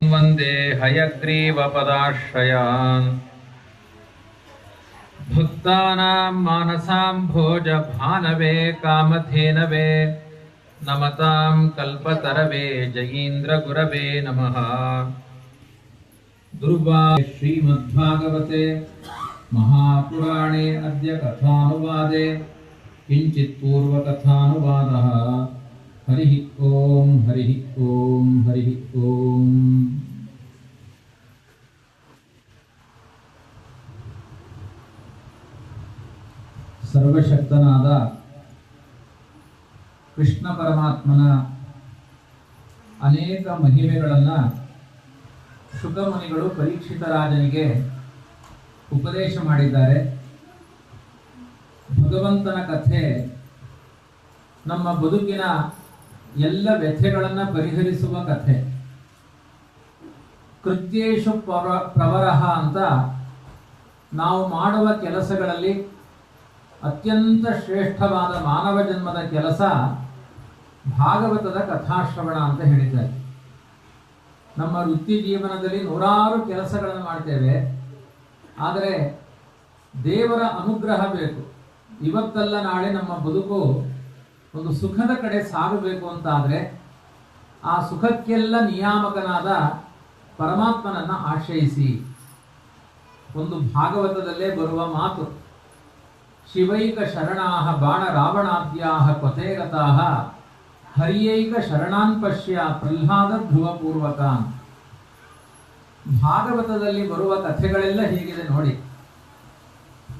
वंदे हयग्रीवपदाश्रयान् भक्तानां मानसाम्भोजभानवे कामधेनवे नमतां कल्पतरवे जयीन्द्रगुरवे नमः। श्रीमद्भागवते महापुराणे अद्य कथानुवादे किञ्चित् पूर्वकथानुवादः। हरिः ओम हरिः ओम हरिः ओम। ಸರ್ವಶಕ್ತನಾದ ಕೃಷ್ಣ ಪರಮಾತ್ಮನ ಅನೇಕ ಮಹಿಮೆಗಳನ್ನು ಶುಕಮುನಿಗಳು ಪರೀಕ್ಷಿತ ರಾಜನಿಗೆ ಉಪದೇಶ ಮಾಡಿದ್ದಾರೆ. ಭಗವಂತನ ಕಥೆ ನಮ್ಮ ಬದುಕಿನ ಎಲ್ಲ ವ್ಯಥೆಗಳನ್ನು ಪರಿಹರಿಸುವ ಕಥೆ. ಕೃತ್ಯೇಷು ಪ್ರವರಃ ಅಂತ ನಾವು ಮಾಡುವ ಕೆಲಸಗಳಲ್ಲಿ ಅತ್ಯಂತ ಶ್ರೇಷ್ಠವಾದ ಮಾನವ ಜನ್ಮದ ಕೆಲಸ ಭಾಗವತದ ಕಥಾಶ್ರವಣ ಅಂತ ಹೇಳಿದ್ದಾರೆ. ನಮ್ಮ ವೃತ್ತಿ ಜೀವನದಲ್ಲಿ ನೂರಾರು ಕೆಲಸಗಳನ್ನು ಮಾಡ್ತೇವೆ, ಆದರೆ ದೇವರ ಅನುಗ್ರಹ ಬೇಕು. ಇವತ್ತಲ್ಲ ನಾಳೆ ನಮ್ಮ ಬದುಕು ಒಂದು ಸುಖದ ಕಡೆ ಸಾಗಬೇಕು ಅಂತಾದರೆ ಆ ಸುಖಕ್ಕೆಲ್ಲ ನಿಯಾಮಕನಾದ ಪರಮಾತ್ಮನನ್ನು ಆಶ್ರಯಿಸಿ. ಒಂದು ಭಾಗವತದಲ್ಲೇ ಬರುವ ಮಾತು, ಶಿವೈಕ ಶರಣಾಹ ಬಾಣ ರಾವಣಾದ್ಯಾಹ ಕೊತೇಗತಾಹ ಹರಿಯೈಕ ಶರಣಾನ್ ಪಶ್ಯ ಪ್ರಹ್ಲಾದ ಧ್ರುವಪೂರ್ವಕಾನ್. ಭಾಗವತದಲ್ಲಿ ಬರುವ ಕಥೆಗಳೆಲ್ಲ ಹೀಗಿದೆ ನೋಡಿ.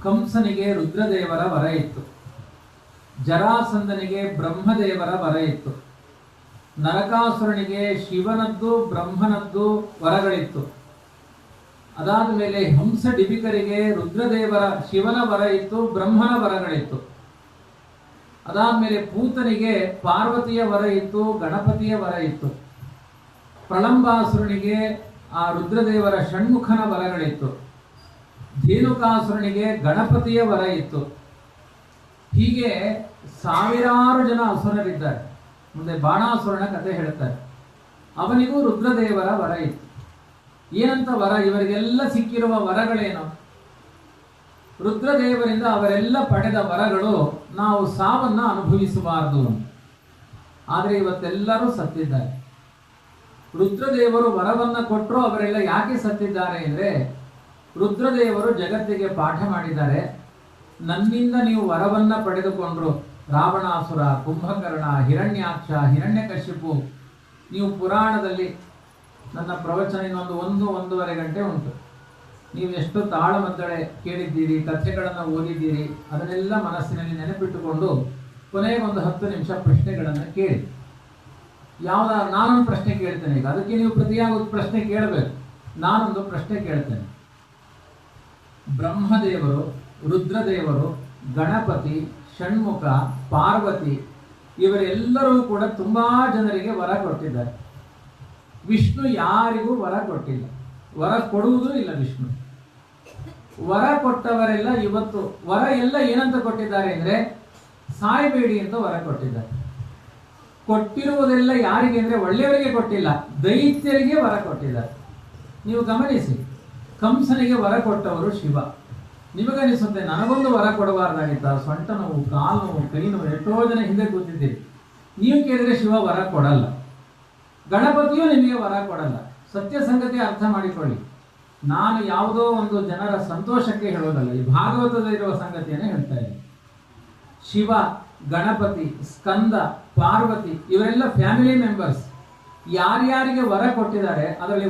ಕಂಸನಿಗೆ ರುದ್ರದೇವರ ವರ ಇತ್ತು, ಜರಾಸಂದನಿಗೆ ಬ್ರಹ್ಮದೇವರ ವರ ಇತ್ತು, ನರಕಾಸುರನಿಗೆ ಶಿವನದ್ದು ಬ್ರಹ್ಮನದ್ದು ವರಗಳಿತ್ತು. ಅದಾದ ಮೇಲೆ ಹಂಸ ಡಿಬಿಕರಿಗೆ ರುದ್ರದೇವರ ಶಿವನ ವರ ಇತ್ತು, ಬ್ರಹ್ಮನ ವರಗಳಿತ್ತು. ಅದಾದ್ಮೇಲೆ ಪೂತನಿಗೆ ಪಾರ್ವತಿಯ ವರ ಇತ್ತು, ಗಣಪತಿಯ ವರ ಇತ್ತು. ಪ್ರಳಂಬಾಸುರನಿಗೆ ಆ ರುದ್ರದೇವರ ಷಣ್ಮುಖನ ವರಗಳಿತ್ತು. ಧೇನುಕಾಸುರನಿಗೆ ಗಣಪತಿಯ ವರ ಇತ್ತು. ಹೀಗೆ ಸಾವಿರಾರು ಜನ ಅಸುರರಿದ್ದಾರೆ. ಮುಂದೆ ಬಾಣಾಸುರನ ಕಥೆ ಹೇಳ್ತಾರೆ, ಅವನಿಗೂ ರುದ್ರದೇವರ ವರ ಇತ್ತು. ಏನಂತ ವರ? ಇವರಿಗೆಲ್ಲ ಸಿಕ್ಕಿರುವ ವರಗಳೇನು? ರುದ್ರದೇವರಿಂದ ಅವರೆಲ್ಲ ಪಡೆದ ವರಗಳು ನಾವು ಸಾವನ್ನ ಅನುಭವಿಸಬಾರದು. ಆದರೆ ಇವತ್ತೆಲ್ಲರೂ ಸತ್ತಿದ್ದಾರೆ. ರುದ್ರದೇವರು ವರವನ್ನ ಕೊಟ್ಟರು, ಅವರೆಲ್ಲ ಯಾಕೆ ಸತ್ತಿದ್ದಾರೆ ಅಂದರೆ ರುದ್ರದೇವರು ಜಗತ್ತಿಗೆ ಪಾಠ ಮಾಡಿದ್ದಾರೆ. ನನ್ನಿಂದ ನೀವು ವರವನ್ನ ಪಡೆದುಕೊಂಡ್ರು ರಾವಣಾಸುರ, ಕುಂಭಕರ್ಣ, ಹಿರಣ್ಯಾಕ್ಷ, ಹಿರಣ್ಯಕಶಿಪು. ನೀವು ಪುರಾಣದಲ್ಲಿ ನನ್ನ ಪ್ರವಚನ ಇನ್ನೊಂದು 1-1.5 ಗಂಟೆ ಉಂಟು. ನೀವು ಎಷ್ಟು ತಾಳಮದ್ದಳೆ ಕೇಳಿದ್ದೀರಿ, ಕಥೆಗಳನ್ನು ಓದಿದ್ದೀರಿ, ಅದನ್ನೆಲ್ಲ ಮನಸ್ಸಿನಲ್ಲಿ ನೆನಪಿಟ್ಟುಕೊಂಡು ಕೊನೆಗೆ ಒಂದು 10 ನಿಮಿಷ ಪ್ರಶ್ನೆಗಳನ್ನು ಕೇಳಿ. ನಾನೊಂದು ಪ್ರಶ್ನೆ ಕೇಳ್ತೇನೆ. ಈಗ ಅದಕ್ಕೆ ನೀವು ಪ್ರತಿಯಾಗಿ ಒಂದು ಪ್ರಶ್ನೆ ಕೇಳಬೇಕು. ನಾನೊಂದು ಪ್ರಶ್ನೆ ಕೇಳ್ತೇನೆ. ಬ್ರಹ್ಮದೇವರು, ರುದ್ರದೇವರು, ಗಣಪತಿ, ಷಣ್ಮುಖ, ಪಾರ್ವತಿ ಇವರೆಲ್ಲರೂ ಕೂಡ ತುಂಬಾ ಜನರಿಗೆ ವರ ಕೊಟ್ಟಿದ್ದಾರೆ. ವಿಷ್ಣು ಯಾರಿಗೂ ವರ ಕೊಟ್ಟಿಲ್ಲ, ವರ ಕೊಡುವುದೂ ಇಲ್ಲ ವಿಷ್ಣು. ವರ ಕೊಟ್ಟವರೆಲ್ಲ ಇವತ್ತು ವರ ಎಲ್ಲ ಏನಂತ ಕೊಟ್ಟಿದ್ದಾರೆ ಅಂದ್ರೆ ಸಾಯಬೇಡಿ ಅಂತ ವರ ಕೊಟ್ಟಿದ್ದಾರೆ. ಕೊಟ್ಟಿರುವುದೆಲ್ಲ ಯಾರಿಗೆ ಅಂದ್ರೆ ಒಳ್ಳೆಯವರಿಗೆ ಕೊಟ್ಟಿಲ್ಲ, ದೈತ್ಯರಿಗೆ ವರ ಕೊಟ್ಟಿದ್ದಾರೆ. ನೀವು ಗಮನಿಸಿ, ಕಂಸನಿಗೆ ವರ ಕೊಟ್ಟವರು ಶಿವ. ನಿಮಗನಿಸುತ್ತೆ ನನಗೊಂದು ವರ ಕೊಡಬಾರ್ದಾಗಿತ್ತ? ಸೊಂಟ ನೋವು, ಕಾಲು ನೋವು, ಕೈ ನೋವು, ಎಷ್ಟೋ ಜನ ಹಿಂದೆ ಕೂತಿದ್ದೀರಿ. ನೀವು ಕೇಳಿದ್ರೆ ಶಿವ ವರ ಕೊಡಲ್ಲ. ಗಣಪತಿಯೂ ನಿಮಗೆ ವರ ಕೊಡಲ್ಲ. ಸತ್ಯ ಸಂಗತಿ ಅರ್ಥ ಮಾಡಿಕೊಳ್ಳಿ. ನಾನು ಯಾವುದೋ ಒಂದು ಜನರ ಸಂತೋಷಕ್ಕೆ ಹೇಳೋದಲ್ಲ, ಈ ಭಾಗವತದಲ್ಲಿರುವ ಸಂಗತಿಯನ್ನು ಹೇಳ್ತಾ ಇದ್ದೀನಿ. ಶಿವ, ಗಣಪತಿ, ಸ್ಕಂದ, ಪಾರ್ವತಿ ಇವರೆಲ್ಲ ಫ್ಯಾಮಿಲಿ ಮೆಂಬರ್ಸ್. ಯಾರ್ಯಾರಿಗೆ ವರ ಕೊಟ್ಟಿದ್ದಾರೆ ಅದರಲ್ಲಿ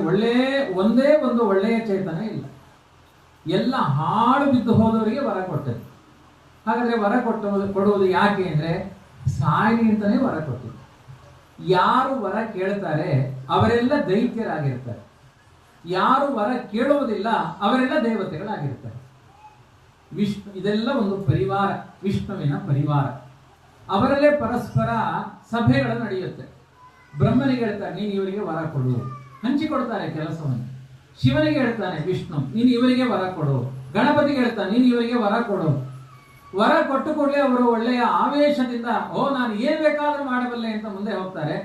ಒಂದೇ ಒಂದು ಒಳ್ಳೆಯ ಚೇತನ ಇಲ್ಲ. ಎಲ್ಲ ಹಾಳು ಬಿದ್ದು ಹೋದವರಿಗೆ ವರ ಕೊಟ್ಟದ್ದು. ಹಾಗಾದ್ರೆ ವರ ಕೊಡುವುದು ಯಾಕೆ ಅಂದ್ರೆ ಸಾಯಿ ಅಂತಾನೆ ವರ ಕೊಟ್ಟಿದ್ದು. ಯಾರು ವರ ಕೇಳ್ತಾರೆ ಅವರೆಲ್ಲ ದೈತ್ಯರಾಗಿರ್ತಾರೆ. ಯಾರು ವರ ಕೇಳುವುದಿಲ್ಲ ಅವರೆಲ್ಲ ದೇವತೆಗಳಾಗಿರ್ತಾರೆ. ವಿಷ್ಣು, ಇದೆಲ್ಲ ಒಂದು ಪರಿವಾರ, ವಿಷ್ಣುವಿನ ಪರಿವಾರ. ಅವರಲ್ಲೇ ಪರಸ್ಪರ ಸಭೆಗಳು ನಡೆಯುತ್ತೆ. ಬ್ರಹ್ಮನಿಗೆ ಹೇಳ್ತಾರೆ ನೀನು ಇವರಿಗೆ ವರ ಕೊಡು, ಹಂಚಿಕೊಡ್ತಾರೆ ಕೆಲಸವನ್ನು. ಶಿವನಿಗೆ ಹೇಳ್ತಾನೆ ವಿಷ್ಣು ನೀನು ಇವರಿಗೆ ವರ ಕೊಡು. ಗಣಪತಿಗೆ ಹೇಳ್ತಾನೆ ನೀನು ಇವರಿಗೆ ವರ ಕೊಡು. ವರ ಕೊಟ್ಟು ಕೂಡಲೇ ಅವರು ಒಳ್ಳೆಯ ಆವೇಶದಿಂದ ನಾನು ಏನ್ ಬೇಕಾದ್ರೂ ಮಾಡಬಲ್ಲೆ ಅಂತ ಮುಂದೆ ಹೋಗ್ತಾರೆ.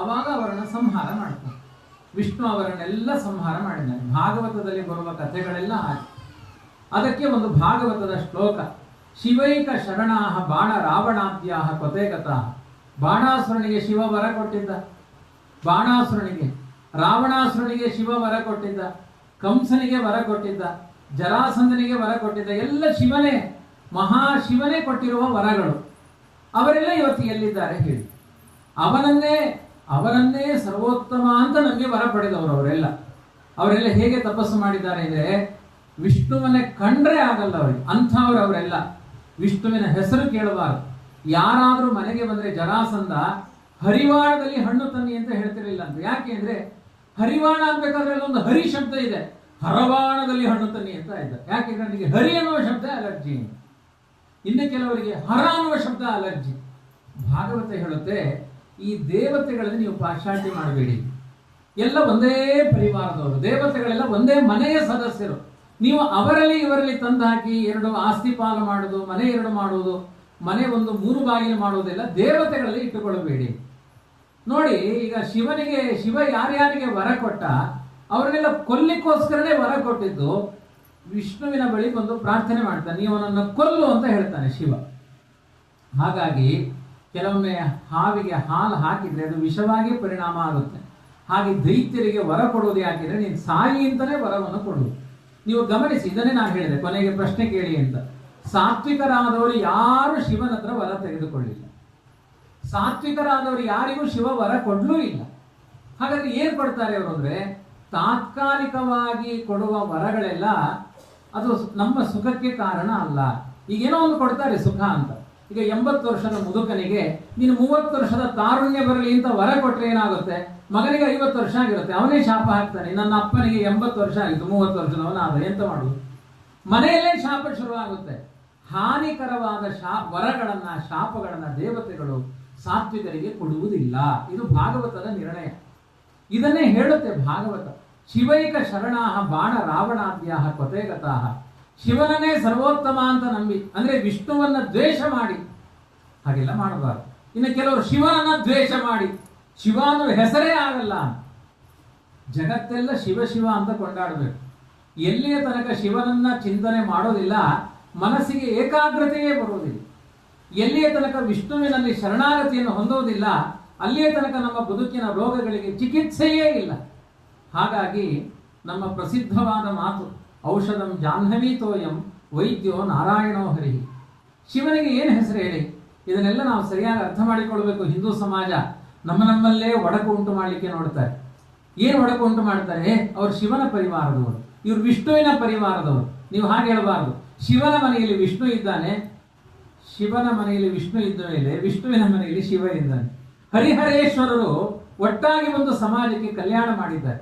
ಅವಾಗ ಅವರನ್ನು ಸಂಹಾರ ಮಾಡ್ತಾರೆ. ವಿಷ್ಣು ಅವರನ್ನೆಲ್ಲ ಸಂಹಾರ ಮಾಡಿದ್ದಾನೆ. ಭಾಗವತದಲ್ಲಿ ಬರುವ ಕಥೆಗಳೆಲ್ಲ ಹಾಗೆ. ಅದಕ್ಕೆ ಒಂದು ಭಾಗವತದ ಶ್ಲೋಕ, ಶಿವೈಕ ಶರಣಾಹ ಬಾಣ ರಾವಣಾದ್ಯಾಹ ಕೊತೆಗತಃ. ಬಾಣಾಸುರನಿಗೆ ಶಿವ ವರ ಕೊಟ್ಟಿದ್ದ, ಬಾಣಾಸುರನಿಗೆ, ರಾವಣಾಸುರನಿಗೆ ಶಿವ ವರ ಕೊಟ್ಟಿದ್ದ, ಕಂಸನಿಗೆ ವರ ಕೊಟ್ಟಿದ್ದ, ಜರಾಸಂಧನಿಗೆ ವರ ಕೊಟ್ಟಿದ್ದ. ಎಲ್ಲ ಶಿವನೇ, ಮಹಾಶಿವನೇ ಕೊಟ್ಟಿರುವ ವರಗಳು. ಅವರೆಲ್ಲ ಇವತ್ತು ಎಲ್ಲಿದ್ದಾರೆ ಹೇಳಿ? ಅವರನ್ನೇ ಸರ್ವೋತ್ತಮ ಅಂತ ನಮಗೆ ವರ ಪಡೆದವರು ಅವರೆಲ್ಲ ಹೇಗೆ ತಪಸ್ಸು ಮಾಡಿದ್ದಾರೆ ಅಂದ್ರೆ, ವಿಷ್ಣುವನ್ನೇ ಕಂಡ್ರೆ ಆಗಲ್ಲ ಅವರಿಗೆ, ಅಂಥವ್ರು ಅವರೆಲ್ಲ. ವಿಷ್ಣುವಿನ ಹೆಸರು ಕೇಳಬಾರದು. ಯಾರಾದ್ರೂ ಮನೆಗೆ ಬಂದ್ರೆ ಜರಾಸಂಧ ಹರಿವಾಣದಲ್ಲಿ ಹಣ್ಣು ತನ್ನಿ ಅಂತ ಹೇಳ್ತಿರ್ಲಿಲ್ಲ ಅಂತ. ಯಾಕೆ ಅಂದ್ರೆ ಹರಿವಾಣ ಅನ್ಬೇಕಾದ್ರೆ ಒಂದು ಹರಿ ಶಬ್ದ ಇದೆ, ಹರವಾಣದಲ್ಲಿ ಹಣ್ಣು ತನ್ನಿ ಅಂತ ಇದ್ದ. ಯಾಕೆಂದ್ರೆ ನನಗೆ ಹರಿ ಅನ್ನುವ ಶಬ್ದ ಅಲರ್ಜಿ, ಇನ್ನು ಕೆಲವರಿಗೆ ಹರ ಅನ್ನುವ ಶಬ್ದ ಅಲರ್ಜಿ. ಭಾಗವತ ಹೇಳುತ್ತೆ, ಈ ದೇವತೆಗಳಲ್ಲಿ ನೀವು ಪಾಶ್ಚಾತ್ಯ ಮಾಡಬೇಡಿ, ಎಲ್ಲ ಒಂದೇ ಪರಿವಾರದವರು, ದೇವತೆಗಳೆಲ್ಲ ಒಂದೇ ಮನೆಯ ಸದಸ್ಯರು. ನೀವು ಅವರಲ್ಲಿ ಇವರಲ್ಲಿ ತಂದು ಹಾಕಿ ಎರಡು ಆಸ್ತಿ ಪಾಲು ಮಾಡುವುದು, ಮನೆ ಎರಡು ಮಾಡುವುದು, ಮನೆ ಒಂದು ಮೂರು ಬಾಗಿಲು ಮಾಡುವುದೆಲ್ಲ ದೇವತೆಗಳಲ್ಲಿ ಇಟ್ಟುಕೊಳ್ಳಬೇಡಿ. ನೋಡಿ, ಈಗ ಶಿವ ಯಾರ್ಯಾರಿಗೆ ವರ ಕೊಟ್ಟ ಅವರನ್ನೆಲ್ಲ ಕೊಲ್ಲಿಕ್ಕೋಸ್ಕರನೇ ವರ ಕೊಟ್ಟಿದ್ದು. ವಿಷ್ಣುವಿನ ಬಳಿ ಬಂದು ಪ್ರಾರ್ಥನೆ ಮಾಡ್ತಾನೆ, ನೀವು ಅವನನ್ನು ಕೊಲ್ಲು ಅಂತ ಹೇಳ್ತಾನೆ ಶಿವ. ಹಾಗಾಗಿ ಕೆಲವೊಮ್ಮೆ ಹಾವಿಗೆ ಹಾಲು ಹಾಕಿದ್ರೆ ಅದು ವಿಷವಾಗಿ ಪರಿಣಾಮ ಆಗುತ್ತೆ. ಹಾಗೆ ದೈತ್ಯರಿಗೆ ವರ ಕೊಡುವುದು ಯಾಕಿದ್ರೆ, ನೀನು ಸಾಯಿ ಅಂತಾನೆ ವರವನ್ನು ಕೊಡುವುದು. ನೀವು ಗಮನಿಸಿ, ಇದನ್ನೇ ನಾನು ಹೇಳಿದೆ ಕೊನೆಗೆ ಪ್ರಶ್ನೆ ಕೇಳಿ ಅಂತ. ಸಾತ್ವಿಕರಾದವರು ಯಾರು ಶಿವನ ಹತ್ರ ವರ ತೆಗೆದುಕೊಳ್ಳಿಲ್ಲ, ಸಾತ್ವಿಕರಾದವರು ಯಾರಿಗೂ ಶಿವ ವರ ಕೊಡ್ಲೂ ಇಲ್ಲ. ಹಾಗಾದ್ರೆ ಏನ್ ಕೊಡ್ತಾರೆ ಅವರು ಅಂದ್ರೆ, ತಾತ್ಕಾಲಿಕವಾಗಿ ಕೊಡುವ ವರಗಳೆಲ್ಲ ಅದು ನಮ್ಮ ಸುಖಕ್ಕೆ ಕಾರಣ ಅಲ್ಲ. ಈಗೇನೋ ಒಂದು ಕೊಡ್ತಾರೆ ಸುಖ ಅಂತ. ಈಗ 80 ವರ್ಷದ ಮುದುಕನಿಗೆ ನೀನು 30 ವರ್ಷದ ತಾರುಣ್ಯ ಬರಲಿ ಅಂತ ವರ ಕೊಟ್ರೆ ಏನಾಗುತ್ತೆ? ಮಗನಿಗೆ 50 ವರ್ಷ ಆಗಿರುತ್ತೆ, ಅವನೇ ಶಾಪ ಹಾಕ್ತಾನೆ. ನನ್ನ ಅಪ್ಪನಿಗೆ 80 ವರ್ಷ ಆಗಿತ್ತು, 30 ವರ್ಷದವನಾದ, ಎಂತ ಮಾಡುದು? ಮನೆಯಲ್ಲೇ ಶಾಪ ಶುರುವಾಗುತ್ತೆ. ಹಾನಿಕರವಾದ ವರಗಳನ್ನ, ಶಾಪಗಳನ್ನ ದೇವತೆಗಳು ಸಾತ್ವಿಕರಿಗೆ ಕೊಡುವುದಿಲ್ಲ. ಇದು ಭಾಗವತದ ನಿರ್ಣಯ. ಇದನ್ನೇ ಹೇಳುತ್ತೆ ಭಾಗವತ. ಶಿವೈಕ ಶರಣಾಹ ಬಾಣ ರಾವಣಾದ್ಯಾಹ ಕೊತೆಗತಃ. ಶಿವನನ್ನೇ ಸರ್ವೋತ್ತಮ ಅಂತ ನಂಬಿ, ಅಂದ್ರೆ ವಿಷ್ಣುವನ್ನ ದ್ವೇಷ ಮಾಡಿ ಹಾಗೆಲ್ಲ ಮಾಡಬಾರದು. ಇನ್ನು ಕೆಲವರು ಶಿವನನ್ನ ದ್ವೇಷ ಮಾಡಿ, ಶಿವ ಅನ್ನೋ ಹೆಸರೇ ಆಗಲ್ಲ. ಜಗತ್ತೆಲ್ಲ ಶಿವ ಶಿವ ಅಂತ ಕೊಂಡಾಡಬೇಕು. ಎಲ್ಲಿಯ ತನಕ ಶಿವನನ್ನ ಚಿಂತನೆ ಮಾಡೋದಿಲ್ಲ, ಮನಸ್ಸಿಗೆ ಏಕಾಗ್ರತೆಯೇ ಬರುವುದಿಲ್ಲ. ಎಲ್ಲಿಯ ತನಕ ವಿಷ್ಣುವಿನಲ್ಲಿ ಶರಣಾಗತಿಯನ್ನು ಹೊಂದುವುದಿಲ್ಲ, ಅಲ್ಲಿಯ ತನಕ ನಮ್ಮ ಬದುಕಿನ ರೋಗಗಳಿಗೆ ಚಿಕಿತ್ಸೆಯೇ ಇಲ್ಲ. ಹಾಗಾಗಿ ನಮ್ಮ ಪ್ರಸಿದ್ಧವಾದ ಮಾತು, ಔಷಧಂ ಜಾಹ್ನವೀ ತೋಯಂ ವೈದ್ಯೋ ನಾರಾಯಣೋ ಹರಿ. ಶಿವನಿಗೆ ಏನು ಹೆಸರು ಹೇಳಿ? ಇದನ್ನೆಲ್ಲ ನಾವು ಸರಿಯಾಗಿ ಅರ್ಥ ಮಾಡಿಕೊಳ್ಬೇಕು. ಹಿಂದೂ ಸಮಾಜ ನಮ್ಮಲ್ಲೇ ಒಡಕು ಉಂಟು ಮಾಡಲಿಕ್ಕೆ ನೋಡ್ತಾರೆ. ಏನು ಒಡಕು ಉಂಟು ಮಾಡ್ತಾರೆ? ಅವರು ಶಿವನ ಪರಿವಾರದವರು, ಇವರು ವಿಷ್ಣುವಿನ ಪರಿವಾರದವರು. ನೀವು ಹಾಗೆ ಹೇಳಬಾರದು. ಶಿವನ ಮನೆಯಲ್ಲಿ ವಿಷ್ಣು ಇದ್ದಾನೆ, ಶಿವನ ಮನೆಯಲ್ಲಿ ವಿಷ್ಣು ಇದ್ದ ಮೇಲೆ ವಿಷ್ಣುವಿನ ಮನೆಯಲ್ಲಿ ಶಿವ ಇದ್ದಾನೆ. ಹರಿಹರೇಶ್ವರರು ಒಟ್ಟಾಗಿ ಒಂದು ಸಮಾಜಕ್ಕೆ ಕಲ್ಯಾಣ ಮಾಡಿದ್ದಾರೆ.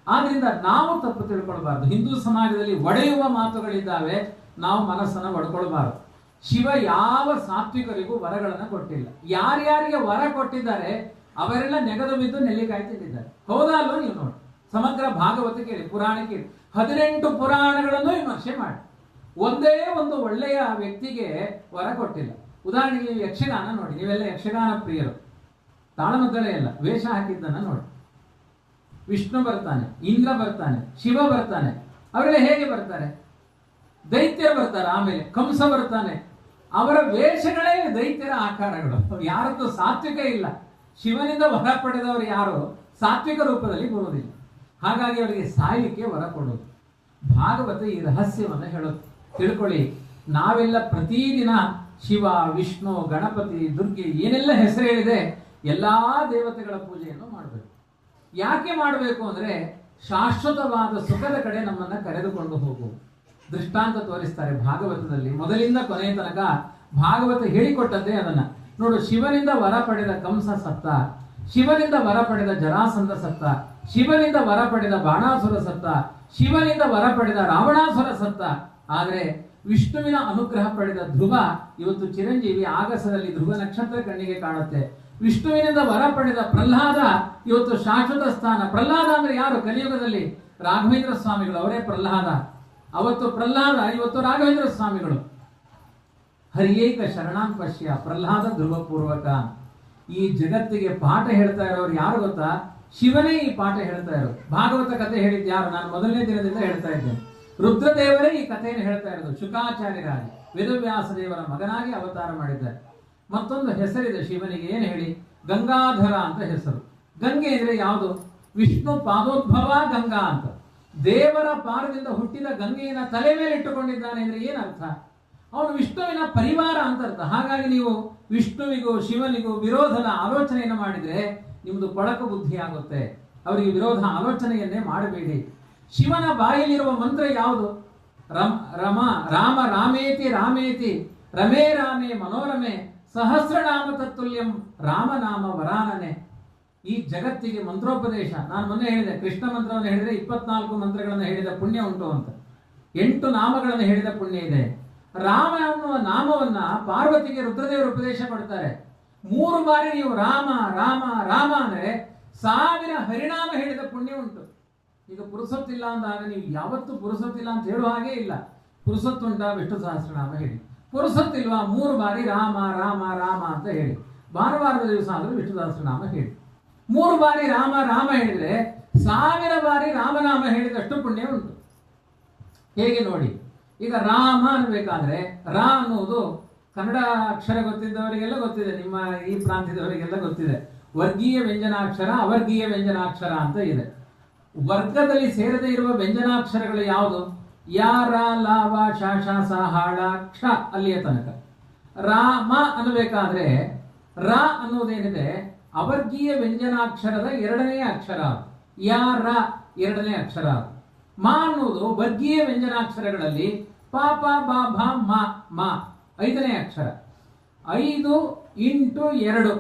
ಆದ್ರಿಂದ ನಾವು ತಪ್ಪು ತಿಳ್ಕೊಳ್ಬಾರ್ದು. ಹಿಂದೂ ಸಮಾಜದಲ್ಲಿ ಒಡೆಯುವ ಮಾತುಗಳಿದ್ದಾವೆ, ನಾವು ಮನಸ್ಸನ್ನು ಒಡ್ಕೊಳ್ಬಾರದು. ಶಿವ ಯಾವ ಸಾತ್ವಿಕರಿಗೂ ವರಗಳನ್ನು ಕೊಟ್ಟಿಲ್ಲ. ಯಾರ್ಯಾರಿಗೆ ವರ ಕೊಟ್ಟಿದ್ದಾರೆ ಅವರೆಲ್ಲ ನೆಗೆದು ಬಿದ್ದು ನೆಲ್ಲಿಕಾಯಿ ತಿಂದಿದ್ದಾರೆ. ಹೌದಾ ಅಲ್ವಾ? ನೀವು ನೋಡಿ, ಸಮಗ್ರ ಭಾಗವತ ಕೇಳಿ, ಪುರಾಣ ಕೇಳಿ, 18 ಪುರಾಣಗಳನ್ನು ವಿಮರ್ಶೆ ಮಾಡಿ, ಒಂದೇ ಒಂದು ಒಳ್ಳೆಯ ವ್ಯಕ್ತಿಗೆ ವರ ಕೊಟ್ಟಿಲ್ಲ. ಉದಾಹರಣೆಗೆ ನೀವು ಯಕ್ಷಗಾನ ನೋಡಿ, ನೀವೆಲ್ಲ ಯಕ್ಷಗಾನ ಪ್ರಿಯರು, ತಾಳಮದ್ದಳೆ ಎಲ್ಲ ವೇಷ ಹಾಕಿದ್ದನ್ನ ನೋಡಿ. ವಿಷ್ಣು ಬರ್ತಾನೆ, ಇಂದ್ರ ಬರ್ತಾನೆ, ಶಿವ ಬರ್ತಾನೆ. ಅವರೆಲ್ಲ ಹೇಗೆ ಬರ್ತಾರೆ? ದೈತ್ಯರು ಬರ್ತಾರೆ, ಆಮೇಲೆ ಕಂಸ ಬರ್ತಾನೆ. ಅವರ ವೇಷಗಳೇ ದೈತ್ಯರ ಆಕಾರಗಳು. ಯಾರದ್ದು ಸಾತ್ವಿಕ ಇಲ್ಲ. ಶಿವನಿಂದ ವರ ಪಡೆದವರು ಯಾರು ಸಾತ್ವಿಕ ರೂಪದಲ್ಲಿ ಬರುವುದಿಲ್ಲ. ಹಾಗಾಗಿ ಅವರಿಗೆ ಸಾಯಲಿಕ್ಕೆ ವರ ಕೊಡೋದು. ಭಾಗವತ ಈ ರಹಸ್ಯವನ್ನು ಹೇಳೋದು. ತಿಳ್ಕೊಳ್ಳಿ, ನಾವೆಲ್ಲ ಪ್ರತಿದಿನ ಶಿವ, ವಿಷ್ಣು, ಗಣಪತಿ, ದುರ್ಗೆ ಏನೆಲ್ಲ ಹೆಸರು ಹೇಳಿದೆ ಎಲ್ಲಾ ದೇವತೆಗಳ ಪೂಜೆಯನ್ನು ಮಾಡಬೇಕು. ಯಾಕೆ ಮಾಡಬೇಕು ಅಂದ್ರೆ, ಶಾಶ್ವತವಾದ ಸುಖದ ಕಡೆ ನಮ್ಮನ್ನ ಕರೆದುಕೊಂಡು ಹೋಗು. ದೃಷ್ಟಾಂತ ತೋರಿಸ್ತಾರೆ ಭಾಗವತದಲ್ಲಿ. ಮೊದಲಿಂದ ಕೊನೆಯ ತನಕ ಭಾಗವತ ಹೇಳಿಕೊಟ್ಟದ್ದೇ ಅದನ್ನ ನೋಡು. ಶಿವನಿಂದ ವರ ಪಡೆದ ಕಂಸ ಸತ್ತ, ಶಿವನಿಂದ ವರ ಪಡೆದ ಜರಾಸಂಧ ಸತ್ತ, ಶಿವನಿಂದ ವರ ಪಡೆದ ಬಾಣಾಸುರ ಸತ್ತ, ಶಿವನಿಂದ ವರ ಪಡೆದ ರಾವಣಾಸುರ ಸತ್ತ. ಆದರೆ ವಿಷ್ಣುವಿನ ಅನುಗ್ರಹ ಪಡೆದ ಧ್ರುವ ಇವತ್ತು ಚಿರಂಜೀವಿ. ಆಗಸದಲ್ಲಿ ಧ್ರುವ ನಕ್ಷತ್ರ ಕಣ್ಣಿಗೆ ಕಾಣುತ್ತೆ. ವಿಷ್ಣುವಿನಿಂದ ವರ ಪಡೆದ ಪ್ರಹ್ಲಾದ ಇವತ್ತು ಶಾಶ್ವತ ಸ್ಥಾನ. ಪ್ರಹ್ಲಾದ ಅಂದ್ರೆ ಯಾರು? ಕಲಿಯುಗದಲ್ಲಿ ರಾಘವೇಂದ್ರ ಸ್ವಾಮಿಗಳು, ಅವರೇ ಪ್ರಹ್ಲಾದ. ಅವತ್ತು ಪ್ರಹ್ಲಾದ, ಇವತ್ತು ರಾಘವೇಂದ್ರ ಸ್ವಾಮಿಗಳು. ಹರಿಯೇಕ ಶರಣಾಂ ಪಶ್ಯ ಪ್ರಹ್ಲಾದ ಧ್ರುವ ಪೂರ್ವಕ. ಈ ಜಗತ್ತಿಗೆ ಪಾಠ ಹೇಳ್ತಾ ಇರೋರು ಯಾರು ಗೊತ್ತಾ? ಶಿವನೇ ಈ ಪಾಠ ಹೇಳ್ತಾ ಇರೋದು. ಭಾಗವತ ಕಥೆ ಹೇಳಿದ್ದು ಯಾರು? ನಾನು ಮೊದಲನೇ ದಿನದಿಂದ ಹೇಳ್ತಾ ಇದ್ದೇನೆ. ರುದ್ರದೇವರೇ ಈ ಕಥೆಯನ್ನು ಹೇಳ್ತಾ ಇರೋದು. ಶುಕಾಚಾರ್ಯರಾಗಿ ವೇದವ್ಯಾಸ ದೇವರ ಮಗನಾಗಿ ಅವತಾರ ಮಾಡಿದ್ದಾರೆ. ಮತ್ತೊಂದು ಹೆಸರಿದೆ ಶಿವನಿಗೆ, ಏನು ಹೇಳಿ? ಗಂಗಾಧರ ಅಂತ ಹೆಸರು. ಗಂಗೆ ಅಂದ್ರೆ ಯಾವುದು? ವಿಷ್ಣು ಪಾದೋದ್ಭವ ಗಂಗಾ ಅಂತ. ದೇವರ ಪಾದದಿಂದ ಹುಟ್ಟಿದ ಗಂಗೆಯನ್ನ ತಲೆ ಮೇಲೆ ಇಟ್ಟುಕೊಂಡಿದ್ದಾನೆ ಅಂದ್ರೆ ಏನರ್ಥ? ಅವನು ವಿಷ್ಣುವಿನ ಪರಿವಾರ ಅಂತ ಅರ್ಥ. ಹಾಗಾಗಿ ನೀವು ವಿಷ್ಣುವಿಗೂ ಶಿವನಿಗೂ ವಿರೋಧದ ಆಲೋಚನೆಯನ್ನು ಮಾಡಿದ್ರೆ ನಿಮ್ದು ಕೊಳಕು ಬುದ್ಧಿ ಆಗುತ್ತೆ. ಅವರಿಗೆ ವಿರೋಧ ಆಲೋಚನೆಯನ್ನೇ ಮಾಡಬೇಡಿ. ಶಿವನ ಬಾಯಲ್ಲಿರುವ ಮಂತ್ರ ಯಾವುದು? ರಾಮ ರಾಮೇತಿ ರಾಮೇತಿ ರಮೇ ರಾಮೇ ಮನೋರಮೆ ಸಹಸ್ರನಾಮ ತತ್ತುಲ್ಯಂ ರಾಮನಾಮ ವರಾನನೆ. ಈ ಜಗತ್ತಿಗೆ ಮಂತ್ರೋಪದೇಶ. ನಾನು ಮೊನ್ನೆ ಹೇಳಿದೆ, ಕೃಷ್ಣ ಮಂತ್ರವನ್ನು ಹೇಳಿದ್ರೆ 24 ಮಂತ್ರಗಳನ್ನು ಹೇಳಿದ ಪುಣ್ಯ ಉಂಟು ಅಂತ. 8 ನಾಮಗಳನ್ನು ಹೇಳಿದ ಪುಣ್ಯ ಇದೆ. ರಾಮ ಅನ್ನುವ ನಾಮವನ್ನ ಪಾರ್ವತಿಗೆ ರುದ್ರದೇವರು ಉಪದೇಶ ಕೊಡ್ತಾರೆ. 3 ಬಾರಿ ನೀವು ರಾಮ ರಾಮ ರಾಮ ಅಂದ್ರೆ 1000 ಹರಿನಾಮ ಹೇಳಿದ ಪುಣ್ಯ ಉಂಟು. ಈಗ ಪುರುಸೊತ್ತಿಲ್ಲ ಅಂದಾಗ ನೀವು ಯಾವತ್ತೂ ಪುರುಸೊತ್ತಿಲ್ಲ ಅಂತ ಹೇಳುವ ಹಾಗೆ ಇಲ್ಲ. ಪುರುಸೊತ್ತುಂಟಾ? ವಿಷ್ಣು ಸಹಸ್ರನಾಮ ಹೇಳಿ. ಪುರುಸೊತ್ತಿಲ್ವಾ? 3 ಬಾರಿ ರಾಮ ರಾಮ ರಾಮ ಅಂತ ಹೇಳಿ. ಭಾನುವಾರದ ದಿವಸ ಆದರೂ ವಿಷ್ಣು ಸಹಸ್ರನಾಮ ಹೇಳಿ. 3 ಬಾರಿ ರಾಮ ರಾಮ ಹೇಳಿದ್ರೆ 1000 ಬಾರಿ ರಾಮನಾಮ ಹೇಳಿದಷ್ಟು ಪುಣ್ಯ ಉಂಟು. ಹೇಗೆ ನೋಡಿ, ಈಗ ರಾಮ ಅನ್ಬೇಕಾದ್ರೆ ರಾ ಅನ್ನುವುದು ಕನ್ನಡ ಅಕ್ಷರ ಗೊತ್ತಿದ್ದವರಿಗೆಲ್ಲ ಗೊತ್ತಿದೆ, ನಿಮ್ಮ ಈ ಪ್ರಾಂತ್ಯದವರಿಗೆಲ್ಲ ಗೊತ್ತಿದೆ. ವರ್ಗೀಯ ವ್ಯಂಜನಾಕ್ಷರ, ಅವರ್ಗೀಯ ವ್ಯಂಜನಾಕ್ಷರ ಅಂತ ಇದೆ. ವರ್ಗದಲ್ಲಿ ಸೇರದೇ ಇರುವ ವ್ಯಂಜನಾಕ್ಷರಗಳು ಯಾವುದು? ಯಾರ ಲಾವ ಶಾಶ ಹಾಳ ಕ್ಷ ಅಲ್ಲಿಯ ತನಕ. ರಾಮ ಅನ್ನಬೇಕಾದ್ರೆ ರ ಅನ್ನೋದೇನಿದೆ ಅವರ್ಗೀಯ ವ್ಯಂಜನಾಕ್ಷರದ 2ನೇ ಅಕ್ಷರ. ಯಾರ 2ನೇ ಅಕ್ಷರ. ಮಾ ಅನ್ನೋದು ವರ್ಗೀಯ ವ್ಯಂಜನಾಕ್ಷರಗಳಲ್ಲಿ ಪಾಪ ಬಾ ಭಾ ಮಾ ಮಾ 5ನೇ ಅಕ್ಷರ. 5 × 2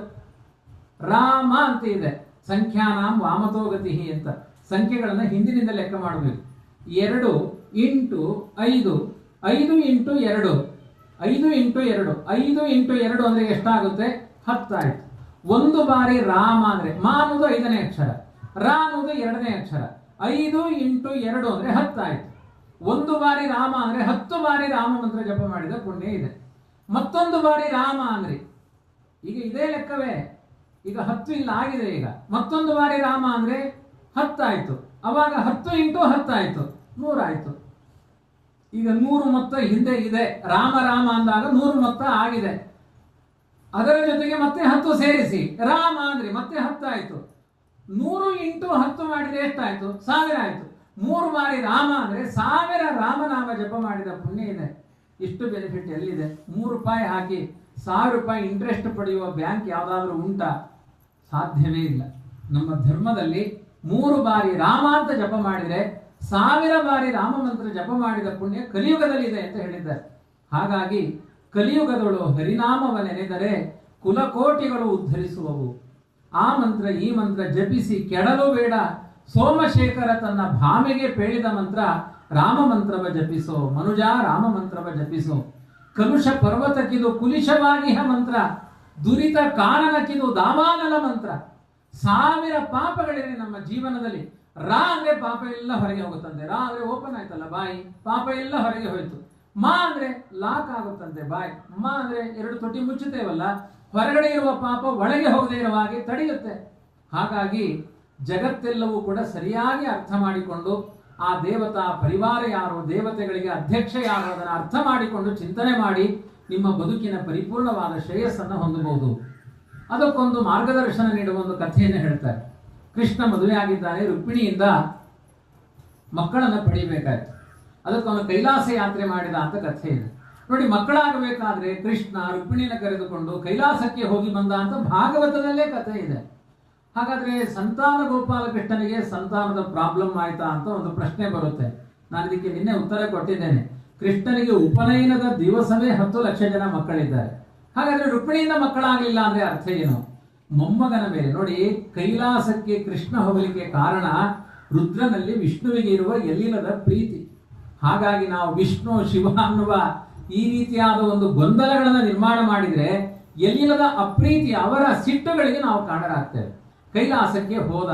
ರಾಮ ಅಂತ ಇದೆ. ಸಂಖ್ಯಾನಾಂ ವಾಮತೋಗತಿ ಅಂತ ಸಂಖ್ಯೆಗಳನ್ನು ಹಿಂದಿನಿಂದ ಲೆಕ್ಕ ಮಾಡಬೇಕು. 2 × 5 5 × 2 5 × 2 5 × 2 ಅಂದ್ರೆ ಎಷ್ಟಾಗುತ್ತೆ? 10 ಆಯ್ತು. 1 ಬಾರಿ ರಾಮ ಅಂದ್ರೆ ಮಾ ಅನ್ನೋದು 5ನೇ ಅಕ್ಷರ, ರಾ ಅನ್ನೋದು 2ನೇ ಅಕ್ಷರ. 5 × 2 ಅಂದ್ರೆ 10 ಆಯ್ತು. 1 ಬಾರಿ ರಾಮ ಅಂದ್ರೆ 10 ಬಾರಿ ರಾಮ ಮಂತ್ರ ಜಪ ಮಾಡಿದ ಪುಣ್ಯ ಇದೆ. ಮತ್ತೊಂದು ಬಾರಿ ರಾಮ ಅಂದ್ರೆ ಈಗ ಇದೇ ಲೆಕ್ಕವೇ. ಈಗ 10 ಇಲ್ಲ ಆಗಿದೆ. ಈಗ ಮತ್ತೊಂದು ಬಾರಿ ರಾಮ ಅಂದ್ರೆ 10 ಆಯ್ತು. ಅವಾಗ 10 × 10 ಆಯ್ತು, 100 ಆಯ್ತು. ಈಗ 100 ಮೊತ್ತ ಹಿಂದೆ ಇದೆ. ರಾಮ ರಾಮ ಅಂದಾಗ 100 ಮೊತ್ತ ಆಗಿದೆ. ಅದರ ಜೊತೆಗೆ ಮತ್ತೆ 10 ಸೇರಿಸಿ ರಾಮ ಅಂದ್ರೆ ಮತ್ತೆ 10 ಆಯ್ತು. 100 × 10 ಮಾಡಿದ್ರೆ ಎಷ್ಟಾಯ್ತು? 1000 ಆಯ್ತು. 3 ಬಾರಿ ರಾಮ ಅಂದ್ರೆ 1000 ರಾಮನಾಮ ಜಪ ಮಾಡಿದ ಪುಣ್ಯ ಇದೆ. ಇಷ್ಟು ಬೆನಿಫಿಟ್ ಎಲ್ಲಿದೆ? 3 ರೂಪಾಯಿ ಹಾಕಿ 1000 ರೂಪಾಯಿ ಇಂಟ್ರೆಸ್ಟ್ ಪಡೆಯುವ ಬ್ಯಾಂಕ್ ಯಾವ್ದಾದ್ರೂ ಉಂಟಾ? ಸಾಧ್ಯವೇ ಇಲ್ಲ. ನಮ್ಮ ಧರ್ಮದಲ್ಲಿ 3 ಬಾರಿ ರಾಮ ಅಂತ ಜಪ ಮಾಡಿದ್ರೆ 1000 ಬಾರಿ ರಾಮ ಮಂತ್ರ ಜಪ ಮಾಡಿದ ಪುಣ್ಯ ಕಲಿಯುಗದಲ್ಲಿ ಇದೆ ಅಂತ ಹೇಳಿದ್ದಾರೆ. ಹಾಗಾಗಿ ಕಲಿಯುಗದಳು ಹರಿನಾಮವ ನೆನೆದರೆ ಕುಲಕೋಟಿಗಳು ಉದ್ಧರಿಸುವವು. ಆ ಮಂತ್ರ ಈ ಮಂತ್ರ ಜಪಿಸಿ ಕೆಡಲು ಬೇಡ. ಸೋಮಶೇಖರ ತನ್ನ ಭಾಮೆಗೆ ಪೇಳಿದ ಮಂತ್ರ ರಾಮ ಮಂತ್ರವ ಜಪಿಸೋ ಮನುಜ, ರಾಮ ಮಂತ್ರವ ಜಪಿಸೋ. ಕಲುಷ ಪರ್ವತಕ್ಕಿದು ಕುಲಿಶವಾಗಿಹ ಮಂತ್ರ, ದುರಿತ ಕಾರಣಕ್ಕಿದು ದಾವಾನಲ ಮಂತ್ರ. 1000 ಪಾಪಗಳಿವೆ ನಮ್ಮ ಜೀವನದಲ್ಲಿ. ರಾ ಅಂದ್ರೆ ಪಾಪ ಎಲ್ಲ ಹೊರಗೆ ಹೋಗುತ್ತಂತೆ. ರಾ ಅಂದ್ರೆ ಓಪನ್ ಆಯ್ತಲ್ಲ ಬಾಯಿ, ಪಾಪ ಎಲ್ಲ ಹೊರಗೆ ಹೋಯ್ತು. ಮಾ ಅಂದ್ರೆ ಲಾಕ್ ಆಗುತ್ತಂತೆ ಬಾಯಿ. ಮಾ ಅಂದ್ರೆ 2 ತೊಟಿ ಮುಚ್ಚುತ್ತೇವಲ್ಲ, ಹೊರಗಡೆ ಇರುವ ಪಾಪ ಒಳಗೆ ಹೋಗದೇ ಇರುವ ಹಾಗೆ ತಡೆಯುತ್ತೆ. ಹಾಗಾಗಿ ಜಗತ್ತೆಲ್ಲವೂ ಕೂಡ ಸರಿಯಾಗಿ ಅರ್ಥ ಮಾಡಿಕೊಂಡು ಆ ದೇವತಾ ಪರಿವಾರ ಯಾರು, ದೇವತೆಗಳಿಗೆ ಅಧ್ಯಕ್ಷ ಯಾರು ಅದನ್ನು ಅರ್ಥ ಮಾಡಿಕೊಂಡು ಚಿಂತನೆ ಮಾಡಿ ನಿಮ್ಮ ಬದುಕಿನ ಪರಿಪೂರ್ಣವಾದ ಶ್ರೇಯಸ್ಸನ್ನು ಹೊಂದಬಹುದು. ಅದಕ್ಕೊಂದು ಮಾರ್ಗದರ್ಶನ ನೀಡುವ ಒಂದು ಕಥೆಯನ್ನು ಹೇಳ್ತಾರೆ. ಕೃಷ್ಣ ಮದುವೆ ಆಗಿದ್ದಾನೆ, ರುಕ್ಮಿಣಿಯಿಂದ ಮಕ್ಕಳನ್ನು ಪಡಿಬೇಕಾಯ್ತು. ಅದಕ್ಕೊಂದು ಕೈಲಾಸ ಯಾತ್ರೆ ಮಾಡಿದ ಅಂತ ಕಥೆ ಇದೆ. ನೋಡಿ, ಮಕ್ಕಳಾಗಬೇಕಾದ್ರೆ ಕೃಷ್ಣ ರುಕ್ಮಿಣಿಯನ್ನು ಕರೆದುಕೊಂಡು ಕೈಲಾಸಕ್ಕೆ ಹೋಗಿ ಬಂದ ಅಂತ ಭಾಗವತದಲ್ಲೇ ಕಥೆ ಇದೆ. ಹಾಗಾದ್ರೆ ಸಂತಾನ ಗೋಪಾಲಕೃಷ್ಣನಿಗೆ ಸಂತಾನದ ಪ್ರಾಬ್ಲಮ್ ಆಯ್ತಾ ಅಂತ ಒಂದು ಪ್ರಶ್ನೆ ಬರುತ್ತೆ. ನಾನು ಇದಕ್ಕೆ ನಿನ್ನೆ ಉತ್ತರ ಕೊಟ್ಟಿದ್ದೇನೆ. ಕೃಷ್ಣನಿಗೆ ಉಪನಯನದ ದಿವಸವೇ 10 ಲಕ್ಷ ಜನ ಮಕ್ಕಳಿದ್ದಾರೆ. ಹಾಗಾದ್ರೆ ರುಕ್ಮಿಣಿಯಿಂದ ಮಕ್ಕಳಾಗಲಿಲ್ಲ ಅಂದ್ರೆ ಅರ್ಥ ಏನು? ಮೊಮ್ಮಗನ ಮೇಲೆ ನೋಡಿ, ಕೈಲಾಸಕ್ಕೆ ಕೃಷ್ಣ ಹೋಗಲಿಕ್ಕೆ ಕಾರಣ ರುದ್ರನಲ್ಲಿ ವಿಷ್ಣುವಿಗೆ ಇರುವ ಎಲ್ಲಿಲ್ಲದ ಪ್ರೀತಿ. ಹಾಗಾಗಿ ನಾವು ವಿಷ್ಣು ಶಿವ ಅನ್ನುವ ಈ ರೀತಿಯಾದ ಒಂದು ಗೊಂದಲಗಳನ್ನು ನಿರ್ಮಾಣ ಮಾಡಿದ್ರೆ ಎಲ್ಲಿಲ್ಲದ ಅಪ್ರೀತಿ, ಅವರ ಸಿಟ್ಟುಗಳಿಗೆ ನಾವು ಕಾರಣರಾಗ್ತೇವೆ. ಕೈಲಾಸಕ್ಕೆ ಹೋದ,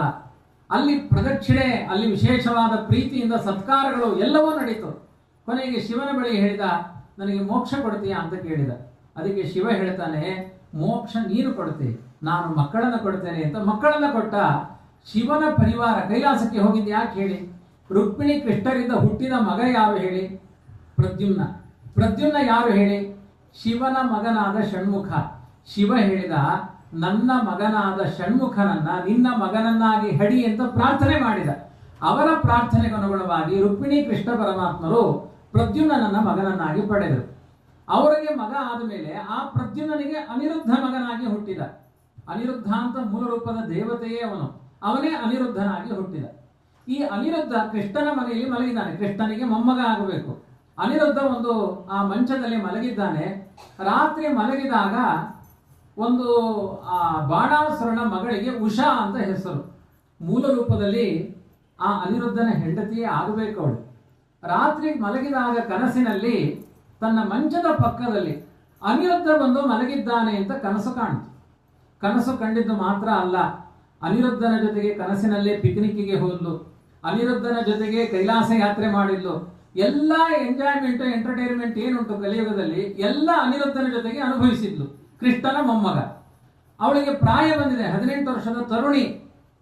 ಅಲ್ಲಿ ಪ್ರದಕ್ಷಿಣೆ, ಅಲ್ಲಿ ವಿಶೇಷವಾದ ಪ್ರೀತಿಯಿಂದ ಸತ್ಕಾರಗಳು ಎಲ್ಲವೂ ನಡೀತು. ಕೊನೆಗೆ ಶಿವನ ಬಳಿ ಹೇಳಿದ, ನನಗೆ ಮೋಕ್ಷ ಕೊಡ್ತೀಯಾ ಅಂತ ಕೇಳಿದ. ಅದಕ್ಕೆ ಶಿವ ಹೇಳ್ತಾನೆ, ಮೋಕ್ಷ ನೀನು ಕೊಡ್ತೀಯ, ನಾನು ಮಕ್ಕಳನ್ನು ಕೊಡ್ತೇನೆ ಅಂತ ಮಕ್ಕಳನ್ನ ಕೊಟ್ಟ. ಶಿವನ ಪರಿವಾರ ಕೈಲಾಸಕ್ಕೆ ಹೋಗಿದ್ದು ಯಾಕೆ ಹೇಳಿ? ರುಕ್ಮಿಣಿ ಕೃಷ್ಣರಿಂದ ಹುಟ್ಟಿದ ಮಗ ಯಾರು ಹೇಳಿ? ಪ್ರದ್ಯುಮ್ನ. ಪ್ರದ್ಯುಮ್ನ ಯಾರು ಹೇಳಿ? ಶಿವನ ಮಗನಾದ ಷಣ್ಮುಖ. ಶಿವ ಹೇಳಿದ, ನನ್ನ ಮಗನಾದ ಷಣ್ಮುಖನನ್ನ ನಿನ್ನ ಮಗನನ್ನಾಗಿ ಹಡಿ ಅಂತ ಪ್ರಾರ್ಥನೆ ಮಾಡಿದ. ಅವರ ಪ್ರಾರ್ಥನೆಗೆ ಅನುಗುಣವಾಗಿ ರುಕ್ಮಿಣಿ ಕೃಷ್ಣ ಪರಮಾತ್ಮರು ಪ್ರದ್ಯುಮ್ನನ್ನ ಮಗನನ್ನಾಗಿ ಪಡೆದರು. ಅವರಿಗೆ ಮಗ ಆದಮೇಲೆ ಆ ಪ್ರದ್ಯುಮ್ನಿಗೆ ಅನಿರುದ್ಧ ಮಗನಾಗಿ ಹುಟ್ಟಿದ. ಅನಿರುದ್ಧ ಅಂತ ಮೂಲ ರೂಪದ ದೇವತೆಯೇ ಅವನು. ಅವನೇ ಅನಿರುದ್ಧನಾಗಿ ಹುಟ್ಟಿದ. ಈ ಅನಿರುದ್ಧ ಕೃಷ್ಣನ ಮನೆಯಲ್ಲಿ ಮಲಗಿದ್ದಾನೆ. ಕೃಷ್ಣನಿಗೆ ಮೊಮ್ಮಗ ಆಗಬೇಕು. ಅನಿರುದ್ಧ ಒಂದು ಆ ಮಂಚದಲ್ಲಿ ಮಲಗಿದ್ದಾನೆ. ರಾತ್ರಿ ಮಲಗಿದಾಗ ಒಂದು ಆ ಬಾಣಾಸುರನ ಮಗಳಿಗೆ ಉಷಾ ಅಂತ ಹೆಸರು. ಮೂಲ ರೂಪದಲ್ಲಿ ಆ ಅನಿರುದ್ಧನ ಹೆಂಡತಿಯೇ ಆಗಬೇಕು ಅವಳು. ರಾತ್ರಿ ಮಲಗಿದಾಗ ಕನಸಿನಲ್ಲಿ ತನ್ನ ಮಂಚದ ಪಕ್ಕದಲ್ಲಿ ಅನಿರುದ್ಧ ಬಂದು ಮಲಗಿದ್ದಾನೆ ಅಂತ ಕನಸು ಕಾಣಿತು. ಕನಸು ಕಂಡಿದ್ದು ಮಾತ್ರ ಅಲ್ಲ, ಅನಿರುದ್ಧನ ಜೊತೆಗೆ ಕನಸಿನಲ್ಲೇ ಪಿಕ್ನಿಕ್ಕಿಗೆ ಹೋದ್ಲು, ಅನಿರುದ್ಧನ ಜೊತೆಗೆ ಕೈಲಾಸ ಯಾತ್ರೆ ಮಾಡಿದ್ಲು. ಎಲ್ಲ ಎಂಜಾಯ್ಮೆಂಟ್ ಎಂಟರ್ಟೈನ್ಮೆಂಟ್ ಏನುಂಟು ಕಲಿಯುಗದಲ್ಲಿ ಎಲ್ಲ ಅನಿರುದ್ಧನ ಜೊತೆಗೆ ಅನುಭವಿಸಿದ್ಲು. ಕೃಷ್ಣನ ಮೊಮ್ಮಗ. ಅವಳಿಗೆ ಪ್ರಾಯ ಬಂದಿದೆ, 18 ವರ್ಷದ ತರುಣಿ.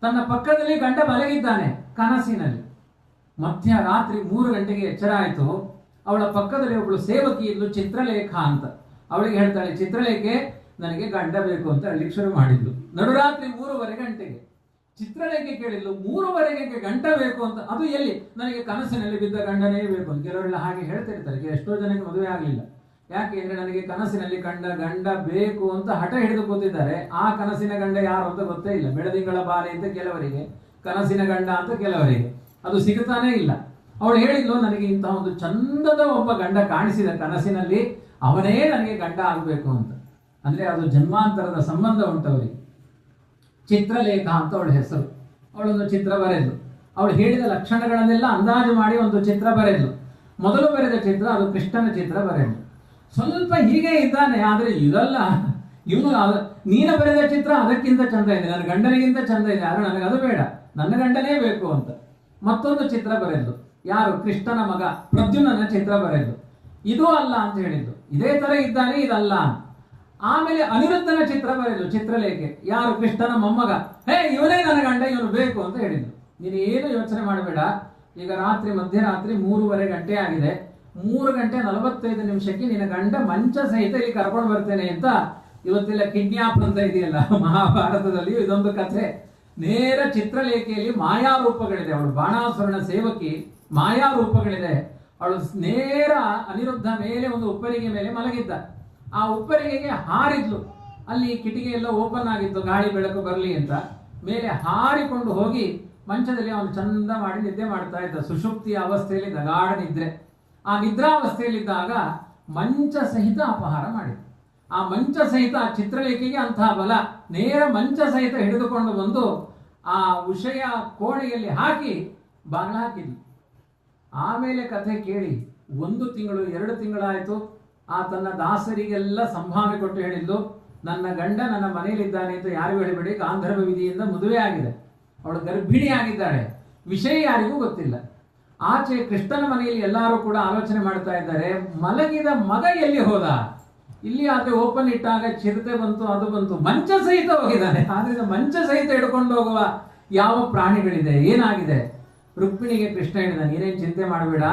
ತನ್ನ ಪಕ್ಕದಲ್ಲಿ ಗಂಡ ಮಲಗಿದ್ದಾನೆ ಕನಸಿನಲ್ಲಿ. ಮಧ್ಯರಾತ್ರಿ 3 ಗಂಟೆಗೆ ಎಚ್ಚರ ಆಯಿತು. ಅವಳ ಪಕ್ಕದಲ್ಲಿ ಒಬ್ಬಳು ಸೇವಕಿ ಇದ್ಲು, ಚಿತ್ರಲೇಖ ಅಂತ. ಅವಳಿಗೆ ಹೇಳ್ತಾಳೆ, ಚಿತ್ರಲೇಖೆ ನನಗೆ ಗಂಡ ಬೇಕು ಅಂತ ಹೇಳಲಿಕ್ಕೆ ಶುರು ಮಾಡಿದ್ಲು. ನಡುರಾತ್ರಿ 3:30 ಗಂಟೆಗೆ ಚಿತ್ರಲೇಖೆ ಕೇಳಿದ್ಲು, 3:30 ಗಂಟ ಬೇಕು ಅಂತ. ಅದು ಎಲ್ಲಿ? ನನಗೆ ಕನಸಿನಲ್ಲಿ ಬಿದ್ದ ಗಂಡನೇ ಬೇಕು ಅಂತ. ಕೆಲವರೆಲ್ಲ ಹಾಗೆ ಹೇಳ್ತಿರ್ತಾರೆ. ಎಷ್ಟೋ ಜನಕ್ಕೆ ಮದುವೆ ಆಗಲಿಲ್ಲ. ಯಾಕೆ ಅಂದ್ರೆ ನನಗೆ ಕನಸಿನಲ್ಲಿ ಕಂಡ ಗಂಡ ಬೇಕು ಅಂತ ಹಠ ಹಿಡಿದು ಕೂತಿದ್ದಾರೆ. ಆ ಕನಸಿನ ಗಂಡ ಯಾರು ಅಂತ ಗೊತ್ತೇ ಇಲ್ಲ. ಬೆಳದಿಂಗಳ ಬಾಲೆ ಅಂತ ಕೆಲವರಿಗೆ, ಕನಸಿನ ಗಂಡ ಅಂತ ಕೆಲವರಿಗೆ. ಅದು ಸಿಗುತ್ತಾನೇ ಇಲ್ಲ. ಅವಳು ಹೇಳಿದ್ಲು, ನನಗೆ ಇಂತಹ ಒಂದು ಚಂದದ ಒಬ್ಬ ಗಂಡ ಕಾಣಿಸಿದ ಕನಸಿನಲ್ಲಿ, ಅವನೇ ನನಗೆ ಗಂಡ ಆಗಬೇಕು ಅಂತ. ಅಂದ್ರೆ ಅದು ಜನ್ಮಾಂತರದ ಸಂಬಂಧ ಉಂಟವರಿಗೆ. ಚಿತ್ರಲೇಖ ಅಂತ ಅವಳ ಹೆಸರು. ಅವಳೊಂದು ಚಿತ್ರ ಬರೆದ್ಲು. ಅವಳು ಹೇಳಿದ ಲಕ್ಷಣಗಳನ್ನೆಲ್ಲ ಅಂದಾಜು ಮಾಡಿ ಒಂದು ಚಿತ್ರ ಬರೆದ್ಲು. ಮೊದಲು ಬರೆದ ಚಿತ್ರ ಅದು ಕೃಷ್ಣನ ಚಿತ್ರ ಬರೆದ್ಲು. ಸ್ವಲ್ಪ ಹೀಗೆ ಇದ್ದಾನೆ, ಆದ್ರೆ ಇದಲ್ಲ, ಇವನು ನೀನು ಬರೆದ ಚಿತ್ರ ಅದಕ್ಕಿಂತ ಚಂದ ಇದೆ, ನನ್ನ ಗಂಡನಿಗಿಂತ ಚಂದ ಇದೆ, ಆದ್ರೆ ನನಗೆ ಅದು ಬೇಡ, ನನ್ನ ಗಂಡನೇ ಬೇಕು ಅಂತ. ಮತ್ತೊಂದು ಚಿತ್ರ ಬರೆದ್ಲು. ಯಾರು? ಕೃಷ್ಣನ ಮಗ ಪ್ರದ್ಯುಮ್ನನ ಚಿತ್ರ ಬರೆದ್ಲು. ಇದು ಅಲ್ಲ ಅಂತ ಹೇಳಿದ್ದು, ಇದೇ ತರ ಇದ್ದಾನೆ, ಇದಲ್ಲ. ಆಮೇಲೆ ಅನಿರುದ್ಧನ ಚಿತ್ರ ಬರೆದ್ಲು ಚಿತ್ರಲೇಖೆ. ಯಾರು? ಕೃಷ್ಣನ ಮೊಮ್ಮಗ. ಇವನೇ ನನ್ನ ಗಂಡ, ಇವನು ಬೇಕು ಅಂತ ಹೇಳಿದ್ಲು. ನೀನು ಏನು ಯೋಚನೆ ಮಾಡಬೇಡ, ಈಗ ರಾತ್ರಿ ಮಧ್ಯರಾತ್ರಿ 3:30 ಗಂಟೆ ಆಗಿದೆ, 3:45 ನಿನ್ನ ಗಂಡ ಮಂಚ ಸಹಿತ ಇಲ್ಲಿ ಕರ್ಕೊಂಡು ಬರ್ತೇನೆ ಅಂತ. ಇವತ್ತೆಲ್ಲ ಕಿಡ್ನಾಪ್ ಅಂತ ಇದೆಯಲ್ಲ ಮಹಾಭಾರತದಲ್ಲಿ, ಇದೊಂದು ಕಥೆ. ನೇರ ಚಿತ್ರಲೇಖೆಯಲ್ಲಿ ಮಾಯಾ ರೂಪಗಳಿದೆ. ಅವಳು ಬಾಣಾಸುರನ ಸೇವಕಿ, ಮಾಯಾ ರೂಪಗಳಿದೆ. ಅವಳು ನೇರ ಅನಿರುದ್ಧ ಮೇಲೆ ಒಂದು ಉಪ್ಪರಿಗೆ ಮೇಲೆ ಮಲಗಿದ್ದ. ಆ ಉಪ್ಪರಿಗೆಗೆ ಹಾರಿದ್ಲು. ಅಲ್ಲಿ ಕಿಟಿಕಿ ಎಲ್ಲ ಓಪನ್ ಆಗಿತ್ತು, ಗಾಳಿ ಬೆಳಕು ಬರಲಿ ಅಂತ. ಮೇಲೆ ಹಾರಿಕೊಂಡು ಹೋಗಿ ಮಂಚದಲ್ಲಿ ಅವನು ಚಂದ ಮಾಡಿ ನಿದ್ದೆ ಮಾಡ್ತಾ ಇದ್ದ. ಸುಷುಪ್ತಿಯ ಅವಸ್ಥೆಯಲ್ಲಿ ದಗಾಢ ನಿದ್ರೆ. ಆ ನಿದ್ರಾವಸ್ಥೆಯಲ್ಲಿದ್ದಾಗ ಮಂಚ ಸಹಿತ ಅಪಹಾರ ಮಾಡಿದ. ಆ ಮಂಚ ಸಹಿತ ಚಿತ್ರಲೇಖೆಗೆ ಅಂತಹ ಬಲ. ನೇರ ಮಂಚ ಸಹಿತ ಹಿಡಿದುಕೊಂಡು ಬಂದು ಆ ಉಷಯ ಕೋಣೆಯಲ್ಲಿ ಹಾಕಿ ಬಾಗಿಲ ಹಾಕಿದ್ಲು. ಆಮೇಲೆ ಕಥೆ ಕೇಳಿ 1 ತಿಂಗಳು 2 ತಿಂಗಳಾಯ್ತು. ಆ ತನ್ನ ದಾಸರಿಗೆಲ್ಲ ಸಂಭಾವನೆ ಕೊಟ್ಟು ಹೇಳಿದ್ಲು, ನನ್ನ ಗಂಡ ನನ್ನ ಮನೆಯಲ್ಲಿದ್ದಾನೆ ಅಂತ ಯಾರಿಗೂ ಹೇಳಿಬೇಡಿ, ಗಾಂಧರ್ವ ವಿಧಿಯಿಂದ ಮದುವೆ ಆಗಿದೆ, ಅವಳು ಗರ್ಭಿಣಿ ಆಗಿದ್ದಾಳೆ, ವಿಷಯ ಯಾರಿಗೂ ಗೊತ್ತಿಲ್ಲ. ಆಚೆ ಕೃಷ್ಣನ ಮನೆಯಲ್ಲಿ ಎಲ್ಲರೂ ಕೂಡ ಆಲೋಚನೆ ಮಾಡ್ತಾ ಇದ್ದಾರೆ, ಮಲಗಿದ ಮಗ ಎಲ್ಲಿ ಹೋದ? ಇಲ್ಲಿ ಆದ್ರೆ ಓಪನ್ ಇಟ್ಟಾಗ ಚಿರತೆ ಬಂತು, ಅದು ಬಂತು, ಮಂಚ ಸಹಿತ ಹೋಗಿದ್ದಾನೆ. ಆದ್ರಿಂದ ಮಂಚ ಸಹಿತ ಹಿಡ್ಕೊಂಡು ಹೋಗುವ ಯಾವ ಪ್ರಾಣಿಗಳಿದೆ, ಏನಾಗಿದೆ? ರುಕ್ಮಿಣಿಗೆ ಕೃಷ್ಣ ಹೇಳಿದ, ನೀನೇನು ಚಿಂತೆ ಮಾಡಬೇಡ,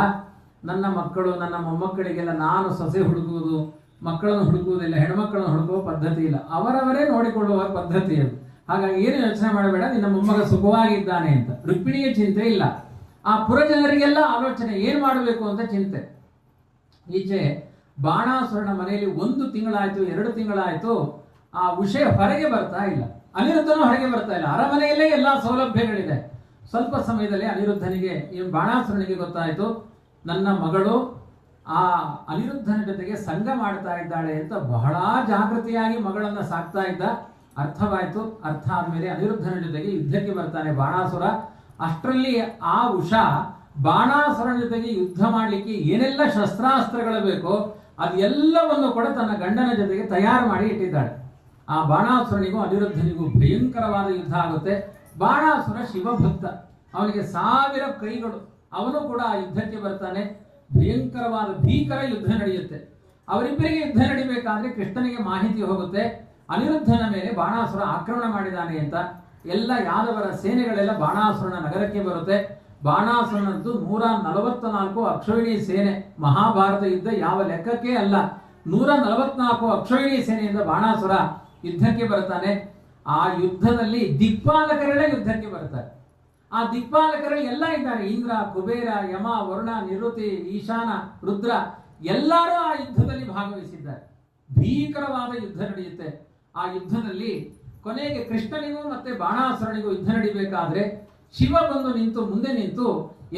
ನನ್ನ ಮಕ್ಕಳು ನನ್ನ ಮೊಮ್ಮಕ್ಕಳಿಗೆಲ್ಲ ನಾನು ಸೊಸೆ ಹುಡುಕುವುದು, ಮಕ್ಕಳನ್ನು ಹುಡುಕುವುದಿಲ್ಲ, ಹೆಣ್ಮಕ್ಕಳನ್ನು ಹುಡುಕುವ ಪದ್ಧತಿ ಇಲ್ಲ, ಅವರವರೇ ನೋಡಿಕೊಳ್ಳುವ ಪದ್ಧತಿ ಅದು. ಹಾಗಾಗಿ ಏನು ಯೋಚನೆ ಮಾಡಬೇಡ, ನಿನ್ನ ಮೊಮ್ಮಗ ಸುಖವಾಗಿದ್ದಾನೆ ಅಂತ. ರುಕ್ಮಿಣಿಗೆ ಚಿಂತೆ ಇಲ್ಲ. ಆ ಪುರಜನರಿಗೆಲ್ಲ ಆಲೋಚನೆ, ಏನ್ ಮಾಡಬೇಕು ಅಂತ ಚಿಂತೆ. ಈಚೆ ಬಾಣಾಸುರನ ಮನೆಯಲ್ಲಿ 1 ತಿಂಗಳಾಯ್ತು, 2 ತಿಂಗಳಾಯ್ತು, ಆ ವಿಷಯ ಹೊರಗೆ ಬರ್ತಾ ಇಲ್ಲ. ಅನಿರುದ್ಧನೂ ಹೊರಗೆ ಬರ್ತಾ ಇಲ್ಲ. ಅರಮನೆಯಲ್ಲೇ ಎಲ್ಲಾ ಸೌಲಭ್ಯಗಳಿದೆ. ಸ್ವಲ್ಪ ಸಮಯದಲ್ಲಿ ಅನಿರುದ್ಧನಿಗೆ, ಈ ಬಾಣಾಸುರನಿಗೆ ಗೊತ್ತಾಯ್ತು, ನನ್ನ ಮಗಳು ಆ ಅನಿರುದ್ಧನ ಜೊತೆಗೆ ಸಂಗ ಮಾಡ್ತಾ ಇದ್ದಾಳೆ ಅಂತ. ಬಹಳ ಜಾಗೃತಿಯಾಗಿ ಮಗಳನ್ನ ಸಾಕ್ತಾ ಇದ್ದ. ಅರ್ಥವಾಯ್ತು. ಅರ್ಥ ಆದ್ಮೇಲೆ ಅನಿರುದ್ಧನ ಜೊತೆಗೆ ಯುದ್ಧಕ್ಕೆ ಬರ್ತಾನೆ ಬಾಣಾಸುರ. ಅಷ್ಟರಲ್ಲಿ ಆ ಉಷಾ ಬಾಣಾಸುರನ ಜೊತೆಗೆ ಯುದ್ಧ ಮಾಡಲಿಕ್ಕೆ ಏನೆಲ್ಲ ಶಸ್ತ್ರಾಸ್ತ್ರಗಳು ಬೇಕೋ ಅದೆಲ್ಲವನ್ನು ಕೂಡ ತನ್ನ ಗಂಡನ ಜೊತೆಗೆ ತಯಾರು ಮಾಡಿ ಇಟ್ಟಿದ್ದಾಳೆ. ಆ ಬಾಣಾಸುರನಿಗೂ ಅನಿರುದ್ಧನಿಗೂ ಭಯಂಕರವಾದ ಯುದ್ಧ ಆಗುತ್ತೆ. ಬಾಣಾಸುರ ಶಿವಭಕ್ತ, ಅವನಿಗೆ 1000 ಕೈಗಳು. ಅವನು ಕೂಡ ಆ ಯುದ್ಧಕ್ಕೆ ಬರ್ತಾನೆ. ಭಯಂಕರವಾದ ಭೀಕರ ಯುದ್ಧ ನಡೆಯುತ್ತೆ. ಅವರಿಬ್ಬರಿಗೆ ಯುದ್ಧ ನಡಿಬೇಕಾದ್ರೆ ಕೃಷ್ಣನಿಗೆ ಮಾಹಿತಿ ಹೋಗುತ್ತೆ, ಅನಿರುದ್ಧನ ಮೇಲೆ ಬಾಣಾಸುರ ಆಕ್ರಮಣ ಮಾಡಿದ್ದಾನೆ ಅಂತ. ಎಲ್ಲ ಯಾದವರ ಸೇನೆಗಳೆಲ್ಲ ಬಾಣಾಸುರನ ನಗರಕ್ಕೆ ಬರುತ್ತೆ. ಬಾಣಾಸುರನದ್ದು 144 ಅಕ್ಷೋಹಿಣಿ ಸೇನೆ. ಮಹಾಭಾರತ ಯುದ್ಧ ಯಾವ ಲೆಕ್ಕಕ್ಕೆ ಅಲ್ಲ. 144 ಅಕ್ಷೋಹಿಣಿ ಸೇನೆಯಿಂದ ಬಾಣಾಸುರ ಯುದ್ಧಕ್ಕೆ ಬರ್ತಾನೆ. ಆ ಯುದ್ಧದಲ್ಲಿ ದಿಕ್ಪಾಲಕರೆಲ್ಲ ಯುದ್ಧಕ್ಕೆ ಬರ್ತಾರೆ. ಆ ದಿಕ್ಪಾಲಕರಲ್ಲಿ ಎಲ್ಲ ಇದ್ದಾರೆ. ಇಂದ್ರ, ಕುಬೇರ, ಯಮ, ವರುಣ, ನಿರುತಿ, ಈಶಾನ, ರುದ್ರ ಎಲ್ಲರೂ ಆ ಯುದ್ಧದಲ್ಲಿ ಭಾಗವಹಿಸಿದ್ದಾರೆ. ಭೀಕರವಾದ ಯುದ್ಧ ನಡೆಯುತ್ತೆ. ಆ ಯುದ್ಧದಲ್ಲಿ ಕೊನೆಗೆ ಕೃಷ್ಣನಿಗೂ ಮತ್ತೆ ಬಾಣಾಸುರನಿಗೂ ಯುದ್ಧ ನಡಿಬೇಕಾದ್ರೆ ಶಿವ ಬಂದು ನಿಂತು ಮುಂದೆ ನಿಂತು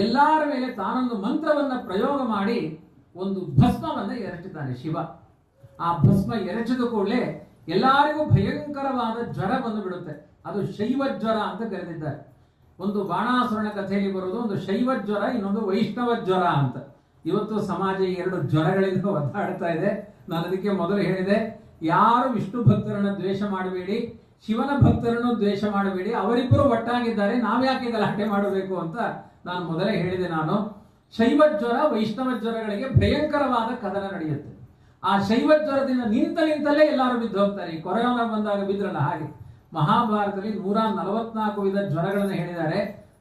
ಎಲ್ಲರ ಮೇಲೆ ತಾನೊಂದು ಮಂತ್ರವನ್ನ ಪ್ರಯೋಗ ಮಾಡಿ ಒಂದು ಭಸ್ಮವನ್ನ ಎರಚಿದ್ದಾನೆ ಶಿವ. ಆ ಭಸ್ಮ ಎರಚಿದ ಕೂಡಲೇ ಎಲ್ಲರಿಗೂ ಭಯಂಕರವಾದ ಜ್ವರ ಬಂದು ಬಿಡುತ್ತೆ. ಅದು ಶೈವ ಜ್ವರ ಅಂತ ಕರೆದಿದ್ದಾರೆ. ಒಂದು ಬಾಣಾಸುರನ ಕಥೆಯಲ್ಲಿ ಬರೋದು ಒಂದು ಶೈವ ಜ್ವರ, ಇನ್ನೊಂದು ವೈಷ್ಣವ ಜ್ವರ ಅಂತ. ಇವತ್ತು ಸಮಾಜ ಈ ಎರಡು ಜ್ವರಗಳಿಂದ ಒದ್ದಾಡ್ತಾ ಇದೆ. ನಾನು ಅದಕ್ಕೆ ಮೊದಲು ಹೇಳಿದೆ, ಯಾರು ವಿಷ್ಣು ಭಕ್ತರನ್ನ ದ್ವೇಷ ಮಾಡಬೇಡಿ, ಶಿವನ ಭಕ್ತರನ್ನು ದ್ವೇಷ ಮಾಡಬೇಡಿ, ಅವರಿಬ್ಬರು ಒಟ್ಟಾಗಿದ್ದಾರೆ, ನಾವ್ಯಾಕೆ ಗಲಾಟೆ ಮಾಡಬೇಕು ಅಂತ ನಾನು ಮೊದಲೇ ಹೇಳಿದೆ. ನಾನು ಶೈವ ಜ್ವರ ವೈಷ್ಣವ ಜ್ವರಗಳಿಗೆ ಭಯಂಕರವಾದ ಕದನ ನಡೆಯುತ್ತೆ. ಆ ಶೈವ ಜ್ವರದಿಂದ ನಿಂತಲೇ ಎಲ್ಲರೂ ಬಿದ್ದು ಹೋಗ್ತಾರೆ. ಈ ಕೊರೋನಾ ಬಂದಾಗ ಬಿದ್ರಲ್ಲ ಹಾಗೆ. ಮಹಾಭಾರತದಲ್ಲಿ 144 ವಿಧ ಜ್ವರಗಳನ್ನು ಹೇಳಿದ್ದಾರೆ.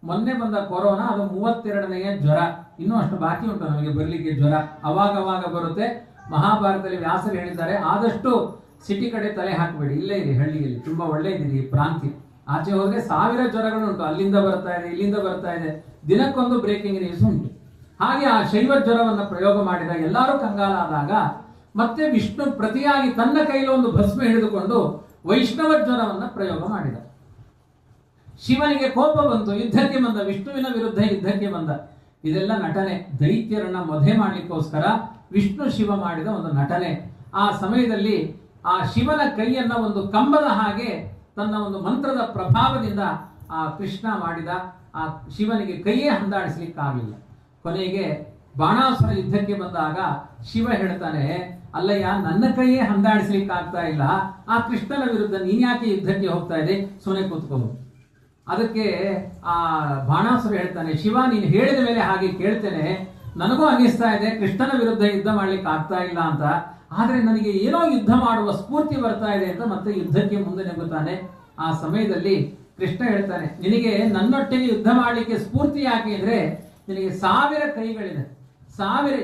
ಮೊನ್ನೆ ಬಂದ ಕೊರೋನಾ ಅದು 32ನೇ ಜ್ವರ. ಇನ್ನೂ ಅಷ್ಟು ಬಾಕಿ ಉಂಟು ನಮಗೆ ಬರಲಿಕ್ಕೆ ಜ್ವರ. ಅವಾಗ ಬರುತ್ತೆ. ಮಹಾಭಾರತದಲ್ಲಿ ವ್ಯಾಸರು ಹೇಳಿದ್ದಾರೆ, ಆದಷ್ಟು ಸಿಟಿ ಕಡೆ ತಲೆ ಹಾಕಬೇಡಿ, ಇಲ್ಲೇ ಇರಿ, ಹಳ್ಳಿಯಲ್ಲಿ ತುಂಬಾ ಒಳ್ಳೆಯದಿರಿ ಪ್ರಾಂತಿ. ಆಚೆ ಹೋದ್ರೆ 1000 ಜ್ವರಗಳು ಉಂಟು, ಅಲ್ಲಿಂದ ಬರ್ತಾ ಇದೆ, ಇಲ್ಲಿಂದ ಬರ್ತಾ ಇದೆ, ದಿನಕ್ಕೊಂದು ಬ್ರೇಕಿಂಗ್ ನ್ಯೂಸ್ ಉಂಟು. ಹಾಗೆ ಆ ಶೈವ ಜ್ವರವನ್ನು ಪ್ರಯೋಗ ಮಾಡಿದಾಗ ಎಲ್ಲರೂ ಕಂಗಾಲಾದಾಗ ಮತ್ತೆ ವಿಷ್ಣು ಪ್ರತಿಯಾಗಿ ತನ್ನ ಕೈಲಿ ಒಂದು ಭಸ್ಮ ಹಿಡಿದುಕೊಂಡು ವೈಷ್ಣವ ಜ್ವರವನ್ನ ಪ್ರಯೋಗ ಮಾಡಿದ. ಶಿವನಿಗೆ ಕೋಪ ಬಂತು, ಯುದ್ಧಕ್ಕೆ ಬಂದ, ವಿಷ್ಣುವಿನ ವಿರುದ್ಧ ಯುದ್ಧಕ್ಕೆ ಬಂದ. ಇದೆಲ್ಲ ನಟನೆ. ದೈತ್ಯರನ್ನ ಮಧೆ ಮಾಡಲಿಕ್ಕೋಸ್ಕರ ವಿಷ್ಣು ಶಿವ ಮಾಡಿದ ಒಂದು ನಟನೆ. ಆ ಸಮಯದಲ್ಲಿ ಆ ಶಿವನ ಕೈಯನ್ನ ಒಂದು ಕಂಬದ ಹಾಗೆ ತನ್ನ ಒಂದು ಮಂತ್ರದ ಪ್ರಭಾವದಿಂದ ಆ ಕೃಷ್ಣ ಮಾಡಿದ. ಆ ಶಿವನಿಗೆ ಕೈಯೇ ಹಂದಾಡಿಸ್ಲಿಕ್ಕಾಗಲಿಲ್ಲ. ಕೊನೆಗೆ ಬಾಣಾಸುರ ಯುದ್ಧಕ್ಕೆ ಬಂದಾಗ ಶಿವ ಹೇಳ್ತಾನೆ, ಅಲ್ಲಯ್ಯ, ನನ್ನ ಕೈಯೇ ಹಂದಾಡಿಸ್ಲಿಕ್ಕೆ ಆಗ್ತಾ ಇಲ್ಲ, ಆ ಕೃಷ್ಣನ ವಿರುದ್ಧ ನೀನ್ ಯಾಕೆ ಯುದ್ಧಕ್ಕೆ ಹೋಗ್ತಾ ಇದೆ, ಸುಮ್ಮನೆ ಕೂತ್ಕೋಬಹುದು. ಅದಕ್ಕೆ ಆ ಬಾಣಾಸುರ ಹೇಳ್ತಾನೆ, ಶಿವ ನೀನು ಹೇಳಿದ ಮೇಲೆ ಹಾಗೆ ಕೇಳ್ತೇನೆ, ನನಗೂ ಅನ್ನಿಸ್ತಾ ಇದೆ ಕೃಷ್ಣನ ವಿರುದ್ಧ ಯುದ್ಧ ಮಾಡ್ಲಿಕ್ಕೆ ಆಗ್ತಾ ಇಲ್ಲ ಅಂತ, ಆದ್ರೆ ನನಗೆ ಏನೋ ಯುದ್ಧ ಮಾಡುವ ಸ್ಫೂರ್ತಿ ಬರ್ತಾ ಇದೆ ಅಂತ ಮತ್ತೆ ಯುದ್ಧಕ್ಕೆ ಮುಂದೆ ನೆಗುತ್ತಾನೆ. ಆ ಸಮಯದಲ್ಲಿ ಕೃಷ್ಣ ಹೇಳ್ತಾನೆ, ನಿನಗೆ ನನ್ನೊಟ್ಟಿಗೆ ಯುದ್ಧ ಮಾಡ್ಲಿಕ್ಕೆ ಸ್ಫೂರ್ತಿ ಯಾಕೆ ಅಂದ್ರೆ ನಿನಗೆ 1000 ಕೈಗಳಿದೆ.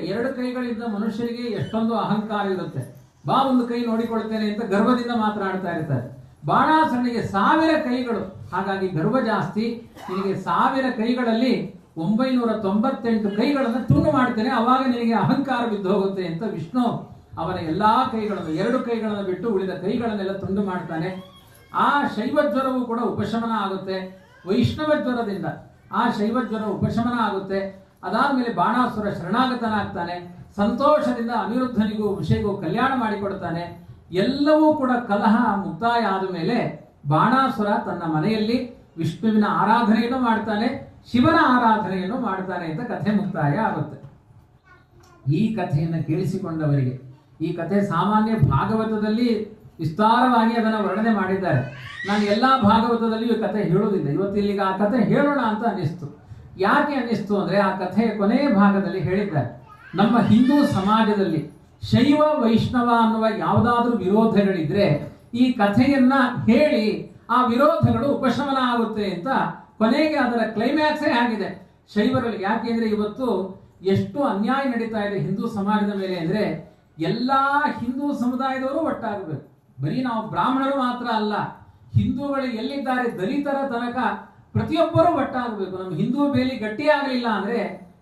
2 ಕೈಗಳಿಂದ ಮನುಷ್ಯರಿಗೆ ಎಷ್ಟೊಂದು ಅಹಂಕಾರ ಇರುತ್ತೆ. ಬಾ ಒಂದು ಕೈ ನೋಡಿಕೊಳ್ತೇನೆ ಅಂತ ಗರ್ವದಿಂದ ಮಾತನಾಡ್ತಾ ಇರ್ತಾರೆ. ಬಾಣಾಸುರನಿಗೆ 1000 ಕೈಗಳು, ಹಾಗಾಗಿ ಗರ್ವ ಜಾಸ್ತಿ. ನಿನಗೆ 1000 ಕೈಗಳಲ್ಲಿ 998 ಕೈಗಳನ್ನು ತುಂಡು ಮಾಡ್ತೇನೆ, ಅವಾಗ ನಿನಗೆ ಅಹಂಕಾರ ಬಿದ್ದು ಹೋಗುತ್ತೆ ಅಂತ ವಿಷ್ಣು ಅವನ ಎಲ್ಲಾ ಕೈಗಳನ್ನು, 2 ಕೈಗಳನ್ನು ಬಿಟ್ಟು ಉಳಿದ ಕೈಗಳನ್ನೆಲ್ಲ ತುಂಡು ಮಾಡ್ತಾನೆ. ಆ ಶೈವ ಜ್ವರವು ಕೂಡ ಉಪಶಮನ ಆಗುತ್ತೆ ವೈಷ್ಣವ ಜ್ವರದಿಂದ. ಆ ಶೈವ ಜ್ವರ ಉಪಶಮನ ಆಗುತ್ತೆ. ಅದಾದ್ಮೇಲೆ ಬಾಣಾಸುರ ಶರಣಾಗತನಾಗ್ತಾನೆ. ಸಂತೋಷದಿಂದ ಅನಿರುದ್ಧನಿಗೂ ವಿಷಯಗೂ ಕಲ್ಯಾಣ ಮಾಡಿಕೊಡ್ತಾನೆ. ಎಲ್ಲವೂ ಕೂಡ ಕಲಹ ಮುಕ್ತಾಯ ಆದ ಮೇಲೆ ಬಾಣಾಸುರ ತನ್ನ ಮನೆಯಲ್ಲಿ ವಿಷ್ಣುವಿನ ಆರಾಧನೆಯನ್ನು ಮಾಡ್ತಾನೆ, ಶಿವನ ಆರಾಧನೆಯನ್ನು ಮಾಡ್ತಾನೆ ಅಂತ ಕಥೆ ಮುಕ್ತಾಯ ಆಗುತ್ತೆ. ಈ ಕಥೆಯನ್ನು ಕೇಳಿಸಿಕೊಂಡವರಿಗೆ, ಈ ಕಥೆ ಸಾಮಾನ್ಯ ಭಾಗವತದಲ್ಲಿ ವಿಸ್ತಾರವಾಗಿ ಅದನ್ನು ವರ್ಣನೆ ಮಾಡಿದ್ದಾರೆ. ನಾನು ಎಲ್ಲಾ ಭಾಗವತದಲ್ಲಿಯೂ ಕಥೆ ಹೇಳುವುದಿಲ್ಲ. ಇವತ್ತಿಲ್ಲಿಗ ಆ ಕಥೆ ಹೇಳೋಣ ಅಂತ ಅನ್ನಿಸ್ತು. ಯಾಕೆ ಅನ್ನಿಸ್ತು ಅಂದ್ರೆ ಆ ಕಥೆಯ ಕೊನೆಯ ಭಾಗದಲ್ಲಿ ಹೇಳಿದ್ದಾರೆ, ನಮ್ಮ ಹಿಂದೂ ಸಮಾಜದಲ್ಲಿ ಶೈವ ವೈಷ್ಣವ ಅನ್ನುವ ಯಾವುದಾದ್ರೂ ವಿರೋಧಗಳಿದ್ರೆ ಈ ಕಥೆಯನ್ನ ಹೇಳಿ ಆ ವಿರೋಧಗಳು ಉಪಶಮನ ಆಗುತ್ತೆ ಅಂತ ಕೊನೆಗೆ ಅದರ ಕ್ಲೈಮ್ಯಾಕ್ಸೇ ಆಗಿದೆ ಶೈವರಲ್ಲಿ. ಯಾಕೆಂದ್ರೆ ಇವತ್ತು ಎಷ್ಟು ಅನ್ಯಾಯ ನಡೀತಾ ಇದೆ ಹಿಂದೂ ಸಮಾಜದ ಮೇಲೆ ಅಂದ್ರೆ ಎಲ್ಲಾ ಹಿಂದೂ ಸಮುದಾಯದವರು ಒಟ್ಟಾಗಬೇಕು. ಬರೀ ನಾವು ಬ್ರಾಹ್ಮಣರು ಮಾತ್ರ ಅಲ್ಲ, ಹಿಂದೂಗಳು ಎಲ್ಲಿದ್ದಾರೆ ದಲಿತರ ತನಕ ಪ್ರತಿಯೊಬ್ಬರೂ ಒಟ್ಟಾಗಬೇಕು. ನಮ್ಮ ಹಿಂದೂ ಬೇಲಿ ಗಟ್ಟಿಯಾಗಲಿಲ್ಲ ಅಂದ್ರೆ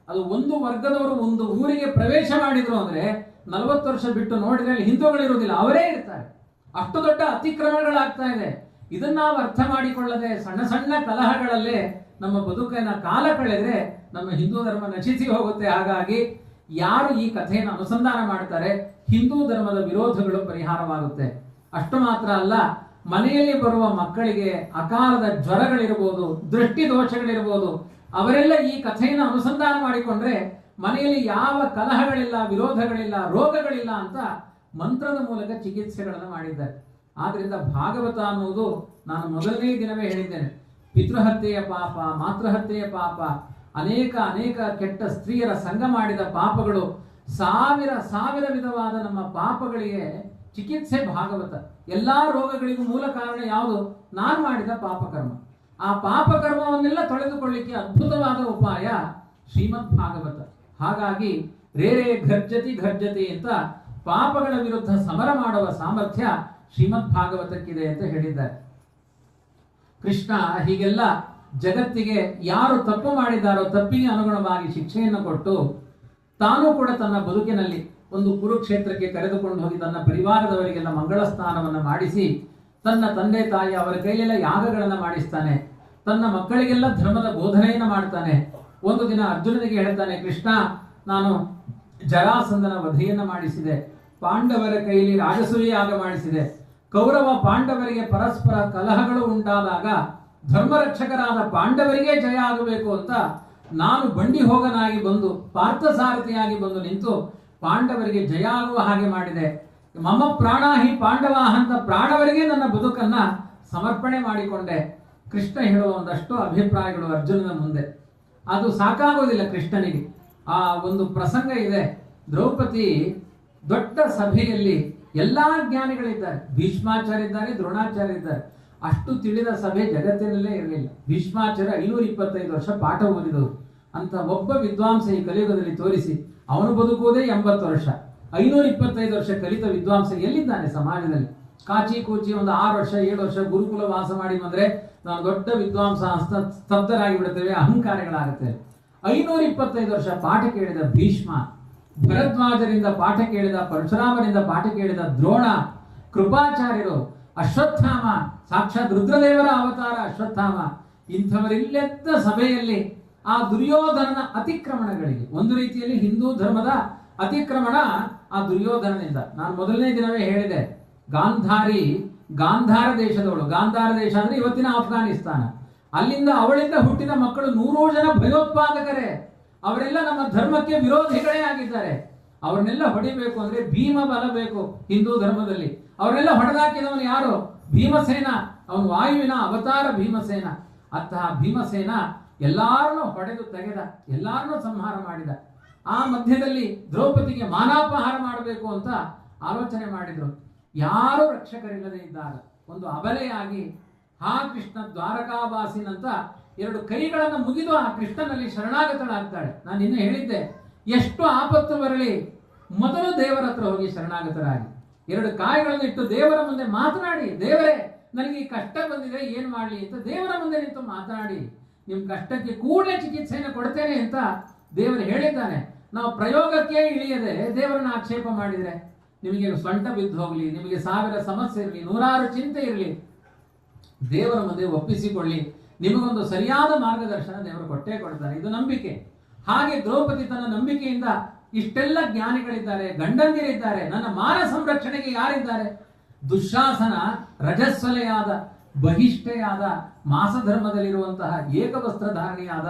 ಅದು ಒಂದು ವರ್ಗದವರು ಒಂದು ಊರಿಗೆ ಪ್ರವೇಶ ಮಾಡಿದ್ರು ಅಂದ್ರೆ 40 ವರ್ಷ ಬಿಟ್ಟು ನೋಡಿದ್ರೆ ಹಿಂದೂಗಳು ಇರುವುದಿಲ್ಲ, ಅವರೇ ಇರ್ತಾರೆ. ಅಷ್ಟು ದೊಡ್ಡ ಅತಿಕ್ರಮಣಗಳಾಗ್ತಾ ಇದೆ. ಇದನ್ನ ನಾವು ಅರ್ಥ ಮಾಡಿಕೊಳ್ಳದೆ ಸಣ್ಣ ಸಣ್ಣ ಕಲಹಗಳಲ್ಲೇ ನಮ್ಮ ಬದುಕಿನ ಕಾಲ ಕಳೆದ್ರೆ ನಮ್ಮ ಹಿಂದೂ ಧರ್ಮ ನಶಿಸಿ ಹೋಗುತ್ತೆ. ಹಾಗಾಗಿ ಯಾರು ಈ ಕಥೆಯನ್ನು ಅನುಸಂಧಾನ ಮಾಡ್ತಾರೆ ಹಿಂದೂ ಧರ್ಮದ ವಿರೋಧಗಳು ಪರಿಹಾರವಾಗುತ್ತೆ. ಅಷ್ಟು ಮಾತ್ರ ಅಲ್ಲ, ಮನೆಯಲ್ಲಿ ಬರುವ ಮಕ್ಕಳಿಗೆ ಅಕಾಲದ ಜ್ವರಗಳಿರ್ಬೋದು, ದೃಷ್ಟಿ ದೋಷಗಳಿರ್ಬೋದು, ಅವರೆಲ್ಲ ಈ ಕಥೆಯನ್ನು ಅನುಸಂಧಾನ ಮಾಡಿಕೊಂಡ್ರೆ ಮನೆಯಲ್ಲಿ ಯಾವ ಕಲಹಗಳಿಲ್ಲ, ವಿರೋಧಗಳಿಲ್ಲ, ರೋಗಗಳಿಲ್ಲ ಅಂತ ಮಂತ್ರದ ಮೂಲಕ ಚಿಕಿತ್ಸೆಗಳನ್ನು ಮಾಡಿದ್ದಾರೆ. ಆದ್ರಿಂದ ಭಾಗವತ ಅನ್ನುವುದು, ನಾನು ಮೊದಲನೇ ದಿನವೇ ಹೇಳಿದ್ದೇನೆ, ಪಿತೃಹತ್ಯೆಯ ಪಾಪ, ಮಾತೃಹತ್ಯೆಯ ಪಾಪ, ಅನೇಕ ಕೆಟ್ಟ ಸ್ತ್ರೀಯರ ಸಂಘ ಮಾಡಿದ ಪಾಪಗಳು, ಸಾವಿರ ವಿಧವಾದ ನಮ್ಮ ಪಾಪಗಳಿಗೆ ಚಿಕಿತ್ಸೆ ಭಾಗವತ. ಎಲ್ಲಾ ರೋಗಗಳಿಗೂ ಮೂಲ ಕಾರಣ ಯಾವುದು? ನಾನು ಮಾಡಿದ ಪಾಪಕರ್ಮ. ಆ ಪಾಪ ಕರ್ಮವನ್ನೆಲ್ಲ ತೊಳೆದುಕೊಳ್ಳಿಕ್ಕೆ ಅದ್ಭುತವಾದ ಉಪಾಯ ಶ್ರೀಮದ್ ಭಾಗವತ. ಹಾಗಾಗಿ ರೇರೇ ಘರ್ಜತಿ ಘರ್ಜತಿ ಅಂತ ಪಾಪಗಳ ವಿರುದ್ಧ ಸಮರ ಮಾಡುವ ಸಾಮರ್ಥ್ಯ ಶ್ರೀಮದ್ ಭಾಗವತಕ್ಕಿದೆ ಅಂತ ಹೇಳಿದ್ದಾರೆ. ಕೃಷ್ಣ ಹೀಗೆಲ್ಲ ಜಗತ್ತಿಗೆ ಯಾರು ತಪ್ಪು ಮಾಡಿದಾರೋ ತಪ್ಪಿಗೆ ಅನುಗುಣವಾಗಿ ಶಿಕ್ಷೆಯನ್ನು ಕೊಟ್ಟು ತಾನು ಕೂಡ ತನ್ನ ಬದುಕಿನಲ್ಲಿ ಒಂದು ಕುರುಕ್ಷೇತ್ರಕ್ಕೆ ಕರೆದುಕೊಂಡು ಹೋಗಿ ತನ್ನ ಪರಿವಾರದವರಿಗೆಲ್ಲ ಮಂಗಳ ಸ್ನಾನವನ್ನು ಮಾಡಿಸಿ ತನ್ನ ತಂದೆ ತಾಯಿ ಅವರ ಕೈಲೆಲ್ಲ ಯಾಗಗಳನ್ನು ಮಾಡಿಸ್ತಾನೆ. ತನ್ನ ಮಕ್ಕಳಿಗೆಲ್ಲ ಧರ್ಮದ ಬೋಧನೆಯನ್ನು ಮಾಡ್ತಾನೆ. ಒಂದು ದಿನ ಅರ್ಜುನನಿಗೆ ಹೇಳ್ತಾನೆ, ಕೃಷ್ಣ, ನಾನು ಜರಾಸಂಧನ ವಧೆಯನ್ನು ಮಾಡಿಸಿದೆ, ಪಾಂಡವರ ಕೈಲಿ ರಾಜಸೂಯ ಯಾಗ ಮಾಡಿಸಿದೆ. ಕೌರವ ಪಾಂಡವರಿಗೆ ಪರಸ್ಪರ ಕಲಹಗಳು ಉಂಟಾದಾಗ ಧರ್ಮರಕ್ಷಕರಾದ ಪಾಂಡವರಿಗೆ ಜಯ ಆಗಬೇಕು ಅಂತ ನಾನು ಬಂಡಿ ಹೋಗನಾಗಿ ಬಂದು ಪಾರ್ಥಸಾರಥಿಯಾಗಿ ಬಂದು ನಿಂತು ಪಾಂಡವರಿಗೆ ಜಯ ಆಗುವ ಹಾಗೆ ಮಾಡಿದೆ. ಮಮ ಪ್ರಾಣಾಹಿ ಪಾಂಡವ ಅಂತ ಪ್ರಾಣವರಿಗೆ ನನ್ನ ಬದುಕನ್ನ ಸಮರ್ಪಣೆ ಮಾಡಿಕೊಂಡೆ. ಕೃಷ್ಣ ಹೇಳುವ ಒಂದಷ್ಟು ಅಭಿಪ್ರಾಯಗಳು ಅರ್ಜುನನ ಮುಂದೆ. ಅದು ಸಾಕಾಗೋದಿಲ್ಲ ಕೃಷ್ಣನಿಗೆ. ಆ ಒಂದು ಪ್ರಸಂಗ ಇದೆ. ದ್ರೌಪದಿ ದೊಡ್ಡ ಸಭೆಯಲ್ಲಿ ಎಲ್ಲಾ ಜ್ಞಾನಿಗಳಿದ್ದಾರೆ, ಭೀಷ್ಮಾಚಾರ್ಯ ಇದ್ದಾರೆ, ದ್ರೋಣಾಚಾರ್ಯ ಇದ್ದಾರೆ. ಅಷ್ಟು ತಿಳಿದ ಸಭೆ ಜಗತ್ತಿನಲ್ಲೇ ಇರಲಿಲ್ಲ. ಭೀಷ್ಮಾಚಾರ್ಯ 525 ವರ್ಷ ಪಾಠ ಓದಿದವರು ಅಂತ ಒಬ್ಬ ವಿದ್ವಾಂಸ ಈ ಕಲಿಯುಗದಲ್ಲಿ ತೋರಿಸಿ ಅವನು ಬದುಕುವುದೇ 80 ವರ್ಷ. 525 ವರ್ಷ ಕಲಿತ ವಿದ್ವಾಂಸ ಎಲ್ಲಿದ್ದಾನೆ ಸಮಾಜದಲ್ಲಿ? ಕಾಚಿ ಕೂಚಿ ಒಂದು 6 ವರ್ಷ 7 ವರ್ಷ ಗುರುಕುಲ ವಾಸ ಮಾಡಿ ಬಂದ್ರೆ ನಾವು ದೊಡ್ಡ ವಿದ್ವಾಂಸ ಸ್ತಬ್ಧರಾಗಿ ಬಿಡುತ್ತೇವೆ, ಅಹಂಕಾರಗಳಾಗುತ್ತೇವೆ. 525 ವರ್ಷ ಪಾಠ ಕೇಳಿದ ಭೀಷ್ಮ, ಭರದ್ವಾಜರಿಂದ ಪಾಠ ಕೇಳಿದ ಪರಶುರಾಮರಿಂದ ಪಾಠ ಕೇಳಿದ ದ್ರೋಣ, ಕೃಪಾಚಾರ್ಯರು, ಅಶ್ವತ್ಥಾಮ, ಸಾಕ್ಷಾತ್ ರುದ್ರದೇವರ ಅವತಾರ ಅಶ್ವತ್ಥಾಮ, ಇಂಥವರಿಲ್ಲೆದ್ದ ಸಭೆಯಲ್ಲಿ ಆ ದುರ್ಯೋಧನನ ಅತಿಕ್ರಮಣಗಳಿಗೆ, ಒಂದು ರೀತಿಯಲ್ಲಿ ಹಿಂದೂ ಧರ್ಮದ ಅತಿಕ್ರಮಣ ಆ ದುರ್ಯೋಧನನಿಂದ. ನಾನು ಮೊದಲನೇ ದಿನವೇ ಹೇಳಿದೆ, ಗಾಂಧಾರ ದೇಶದವಳು, ಗಾಂಧಾರ ದೇಶ ಅಂದ್ರೆ ಇವತ್ತಿನ ಅಫ್ಘಾನಿಸ್ತಾನ, ಅಲ್ಲಿಂದ ಅವಳಿಂದ ಹುಟ್ಟಿದ ಮಕ್ಕಳು 100 ಜನ ಭಯೋತ್ಪಾದಕರೇ. ಅವರೆಲ್ಲ ನಮ್ಮ ಧರ್ಮಕ್ಕೆ ವಿರೋಧಿಗಳೇ ಆಗಿದ್ದಾರೆ. ಅವ್ರನ್ನೆಲ್ಲ ಹೊಡಿಬೇಕು ಅಂದ್ರೆ ಭೀಮ ಬಲ ಬೇಕು ಹಿಂದೂ ಧರ್ಮದಲ್ಲಿ. ಅವರೆಲ್ಲ ಹೊಡೆದಾಕಿದವನು ಯಾರು? ಭೀಮಸೇನ. ಅವನು ವಾಯುವಿನ ಅವತಾರ ಭೀಮಸೇನ. ಅಂತಹ ಭೀಮಸೇನ ಎಲ್ಲಾರನ್ನೂ ಹೊಡೆದು ತೆಗೆದ, ಎಲ್ಲಾರನ್ನೂ ಸಂಹಾರ ಮಾಡಿದ. ಆ ಮಧ್ಯದಲ್ಲಿ ದ್ರೌಪದಿಗೆ ಮಾನಾಪಹಾರ ಮಾಡಬೇಕು ಅಂತ ಆಲೋಚನೆ ಮಾಡಿದ್ರು. ಯಾರು ರಕ್ಷಕರಿಲ್ಲದೆ ಇದ್ದಾಗ ಒಂದು ಅಬಲೆಯಾಗಿ ಹಾ ಕೃಷ್ಣ ದ್ವಾರಕಾವಾಸಿನಂತ 2 ಕೈಗಳನ್ನು ಮುಗಿದು ಆ ಕೃಷ್ಣನಲ್ಲಿ ಶರಣಾಗತಳಾಗ್ತಾಳೆ. ನಾನು ನಿನ್ನೆ ಹೇಳಿದ್ದೆ, ಎಷ್ಟು ಆಪತ್ತು ಬರಲಿ ಮೊದಲು ದೇವರ ಹತ್ರ ಹೋಗಿ ಶರಣಾಗತರಾಗಿ 2 ಕಾಯಿಗಳನ್ನು ಇಟ್ಟು ದೇವರ ಮುಂದೆ ಮಾತನಾಡಿ, ದೇವರೇ ನನಗೆ ಈ ಕಷ್ಟ ಬಂದಿದೆ, ಏನ್ ಮಾಡ್ಲಿ ಅಂತ ದೇವರ ಮುಂದೆ ನಿಂತು ಮಾತನಾಡಿ, ನಿಮ್ ಕಷ್ಟಕ್ಕೆ ಕೂಡಲೇ ಚಿಕಿತ್ಸೆಯನ್ನು ಕೊಡ್ತೇನೆ ಅಂತ ದೇವರು ಹೇಳಿದ್ದಾನೆ. ನಾವು ಪ್ರಯೋಗಕ್ಕೆ ಇಳಿಯದೆ ದೇವರನ್ನ ಆಕ್ಷೇಪ ಮಾಡಿದ್ರೆ ನಿಮಗೆ ಸೊಂಟ ಬಿದ್ದು ಹೋಗ್ಲಿ, ನಿಮಗೆ 1000 ಸಮಸ್ಯೆ ಇರಲಿ, 100 ಚಿಂತೆ ಇರಲಿ, ದೇವರ ಮುಂದೆ ಒಪ್ಪಿಸಿಕೊಳ್ಳಿ, ನಿಮಗೊಂದು ಸರಿಯಾದ ಮಾರ್ಗದರ್ಶನ ದೇವರು ಕೊಟ್ಟೇ ಕೊಡ್ತಾರೆ. ಇದು ನಂಬಿಕೆ. ಹಾಗೆ ದ್ರೌಪದಿ ತನ್ನ ನಂಬಿಕೆಯಿಂದ ಇಷ್ಟೆಲ್ಲ ಜ್ಞಾನಿಗಳಿದ್ದಾರೆ, ಗಂಡಂದಿರಿದ್ದಾರೆ, ನನ್ನ ಮಾನ ಸಂರಕ್ಷಣೆಗೆ ಯಾರಿದ್ದಾರೆ? ದುಶ್ಯಾಸನ ರಜಸ್ವಲೆಯಾದ ಬಹಿಷ್ಠೆಯಾದ ಮಾಸಧರ್ಮದಲ್ಲಿರುವಂತಹ ಏಕವಸ್ತ್ರಧಾರಣಿಯಾದ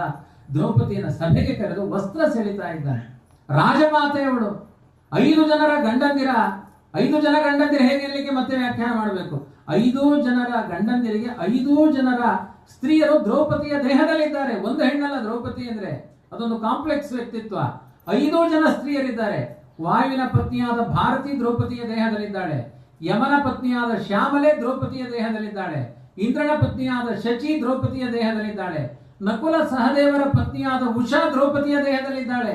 ದ್ರೌಪದಿಯನ್ನು ಸಭೆಗೆ ಕರೆದು ವಸ್ತ್ರ ಸೆಳಿತಾ ಇದ್ದಾನೆ. ರಾಜಮಾತೆಯವಳು 5 ಜನರ ಗಂಡಂದಿರ, 5 ಜನ ಗಂಡಂದಿರ ಹೇಗೆ ಇರಲಿಕ್ಕೆ ಮತ್ತೆ ವ್ಯಾಖ್ಯಾನ ಮಾಡಬೇಕು. 5 ಜನರ ಗಂಡಂದಿರಿಗೆ 5 ಜನರ ಸ್ತ್ರೀಯರು ದ್ರೌಪದಿಯ ದೇಹದಲ್ಲಿದ್ದಾರೆ. ಒಂದು ಹೆಣ್ಣಲ್ಲ ದ್ರೌಪದಿ ಅಂದ್ರೆ, ಅದೊಂದು ಕಾಂಪ್ಲೆಕ್ಸ್ ವ್ಯಕ್ತಿತ್ವ. 5 ಜನ ಸ್ತ್ರೀಯರಿದ್ದಾರೆ. ವಾಯುವಿನ ಪತ್ನಿಯಾದ ಭಾರತಿ ದ್ರೌಪದಿಯ ದೇಹದಲ್ಲಿದ್ದಾಳೆ. ಯಮನ ಪತ್ನಿಯಾದ ಶ್ಯಾಮಲೆ ದ್ರೌಪದಿಯ ದೇಹದಲ್ಲಿದ್ದಾಳೆ. ಇಂದ್ರನ ಪತ್ನಿಯಾದ ಶಚಿ ದ್ರೌಪದಿಯ ದೇಹದಲ್ಲಿದ್ದಾಳೆ. ನಕುಲ ಸಹದೇವರ ಪತ್ನಿಯಾದ ಉಷಾ ದ್ರೌಪದಿಯ ದೇಹದಲ್ಲಿದ್ದಾಳೆ.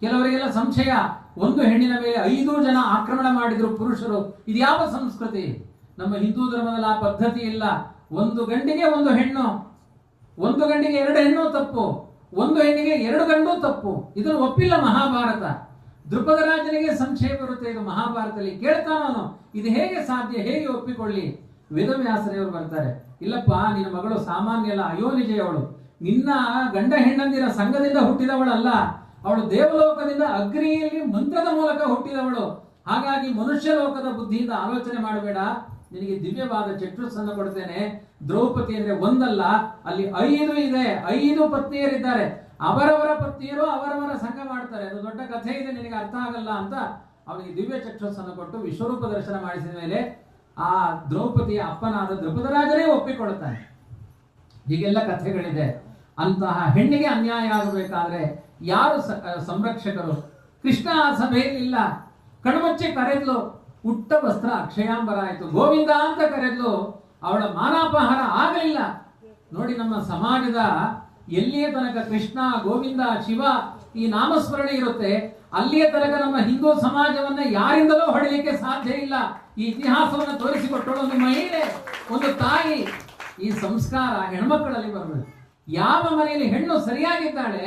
ಕೆಲವರಿಗೆಲ್ಲ ಸಂಶಯ, ಒಂದು ಹೆಣ್ಣಿನ ಮೇಲೆ 5 ಜನ ಆಕ್ರಮಣ ಮಾಡಿದ್ರು ಪುರುಷರು, ಇದು ಯಾವ ಸಂಸ್ಕೃತಿ? ನಮ್ಮ ಹಿಂದೂ ಧರ್ಮದಲ್ಲಿ ಆ ಪದ್ಧತಿ ಇಲ್ಲ. 1 ಗಂಡಿಗೆ 1 ಹೆಣ್ಣು, 1 ಗಂಡಿಗೆ 2 ಹೆಣ್ಣು ತಪ್ಪು, 1 ಹೆಣ್ಣಿಗೆ 2 ಗಂಡು ತಪ್ಪು. ಇದನ್ನು ಒಪ್ಪಿಲ್ಲ ಮಹಾಭಾರತ. ದೃಪದ ರಾಜನಿಗೆ ಸಂಶಯ ಬರುತ್ತೆ, ಇದು ಮಹಾಭಾರತದಲ್ಲಿ ಕೇಳ್ತಾನವನು, ಇದು ಹೇಗೆ ಸಾಧ್ಯ, ಹೇಗೆ ಒಪ್ಪಿಕೊಳ್ಳಿ? ವೇದವ್ಯಾಸರೇವರು ಬರ್ತಾರೆ, ಇಲ್ಲಪ್ಪ ನಿನ್ನ ಮಗಳು ಸಾಮಾನ್ಯ ಅಲ್ಲ, ಅಯೋನಿಜೆಯವಳು, ನಿನ್ನ ಗಂಡ ಹೆಣ್ಣಂದಿರ ಸಂಘದಿಂದ ಹುಟ್ಟಿದವಳಲ್ಲ, ಅವಳು ದೇವಲೋಕದಿಂದ ಅಗ್ನಿಯಲ್ಲಿ ಮಂತ್ರದ ಮೂಲಕ ಹುಟ್ಟಿದವಳು. ಹಾಗಾಗಿ ಮನುಷ್ಯ ಲೋಕದ ಬುದ್ಧಿಯಿಂದ ಆಲೋಚನೆ ಮಾಡಬೇಡ, ನಿನಗೆ ದಿವ್ಯವಾದ ಚಕ್ಷುಸ್ಸನ್ನು ಕೊಡ್ತೇನೆ. ದ್ರೌಪದಿ ಅಂದ್ರೆ ಒಂದಲ್ಲ, ಅಲ್ಲಿ 5 ಇದೆ, 5 ಪತ್ನಿಯರಿದ್ದಾರೆ. ಅವರವರ ಪತ್ನಿಯರು ಅವರವರ ಸಂಘ ಮಾಡ್ತಾರೆ. ಅದು ದೊಡ್ಡ ಕಥೆ ಇದೆ, ನಿನಗೆ ಅರ್ಥ ಆಗಲ್ಲ ಅಂತ ಅವನಿಗೆ ದಿವ್ಯ ಚಕ್ಷುಸ್ಸನ್ನು ಕೊಟ್ಟು ವಿಶ್ವರೂಪ ದರ್ಶನ ಮಾಡಿಸಿದ ಮೇಲೆ ಆ ದ್ರೌಪದಿಯ ಅಪ್ಪನಾದ ದೃಪದರಾಜರೇ ಒಪ್ಪಿಕೊಳ್ತಾನೆ. ಹೀಗೆಲ್ಲ ಕಥೆಗಳಿದೆ. ಅಂತಹ ಹೆಣ್ಣಿಗೆ ಅನ್ಯಾಯ ಆಗಬೇಕಾದ್ರೆ ಯಾರು ಸಂರಕ್ಷಕರು? ಕೃಷ್ಣ ಆ ಸಭೆಯಲ್ಲಿ ಇಲ್ಲ. ಕಣ್ಮುಚ್ಚಿ ಕರೆದ್ಲು, ಉಟ್ಟ ವಸ್ತ್ರ ಅಕ್ಷಯಾಂಬರ ಆಯಿತು. ಗೋವಿಂದ ಅಂತ ಕರೆದ್ಲು, ಅವಳ ಮಾನಾಪಹಾರ ಆಗಲಿಲ್ಲ. ನೋಡಿ, ನಮ್ಮ ಸಮಾಜದ ಎಲ್ಲಿಯ ತನಕ ಕೃಷ್ಣ, ಗೋವಿಂದ, ಶಿವ ಈ ನಾಮಸ್ಮರಣೆ ಇರುತ್ತೆ, ಅಲ್ಲಿಯ ತನಕ ನಮ್ಮ ಹಿಂದೂ ಸಮಾಜವನ್ನ ಯಾರಿಂದಲೂ ಹೊಡೆಯಲಿಕ್ಕೆ ಸಾಧ್ಯ ಇಲ್ಲ. ಈ ಇತಿಹಾಸವನ್ನು ತೋರಿಸಿಕೊಟ್ಟಳು ಒಂದು ಮಹಿಳೆ, ಒಂದು ತಾಯಿ. ಈ ಸಂಸ್ಕಾರ ಹೆಣ್ಮಕ್ಕಳಲ್ಲಿ ಬರಬೇಕು. ಯಾವ ಮನೆಯಲ್ಲಿ ಹೆಣ್ಣು ಸರಿಯಾಗಿದ್ದಾಳೆ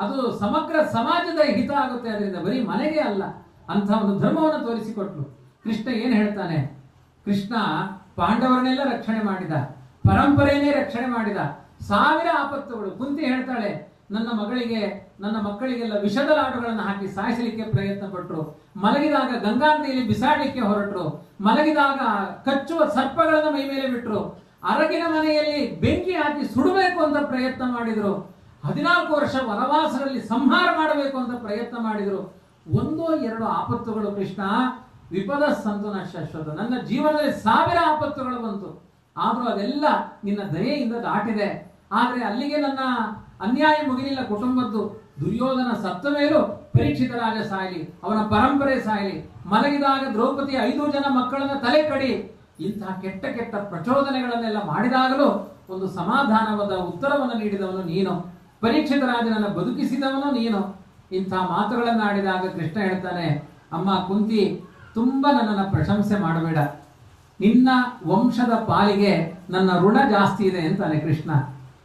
ಅದು ಸಮಗ್ರ ಸಮಾಜದ ಹಿತ ಆಗುತ್ತೆ. ಅದರಿಂದ ಬರೀ ಮನೆಗೆ ಅಲ್ಲ, ಅಂತ ಒಂದು ಧರ್ಮವನ್ನು ತೋರಿಸಿಕೊಟ್ಲು. ಕೃಷ್ಣ ಏನ್ ಹೇಳ್ತಾನೆ? ಕೃಷ್ಣ ಪಾಂಡವರನ್ನೆಲ್ಲ ರಕ್ಷಣೆ ಮಾಡಿದ, ಪರಂಪರೆಯನ್ನೇ ರಕ್ಷಣೆ ಮಾಡಿದ. ಸಾವಿರ ಆಪತ್ತುಗಳು. ಕುಂತಿ ಹೇಳ್ತಾಳೆ, ನನ್ನ ಮಕ್ಕಳಿಗೆಲ್ಲ ವಿಷದ ಲಾಡುಗಳನ್ನು ಹಾಕಿ ಸಾಯಿಸಲಿಕ್ಕೆ ಪ್ರಯತ್ನ ಪಟ್ಟರು, ಮಲಗಿದಾಗ ಗಂಗಾ ನದಿಯಲ್ಲಿ ಬಿಸಾಡಲಿಕ್ಕೆ ಹೊರಟರು, ಮಲಗಿದಾಗ ಕಚ್ಚುವ ಸರ್ಪಗಳನ್ನು ಮೈ ಮೇಲೆ ಬಿಟ್ಟರು, ಅರಗಿನ ಮನೆಯಲ್ಲಿ ಬೆಂಕಿ ಹಾಕಿ ಸುಡಬೇಕು ಅಂತ ಪ್ರಯತ್ನ ಮಾಡಿದ್ರು, 14 ವರ್ಷ ವನವಾಸದಲ್ಲಿ ಸಂಹಾರ ಮಾಡಬೇಕು ಅಂತ ಪ್ರಯತ್ನ ಮಾಡಿದ್ರು. ಒಂದೋ ಎರಡೋ ಆಪತ್ತುಗಳು ಕೃಷ್ಣ, ವಿಪದ ಸಂತನ ಶಾಶ್ವತ. ನನ್ನ ಜೀವನದಲ್ಲಿ ಸಾವಿರ ಆಪತ್ತುಗಳು ಬಂತು, ಆದ್ರೂ ಅದೆಲ್ಲ ನಿನ್ನ ದಯೆಯಿಂದ ದಾಟಿದೆ. ಆದ್ರೆ ಅಲ್ಲಿಗೆ ನನ್ನ ಅನ್ಯಾಯ ಮುಗಿಲಿಲ್ಲ ಕುಟುಂಬದ್ದು. ದುರ್ಯೋಧನ ಸತ್ತ ಮೇಲೂ ಪರೀಕ್ಷಿತ ರಾಜ ಸಾಯಲಿ, ಅವನ ಪರಂಪರೆ ಸಾಯಲಿ, ಮಲಗಿದಾಗ ದ್ರೌಪದಿ 5 ಜನ ಮಕ್ಕಳನ್ನ ತಲೆ ಕಡಿ, ಇಂತಹ ಕೆಟ್ಟ ಕೆಟ್ಟ ಪ್ರಚೋದನೆಗಳನ್ನೆಲ್ಲ ಮಾಡಿದಾಗಲೂ ಒಂದು ಸಮಾಧಾನವಾದ ಉತ್ತರವನ್ನು ನೀಡಿದವನು ನೀನು, ಪರೀಕ್ಷಿತ ರಾಜನನ್ನು ಬದುಕಿಸಿದವನು ನೀನು. ಇಂಥ ಮಾತುಗಳನ್ನು ಆಡಿದಾಗ ಕೃಷ್ಣ ಹೇಳ್ತಾನೆ, ಅಮ್ಮ ಕುಂತಿ, ತುಂಬಾ ನನ್ನನ್ನು ಪ್ರಶಂಸೆ ಮಾಡಬೇಡ, ನಿನ್ನ ವಂಶದ ಪಾಲಿಗೆ ನನ್ನ ಋಣ ಜಾಸ್ತಿ ಇದೆ ಅಂತಾನೆ ಕೃಷ್ಣ.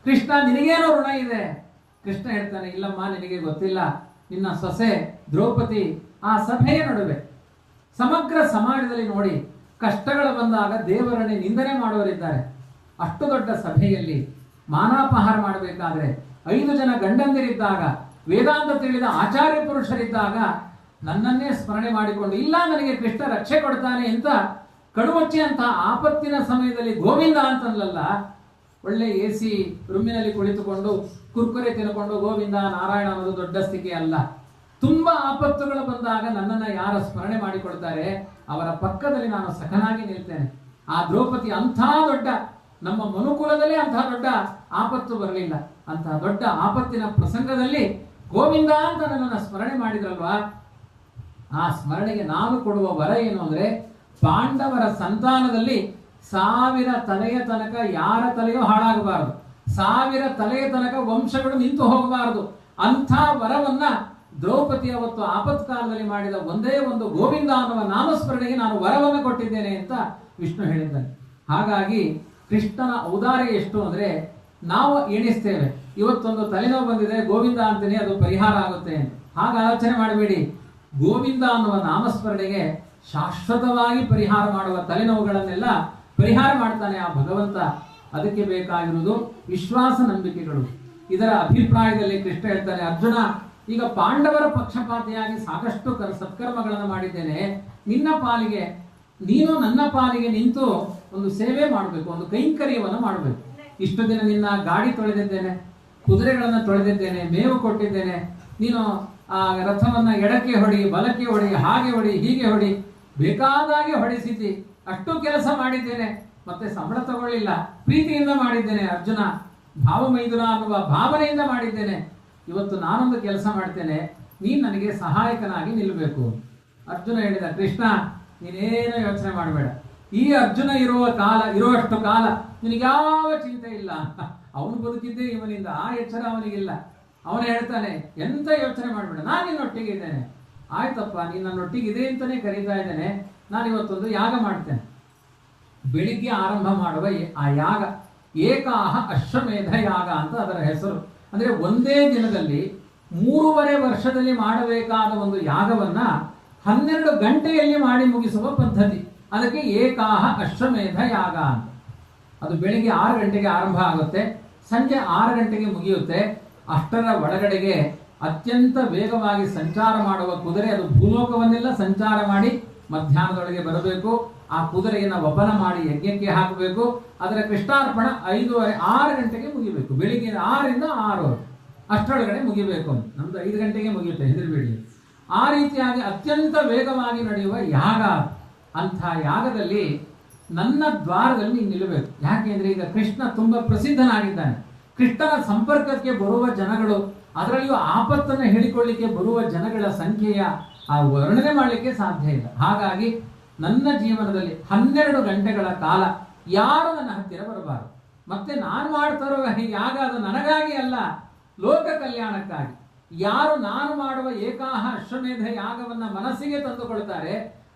ಕೃಷ್ಣ, ನಿನಗೇನೋ ಋಣ ಇದೆ. ಕೃಷ್ಣ ಹೇಳ್ತಾನೆ, ಇಲ್ಲಮ್ಮ, ನಿನಗೆ ಗೊತ್ತಿಲ್ಲ, ನಿನ್ನ ಸೊಸೆ ದ್ರೌಪದಿ ಆ ಸಭೆಯ ನಡುವೆ ಸಮಗ್ರ ಸಮಾಜದಲ್ಲಿ ನೋಡಿ, ಕಷ್ಟಗಳು ಬಂದಾಗ ದೇವರನ್ನೇ ನಿಂದನೆ ಮಾಡುವರಿದ್ದಾರೆ. ಅಷ್ಟು ದೊಡ್ಡ ಸಭೆಯಲ್ಲಿ ಮಾನಾಪಹಾರ ಮಾಡಬೇಕಾದ್ರೆ 5 ಜನ ಗಂಡಂದಿರಿದ್ದಾಗ, ವೇದಾಂತ ತಿಳಿದ ಆಚಾರ್ಯ ಪುರುಷರಿದ್ದಾಗ ನನ್ನನ್ನೇ ಸ್ಮರಣೆ ಮಾಡಿಕೊಂಡು, ಇಲ್ಲ ನನಗೆ ಕೃಷ್ಣ ರಕ್ಷೆ ಕೊಡ್ತಾನೆ ಅಂತ ಕಡುಮುಚ್ಚಿ ಅಂತ ಆಪತ್ತಿನ ಸಮಯದಲ್ಲಿ ಗೋವಿಂದ ಅಂತಲ್ಲ, ಒಳ್ಳೆ AC ರೂಮಿನಲ್ಲಿ ಕುಳಿತುಕೊಂಡು ಕುರ್ಕುರೆ ತಿನ್ಕೊಂಡು ಗೋವಿಂದ ನಾರಾಯಣ ಅನ್ನೋದು ದೊಡ್ಡ ಸ್ಥಿತಿ ಅಲ್ಲ. ತುಂಬಾ ಆಪತ್ತುಗಳು ಬಂದಾಗ ನನ್ನನ್ನು ಯಾರ ಸ್ಮರಣೆ ಮಾಡಿಕೊಳ್ತಾರೆ ಅವರ ಪಕ್ಕದಲ್ಲಿ ನಾನು ಸಖನಾಗಿ ನಿಲ್ತೇನೆ. ಆ ದ್ರೌಪದಿ ಅಂಥ ದೊಡ್ಡ, ನಮ್ಮ ಮನುಕುಲದಲ್ಲೇ ಅಂಥ ದೊಡ್ಡ ಆಪತ್ತು ಬರಲಿಲ್ಲ. ಅಂತಹ ದೊಡ್ಡ ಆಪತ್ತಿನ ಪ್ರಸಂಗದಲ್ಲಿ ಗೋವಿಂದ ಅಂತ ನನ್ನನ್ನು ಸ್ಮರಣೆ ಮಾಡಿದ್ರಲ್ವಾ, ಆ ಸ್ಮರಣೆಗೆ ನಾನು ಕೊಡುವ ವರ ಏನು ಅಂದ್ರೆ, ಪಾಂಡವರ ಸಂತಾನದಲ್ಲಿ 1000 ತಲೆಯ ತನಕ ಯಾರ ತಲೆಯೂ ಹಾಳಾಗಬಾರದು, 1000 ತಲೆಯ ತನಕ ವಂಶಗಳು ನಿಂತು ಹೋಗಬಾರದು. ಅಂಥ ವರವನ್ನ ದ್ರೌಪದಿ ಅವತ್ತು ಆಪತ್ಕಾಲದಲ್ಲಿ ಮಾಡಿದ ಒಂದೇ ಒಂದು ಗೋವಿಂದ ಅನ್ನುವ ನಾಮಸ್ಮರಣೆಗೆ ನಾನು ವರವನ್ನು ಕೊಟ್ಟಿದ್ದೇನೆ ಅಂತ ವಿಷ್ಣು ಹೇಳಿದ್ದಾನೆ. ಹಾಗಾಗಿ ಕೃಷ್ಣನ ಔದಾರ್ಯ ಎಷ್ಟು ಅಂದ್ರೆ, ನಾವು ಎಣಿಸ್ತೇವೆ ಇವತ್ತೊಂದು ತಲೆನೋವು ಬಂದಿದೆ ಗೋವಿಂದ ಅಂತಾನೆ ಅದು ಪರಿಹಾರ ಆಗುತ್ತೆ ಅಂತ. ಹಾಗೆ ಆಲೋಚನೆ ಮಾಡಬೇಡಿ. ಗೋವಿಂದ ಅನ್ನುವ ನಾಮಸ್ಮರಣೆಗೆ ಶಾಶ್ವತವಾಗಿ ಪರಿಹಾರ ಮಾಡುವ ತಲೆನೋವುಗಳನ್ನೆಲ್ಲ ಪರಿಹಾರ ಮಾಡ್ತಾನೆ ಆ ಭಗವಂತ. ಅದಕ್ಕೆ ಬೇಕಾಗಿರುವುದು ವಿಶ್ವಾಸ, ನಂಬಿಕೆಗಳು. ಇದರ ಅಭಿಪ್ರಾಯದಲ್ಲಿ ಕೃಷ್ಣ ಹೇಳ್ತಾನೆ, ಅರ್ಜುನ, ಈಗ ಪಾಂಡವರ ಪಕ್ಷಪಾತಿಯಾಗಿ ಸಾಕಷ್ಟು ಸತ್ಕರ್ಮಗಳನ್ನು ಮಾಡಿದ್ದೇನೆ, ನಿನ್ನ ಪಾಲಿಗೆ ನೀನು ನನ್ನ ಪಾಲಿಗೆ ನಿಂತು ಒಂದು ಸೇವೆ ಮಾಡಬೇಕು, ಒಂದು ಕೈಂಕರ್ಯವನ್ನು ಮಾಡಬೇಕು. ಇಷ್ಟು ದಿನ ನಿನ್ನ ಗಾಡಿ ತೊಳೆದಿದ್ದೇನೆ, ಕುದುರೆಗಳನ್ನು ತೊಳೆದಿದ್ದೇನೆ, ಮೇವು ಕೊಟ್ಟಿದ್ದೇನೆ, ನೀನು ಆ ರಥವನ್ನ ಎಡಕ್ಕೆ ಹೊಡಿ, ಬಲಕ್ಕೆ ಹೊಡಿ, ಹಾಗೆ ಹೊಡಿ, ಹೀಗೆ ಹೊಡಿ, ಬೇಕಾದಾಗೆ ಹೊಡಿಸಿದ್ದಿ. ಅಷ್ಟು ಕೆಲಸ ಮಾಡಿದ್ದೇನೆ, ಮತ್ತೆ ಸಂಬಳ ತಗೊಳ್ಳಿಲ್ಲ, ಪ್ರೀತಿಯಿಂದ ಮಾಡಿದ್ದೇನೆ ಅರ್ಜುನ, ಭಾವಮೈದುನ ಅನ್ನುವ ಭಾವನೆಯಿಂದ ಮಾಡಿದ್ದೇನೆ. ಇವತ್ತು ನಾನೊಂದು ಕೆಲಸ ಮಾಡ್ತೇನೆ, ನೀನು ನನಗೆ ಸಹಾಯಕನಾಗಿ ನಿಲ್ಲಬೇಕು. ಅರ್ಜುನ ಹೇಳಿದ, ಕೃಷ್ಣ ನೀನೇನೋ ಯೋಚನೆ ಮಾಡಬೇಡ, ಈ ಅರ್ಜುನ ಇರುವಷ್ಟು ಕಾಲ ನಿನಗೆ ಯಾವ ಚಿಂತೆ ಇಲ್ಲ. ಅವನು ಬದುಕಿದ್ದೇ ಇವನಿಂದ, ಆ ಎಚ್ಚರ ಅವನಿಗಿಲ್ಲ. ಅವನು ಹೇಳ್ತಾನೆ, ಎಂತ ಯೋಚನೆ ಮಾಡಬೇಡ, ನಾನು ನಿನ್ನೊಟ್ಟಿಗೆ ಇದ್ದೇನೆ. ಆಯ್ತಪ್ಪ, ನೀನು ನನ್ನೊಟ್ಟಿಗಿದೆ ಅಂತಾನೆ ಕರೀತಾ ಇದ್ದೇನೆ. ನಾನು ಇವತ್ತೊಂದು ಯಾಗ ಮಾಡ್ತೇನೆ. ಬೆಳಿಗ್ಗೆ ಆರಂಭ ಮಾಡುವ ಆ ಯಾಗ ಏಕಾಹ ಅಶ್ವಮೇಧ ಯಾಗ ಅಂತ ಅದರ ಹೆಸರು. ಅಂದ್ರೆ ಒಂದೇ ದಿನದಲ್ಲಿ 3.5 ವರ್ಷದಲ್ಲಿ ಮಾಡಬೇಕಾದ ಒಂದು ಯಾಗವನ್ನ 12 ಗಂಟೆಯಲ್ಲಿ ಮಾಡಿ ಮುಗಿಸುವ ಪದ್ಧತಿ. ಅದಕ್ಕೆ ಏಕಾಹ ಅಶ್ವಮೇಧ ಯಾಗ ಅಂತ. ಅದು ಬೆಳಿಗ್ಗೆ 6 ಗಂಟೆಗೆ ಆರಂಭ ಆಗುತ್ತೆ, ಸಂಜೆ 6 ಗಂಟೆಗೆ ಮುಗಿಯುತ್ತೆ. ಅಷ್ಟರ ಒಳಗಡೆಗೆ ಅತ್ಯಂತ ವೇಗವಾಗಿ ಸಂಚಾರ ಮಾಡುವ ಕುದುರೆ, ಅದು ಭೂಲೋಕವನ್ನೆಲ್ಲ ಸಂಚಾರ ಮಾಡಿ ಮಧ್ಯಾಹ್ನದೊಳಗೆ ಬರಬೇಕು. ಆ ಕುದುರೆಯನ್ನು ವಪನ ಮಾಡಿ ಯಜ್ಞಕ್ಕೆ ಹಾಕಬೇಕು. ಅದರ ಕೃಷ್ಣಾರ್ಪಣ 5:30-6 ಗಂಟೆಗೆ ಮುಗಿಬೇಕು. ಬೆಳಿಗ್ಗೆ 6ರಿಂದ 6 ಅಷ್ಟರೊಳಗಡೆ ಮುಗಿಬೇಕು. ನಮ್ದು 5 ಗಂಟೆಗೆ ಮುಗಿಯುತ್ತೆ, ಹೆದರಬೇಡಿ. ಆ ರೀತಿಯಾಗಿ ಅತ್ಯಂತ ವೇಗವಾಗಿ ನಡೆಯುವ ಯಾಗ. ಅಂಥ ಯಾಗದಲ್ಲಿ ನನ್ನ ದ್ವಾರದಲ್ಲಿ ನೀನು ನಿಲ್ಲಬೇಕು. ಯಾಕೆಂದ್ರೆ ಈಗ ಕೃಷ್ಣ ತುಂಬಾ ಪ್ರಸಿದ್ಧನಾಗಿದ್ದಾನೆ. ಕೃಷ್ಣನ ಸಂಪರ್ಕಕ್ಕೆ ಬರುವ ಜನಗಳು, ಅದರಲ್ಲಿಯೂ ಆಪತ್ತನ್ನು ಹೇಳಿಕೊಳ್ಳಿಕ್ಕೆ ಬರುವ ಜನಗಳ ಸಂಖ್ಯೆಯ ಆ ವರ್ಣನೆ ಮಾಡಲಿಕ್ಕೆ ಸಾಧ್ಯ ಇಲ್ಲ. ಹಾಗಾಗಿ ನನ್ನ ಜೀವನದಲ್ಲಿ 12 ಗಂಟೆಗಳ ಕಾಲ ಯಾರು ನನ್ನ ಹತ್ತಿರ ಬರಬಾರದು. ಮತ್ತೆ ನಾನು ಮಾಡ್ತಾ ಇರುವ ಯಾಗ ಅದು ನನಗಾಗಿ ಅಲ್ಲ, ಲೋಕ ಕಲ್ಯಾಣಕ್ಕಾಗಿ. ಯಾರು ನಾನು ಮಾಡುವ ಏಕಾಹ ಅಶ್ವಮೇಧ ಯಾಗವನ್ನ ಮನಸ್ಸಿಗೆ ತಂದುಕೊಳ್ತಾರೆ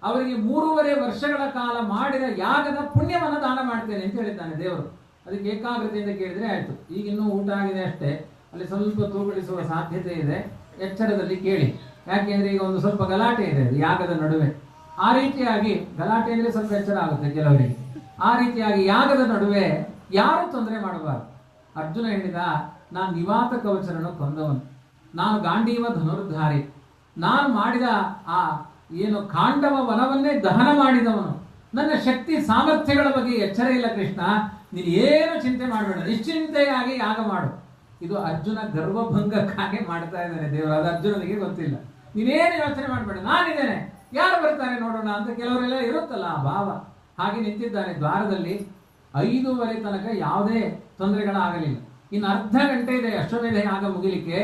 ಅವರಿಗೆ 3.5 ವರ್ಷಗಳ ಕಾಲ ಮಾಡಿದ ಯಾಗದ ಪುಣ್ಯವನ್ನು ದಾನ ಮಾಡ್ತೇನೆ ಅಂತ ಹೇಳಿದ್ದಾನೆ ದೇವರು. ಅದಕ್ಕೆ ಏಕಾಗ್ರತೆಯಿಂದ ಕೇಳಿದ್ರೆ ಆಯ್ತು. ಈಗ ಇನ್ನೂ ಊಟ ಆಗಿದೆ ಅಷ್ಟೇ, ಅಲ್ಲಿ ಸ್ವಲ್ಪ ತೂಗುಳಿಸುವ ಸಾಧ್ಯತೆ ಇದೆ, ಎಚ್ಚರದಲ್ಲಿ ಕೇಳಿ. ಯಾಕೆಂದ್ರೆ ಈಗ ಒಂದು ಸ್ವಲ್ಪ ಗಲಾಟೆ ಇದೆ ಯಾಗದ ನಡುವೆ. ಆ ರೀತಿಯಾಗಿ ಗಲಾಟೆ ಅಂದ್ರೆ ಸ್ವಲ್ಪ ಎಚ್ಚರ ಆಗುತ್ತೆ ಕೆಲವರಿಗೆ. ಆ ರೀತಿಯಾಗಿ ಯಾಗದ ನಡುವೆ ಯಾರು ತೊಂದರೆ ಮಾಡಬಾರದು. ಅರ್ಜುನ ಹೇಳಿದ, ನಾನು ನಿವಾತ ಕವಚರನ್ನು ಕೊಂದವನು, ನಾನು ಗಾಂಡೀವ ಧನುರ್ಧಾರಿ, ನಾನು ಮಾಡಿದ ಆ ಏನು ಖಾಂಡವ ವನವನ್ನೇ ದಹನ ಮಾಡಿದವನು, ನನ್ನ ಶಕ್ತಿ ಸಾಮರ್ಥ್ಯಗಳ ಬಗ್ಗೆ ಎಚ್ಚರ ಇಲ್ಲ ಕೃಷ್ಣ, ನೀನು ಏನು ಚಿಂತೆ ಮಾಡಬೇಡ, ನಿಶ್ಚಿಂತೆಯಾಗಿ ಯಾಗ ಮಾಡು. ಇದು ಅರ್ಜುನ ಗರ್ವಭಂಗಕ್ಕಾಗಿ ಮಾಡ್ತಾ ಇದ್ದಾನೆ ದೇವರು, ಅದು ಅರ್ಜುನನಿಗೆ ಗೊತ್ತಿಲ್ಲ. ನೀನೇನು ಯೋಚನೆ ಮಾಡಬೇಡ, ನಾನಿದ್ದೇನೆ, ಯಾರು ಬರ್ತಾರೆ ನೋಡೋಣ ಅಂತ ಕೆಲವರೆಲ್ಲ ಇರುತ್ತಲ್ಲ ಆ ಭಾವ. ಹಾಗೆ ನಿಂತಿದ್ದಾನೆ ದ್ವಾರದಲ್ಲಿ. 5:30 ತನಕ ಯಾವುದೇ ತೊಂದರೆಗಳಾಗಲಿಲ್ಲ. ಇನ್ನು ಅರ್ಧ ಗಂಟೆ ಇದೆ ಅಶ್ವಮೇಧ ಯಾಗ ಮುಗಿಲಿಕ್ಕೆ.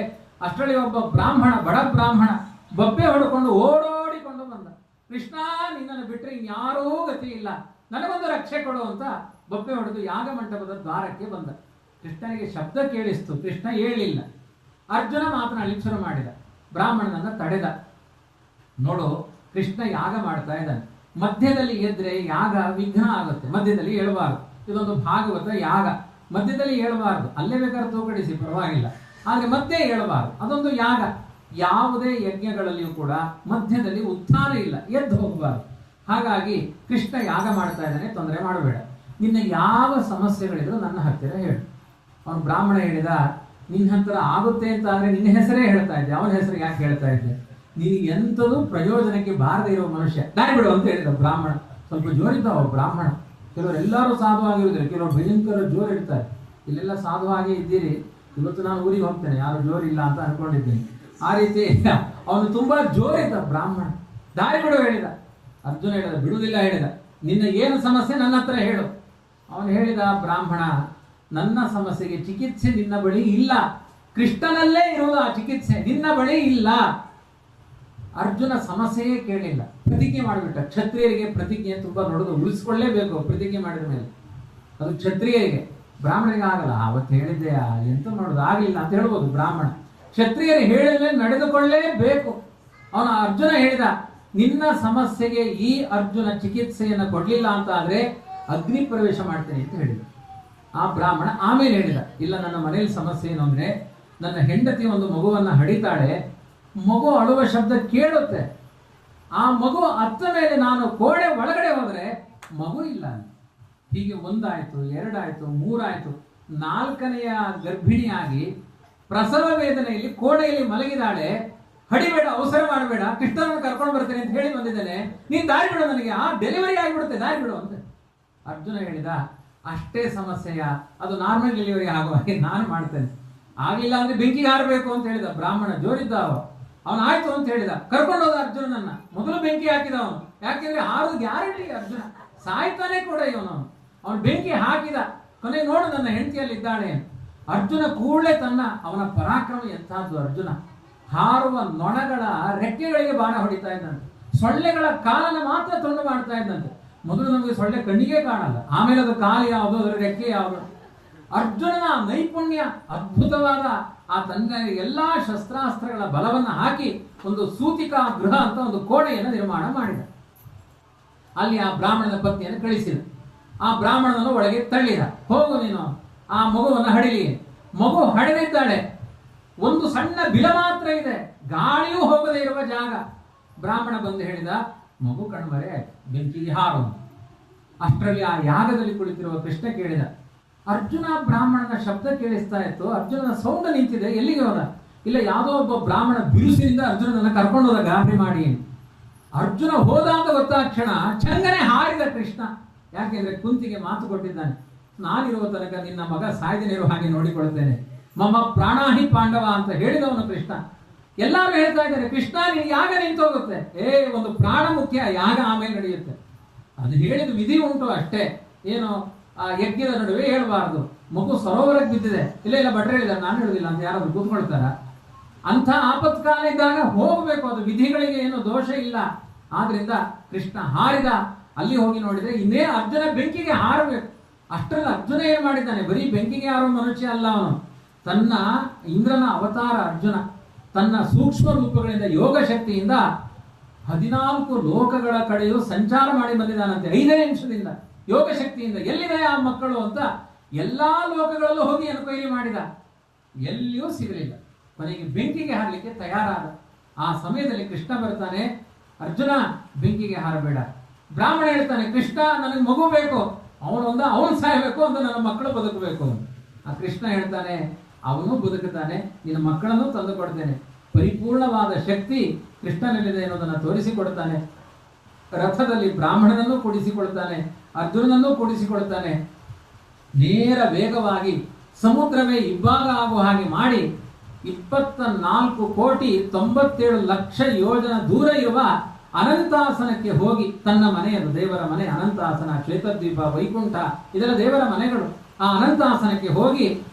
ಅಷ್ಟರಲ್ಲಿ ಒಬ್ಬ ಬ್ರಾಹ್ಮಣ, ಬಡ ಬ್ರಾಹ್ಮಣ ಬೊಬ್ಬೆ ಹೊಡ್ಕೊಂಡು ಓಡೋಡಿಕೊಂಡು ಬಂದ. ಕೃಷ್ಣ, ನಿನ್ನನ್ನು ಬಿಟ್ಟರೆ ಇನ್ಯಾರೂ ಗತಿ ಇಲ್ಲ, ನನಗೊಂದು ರಕ್ಷೆ ಕೊಡು ಅಂತ ಬೊಬ್ಬೆ ಹೊಡೆದು ಯಾಗ ಮಂಟಪದ ದ್ವಾರಕ್ಕೆ ಬಂದ. ಕೃಷ್ಣನಿಗೆ ಶಬ್ದ ಕೇಳಿಸ್ತು, ಕೃಷ್ಣ ಹೇಳಿಲ್ಲ. ಅರ್ಜುನ ಮಾತನಾಡಲಿಕ್ಕೆ ಶುರು ಮಾಡಿದ, ಬ್ರಾಹ್ಮಣನನ್ನ ತಡೆದ. ನೋಡು, ಕೃಷ್ಣ ಯಾಗ ಮಾಡ್ತಾ ಇದ್ದಾನೆ, ಮಧ್ಯದಲ್ಲಿ ಎದ್ರೆ ಯಾಗ ವಿಘ್ನ ಆಗುತ್ತೆ, ಮಧ್ಯದಲ್ಲಿ ಹೇಳಬಾರದು. ಇದೊಂದು ಭಾಗವತ ಯಾಗ, ಮಧ್ಯದಲ್ಲಿ ಹೇಳಬಾರದು. ಅಲ್ಲೇ ಬೇಕಾದ್ರೆ ತೂಕಡಿಸಿ ಪರವಾಗಿಲ್ಲ, ಆದ್ರೆ ಮಧ್ಯೆ ಹೇಳಬಾರದು, ಅದೊಂದು ಯಾಗ. ಯಾವುದೇ ಯಜ್ಞಗಳಲ್ಲಿಯೂ ಕೂಡ ಮಧ್ಯದಲ್ಲಿ ಉತ್ಥಾನ ಇಲ್ಲ, ಎದ್ದು ಹೋಗಬಾರದು. ಹಾಗಾಗಿ ಕೃಷ್ಣ ಯಾಗ ಮಾಡ್ತಾ ಇದ್ದಾನೆ, ತೊಂದರೆ ಮಾಡಬೇಡ, ನಿನ್ನ ಯಾವ ಸಮಸ್ಯೆಗಳಿದ್ರು ನನ್ನ ಹತ್ತಿರ ಹೇಳು. ಅವನು ಬ್ರಾಹ್ಮಣ ಹೇಳಿದ, ನಿನ್ನ ಹತ್ತಿರ ಆಗುತ್ತೆ ಅಂತ ಆದ್ರೆ ನಿನ್ನ ಹೆಸರೇ ಹೇಳ್ತಾ ಇದ್ದೆ, ಅವನ ಹೆಸರು ಯಾಕೆ ಹೇಳ್ತಾ ಇದ್ದೆ? ನಿನಗೆ ಎಂಥದ್ದು ಪ್ರಯೋಜನಕ್ಕೆ ಬಾರದೇ ಇರುವ ಮನುಷ್ಯ, ದಾರಿ ಬಿಡು ಅಂತ ಹೇಳಿದ ಬ್ರಾಹ್ಮಣ. ಸ್ವಲ್ಪ ಜೋರಿದ್ದಾವ ಬ್ರಾಹ್ಮಣ. ಕೆಲವರೆಲ್ಲರೂ ಸಾಧುವಾಗಿರುವುದಿಲ್ಲ, ಕೆಲವರು ಭಯಂಕರ ಜೋರು ಇರ್ತಾರೆ. ಇಲ್ಲೆಲ್ಲ ಸಾಧುವಾಗಿ ಇದ್ದೀರಿ, ಇವತ್ತು ನಾನು ಊರಿಗೆ ಹೋಗ್ತೇನೆ, ಯಾರು ಜೋರಿಲ್ಲ ಅಂತ ಅನ್ಕೊಂಡಿದ್ದೀನಿ. ಆ ರೀತಿ ಅವನು ತುಂಬಾ ಜೋರಿದ್ದ ಬ್ರಾಹ್ಮಣ. ದಾರಿ ಬಿಡು ಹೇಳಿದ. ಅರ್ಜುನ ಹೇಳಿದ, ಬಿಡುವುದಿಲ್ಲ ಹೇಳಿದ. ನಿನ್ನ ಏನು ಸಮಸ್ಯೆ ನನ್ನ ಹತ್ರ ಹೇಳು. ಅವನು ಹೇಳಿದ, ಬ್ರಾಹ್ಮಣ, ನನ್ನ ಸಮಸ್ಯೆಗೆ ಚಿಕಿತ್ಸೆ ನಿನ್ನ ಬಳಿ ಇಲ್ಲ, ಕೃಷ್ಣನಲ್ಲೇ ಇರುವುದು ಆ ಚಿಕಿತ್ಸೆ, ನಿನ್ನ ಬಳಿ ಇಲ್ಲ. ಅರ್ಜುನ ಸಮಸ್ಯೆಯೇ ಕೇಳಿಲ್ಲ, ಪ್ರತಿಜ್ಞೆ ಮಾಡಿಬಿಟ್ಟ. ಕ್ಷತ್ರಿಯರಿಗೆ ಪ್ರತಿಜ್ಞೆ ತುಂಬಾ ನೋಡೋದು, ಉಳಿಸ್ಕೊಳ್ಳೇಬೇಕು ಪ್ರತಿಜ್ಞೆ ಮಾಡಿದ ಮೇಲೆ. ಅದು ಕ್ಷತ್ರಿಯರಿಗೆ, ಬ್ರಾಹ್ಮಣರಿಗೆ ಆಗಲ್ಲ. ಅವತ್ತು ಹೇಳಿದ್ದೆ ಎಂತ ಮಾಡೋದು, ಆಗಿಲ್ಲ ಅಂತ ಹೇಳ್ಬೋದು ಬ್ರಾಹ್ಮಣ. ಕ್ಷತ್ರಿಯರು ಹೇಳಿದ್ರೆ ನಡೆದುಕೊಳ್ಳೇಬೇಕು. ಅವನ ಅರ್ಜುನ ಹೇಳಿದ, ನಿನ್ನ ಸಮಸ್ಯೆಗೆ ಈ ಅರ್ಜುನ ಚಿಕಿತ್ಸೆಯನ್ನು ಕೊಡ್ಲಿಲ್ಲ ಅಂತ ಆದ್ರೆ ಅಗ್ನಿ ಪ್ರವೇಶ ಮಾಡ್ತೇನೆ ಅಂತ ಹೇಳಿದ. ಆ ಬ್ರಾಹ್ಮಣ ಆಮೇಲೆ ಹೇಳಿದ, ಇಲ್ಲ, ನನ್ನ ಮನೆಯಲ್ಲಿ ಸಮಸ್ಯೆ ಏನು ಅಂದ್ರೆ ನನ್ನ ಹೆಂಡತಿ ಒಂದು ಮಗುವನ್ನ ಹಡಿತಾಳೆ, ಮಗು ಅಳುವ ಶಬ್ದ ಕೇಳುತ್ತೆ, ಆ ಮಗು ಅತ್ತ ಮೇಲೆ ನಾನು ಕೋಣೆ ಒಳಗಡೆ ಹೋದ್ರೆ ಮಗು ಇಲ್ಲ. ಹೀಗೆ 1 ಆಯ್ತು, 2 ಆಯ್ತು, 3 ಆಯ್ತು, 4ನೆಯ ಗರ್ಭಿಣಿಯಾಗಿ ಪ್ರಸವ ವೇದನೆಯಲ್ಲಿ ಕೋಣೆಯಲ್ಲಿ ಮಲಗಿದಾಳೆ. ಹಡಿಬೇಡ, ಅವಸರ ಮಾಡಬೇಡ, ಕೃಷ್ಣನನ್ನು ಕರ್ಕೊಂಡು ಬರ್ತೇನೆ ಅಂತ ಹೇಳಿ ಬಂದಿದ್ದೇನೆ, ನೀನ್ ದಾರಿ ಬಿಡು, ನನಗೆ ಆ ಡೆಲಿವರಿ ಆಗಿಬಿಡುತ್ತೆ, ದಾರಿ ಬಿಡು ಅಂತ ಅರ್ಜುನ ಹೇಳಿದ. ಅಷ್ಟೇ ಸಮಸ್ಯೆಯ, ಅದು ನಾರ್ಮಲ್ ಡೆಲಿವರಿ ಆಗುವ ಹಾಗೆ ನಾನು ಮಾಡ್ತೇನೆ, ಆಗ್ಲಿಲ್ಲ ಅಂದ್ರೆ ಬೆಂಕಿಗೆ ಹಾರಬೇಕು ಅಂತ ಹೇಳಿದ ಬ್ರಾಹ್ಮಣ. ಜೋರಿದ್ದ ಅವನು ಆಯ್ತು ಅಂತ ಹೇಳಿದ. ಕರ್ಕೊಂಡು ಹೋದ ಅರ್ಜುನನನ್ನ. ಮೊದಲು ಬೆಂಕಿ ಹಾಕಿದ ಅವನು, ಯಾಕೆಂದ್ರೆ ಹಾರೋದು ಗ್ಯಾರಂಟಿ, ಅರ್ಜುನ ಸಾಯ್ತಾನೆ ಕೂಡ ಇವನು. ಅವನು ಬೆಂಕಿ ಹಾಕಿದ. ಕೊನೆಗೆ ನೋಡು, ನನ್ನ ಹೆಂಡತಿಯಲ್ಲಿ ಇದ್ದಾಳೆ. ಅರ್ಜುನ ಕೂಡಲೇ ಅವನ ಪರಾಕ್ರಮ ಎಂಥದ್ದು. ಅರ್ಜುನ ಹಾರುವ ನೊಣಗಳ ರೆಕ್ಕೆಗಳಿಗೆ ಬಾಣ ಹೊಡಿತಾ ಇದ್ದಂತೆ, ಸೊಳ್ಳೆಗಳ ಕಾಲನ ಮಾತ್ರ ತುಂಡು ಮಾಡ್ತಾ ಇದ್ದಂತೆ. ಮೊದಲು ನಮಗೆ ಸೊಳ್ಳೆ ಕಣ್ಣಿಗೆ ಕಾಣಲ್ಲ, ಆಮೇಲೆ ಅದು ಕಾಲು ಯಾವುದು, ಅದರ ರೆಕ್ಕೆ ಯಾವುದು. ಅರ್ಜುನನ ನೈಪುಣ್ಯ ಅದ್ಭುತವಾದ. ಆ ತನ್ನ ಎಲ್ಲಾ ಶಸ್ತ್ರಾಸ್ತ್ರಗಳ ಬಲವನ್ನು ಹಾಕಿ ಒಂದು ಸೂತಿಕಾ ಗೃಹ ಅಂತ ಒಂದು ಕೋಣೆಯನ್ನು ನಿರ್ಮಾಣ ಮಾಡಿದ. ಅಲ್ಲಿ ಆ ಬ್ರಾಹ್ಮಣನ ಪತ್ನಿಯನ್ನು ಕಳಿಸಿದ. ಆ ಬ್ರಾಹ್ಮಣನನ್ನು ಒಳಗೆ ತಳ್ಳಿದ, ಹೋಗು ನೀನು ಆ ಮಗುವನ್ನು ಹಡಿಲಿ. ಮಗು ಹಡೆದಿದ್ದಾಳೆ, ಒಂದು ಸಣ್ಣ ಬಿಲ ಮಾತ್ರ ಇದೆ, ಗಾಳಿಯೂ ಹೋಗದೆ ಇರುವ ಜಾಗ. ಬ್ರಾಹ್ಮಣ ಬಂದು ಹೇಳಿದ, ಮಗು ಕಣ್ಮರೆ ಬೆಂಕಿಗೆ ಹಾರು. ಅಷ್ಟರಲ್ಲಿ ಆ ಯಾಗದಲ್ಲಿ ಕುಳಿತಿರುವ ಕೃಷ್ಣ ಕೇಳಿದ. ಅರ್ಜುನ ಬ್ರಾಹ್ಮಣನ ಶಬ್ದ ಕೇಳಿಸ್ತಾ ಇತ್ತು, ಅರ್ಜುನನ ಸೌಂಡ್ ನಿಂತಿದೆ, ಎಲ್ಲಿಗೆ ಹೋದ? ಇಲ್ಲ, ಯಾವುದೋ ಒಬ್ಬ ಬ್ರಾಹ್ಮಣ ಬಿರುಸಿನಿಂದ ಅರ್ಜುನನನ್ನ ಕರ್ಕೊಂಡು ಹೋದ ಗಾಬರಿ ಮಾಡಿ. ಅರ್ಜುನ ಹೋದ ಅಂತ ಗೊತ್ತಾಕ್ಷಣ ಚಂಗನೆ ಹಾರಿದ ಕೃಷ್ಣ. ಯಾಕೆಂದ್ರೆ ಕುಂತಿಗೆ ಮಾತು ಕೊಟ್ಟಿದ್ದಾನೆ, ನಾನಿರುವ ತನಕ ನಿನ್ನ ಮಗ ಸಾಯ್ದನಿರುವ ಹಾಗೆ ನೋಡಿಕೊಳ್ತೇನೆ, ಮಮ್ಮ ಪ್ರಾಣಾಹಿ ಪಾಂಡವ ಅಂತ ಹೇಳಿದವನು ಕೃಷ್ಣ. ಎಲ್ಲರೂ ಹೇಳ್ತಾ ಇದ್ದಾರೆ, ಕೃಷ್ಣ ನೀನು ಯಾಗ ನಿಂತೋಗುತ್ತೆ, ಒಂದು ಪ್ರಾಣ ಮುಖ್ಯ, ಯಾಗ ಆಮೇಲೆ ನಡೆಯುತ್ತೆ. ಅದು ಹೇಳಿದ ವಿಧಿ ಉಂಟು ಅಷ್ಟೇ. ಏನು ಆ ಯಜ್ಞದ ನಡುವೆ ಹೇಳ್ಬಾರ್ದು. ಮಗು ಸರೋವರಕ್ಕೆ ಬಿದ್ದಿದೆ, ಇಲ್ಲ ಭಟ್ರು ಹೇಳಿದ್ದಾರೆ, ನಾನು ಹೇಳುದಿಲ್ಲ ಅಂತ ಯಾರಾದ್ರೂ ಕೂತ್ಕೊಳ್ತಾರ? ಅಂಥ ಆಪತ್ಕಾಲ ಇದ್ದಾಗ ಹೋಗ್ಬೇಕು, ಅದು ವಿಧಿಗಳಿಗೆ ಏನು ದೋಷ ಇಲ್ಲ. ಆದ್ರಿಂದ ಕೃಷ್ಣ ಹಾರಿದ. ಅಲ್ಲಿ ಹೋಗಿ ನೋಡಿದ್ರೆ ಇನ್ನೇ ಅರ್ಜುನ ಬೆಂಕಿಗೆ ಹಾರಬೇಕು. ಅಷ್ಟರಲ್ಲಿ ಅರ್ಜುನ ಏನ್ ಮಾಡಿದ್ದಾನೆ, ಬರೀ ಬೆಂಕಿಗೆ ಯಾರೋ ಮನುಷ್ಯ ಅಲ್ಲ ಅವನು, ತನ್ನ ಇಂದ್ರನ ಅವತಾರ ಅರ್ಜುನ ತನ್ನ ಸೂಕ್ಷ್ಮ ರೂಪಗಳಿಂದ ಯೋಗ ಶಕ್ತಿಯಿಂದ 14 ಲೋಕಗಳ ಕಡೆಯೂ ಸಂಚಾರ ಮಾಡಿ ಬಂದಿದ್ದಾನಂತೆ 5 ನಿಮಿಷದಿಂದ. ಯೋಗ ಶಕ್ತಿಯಿಂದ ಎಲ್ಲಿದೆ ಆ ಮಕ್ಕಳು ಅಂತ ಎಲ್ಲಾ ಲೋಕಗಳಲ್ಲೂ ಹೋಗಿ ಎನ್ಕ್ವೈರಿ ಮಾಡಿದ, ಎಲ್ಲಿಯೂ ಸಿಗಲಿಲ್ಲ. ಕೊನೆಗೆ ಬೆಂಕಿಗೆ ಹಾರಲಿಕ್ಕೆ ತಯಾರಾದ. ಆ ಸಮಯದಲ್ಲಿ ಕೃಷ್ಣ ಬರ್ತಾನೆ, ಅರ್ಜುನ ಬೆಂಕಿಗೆ ಹಾರಬೇಡ. ಬ್ರಾಹ್ಮಣ ಹೇಳ್ತಾನೆ, ಕೃಷ್ಣ ನನಗೆ ಮಗು ಬೇಕು, ಅವನು ಸಾಯಬೇಕು ಅಂತ ನನ್ನ ಮಕ್ಕಳು ಬದುಕಬೇಕು. ಆ ಕೃಷ್ಣ ಹೇಳ್ತಾನೆ, ಅವನು ಬದುಕುತ್ತಾನೆ, ನಿನ್ನ ಮಕ್ಕಳನ್ನು ತಂದು ಕೊಡ್ತೇನೆ. ಪರಿಪೂರ್ಣವಾದ ಶಕ್ತಿ ಕೃಷ್ಣನಲ್ಲಿದೆ ಅನ್ನೋದನ್ನು ತೋರಿಸಿಕೊಡ್ತಾನೆ. ರಥದಲ್ಲಿ ಬ್ರಾಹ್ಮಣನನ್ನು ಕೂಡಿಸಿಕೊಳ್ತಾನೆ, ಅರ್ಜುನನನ್ನು ಕೂಡಿಸಿಕೊಳ್ತಾನೆ. ನೇರ ವೇಗವಾಗಿ ಸಮುದ್ರವೇ ಇಬ್ಬಾಗ ಆಗುವ ಹಾಗೆ ಮಾಡಿ 24,97,00,000 ಯೋಜನ ದೂರ ಇರುವ ಅನಂತಾಸನಕ್ಕೆ ಹೋಗಿ, ತನ್ನ ಮನೆಯದು ದೇವರ ಮನೆ ಅನಂತಾಸನ, ಶ್ವೇತದ್ವೀಪ, ವೈಕುಂಠ ಇದೆಲ್ಲ ದೇವರ ಮನೆಗಳು. ಆ ಅನಂತಾಸನಕ್ಕೆ ಹೋಗಿ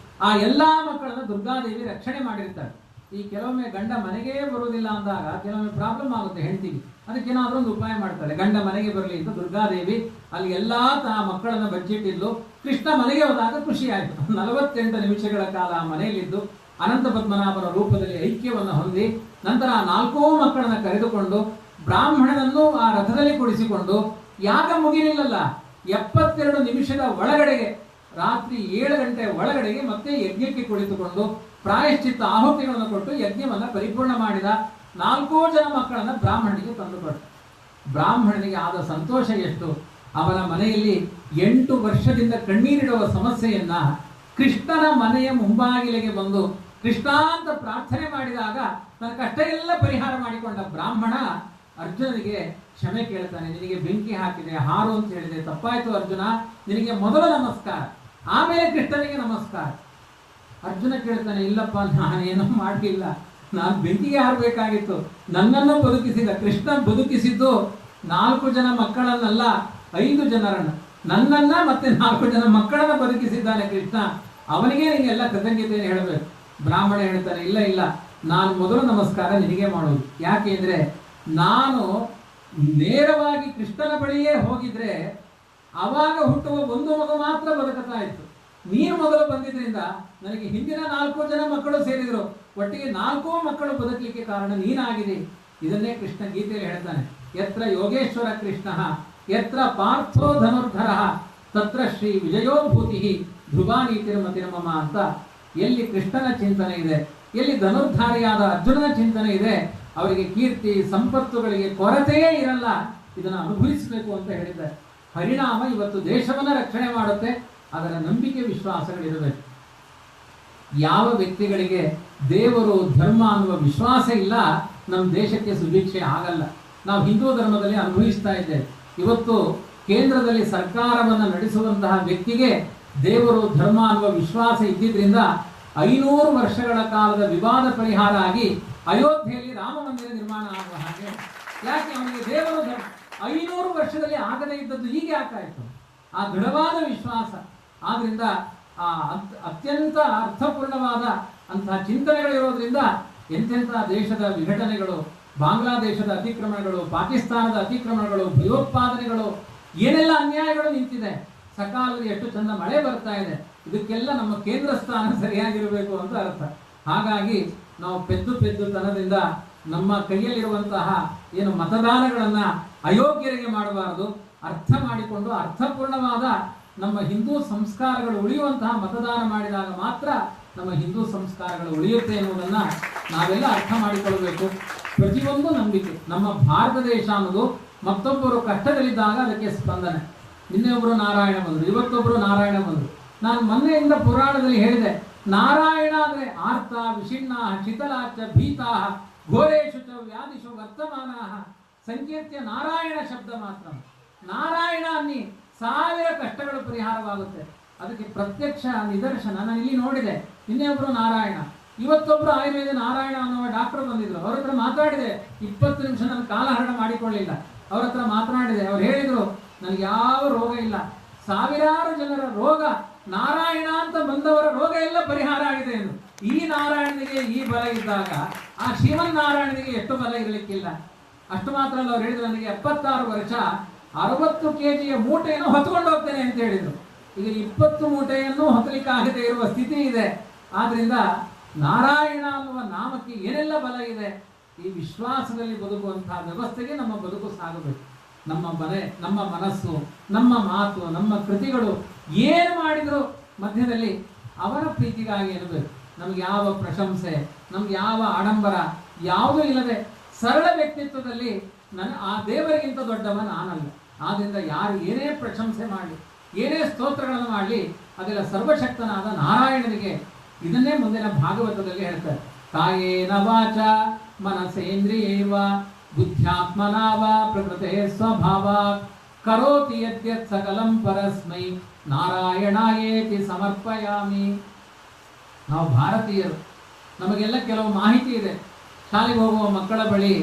ಆ ಎಲ್ಲಾ ಮಕ್ಕಳನ್ನು ದುರ್ಗಾದೇವಿ ರಕ್ಷಣೆ ಮಾಡಿರ್ತಾರೆ. ಈ ಕೆಲವೊಮ್ಮೆ ಗಂಡ ಮನೆಗೇ ಬರುವುದಿಲ್ಲ ಅಂದಾಗ ಕೆಲವೊಮ್ಮೆ ಪ್ರಾಬ್ಲಮ್ ಆಗುತ್ತೆ ಹೆಂಡತಿಗೆ, ಅದಕ್ಕೇನಾದ್ರೂ ಒಂದು ಉಪಾಯ ಮಾಡ್ತಾಳೆ. ಗಂಡ ಮನೆಗೆ ಬರಲಿ ಅಂತ ದುರ್ಗಾದೇವಿ ಅಲ್ಲಿ ಎಲ್ಲಾ ಮಕ್ಕಳನ್ನ ಬಚ್ಚಿಟ್ಟಿದ್ಲು. ಕೃಷ್ಣ ಮನೆಗೆ ಹೋದಾಗ ಖುಷಿ ಆಯ್ತು. 48 ನಿಮಿಷಗಳ ಕಾಲ ಆ ಮನೆಯಲ್ಲಿದ್ದು ಅನಂತ ಪದ್ಮನಾಭನ ರೂಪದಲ್ಲಿ ಐಕ್ಯವನ್ನು ಹೊಂದಿ, ನಂತರ ಆ 4 ಮಕ್ಕಳನ್ನ ಕರೆದುಕೊಂಡು ಬ್ರಾಹ್ಮಣನನ್ನು ಆ ರಥದಲ್ಲಿ ಕೂಡಿಸಿಕೊಂಡು, ಯಾಗ ಮುಗಿಲಿಲ್ಲಲ್ಲ, 72 ನಿಮಿಷದ ಒಳಗಡೆಗೆ, ರಾತ್ರಿ 7 ಗಂಟೆ ಒಳಗಡೆಗೆ ಮತ್ತೆ ಯಜ್ಞಕ್ಕೆ ಕುಳಿತುಕೊಂಡು ಪ್ರಾಯಶ್ಚಿತ್ತ ಆಹುತಿಗಳನ್ನು ಕೊಟ್ಟು ಯಜ್ಞವನ್ನ ಪರಿಪೂರ್ಣ ಮಾಡಿದ. 4 ಜನ ಮಕ್ಕಳನ್ನ ಬ್ರಾಹ್ಮಣನಿಗೆ ತಂದುಕೊಟ್ಟ. ಬ್ರಾಹ್ಮಣನಿಗೆ ಆದ ಸಂತೋಷ ಎಷ್ಟು! ಅವನ ಮನೆಯಲ್ಲಿ 8 ವರ್ಷದಿಂದ ಕಣ್ಣೀರಿಡುವ ಸಮಸ್ಯೆಯನ್ನ ಕೃಷ್ಣನ ಮನೆಯ ಮುಂಬಾಗಿಲಿಗೆ ಬಂದು ಕೃಷ್ಣ ಅಂತ ಪ್ರಾರ್ಥನೆ ಮಾಡಿದಾಗ ತನ್ನ ಕಷ್ಟ ಎಲ್ಲ ಪರಿಹಾರ ಮಾಡಿಕೊಂಡ ಬ್ರಾಹ್ಮಣ ಅರ್ಜುನನಿಗೆ ಕ್ಷಮೆ ಕೇಳ್ತಾನೆ. ನಿನಗೆ ಬೆಂಕಿ ಹಾಕಿದೆ, ಹಾರು ಅಂತ ಹೇಳಿದೆ, ತಪ್ಪಾಯ್ತು ಅರ್ಜುನ, ನಿನಗೆ ಮೊದಲ ನಮಸ್ಕಾರ, ಆಮೇಲೆ ಕೃಷ್ಣನಿಗೆ ನಮಸ್ಕಾರ. ಅರ್ಜುನ ಕೇಳ್ತಾನೆ, ಇಲ್ಲಪ್ಪ ನಾನೇನೂ ಮಾಡಲಿಲ್ಲ, ನಾನು ಬೆಂಕಿಗೆ ಹಾರಬೇಕಾಗಿತ್ತು, ನನ್ನನ್ನು ಬದುಕಿಸಿದ ಕೃಷ್ಣ. ಬದುಕಿಸಿದ್ದು 4 ಜನ ಮಕ್ಕಳನ್ನಲ್ಲ, 5 ಜನರನ್ನು, ನನ್ನನ್ನ ಮತ್ತೆ 4 ಜನ ಮಕ್ಕಳನ್ನ ಬದುಕಿಸಿದ್ದಾನೆ ಕೃಷ್ಣ. ಅವನಿಗೆ ನೀನೆಲ್ಲ ಕೃತಜ್ಞತೆಯನ್ನು ಹೇಳಬೇಕು. ಬ್ರಾಹ್ಮಣ ಹೇಳ್ತಾನೆ, ಇಲ್ಲ ಇಲ್ಲ, ನಾನು ಮೊದಲು ನಮಸ್ಕಾರ ನಿನಗೆ ಮಾಡೋದು. ಯಾಕೆ ಅಂದ್ರೆ ನಾನು ನೇರವಾಗಿ ಕೃಷ್ಣನ ಬಳಿಯೇ ಹೋಗಿದ್ರೆ ಅವಾಗ ಹುಟ್ಟುವ ಒಂದು ಮಗು ಮಾತ್ರ ಬದುಕುತ್ತಾ ಇತ್ತು. ನೀನು ಮೊದಲು ಬಂದಿದ್ರಿಂದ ನನಗೆ ಹಿಂದಿನ 4 ಜನ ಮಕ್ಕಳು ಸೇರಿದ್ರು, ಒಟ್ಟಿಗೆ 4 ಮಕ್ಕಳು ಬದುಕಲಿಕ್ಕೆ ಕಾರಣ ನೀನಾಗಿದೆ. ಇದನ್ನೇ ಕೃಷ್ಣ ಗೀತೆಯಲ್ಲಿ ಹೇಳ್ತಾನೆ, ಯತ್ರ ಯೋಗೇಶ್ವರ ಕೃಷ್ಣ ಯತ್ರ ಪಾರ್ಥೋ ಧನುರ್ಧರ ತತ್ರ ಶ್ರೀ ವಿಜಯೋಭೂತಿ ಧ್ರುವಾನೀತಿರ್ಮತಿರ್ಮಮ ಅಂತ. ಎಲ್ಲಿ ಕೃಷ್ಣನ ಚಿಂತನೆ ಇದೆ, ಎಲ್ಲಿ ಧನುರ್ಧಾರಿಯಾದ ಅರ್ಜುನನ ಚಿಂತನೆ ಇದೆ, ಅವರಿಗೆ ಕೀರ್ತಿ ಸಂಪತ್ತುಗಳಿಗೆ ಕೊರತೆಯೇ ಇರಲ್ಲ. ಇದನ್ನು ಅನುಭವಿಸಬೇಕು ಅಂತ ಹೇಳಿದ್ದಾರೆ. ಪರಿಣಾಮ ಇವತ್ತು ದೇಶವನ್ನ ರಕ್ಷಣೆ ಮಾಡುತ್ತೆ. ಅದರ ನಂಬಿಕೆ ವಿಶ್ವಾಸಗಳಿರಬೇಕು. ಯಾವ ವ್ಯಕ್ತಿಗಳಿಗೆ ದೇವರು ಧರ್ಮ ಅನ್ನುವ ವಿಶ್ವಾಸ ಇಲ್ಲ, ನಮ್ಮ ದೇಶಕ್ಕೆ ಸುಭಿಕ್ಷೆ ಆಗಲ್ಲ. ನಾವು ಹಿಂದೂ ಧರ್ಮದಲ್ಲಿ ಅನುಭವಿಸ್ತಾ ಇದ್ದೇವೆ. ಇವತ್ತು ಕೇಂದ್ರದಲ್ಲಿ ಸರ್ಕಾರವನ್ನು ನಡೆಸುವಂತಹ ವ್ಯಕ್ತಿಗೆ ದೇವರು ಧರ್ಮ ಅನ್ನುವ ವಿಶ್ವಾಸ ಇದ್ದಿದ್ರಿಂದ 500 ವರ್ಷಗಳ ಕಾಲದ ವಿವಾದ ಪರಿಹಾರ ಆಗಿ ಅಯೋಧ್ಯೆಯಲ್ಲಿ ರಾಮ ಮಂದಿರ ನಿರ್ಮಾಣ ಆಗುವ ಹಾಗೆ. ಯಾಕೆ ಅವನಿಗೆ ದೇವರು 500 ವರ್ಷದಲ್ಲಿ ಆಗದೇ ಇದ್ದದ್ದು ಹೀಗೆ ಯಾಕಾಯಿತು? ಆ ದೃಢವಾದ ವಿಶ್ವಾಸ. ಆದ್ರಿಂದ ಆ ಅತ್ಯಂತ ಅರ್ಥಪೂರ್ಣವಾದ ಅಂತಹ ಚಿಂತನೆಗಳಿರೋದ್ರಿಂದ ಎಂತೆಂಥ ದೇಶದ ವಿಘಟನೆಗಳು, ಬಾಂಗ್ಲಾದೇಶದ ಅತಿಕ್ರಮಣಗಳು, ಪಾಕಿಸ್ತಾನದ ಅತಿಕ್ರಮಣಗಳು, ಭಯೋತ್ಪಾದನೆಗಳು, ಏನೆಲ್ಲ ಅನ್ಯಾಯಗಳು ನಿಂತಿದೆ. ಸಕಾಲದಲ್ಲಿ ಎಷ್ಟು ಚಂದ ಮಳೆ ಬರ್ತಾ ಇದೆ. ಇದಕ್ಕೆಲ್ಲ ನಮ್ಮ ಕೇಂದ್ರ ಸ್ಥಾನ ಸರಿಯಾಗಿರಬೇಕು ಅಂತ ಅರ್ಥ. ಹಾಗಾಗಿ ನಾವು ಪೆದ್ದುತನದಿಂದ ನಮ್ಮ ಕೈಯಲ್ಲಿರುವಂತಹ ಏನು ಮತದಾನಗಳನ್ನ ಅಯೋಗ್ಯರಿಗೆ ಮಾಡಬಾರದು. ಅರ್ಥ ಮಾಡಿಕೊಂಡು ಅರ್ಥಪೂರ್ಣವಾದ ನಮ್ಮ ಹಿಂದೂ ಸಂಸ್ಕಾರಗಳು ಉಳಿಯುವಂತಹ ಮತದಾನ ಮಾಡಿದಾಗ ಮಾತ್ರ ನಮ್ಮ ಹಿಂದೂ ಸಂಸ್ಕಾರಗಳು ಉಳಿಯುತ್ತೆ ಎನ್ನುವುದನ್ನ ನಾವೆಲ್ಲ ಅರ್ಥ ಮಾಡಿಕೊಳ್ಳಬೇಕು. ಪ್ರತಿಯೊಂದು ನಂಬಿಕೆ. ನಮ್ಮ ಭಾರತ ದೇಶ ಅನ್ನೋದು ಮತ್ತೊಬ್ಬರು ಕಷ್ಟದಲ್ಲಿದ್ದಾಗ ಅದಕ್ಕೆ ಸ್ಪಂದನೆ. ನಿನ್ನೆ ಒಬ್ಬರು ನಾರಾಯಣ ಬಂದರು, ಇವತ್ತೊಬ್ಬರು ನಾರಾಯಣ ಬಂದರು. ನಾನು ಮೊನ್ನೆಯಿಂದ ಪುರಾಣದಲ್ಲಿ ಹೇಳಿದೆ, ನಾರಾಯಣ ಅಂದ್ರೆ ಆರ್ತ ವಿಷಿಣ್ಣ ಶಿತಲಾಚ ಭೀತಾ ಘೋರೇಶು ಚ ವ್ಯಾಧಿಷು ವರ್ತಮಾನ ಸಂಕೀರ್ತ್ಯ ನಾರಾಯಣ ಶಬ್ದ ಮಾತ್ರ. ನಾರಾಯಣ ಅನ್ನಿ 1000 ಕಷ್ಟಗಳು ಪರಿಹಾರವಾಗುತ್ತೆ. ಅದಕ್ಕೆ ಪ್ರತ್ಯಕ್ಷ ನಿದರ್ಶನ ನಾನು ಇಲ್ಲಿ ನೋಡಿದೆ. ನಿನ್ನೆ ಒಬ್ಬರು ನಾರಾಯಣ, ಇವತ್ತೊಬ್ರು ಆಯುರ್ವೇದ ನಾರಾಯಣ ಅನ್ನುವ ಡಾಕ್ಟರ್ ಬಂದಿದ್ರು. ಅವ್ರ ಹತ್ರ ಮಾತಾಡಿದೆ, 20 ನಿಮಿಷ ನನ್ನ ಕಾಲಹರಣ ಮಾಡಿಕೊಳ್ಳಿಲ್ಲ. ಅವ್ರ ಹತ್ರ ಮಾತನಾಡಿದೆ. ಅವ್ರು ಹೇಳಿದ್ರು, ನನಗೆ ಯಾವ ರೋಗ ಇಲ್ಲ, ಸಾವಿರಾರು ಜನರ ರೋಗ ನಾರಾಯಣ ಅಂತ ಬಂದವರ ರೋಗ ಎಲ್ಲ ಪರಿಹಾರ ಆಗಿದೆ ಎಂದು. ಈ ನಾರಾಯಣನಿಗೆ ಈ ಬಲ ಇದ್ದಾಗ ಆ ಶ್ರೀಮನ್ನಾರಾಯಣನಿಗೆ ಎಷ್ಟು ಬಲ ಇರಲಿಕ್ಕಿಲ್ಲ. ಅಷ್ಟು ಮಾತ್ರ ಅಲ್ಲ, ಅವ್ರು ಹೇಳಿದ್ರು, ನನಗೆ 76 ವರ್ಷ 60 kg ಮೂಟೆಯನ್ನು ಹೊತ್ಕೊಂಡು ಹೋಗ್ತೇನೆ ಅಂತ ಹೇಳಿದ್ರು. ಈಗ 20 ಮೂಟೆಯನ್ನು ಹೊತ್ತಲಿಕ್ಕಾಗದೇ ಇರುವ ಸ್ಥಿತಿ ಇದೆ. ಆದ್ರಿಂದ ನಾರಾಯಣ ಅನ್ನುವ ನಾಮಕ್ಕೆ ಏನೆಲ್ಲ ಬಲ ಇದೆ. ಈ ವಿಶ್ವಾಸದಲ್ಲಿ ಬದುಕುವಂತಹ ವ್ಯವಸ್ಥೆಗೆ ನಮ್ಮ ಬದುಕು ಸಾಗಬೇಕು. ನಮ್ಮ ಮನೆ, ನಮ್ಮ ಮನಸ್ಸು, ನಮ್ಮ ಮಾತು, ನಮ್ಮ ಕೃತಿಗಳು ಏನು ಮಾಡಿದ್ರು ಮಧ್ಯದಲ್ಲಿ ಅವರ ಪ್ರೀತಿಗಾಗಿ ಇರಬೇಕು. ನಮ್ಗೆ ಯಾವ ಪ್ರಶಂಸೆ, ನಮ್ಗೆ ಯಾವ ಆಡಂಬರ ಯಾವುದೂ ಇಲ್ಲದೆ ಸರಳ ವ್ಯಕ್ತಿತ್ವದಲ್ಲಿ ಆ ದೇವರಿಗಿಂತ ದೊಡ್ಡವ ನಾನಲ್ಲ. ಆದ್ರಿಂದ ಯಾರು ಏನೇ ಪ್ರಶಂಸೆ ಮಾಡಲಿ, ಏನೇ ಸ್ತೋತ್ರಗಳನ್ನು ಮಾಡಲಿ, ಅದೆಲ್ಲ ಸರ್ವಶಕ್ತನಾದ ನಾರಾಯಣನಿಗೆ. ಇದನ್ನೇ ಮುಂದಿನ ಭಾಗವತದಲ್ಲಿ ಹೇಳ್ತಾರೆ. ಕಾಯೇನ ವಾಚ ಮನಸೇಂದ್ರಿಯೈವ ಬುದ್ಧ್ಯಾತ್ಮನಾವ ಪ್ರಕೃತೆ ಸ್ವಭಾವ ಕರೋತಿ ಯದ್ಯತ್ ಸಕಲಂ ಪರಸ್ಮೈ ನಾರಾಯಣಾಯೇತಿ ಸಮರ್ಪಯಾಮಿ. ನಾವು ಭಾರತೀಯರು, ನಮಗೆಲ್ಲ ಕೆಲವು ಮಾಹಿತಿ ಇದೆ. ಶಾಲೆಗೆ ಹೋಗುವ ಮಕ್ಕಳ ಬಳಿ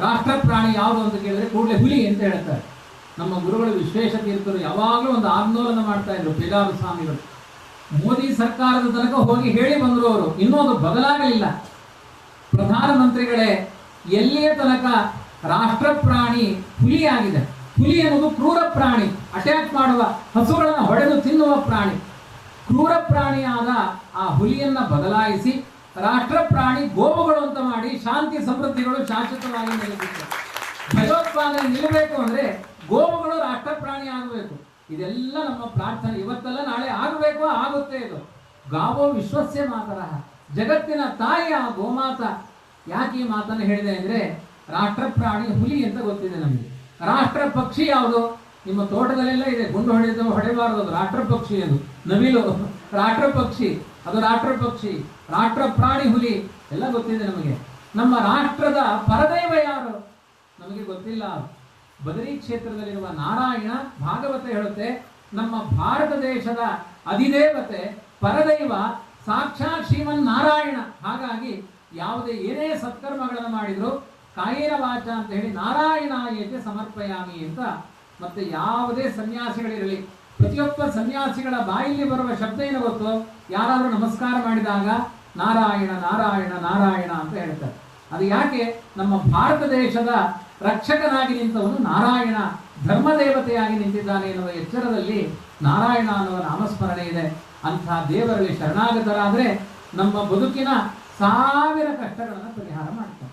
ರಾಷ್ಟ್ರ ಪ್ರಾಣಿ ಯಾವುದು ಅಂತ ಕೇಳಿದ್ರೆ ಕೂಡಲೇ ಹುಲಿ ಅಂತ ಹೇಳ್ತಾರೆ. ನಮ್ಮ ಗುರುಗಳು ವಿಶ್ವೇಶತೀರ್ಥರು ಯಾವಾಗಲೂ ಒಂದು ಆಂದೋಲನ ಮಾಡ್ತಾ ಇದ್ರು. ಪೇಜಾರು ಸ್ವಾಮಿಗಳು ಮೋದಿ ಸರ್ಕಾರದ ತನಕ ಹೋಗಿ ಹೇಳಿ ಬಂದರು. ಅವರು ಇನ್ನೂ ಅದು ಬದಲಾಗಲಿಲ್ಲ. ಪ್ರಧಾನಮಂತ್ರಿಗಳೇ ಎಲ್ಲಿಯ ತನಕ ರಾಷ್ಟ್ರ ಪ್ರಾಣಿ ಹುಲಿ ಆಗಿದೆ. ಹುಲಿ ಎನ್ನುವುದು ಕ್ರೂರ ಪ್ರಾಣಿ, ಅಟ್ಯಾಕ್ ಮಾಡುವ, ಹಸುಗಳನ್ನು ಹೊಡೆದು ತಿನ್ನುವ ಪ್ರಾಣಿ. ಕ್ರೂರ ಪ್ರಾಣಿಯಾದ ಆ ಹುಲಿಯನ್ನ ಬದಲಾಯಿಸಿ ರಾಷ್ಟ್ರ ಪ್ರಾಣಿ ಗೋವುಗಳು ಅಂತ ಮಾಡಿ ಶಾಂತಿ ಸಮೃದ್ಧಿಗಳು ಶಾಶ್ವತವಾಗಿ ನಿಲ್ಲಬೇಕು. ಭಯೋತ್ಪಾದನೆ ನಿಲ್ಲಬೇಕು ಅಂದ್ರೆ ಗೋವುಗಳು ರಾಷ್ಟ್ರ ಪ್ರಾಣಿ ಆಗಬೇಕು. ಇದೆಲ್ಲ ನಮ್ಮ ಪ್ರಾರ್ಥನೆ. ಇವತ್ತೆಲ್ಲ ನಾಳೆ ಆಗಬೇಕು, ಆಗುತ್ತೆ. ಇದು ಗಾವೋ ವಿಶ್ವಸ್ಯ ಮಾತರಃ, ಜಗತ್ತಿನ ತಾಯಿ ಆ ಗೋಮಾತ. ಯಾಕೆ ಈ ಮಾತನ್ನು ಹೇಳಿದೆ ಅಂದ್ರೆ ರಾಷ್ಟ್ರ ಪ್ರಾಣಿ ಹುಲಿ ಅಂತ ಗೊತ್ತಿದೆ ನಮಗೆ. ರಾಷ್ಟ್ರ ಪಕ್ಷಿ ಯಾವುದು? ನಿಮ್ಮ ತೋಟದಲ್ಲೆಲ್ಲ ಇದೆ. ಗುಂಡು ಹೊಡೆಯಬಾರದು, ಅದು ರಾಷ್ಟ್ರ ಪಕ್ಷಿ. ಅದು ನವಿಲು ರಾಷ್ಟ್ರ ಪಕ್ಷಿ, ಅದು ರಾಷ್ಟ್ರ ಪಕ್ಷಿ. ರಾಷ್ಟ್ರ ಪ್ರಾಣಿ ಹುಲಿ ಎಲ್ಲ ಗೊತ್ತಿದೆ ನಮಗೆ. ನಮ್ಮ ರಾಷ್ಟ್ರದ ಪರದೈವ ಯಾರು ನಮಗೆ ಗೊತ್ತಿಲ್ಲ. ಬದರಿ ಕ್ಷೇತ್ರದಲ್ಲಿರುವ ನಾರಾಯಣ, ಭಾಗವತ ಹೇಳುತ್ತೆ, ನಮ್ಮ ಭಾರತ ದೇಶದ ಅಧಿದೇವತೆ, ಪರದೈವ ಸಾಕ್ಷಾತ್ ಶ್ರೀಮನ್ ನಾರಾಯಣ. ಹಾಗಾಗಿ ಯಾವುದೇ ಏನೇ ಸತ್ಕರ್ಮಗಳನ್ನು ಮಾಡಿದ್ರು ಕಾಯೇನ ವಾಚ ಅಂತ ಹೇಳಿ ನಾರಾಯಣ ಏತೆ ಸಮರ್ಪಯಾಮಿ ಅಂತ. ಮತ್ತೆ ಯಾವುದೇ ಸನ್ಯಾಸಿಗಳಿರಲಿ, ಪ್ರತಿಯೊಬ್ಬ ಸನ್ಯಾಸಿಗಳ ಬಾಯಲ್ಲಿ ಬರುವ ಶಬ್ದ ಏನು ಗೊತ್ತು? ಯಾರಾದರೂ ನಮಸ್ಕಾರ ಮಾಡಿದಾಗ ನಾರಾಯಣ ನಾರಾಯಣ ನಾರಾಯಣ ಅಂತ ಹೇಳ್ತಾರೆ. ಅದು ಯಾಕೆ? ನಮ್ಮ ಭಾರತ ದೇಶದ ರಕ್ಷಕನಾಗಿ ನಿಂತವನು ನಾರಾಯಣ, ಧರ್ಮದೇವತೆಯಾಗಿ ನಿಂತಿದ್ದಾನೆ ಎನ್ನುವ ಎಚ್ಚರದಲ್ಲಿ ನಾರಾಯಣ ಅನ್ನುವ ನಾಮಸ್ಮರಣೆ ಇದೆ. ಅಂಥ ದೇವರಲ್ಲಿ ಶರಣಾಗತರಾದರೆ ನಮ್ಮ ಬದುಕಿನ 1000 ಕಷ್ಟಗಳನ್ನು ಪರಿಹಾರ ಮಾಡ್ತಾರೆ.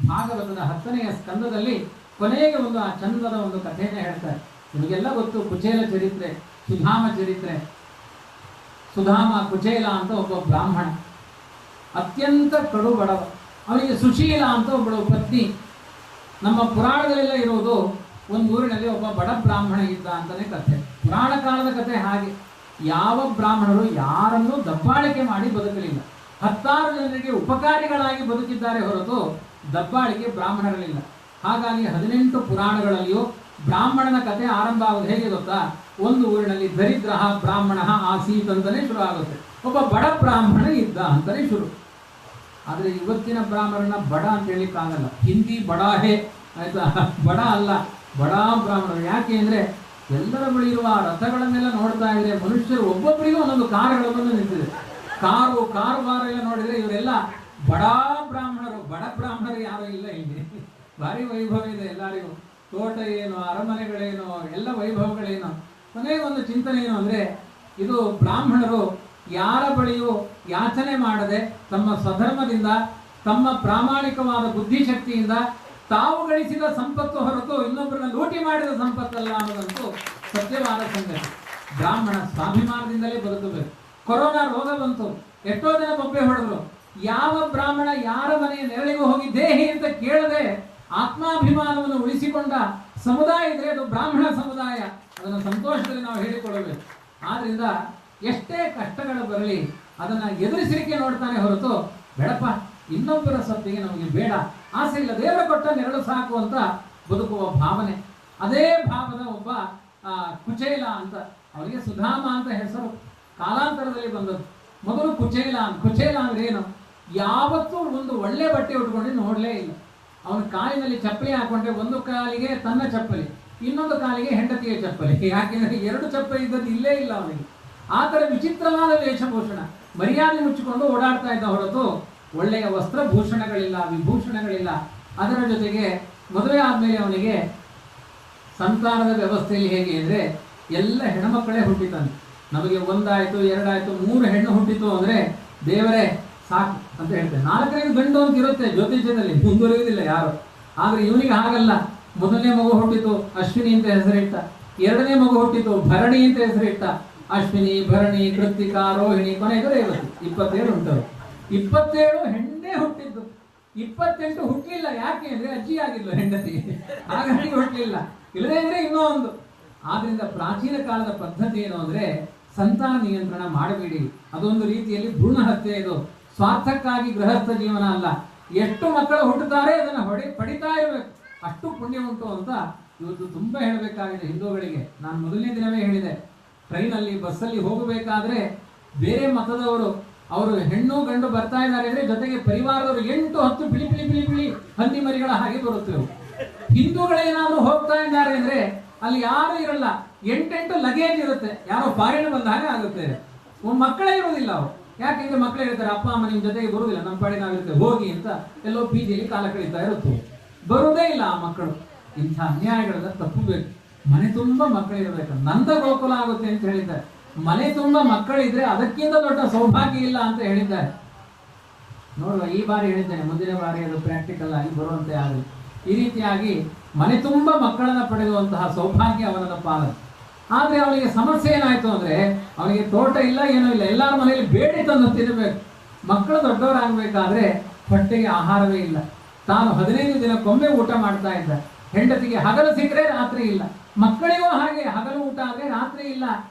ಭಾಗವತದ 10ನೆಯ ಸ್ಕಂದದಲ್ಲಿ ಕೊನೆಗೆ ಒಂದು ಆ ಚಂದದ ಒಂದು ಕಥೆಯನ್ನು ಹೇಳ್ತಾರೆ. ನಿಮಗೆಲ್ಲ ಗೊತ್ತು, ಕುಚೇಲ ಚರಿತ್ರೆ, ಸುಧಾಮ ಚರಿತ್ರೆ. ಸುಧಾಮ ಕುಚೇಲ ಅಂತ ಒಬ್ಬ ಬ್ರಾಹ್ಮಣ, ಅತ್ಯಂತ ಕಡು ಬಡವ. ಅವನಿಗೆ ಸುಶೀಲ ಅಂತ ಒಬ್ಬಳು ಪತ್ನಿ. ನಮ್ಮ ಪುರಾಣದಲ್ಲೆಲ್ಲ ಇರುವುದು ಒಂದು ಊರಿನಲ್ಲಿ ಒಬ್ಬ ಬಡ ಬ್ರಾಹ್ಮಣ ಇದ್ದ ಅಂತಾನೆ ಕಥೆ. ಪುರಾಣ ಕಾಲದ ಕಥೆ ಹಾಗೆ. ಯಾವ ಬ್ರಾಹ್ಮಣರು ಯಾರನ್ನೂ ದಬ್ಬಾಳಿಕೆ ಮಾಡಿ ಬದುಕಲಿಲ್ಲ. 10 ಜನರಿಗೆ ಉಪಕಾರಿಗಳಾಗಿ ಬದುಕಿದ್ದಾರೆ ಹೊರತು ದಬ್ಬಾಳಿಕೆ ಬ್ರಾಹ್ಮಣರಲ್ಲಿಲ್ಲ. ಹಾಗಾಗಿ 18 ಪುರಾಣಗಳಲ್ಲಿಯೂ ಬ್ರಾಹ್ಮಣನ ಕಥೆ ಆರಂಭ ಆಗೋದು ಹೇಗೆ ಗೊತ್ತಾ? ಒಂದು ಊರಿನಲ್ಲಿ ದರಿದ್ರ ಬ್ರಾಹ್ಮಣ ಆಸೀತ್ ಅಂತಾನೆ ಶುರು ಆಗುತ್ತೆ. ಒಬ್ಬ ಬಡ ಬ್ರಾಹ್ಮಣ ಇದ್ದ ಅಂತಾನೆ ಶುರು. ಆದರೆ ಇವತ್ತಿನ ಬ್ರಾಹ್ಮಣನ ಬಡ ಅಂತ ಹೇಳಿಕ್ಕಾಗಲ್ಲ. ಹಿಂದಿ ಬಡಾಹೇ ಆಯ್ತಾ, ಬಡ ಅಲ್ಲ, ಬಡ ಬ್ರಾಹ್ಮಣರು. ಯಾಕೆ ಅಂದ್ರೆ ಎಲ್ಲರ ಬಳಿ ಇರುವ ರಥಗಳನ್ನೆಲ್ಲ ನೋಡ್ತಾ ಇದ್ರೆ ಮನುಷ್ಯರು ಒಬ್ಬೊಬ್ಬರಿಗೂ ಒಂದೊಂದು ಕಾರುಗಳನ್ನು ನಿಂತಿದೆ. ಕಾರು ಬಾರ ಎಲ್ಲ ನೋಡಿದ್ರೆ ಇವರೆಲ್ಲ ಬಡ ಬ್ರಾಹ್ಮಣರು. ಬಡ ಬ್ರಾಹ್ಮಣರು ಯಾರು ಇಲ್ಲ ಇಲ್ಲಿ. ಭಾರಿ ವೈಭವ ಇದೆ ಎಲ್ಲರಿಗೂ. ತೋಟ ಏನು, ಅರಮನೆಗಳೇನು, ಎಲ್ಲ ವೈಭವಗಳೇನು. ಕೊನೆಗೆ ಒಂದು ಚಿಂತನೆ ಏನು ಅಂದ್ರೆ, ಇದು ಬ್ರಾಹ್ಮಣರು ಯಾರ ಬಳಿಯೂ ಯಾಚನೆ ಮಾಡದೆ ತಮ್ಮ ಸ್ವಧರ್ಮದಿಂದ, ತಮ್ಮ ಪ್ರಾಮಾಣಿಕವಾದ ಬುದ್ಧಿಶಕ್ತಿಯಿಂದ ತಾವು ಗಳಿಸಿದ ಸಂಪತ್ತು ಹೊರತು ಇನ್ನೊಬ್ಬರನ್ನ ಲೂಟಿ ಮಾಡಿದ ಸಂಪತ್ತಲ್ಲ ಅನ್ನೋದಂತೂ ಸತ್ಯವಾದ ಸಂಗತಿ. ಬ್ರಾಹ್ಮಣ ಸ್ವಾಭಿಮಾನದಿಂದಲೇ ಬದುಕಬೇಕು. ಕೊರೋನಾ ರೋಗ ಬಂತು, ಎಷ್ಟೋ ಜನ ಬೊಬ್ಬೆ ಹೊಡೆದ್ರು. ಯಾವ ಬ್ರಾಹ್ಮಣ ಯಾರ ಮನೆಯ ನೆರಳಿಗೂ ಹೋಗಿ ದೇಹಿ ಅಂತ ಕೇಳದೆ ಆತ್ಮಾಭಿಮಾನವನ್ನು ಉಳಿಸಿಕೊಂಡ ಸಮುದಾಯ ಇದ್ರೆ ಅದು ಬ್ರಾಹ್ಮಣ ಸಮುದಾಯ. ಅದನ್ನು ಸಂತೋಷದಲ್ಲಿ ನಾವು ಹೇಳಿಕೊಳ್ಳಬೇಕು. ಆದ್ರಿಂದ ಎಷ್ಟೇ ಕಷ್ಟಗಳು ಬರಲಿ ಅದನ್ನ ಎದುರಿಸಲಿಕ್ಕೆ ನೋಡ್ತಾನೆ ಹೊರತು ಬೇಡಪ್ಪ ಇನ್ನೊಬ್ಬರ ಸೊತ್ತಿಗೆ ನಮಗೆ ಬೇಡ, ಆಸೆ ಇಲ್ಲ, ದೇವರ ಕೊಟ್ಟ ನೆರಳು ಸಾಕು ಅಂತ ಬದುಕುವ ಭಾವನೆ. ಅದೇ ಭಾವದ ಒಬ್ಬ ಕುಚೇಲ ಅಂತ, ಅವರಿಗೆ ಸುಧಾಮ ಅಂತ ಹೆಸರು ಕಾಲಾಂತರದಲ್ಲಿ ಬಂದದ್ದು. ಮೊದಲು ಕುಚೇಲ ಅಂದ್ರೆ ಏನು? ಯಾವತ್ತೂ ಒಂದು ಒಳ್ಳೆ ಬಟ್ಟೆ ಉಟ್ಕೊಂಡು ನೋಡಲೇ ಇಲ್ಲ. ಅವನ ಕಾಲಿನಲ್ಲಿ ಚಪ್ಪಲಿ ಹಾಕೊಂಡ್ರೆ ಒಂದು ಕಾಲಿಗೆ ತನ್ನ ಚಪ್ಪಲಿ, ಇನ್ನೊಂದು ಕಾಲಿಗೆ ಹೆಂಡತಿಯ ಚಪ್ಪಲಿ. ಯಾಕೆಂದ್ರೆ 2 ಚಪ್ಪಲಿ ಇದ್ದದ್ದು ಇಲ್ಲೇ ಇಲ್ಲ ಅವನಿಗೆ. ಆ ಥರ ವಿಚಿತ್ರವಾದ ವೇಷಭೂಷಣ, ಮರ್ಯಾದೆ ಮುಚ್ಚಿಕೊಂಡು ಓಡಾಡ್ತಾ ಇದ್ದ ಹೊರತು ಒಳ್ಳೆಯ ವಸ್ತ್ರಭೂಷಣಗಳಿಲ್ಲ, ವಿಭೂಷಣಗಳಿಲ್ಲ. ಅದರ ಜೊತೆಗೆ ಮದುವೆ ಆದ್ಮೇಲೆ ಅವನಿಗೆ ಸಂತಾನದ ವ್ಯವಸ್ಥೆಯಲ್ಲಿ ಹೇಗೆ ಅಂದರೆ ಎಲ್ಲ ಹೆಣ್ಮಕ್ಕಳೇ ಹುಟ್ಟಿತಾನೆ. ನಮಗೆ ಒಂದಾಯ್ತು, ಎರಡಾಯ್ತು, 3 ಹೆಣ್ಣು ಹುಟ್ಟಿತು ಅಂದ್ರೆ ದೇವರೇ ಸಾಕು ಅಂತ ಹೇಳ್ತಾರೆ. 4ನೇ ಗಂಡು ಅಂತ ಇರುತ್ತೆ ಜ್ಯೋತಿಷ್ಯದಲ್ಲಿ, ಮುಂದುವರಿಯುವುದಿಲ್ಲ ಯಾರು. ಆದ್ರೆ ಇವನಿಗೆ ಹಾಗಲ್ಲ. ಮೊದಲನೇ ಮಗು ಹುಟ್ಟಿತು, ಅಶ್ವಿನಿ ಅಂತ ಹೆಸರಿಟ್ಟ. 2ನೇ ಮಗು ಹುಟ್ಟಿತು, ಭರಣಿ ಅಂತ ಹೆಸರಿಟ್ಟ. ಅಶ್ವಿನಿ, ಭರಣಿ, ಕೃತ್ತಿಕಾ, ರೋಹಿಣಿ, ಕೊನೆಗೆ ರೇವತಿ. 27 ಉಂಟು. 27 ಹೆಣ್ಣೇ ಹುಟ್ಟಿದ್ದು. 28 ಹುಟ್ಟಲಿಲ್ಲ. ಯಾಕೆ ಅಂದ್ರೆ ಅಜ್ಜಿ ಆಗಿಲ್ಲ ಹೆಂಡತಿ, ಹಾಗಾಗಿ ಹುಟ್ಟಲಿಲ್ಲ. ಇಲ್ಲದೇ ಅಂದ್ರೆ ಇನ್ನೂ ಒಂದು. ಆದ್ರಿಂದ ಪ್ರಾಚೀನ ಕಾಲದ ಪದ್ಧತಿ ಏನು ಅಂದ್ರೆ ಸಂತಾನ ನಿಯಂತ್ರಣ ಮಾಡಬೇಡಿ. ಅದೊಂದು ರೀತಿಯಲ್ಲಿ ಭ್ರೂಣ ಹತ್ಯೆ. ಇದು ಸ್ವಾರ್ಥಕ್ಕಾಗಿ ಗೃಹಸ್ಥ ಜೀವನ ಅಲ್ಲ. ಎಷ್ಟು ಮಕ್ಕಳು ಹುಟ್ಟುತ್ತಾರೆ ಅದನ್ನ ಪಡಿತಾ ಇರಬೇಕು, ಅಷ್ಟು ಪುಣ್ಯ ಉಂಟು ಅಂತ ಇವತ್ತು ತುಂಬಾ ಹೇಳಬೇಕಾಗಿದೆ ಹಿಂದೂಗಳಿಗೆ. ನಾನು ಮೊದಲನೇ ದಿನವೇ ಹೇಳಿದೆ, ಟ್ರೈನಲ್ಲಿ ಬಸ್ಸಲ್ಲಿ ಹೋಗಬೇಕಾದ್ರೆ ಬೇರೆ ಮತದವರು ಅವರು ಹೆಣ್ಣು ಗಂಡು ಬರ್ತಾ ಇದ್ದಾರೆ ಅಂದ್ರೆ ಜೊತೆಗೆ ಪರಿವಾರದವರು 8-10 ಬಿಳಿ ಬಿಳಿ ಬಿಳಿ ಬಿಳಿ ಹಂದಿ ಮರಿಗಳ ಹಾಗೆ ಬರುತ್ತೇವೆ. ಹಿಂದೂಗಳೇನಾದ್ರೂ ಹೋಗ್ತಾ ಇದ್ದಾರೆ ಅಂದ್ರೆ ಅಲ್ಲಿ ಯಾರು ಇರಲ್ಲ, 8 ಲಗೇಜ್ ಇರುತ್ತೆ. ಯಾರೋ ಫಾರಿನ್ ಬಂದ ಹಾಗೆ ಆಗುತ್ತೆ. ಮಕ್ಕಳೇ ಇರೋದಿಲ್ಲ ಅವು. ಯಾಕೆಂದ್ರೆ ಮಕ್ಕಳೇ ಇರ್ತಾರೆ, ಅಪ್ಪ ಅಮ್ಮ ನಿಮ್ ಜೊತೆಗೆ ಬರುವುದಿಲ್ಲ, ನಮ್ಮ ಪಾಡಿ ನಾವಿರ್ತೇವೆ ಹೋಗಿ ಅಂತ ಎಲ್ಲೋ PG-ಯಲ್ಲಿ ಕಾಲ ಕಳೀತಾ ಇರುತ್ತೆ. ಬರುವುದೇ ಇಲ್ಲ ಆ ಮಕ್ಕಳು. ಇಂಥ ಅನ್ಯಾಯಗಳನ್ನ ತಪ್ಪಬೇಕು. ಮನೆ ತುಂಬಾ ಮಕ್ಕಳು ಇರಬೇಕು. ನಂದ ಗೋಕುಲ ಆಗುತ್ತೆ ಅಂತ ಹೇಳಿದ್ದಾರೆ. ಮನೆ ತುಂಬಾ ಮಕ್ಕಳಿದ್ರೆ ಅದಕ್ಕಿಂತ ದೊಡ್ಡ ಸೌಭಾಗ್ಯ ಇಲ್ಲ ಅಂತ ಹೇಳಿದ್ದಾರೆ. ನೋಡುವ, ಈ ಬಾರಿ ಹೇಳಿದ್ದೇನೆ, ಮುಂದಿನ ಬಾರಿ ಅದು ಪ್ರಾಕ್ಟಿಕಲ್ ಆಗಿ ಬರುವಂತೆ ಆಗಲಿ. ಈ ರೀತಿಯಾಗಿ ಮನೆ ತುಂಬಾ ಮಕ್ಕಳನ್ನ ಪಡೆಯುವಂತಹ ಸೌಭಾಗ್ಯ ಅವನ ಪಾಲನೆ. ಆದ್ರೆ ಅವನಿಗೆ ಸಮಸ್ಯೆ ಏನಾಯ್ತು ಅಂದ್ರೆ ಅವನಿಗೆ ತೋಟ ಇಲ್ಲ, ಏನೂ ಇಲ್ಲ, ಎಲ್ಲರ ಮನೆಯಲ್ಲಿ ಬೇಡಿ ತಂದು ತಿನ್ನಬೇಕು. ಮಕ್ಕಳು ದೊಡ್ಡವರಾಗಬೇಕಾದ್ರೆ ಹೊಟ್ಟೆಗೆ ಆಹಾರವೇ ಇಲ್ಲ. ತಾನು 15 ದಿನಕ್ಕೊಮ್ಮೆ ಊಟ ಮಾಡ್ತಾ ಇದ್ದ. ಹೆಂಡತಿಗೆ ಹಗಲು ಸಿಕ್ಕರೆ ರಾತ್ರಿ ಇಲ್ಲ, ಮಕ್ಕಳಿಗೂ ಹಾಗೆ ಹಗಲು ಊಟ ಆದ್ರೆ ರಾತ್ರಿ ಇಲ್ಲ.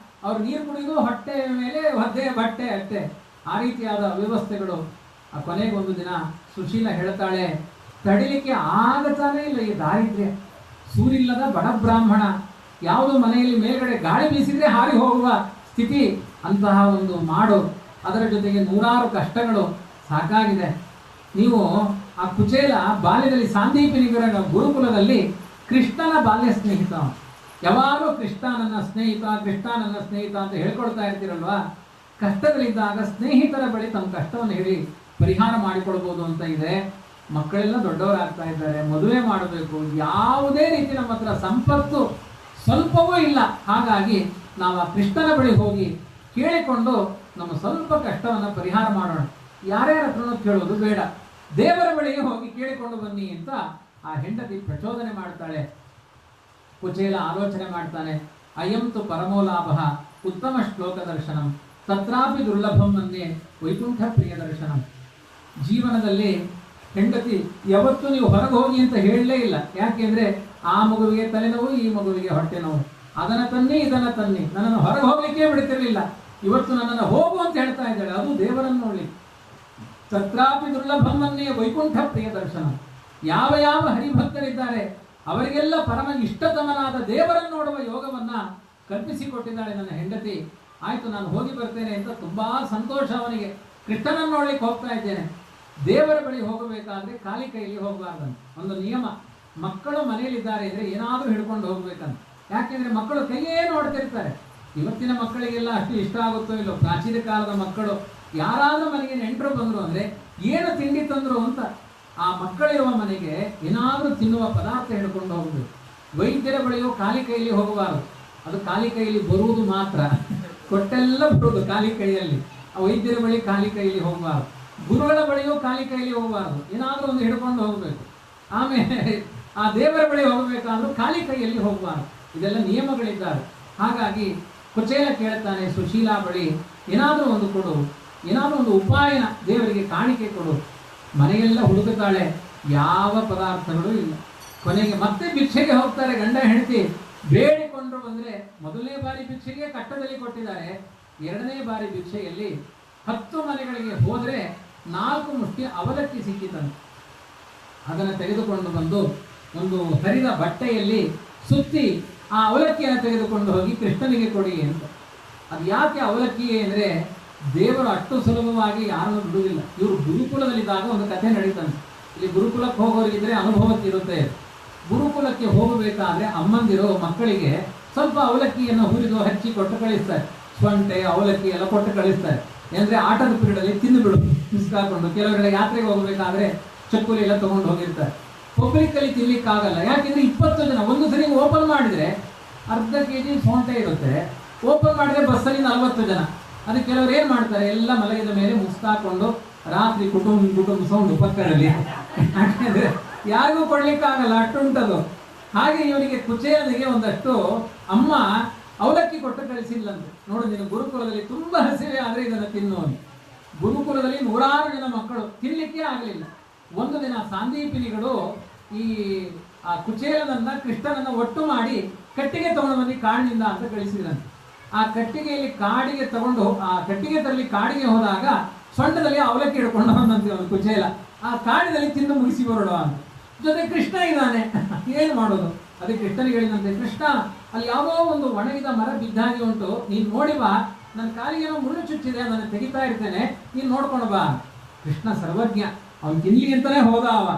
ಅವ್ರು ನೀರು ಕುಡಿದು ಹೊಟ್ಟೆ ಮೇಲೆ ಒದ್ದೆ ಬಟ್ಟೆ ಅಷ್ಟೇ. ಆ ರೀತಿಯಾದ ವ್ಯವಸ್ಥೆಗಳು. ಕೊನೆಗೊಂದು ದಿನ ಸುಶೀಲ ಹೇಳ್ತಾಳೆ, ತಡಿಲಿಕ್ಕೆ ಆಗತಾನೇ ಇಲ್ಲ ಈ ದಾರಿದ್ರ್ಯ. ಸೂರಿಲ್ಲದ ಬಡ ಬ್ರಾಹ್ಮಣ, ಯಾವುದು ಮನೆಯಲ್ಲಿ ಮೇಲ್ಗಡೆ ಗಾಳಿ ಬೀಸಿದ್ರೆ ಹಾರಿ ಹೋಗುವ ಸ್ಥಿತಿ. ಅಂತಹ ಒಂದು ಮಾಡು, ಅದರ ಜೊತೆಗೆ 100 ಕಷ್ಟಗಳು. ಸಾಕಾಗಿದೆ. ನೀವು ಆ ಕುಚೇಲ ಬಾಲ್ಯದಲ್ಲಿ ಸಾಂದೀಪಿನಿಗರ ಗುರುಕುಲದಲ್ಲಿ ಕೃಷ್ಣನ ಬಾಲ್ಯ ಸ್ನೇಹಿತ. ಯಾವಾಗಲೂ ಕೃಷ್ಣ ನನ್ನ ಸ್ನೇಹಿತ, ಕೃಷ್ಣ ನನ್ನ ಸ್ನೇಹಿತ ಅಂತ ಹೇಳ್ಕೊಳ್ತಾ ಇರ್ತೀರಲ್ವಾ. ಕಷ್ಟಗಳಿದ್ದಾಗ ಸ್ನೇಹಿತರ ಬಳಿ ತಮ್ಮ ಕಷ್ಟವನ್ನು ಹೇಳಿ ಪರಿಹಾರ ಮಾಡಿಕೊಳ್ಬೋದು ಅಂತ ಇದೆ. ಮಕ್ಕಳೆಲ್ಲ ದೊಡ್ಡವರಾಗ್ತಾ ಇದ್ದಾರೆ, ಮದುವೆ ಮಾಡಬೇಕು. ಯಾವುದೇ ರೀತಿ ನಮ್ಮ ಹತ್ರ ಸಂಪತ್ತು ಸ್ವಲ್ಪವೂ ಇಲ್ಲ. ಹಾಗಾಗಿ ನಾವು ಆ ಕೃಷ್ಣನ ಬಳಿ ಹೋಗಿ ಕೇಳಿಕೊಂಡು ನಮ್ಮ ಸ್ವಲ್ಪ ಕಷ್ಟವನ್ನು ಪರಿಹಾರ ಮಾಡೋಣ. ಯಾರ್ಯಾರ ಹತ್ರನೂ ಕೇಳೋದು ಬೇಡ, ದೇವರ ಬಳಿಗೆ ಹೋಗಿ ಕೇಳಿಕೊಂಡು ಬನ್ನಿ ಅಂತ ಆ ಹೆಂಡತಿ ಪ್ರಚೋದನೆ ಮಾಡ್ತಾಳೆ. ಕುಚೇಲ ಆಲೋಚನೆ ಮಾಡ್ತಾನೆ, ಅಯಂತು ಪರಮೋ ಲಾಭ ಉತ್ತಮ ಶ್ಲೋಕ ದರ್ಶನಂ ತತ್ರಾಪಿ ದುರ್ಲಭಂ ಮನ್ಯೆ ವೈಕುಂಠ ಪ್ರಿಯ ದರ್ಶನಂ. ಜೀವನದಲ್ಲಿ ಹೆಂಡತಿ ಯಾವತ್ತೂ ನೀವು ಹೊರಗೆ ಹೋಗಿ ಅಂತ ಹೇಳಲೇ ಇಲ್ಲ. ಯಾಕೆಂದ್ರೆ ಆ ಮಗುವಿಗೆ ತಲೆನೋವು, ಈ ಮಗುವಿಗೆ ಹೊಟ್ಟೆ ನೋವು, ಅದನ್ನ ತನ್ನಿ ಇದನ್ನ ತನ್ನಿ, ನನ್ನನ್ನು ಹೊರಗೆ ಹೋಗ್ಲಿಕ್ಕೆ ಬಿಡ್ತಿರ್ಲಿಲ್ಲ. ಇವತ್ತು ನನ್ನನ್ನು ಹೋಗು ಅಂತ ಹೇಳ್ತಾ ಇದ್ದಾಳೆ, ಅದು ದೇವರನ್ನು ನೋಡ್ಲಿ. ತತ್ರಾಪಿ ದುರ್ಲಭಂ ಮನ್ಯೆ ವೈಕುಂಠ ಪ್ರಿಯ ದರ್ಶನ. ಯಾವ ಯಾವ ಹರಿಭಕ್ತರಿದ್ದಾರೆ ಅವರಿಗೆಲ್ಲ ಪರಮ ಇಷ್ಟತಮನಾದ ದೇವರನ್ನು ನೋಡುವ ಯೋಗವನ್ನ ಕಲ್ಪಿಸಿಕೊಟ್ಟಿದ್ದಾಳೆ ನನ್ನ ಹೆಂಡತಿ. ಆಯ್ತು, ನಾನು ಹೋಗಿ ಬರ್ತೇನೆ ಅಂತ ತುಂಬಾ ಸಂತೋಷ ಅವನಿಗೆ. ಕೃಷ್ಣನನ್ನು ನೋಡ್ಲಿಕ್ಕೆ ಹೋಗ್ತಾ ಇದ್ದೇನೆ. ದೇವರ ಬಳಿ ಹೋಗಬೇಕಾದ್ರೆ ಖಾಲಿ ಕೈಯಲ್ಲಿ ಹೋಗಬಾರ್ದಂತ ಒಂದು ನಿಯಮ. ಮಕ್ಕಳು ಮನೆಯಲ್ಲಿದ್ದಾರೆ ಅಂದ್ರೆ ಏನಾದ್ರೂ ಹಿಡ್ಕೊಂಡು ಹೋಗ್ಬೇಕಂತ. ಯಾಕೆಂದ್ರೆ ಮಕ್ಕಳು ಕೈಯೇ ನೋಡ್ತಿರ್ತಾರೆ. ಇವತ್ತಿನ ಮಕ್ಕಳಿಗೆಲ್ಲ ಅಷ್ಟು ಇಷ್ಟ ಆಗುತ್ತೋ ಇಲ್ಲೋ. ಪ್ರಾಚೀನ ಕಾಲದ ಮಕ್ಕಳು ಯಾರಾದ್ರೂ ಮನೆಗೆ ನೆಂಟರು ಬಂದ್ರು ಅಂದ್ರೆ ಏನು ತಿಂಡಿ ತಂದ್ರು ಅಂತ ಆ ಮಕ್ಕಳಿರುವ ಮನೆಗೆ ಏನಾದ್ರೂ ತಿನ್ನುವ ಪದಾರ್ಥ ಹಿಡ್ಕೊಂಡು ಹೋಗ್ಬೇಕು. ವೈದ್ಯರ ಬಳಿಯೋ ಖಾಲಿ ಕೈಯಲ್ಲಿ ಹೋಗಬಾರದು. ಅದು ಖಾಲಿ ಕೈಯಲ್ಲಿ ಬರುವುದು ಮಾತ್ರ, ಕೊಟ್ಟೆಲ್ಲ ಬರುವುದು ಖಾಲಿ ಕೈಯಲ್ಲಿ. ಆ ವೈದ್ಯರ ಬಳಿ ಖಾಲಿ ಕೈಯಲ್ಲಿ ಹೋಗಬಾರದು. ಗುರುಗಳ ಬಳಿಯೂ ಖಾಲಿ ಕೈಯಲ್ಲಿ ಹೋಗಬಾರದು, ಏನಾದ್ರೂ ಒಂದು ಹಿಡ್ಕೊಂಡು ಹೋಗ್ಬೇಕು. ಆಮೇಲೆ ಆ ದೇವರ ಬಳಿ ಹೋಗಬೇಕಾದ್ರೂ ಖಾಲಿ ಕೈಯಲ್ಲಿ ಹೋಗಬಾರದು. ಇದೆಲ್ಲ ನಿಯಮಗಳಿದ್ದಾರೆ. ಹಾಗಾಗಿ ಕುಚೇಲ ಕೇಳ್ತಾನೆ, ಸುಶೀಲಾ ಬಳಿ ಏನಾದ್ರೂ ಒಂದು ಕೊಡು, ಏನಾದ್ರೂ ಒಂದು ಉಪಾಯನ ದೇವರಿಗೆ ಕಾಣಿಕೆ ಕೊಡು. ಮನೆಯೆಲ್ಲ ಹುಡುಕುತ್ತಾಳೆ, ಯಾವ ಪದಾರ್ಥಗಳು ಇಲ್ಲ. ಕೊನೆಗೆ ಮತ್ತೆ ಭಿಕ್ಷೆಗೆ ಹೋಗ್ತಾರೆ ಗಂಡ ಹೆಂಡತಿ. ಬೇಡಿಕೊಂಡ್ರು ಬಂದ್ರೆ ಮೊದಲನೇ ಬಾರಿ ಭಿಕ್ಷೆಗೆ ಕಟ್ಟದಲ್ಲಿ ಕೊಟ್ಟಿದ್ದಾರೆ. 2ನೇ ಬಾರಿ ಭಿಕ್ಷೆಯಲ್ಲಿ 10 ಮನೆಗಳಿಗೆ ಹೋದ್ರೆ 4 ಮುಷ್ಟಿ ಅವಲಕ್ಕಿ ಸಿಕ್ಕಿತಂತೆ. ಅದನ್ನು ತೆಗೆದುಕೊಂಡು ಬಂದು ಒಂದು ಹರಿದ ಬಟ್ಟೆಯಲ್ಲಿ ಸುತ್ತಿ ಆ ಅವಲಕ್ಕಿಯನ್ನು ತೆಗೆದುಕೊಂಡು ಹೋಗಿ ಕೃಷ್ಣನಿಗೆ ಕೊಡಿ ಅಂತ. ಅದು ಯಾಕೆ ಅವಲಕ್ಕಿ ಅಂದರೆ ದೇವರು ಅಷ್ಟು ಸುಲಭವಾಗಿ ಯಾರನ್ನು ಬಿಡುವುದಿಲ್ಲ. ಇವರು ಗುರುಕುಲದಲ್ಲಿದ್ದಾಗ ಒಂದು ಕಥೆ ನಡೀತಂತೆ. ಇಲ್ಲಿ ಗುರುಕುಲಕ್ಕೆ ಹೋಗೋರಿಗಿದ್ರೆ ಅನುಭವಕ್ಕಿರುತ್ತೆ. ಗುರುಕುಲಕ್ಕೆ ಹೋಗಬೇಕಾದ್ರೆ ಅಮ್ಮಂದಿರು ಮಕ್ಕಳಿಗೆ ಸ್ವಲ್ಪ ಅವಲಕ್ಕಿಯನ್ನು ಹುರಿದು ಹಚ್ಚಿ ಕೊಟ್ಟು ಕಳಿಸ್ತಾರೆ. ಸೊಂಟೆ ಅವಲಕ್ಕಿ ಎಲ್ಲ ಕೊಟ್ಟು ಕಳಿಸ್ತಾರೆ. ಏನಂದ್ರೆ ಆಟದ ಪೀರಿಯಡಲ್ಲಿ ತಿಂದು ಬಿಡು ಮಿಸ್ಕಾಕೊಂಡು. ಕೆಲವರೆಲ್ಲ ಯಾತ್ರೆಗೆ ಹೋಗಬೇಕಾದ್ರೆ ಚಕ್ಕುಲಿ ಎಲ್ಲ ತಗೊಂಡು ಹೋಗಿರ್ತಾರೆ. ಪಬ್ಲಿಕ್ಕಲ್ಲಿ ತಿನ್ಲಿಕ್ಕಾಗಲ್ಲ. ಯಾಕೆಂದ್ರೆ 20 ಜನ ಒಂದು ಸರಿ ಓಪನ್ ಮಾಡಿದ್ರೆ ಅರ್ಧ kg ಸೊಂಟೆ ಇರುತ್ತೆ, ಓಪನ್ ಮಾಡಿದ್ರೆ ಬಸ್ಸಲ್ಲಿ 40 ಜನ. ಅದಕ್ಕೆ ಕೆಲವರು ಏನ್ ಮಾಡ್ತಾರೆ, ಎಲ್ಲ ಮಲಗಿದ ಮೇಲೆ ಮುಸ್ತಾಕೊಂಡು ರಾತ್ರಿ ಕುಟುಂಬ ಸೌಂಡ್ ಪಕ್ಕದಲ್ಲಿ, ಯಾಕಂದ್ರೆ ಯಾರಿಗೂ ಕೊಡ್ಲಿಕ್ಕಾಗಲ್ಲ, ಅಷ್ಟುಂಟದು. ಹಾಗೆ ಇವನಿಗೆ ಕುಚೇಲನಿಗೆ ಒಂದಷ್ಟು ಅಮ್ಮ ಅವಲಕ್ಕಿ ಕೊಟ್ಟು ಕಳಿಸಿಲ್ಲಂತೆ. ನೋಡು, ನೀನು ಗುರುಕುಲದಲ್ಲಿ ತುಂಬಾ ಹಸಿವೆ ಆದ್ರೆ ಇದನ್ನು ತಿನ್ನೋನು. ಗುರುಕುಲದಲ್ಲಿ 100 ಜನ ಮಕ್ಕಳು, ತಿನ್ಲಿಕ್ಕೆ ಆಗಲಿಲ್ಲ. ಒಂದು ದಿನ ಸಾಂದೀಪಿನಿಗಳು ಈ ಕುಚೇಲನನ್ನ ಕೃಷ್ಣನನ್ನ ಒಟ್ಟು ಮಾಡಿ ಕಟ್ಟಿಗೆ ತಗೊಂಡು ಬಂದು ಕಾಡಿನಿಂದ ಅಂತ ಕಳಿಸಿದ್ರಂತೆ. ಆ ಕಟ್ಟಿಗೆಯಲ್ಲಿ ಕಾಡಿಗೆ ತಗೊಂಡು ಆ ಕಟ್ಟಿಗೆ ತರಲಿ ಕಾಡಿಗೆ ಹೋದಾಗ ಸೊಂಟದಲ್ಲಿ ಅವಲಕ್ಕಿ ಹಿಡ್ಕೊಂಡು ಬಂದಂತೆ ಅವನು ಕುಚೇಲ. ಆ ಕಾಡಿನಲ್ಲಿ ತಿಂದು ಮುಗಿಸಿ ಬರೋಣ ಅಂತ. ಜೊತೆ ಕೃಷ್ಣ ಇದ್ದಾನೆ, ಏನ್ ಮಾಡೋದು? ಅದಕ್ಕೆ ಕೃಷ್ಣನಿಗೆ ಹೇಳಿದಂತೆ, ಕೃಷ್ಣ ಅಲ್ಲಿ ಯಾವುದೋ ಒಂದು ಒಣಗಿದ ಮರ ಬಿದ್ದಾಗಿ ಉಂಟು, ನೀನ್ ನೋಡಿ ಬಾ, ನನ್ನ ಕಾಲಿಗೇನೋ ಮುಳ್ಳು ಚುಚ್ಚಿದೆ, ನಾನು ತೆಗಿತಾ ಇರ್ತೇನೆ, ನೀನ್ ನೋಡ್ಕೊಂಡು ಬಾ. ಕೃಷ್ಣ ಸರ್ವಜ್ಞ, ಅವನ್ ತಿನ್ಲಿ ಅಂತಾನೆ ಹೋದ. ಅವ